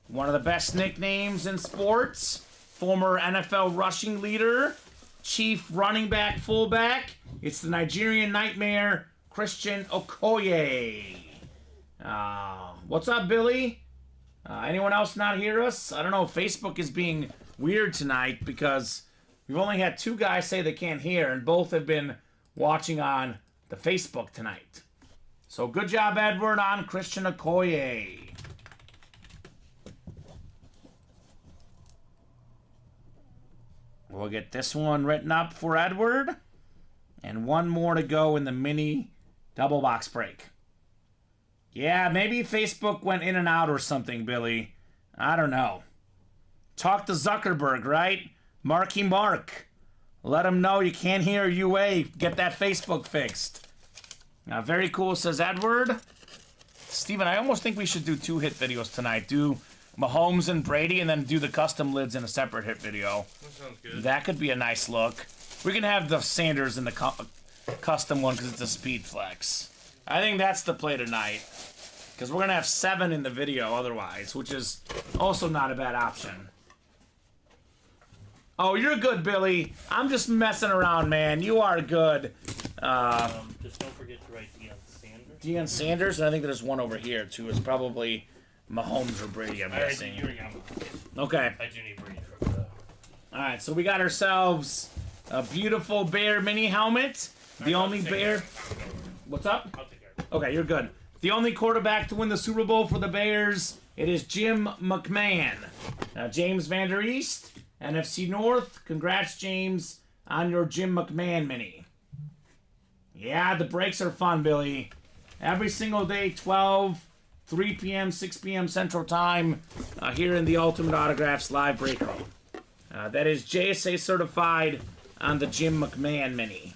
One of the best nicknames in sports. Former NFL rushing leader. Chief running back, fullback. It's the Nigerian Nightmare, Christian Okoye. What's up, Billy? Anyone else not hear us? I don't know. Facebook is being weird tonight because we've only had 2 guys say they can't hear, and both have been watching on the Facebook tonight. So good job, Edward, on Christian Okoye. We'll get this one written up for Edward. And 1 more to go in the mini double box break. Yeah, maybe Facebook went in and out or something, Billy. I don't know. Talk to Zuckerberg, right? Marky Mark. Let him know you can't hear UA. Get that Facebook fixed. Now, very cool, says Edward. Steven, I almost think we should do 2 hit videos tonight. Do Mahomes and Brady and then do the custom lids in a separate hit video. That sounds good. That could be a nice look. We can have the Sanders in the custom one because it's a speed flex. I think that's the play tonight. Because we're going to have 7 in the video otherwise, which is also not a bad option. Oh, you're good, Billy. I'm just messing around, man. You are good. Just don't forget to write Deion Sanders. Deion Sanders, and I think there's one over here, too. It's probably Mahomes or Brady, I'm guessing. Okay. I do need Brady for that. All right, so we got ourselves a beautiful Bear mini helmet. The only Bear... What's up? I'll take care. Okay, you're good. The only quarterback to win the Super Bowl for the Bears, it is Jim McMahon. James Van Der East, NFC North. Congrats, James. on your Jim McMahon mini. Yeah, the breaks are fun, Billy. Every single day, 12, 3 p.m., 6 p.m. Central Time, here in the Ultimate Autographs live break room. That is JSA certified on the Jim McMahon mini.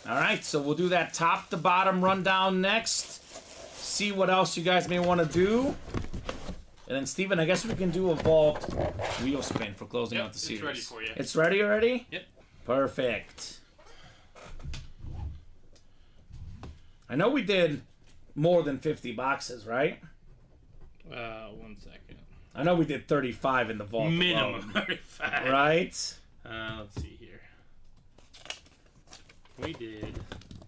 All right, so we'll do that top to bottom rundown next. See what else you guys may want to do. And then, Steven, I guess we can do a vault wheel spin for closing out the series. It's ready for you. It's ready already? Yep. Perfect. I know we did more than 50 boxes, right? 1 second. I know we did 35 in the vault. Minimum alone, 35. right? Let's see here. We did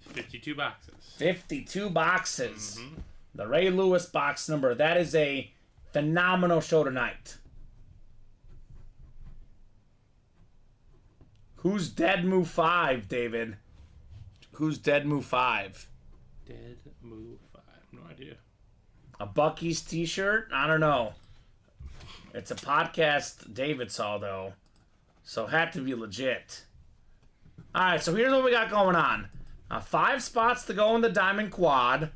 52 boxes. 52 boxes. Mm-hmm. The Ray Lewis box number. That is a phenomenal show tonight. Who's Dead Move 5, David? Who's Dead Move 5? Dead Move 5. No idea. A Bucky's t-shirt? I don't know. It's a podcast David saw, though. So had to be legit. Alright, so here's what we got going on. 5 spots to go in the Diamond Quad.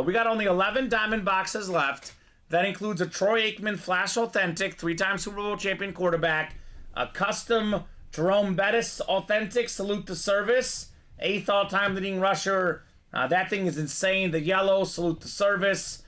We got only 11 Diamond boxes left. That includes a Troy Aikman Flash Authentic, 3-time Super Bowl champion quarterback. A custom Jerome Bettis Authentic Salute to Service. 8th all-time leading rusher. That thing is insane. The yellow Salute to Service.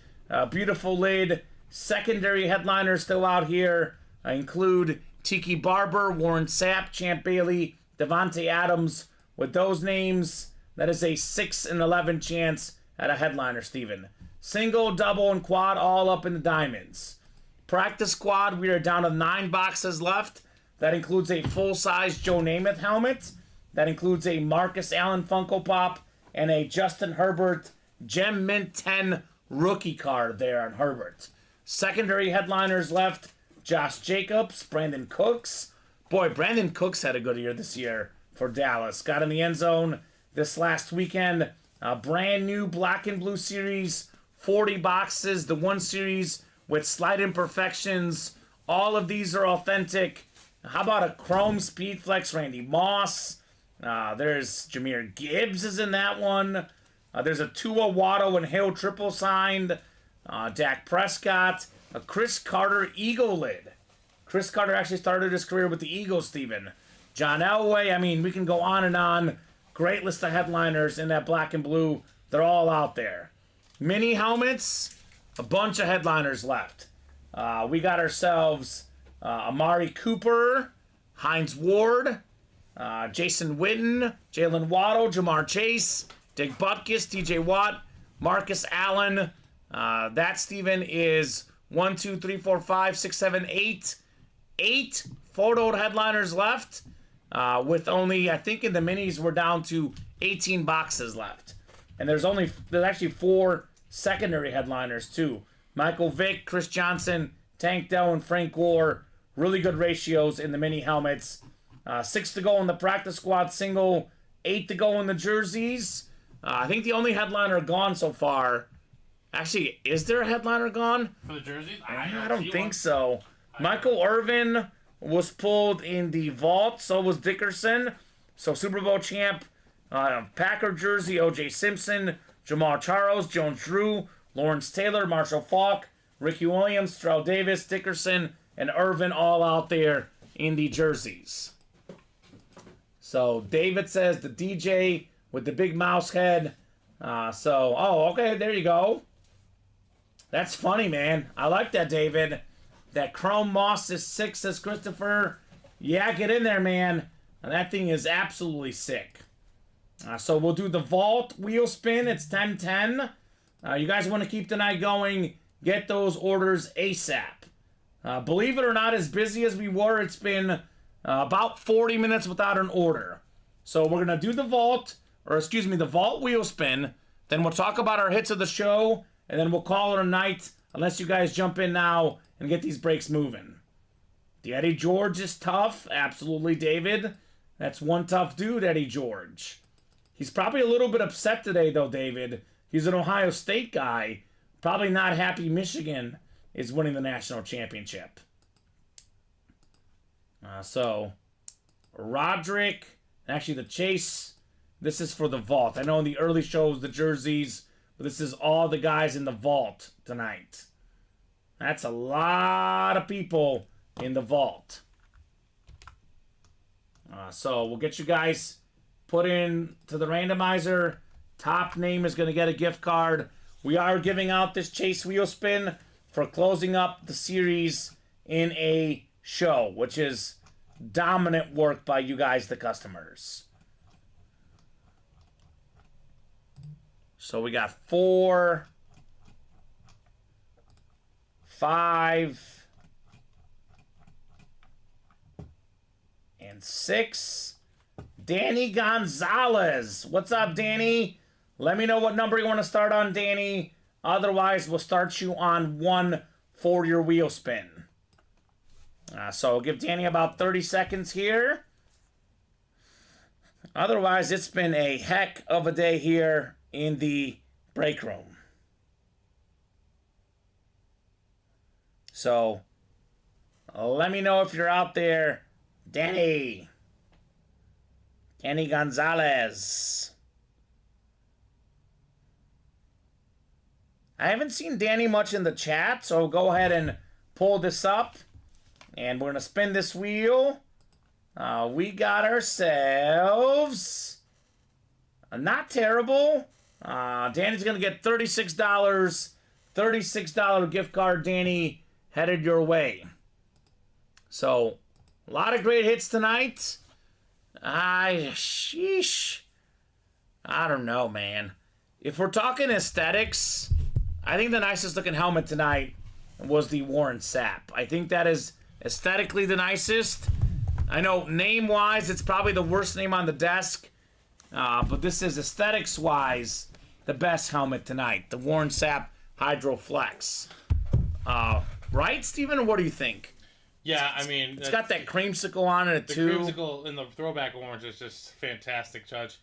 Beautiful lid. Secondary headliners still out here include Tiki Barber, Warren Sapp, Champ Bailey, Devontae Adams. With those names, that is a 6 in 11 chance at a headliner, Steven. Single, double, and quad all up in the diamonds. Practice squad, we are down to 9 boxes left. That includes a full-size Joe Namath helmet. That includes a Marcus Allen Funko Pop and a Justin Herbert Gem Mint 10 rookie card there on Herbert. Secondary headliners left, Josh Jacobs, Brandon Cooks. Boy, Brandon Cooks had a good year this year for Dallas. Got in the end zone this last weekend. A brand new Black and Blue series, 40 boxes, the 1 series with slight imperfections. All of these are authentic. How about a Chrome Speed Flex Randy Moss? There's Jahmyr Gibbs is in that one. There's a Tua Watto and Hale triple signed. Dak Prescott. A Chris Carter Eagle lid. Chris Carter actually started his career with the Eagles, Steven. John Elway. I mean, we can go on and on. Great list of headliners in that black and blue. They're all out there. Mini helmets. A bunch of headliners left. We got ourselves Amari Cooper, Hines Ward, Jason Witten, Jalen Waddle, Jamar Chase, Dick Butkus, TJ Watt, Marcus Allen. That, Steven, is 1, 2, 3, 4, 5, 6, 7, 8. 8 photoed headliners left. With only, I think in the minis, we're down to 18 boxes left. And there's actually 4 secondary headliners, too. Michael Vick, Chris Johnson, Tank Dell, and Frank Gore. Really good ratios in the mini helmets. 6 to go in the practice squad single. 8 to go in the jerseys. I think the only headliner gone so far. Actually, is there a headliner gone? For the jerseys? I don't think so. Michael Irvin was pulled in the vault. So was Dickerson. So Super Bowl champ. Packer jersey, O.J. Simpson. Jamal Charles, Jones Drew, Lawrence Taylor, Marshall Faulk, Ricky Williams, Terrell Davis, Dickerson, and Irvin all out there in the jerseys. So David says the DJ with the big mouse head. Okay, there you go. That's funny, man. I like that, David. That Chrome Moss is 6, says Christopher. Yeah, get in there, man. That thing is absolutely sick. So we'll do the vault wheel spin. It's 10:10. You guys want to keep the night going, get those orders ASAP. Believe it or not, as busy as we were, it's been about 40 minutes without an order. So we're going to do the vault wheel spin. Then we'll talk about our hits of the show, and then we'll call it a night, unless you guys jump in now and get these breaks moving. The Eddie George is tough. Absolutely, David. That's one tough dude, Eddie George. He's probably a little bit upset today, though, David. He's an Ohio State guy. Probably not happy Michigan is winning the national championship. So, Roderick, actually the chase, this is for the vault. I know in the early shows, the jerseys, but this is all the guys in the vault tonight. That's a lot of people in the vault. So, we'll get you guys put in to the randomizer. Top name is going to get a gift card. We are giving out this Chase Wheel Spin for closing up the series in a show, which is dominant work by you guys, the customers. So we got 4, 5, and 6. Danny Gonzalez. What's up, Danny? Let me know what number you want to start on, Danny. Otherwise, we'll start you on 1 for your wheel spin. So I'll give Danny about 30 seconds here. Otherwise, it's been a heck of a day here in the break room. So let me know if you're out there, Danny. Danny Gonzalez. I haven't seen Danny much in the chat, so go ahead and pull this up. And we're going to spin this wheel. We got ourselves not terrible. Danny's going to get $36. $36 gift card, Danny, headed your way. So, a lot of great hits tonight. Sheesh. I don't know, man. If we're talking aesthetics, I think the nicest looking helmet tonight was the Warren Sapp. I think that is aesthetically the nicest. I know name-wise, it's probably the worst name on the desk. But this is aesthetics-wise the best helmet tonight. The Warren Sapp Hydro Flex. Right, Steven? Or what do you think? Yeah, I mean... It's got that creamsicle on it, too. The creamsicle in the throwback orange is just fantastic, Judge.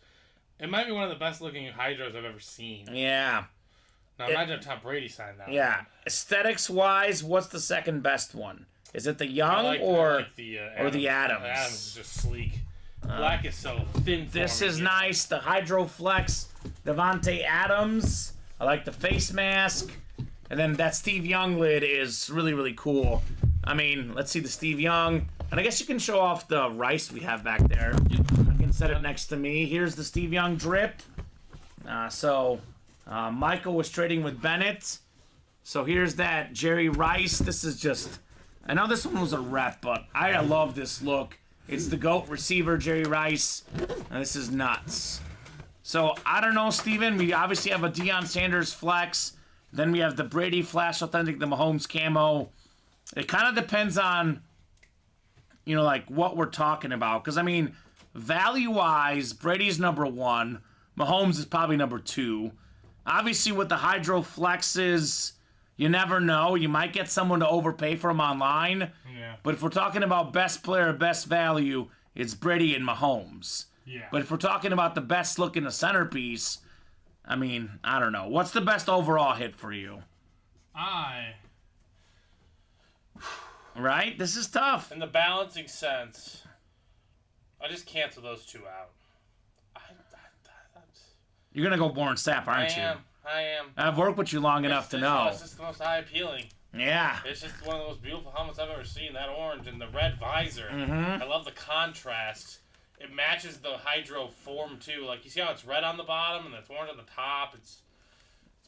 It might be one of the best-looking Hydros I've ever seen. Yeah. Now, imagine if Tom Brady signed that Yeah. one. Aesthetics-wise, what's the second best one? Is it the Young I or like the or the Adams? The Adams is just sleek. Black is so thin. This is nice. The Hydro Flex Devontae Adams. I like the face mask. And then that Steve Young lid is really, really cool. I mean, let's see the Steve Young. And I guess you can show off the rice we have back there. I can set it next to me. Here's the Steve Young drip. Michael was trading with Bennett. So here's that Jerry Rice. This is just... I know this one was a rep, but I love this look. It's the GOAT receiver, Jerry Rice. And this is nuts. So, I don't know, Steven. We obviously have a Deion Sanders flex. Then we have the Brady Flash Authentic, the Mahomes camo. It kind of depends on, like what we're talking about. Because, I mean, value-wise, Brady's number 1. Mahomes is probably number 2. Obviously, with the Hydro Flexes, you never know. You might get someone to overpay for them online. Yeah. But if we're talking about best player, best value, it's Brady and Mahomes. Yeah. But if we're talking about the best look in the centerpiece, I mean, I don't know. What's the best overall hit for you? Right? This is tough. In the balancing sense, I just cancel those two out. You're going to go Warren Sapp, aren't you? I am. I've worked with you long enough to know. It's just the most eye appealing. Yeah. It's just one of the most beautiful helmets I've ever seen. That orange and the red visor. Mm-hmm. I love the contrast. It matches the Hydro form too. Like you see how it's red on the bottom and it's orange on the top. It's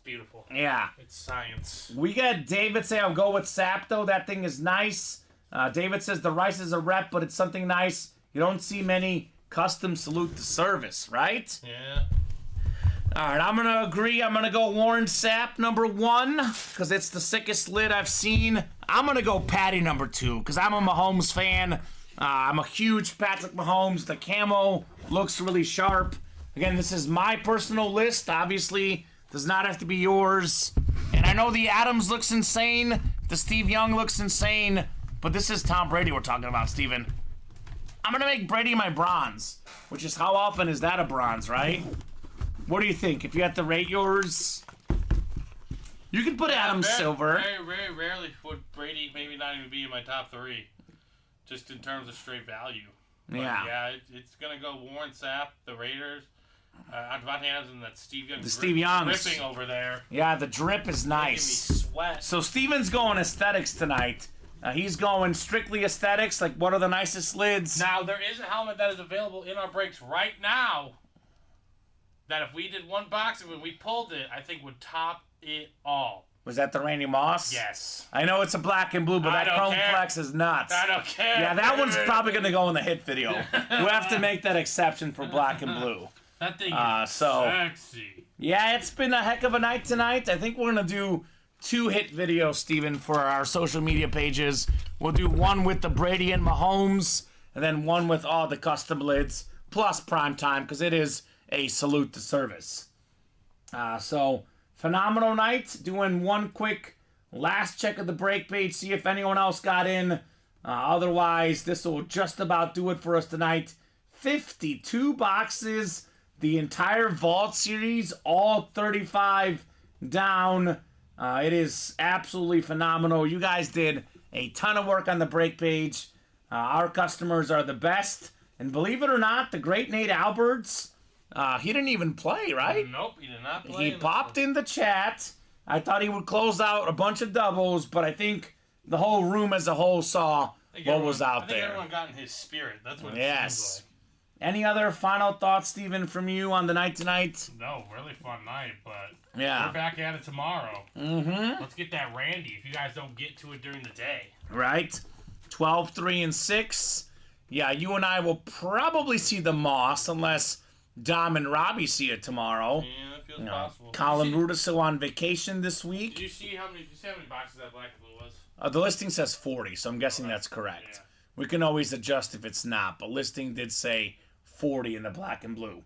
beautiful. Yeah. It's science. We got David say I'll go with Sapp though. That thing is nice. David says the rice is a rep, but it's something nice. You don't see many custom salute to service, right? Yeah. All right, I'm going to agree. I'm going to go Warren Sapp, number 1, because it's the sickest lid I've seen. I'm going to go Patty, number 2, because I'm a Mahomes fan. I'm a huge Patrick Mahomes. The camo looks really sharp. Again, this is my personal list. Obviously, does not have to be yours. And I know the Adams looks insane. The Steve Young looks insane. But this is Tom Brady we're talking about, Steven. I'm going to make Brady my bronze, which is how often is that a bronze, right? What do you think? If you had to rate yours, you could put Adams silver. Very, very rarely would Brady maybe not even be in my top 3. just in terms of straight value. But Yeah. it's going to go Warren Sapp, the Raiders. Devontae Adams and that Steve Young. Steve Youngs. Dripping over there. Yeah, the drip is nice. Making me sweat. So Steven's going aesthetics tonight. He's going strictly aesthetics, like what are the nicest lids? Now, there is a helmet that is available in our breaks right now that if we did one box and when we pulled it, I think would top it all. Was that the Randy Moss? Yes. I know it's a black and blue, but I that don't chrome care. flex is nuts. I don't care. Yeah, that one's probably going to go in the hit video. We'll have to make that exception for black and blue. That thing is so- sexy. Yeah, it's been a heck of a night tonight. I think we're going to do 2 hit videos, Steven, for our social media pages. We'll do one with the Brady and Mahomes, and then one with all the custom lids, plus prime time, because it is a salute to service. So, phenomenal night. Doing one quick last check of the break page, see if anyone else got in. Otherwise, this will just about do it for us tonight. 52 boxes, the entire Vault series, all 35 down. It is absolutely phenomenal. You guys did a ton of work on the break page. Our customers are the best. And believe it or not, the great Nate Alberts, he didn't even play, right? Nope, he did not play. He popped in the chat. I thought he would close out a bunch of doubles, but I think the whole room as a whole saw what was out I think there. everyone got in his spirit. That's what it Yes. seems Any other final thoughts, Steven, from you on the night tonight? like. No, really fun night, but Yeah. we're back at it tomorrow. Mm-hmm. Let's get that Randy if you guys don't get to it during the day. Right? 12, 3, and 6. Yeah, you and I will probably see the Moss unless Dom and Robbie see it tomorrow. Yeah, that feels possible. Colin Did you Rudiso on vacation this see- week. Did you see how many boxes that black and blue was? The listing says 40, so I'm guessing that's correct. Yeah. We can always adjust if it's not, but listing did say 40 in the black and blue.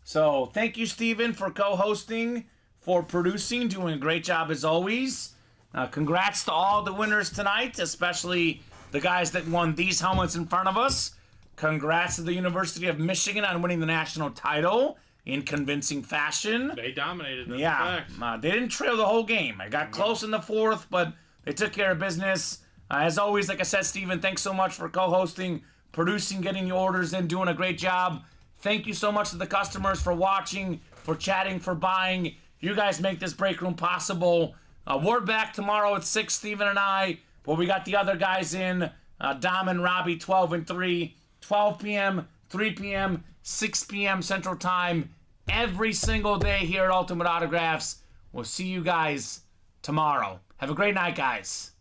So thank you, Steven, for co-hosting, for producing, doing a great job as always. Congrats to all the winners tonight, especially the guys that won these helmets in front of us. Congrats to the University of Michigan on winning the national title in convincing fashion. They dominated. That's a Yeah, fact. they didn't trail the whole game. I got close in the 4th, but they took care of business. As always, like I said, Steven, thanks so much for co-hosting, producing, getting the orders in, doing a great job. Thank you so much to the customers for watching, for chatting, for buying. You guys make this break room possible. We're back tomorrow at 6, Steven and I, where we got the other guys in, Dom and Robbie, 12 and 3, 12 p.m., 3 p.m., 6 p.m. Central Time, every single day here at Ultimate Autographs. We'll see you guys tomorrow. Have a great night, guys.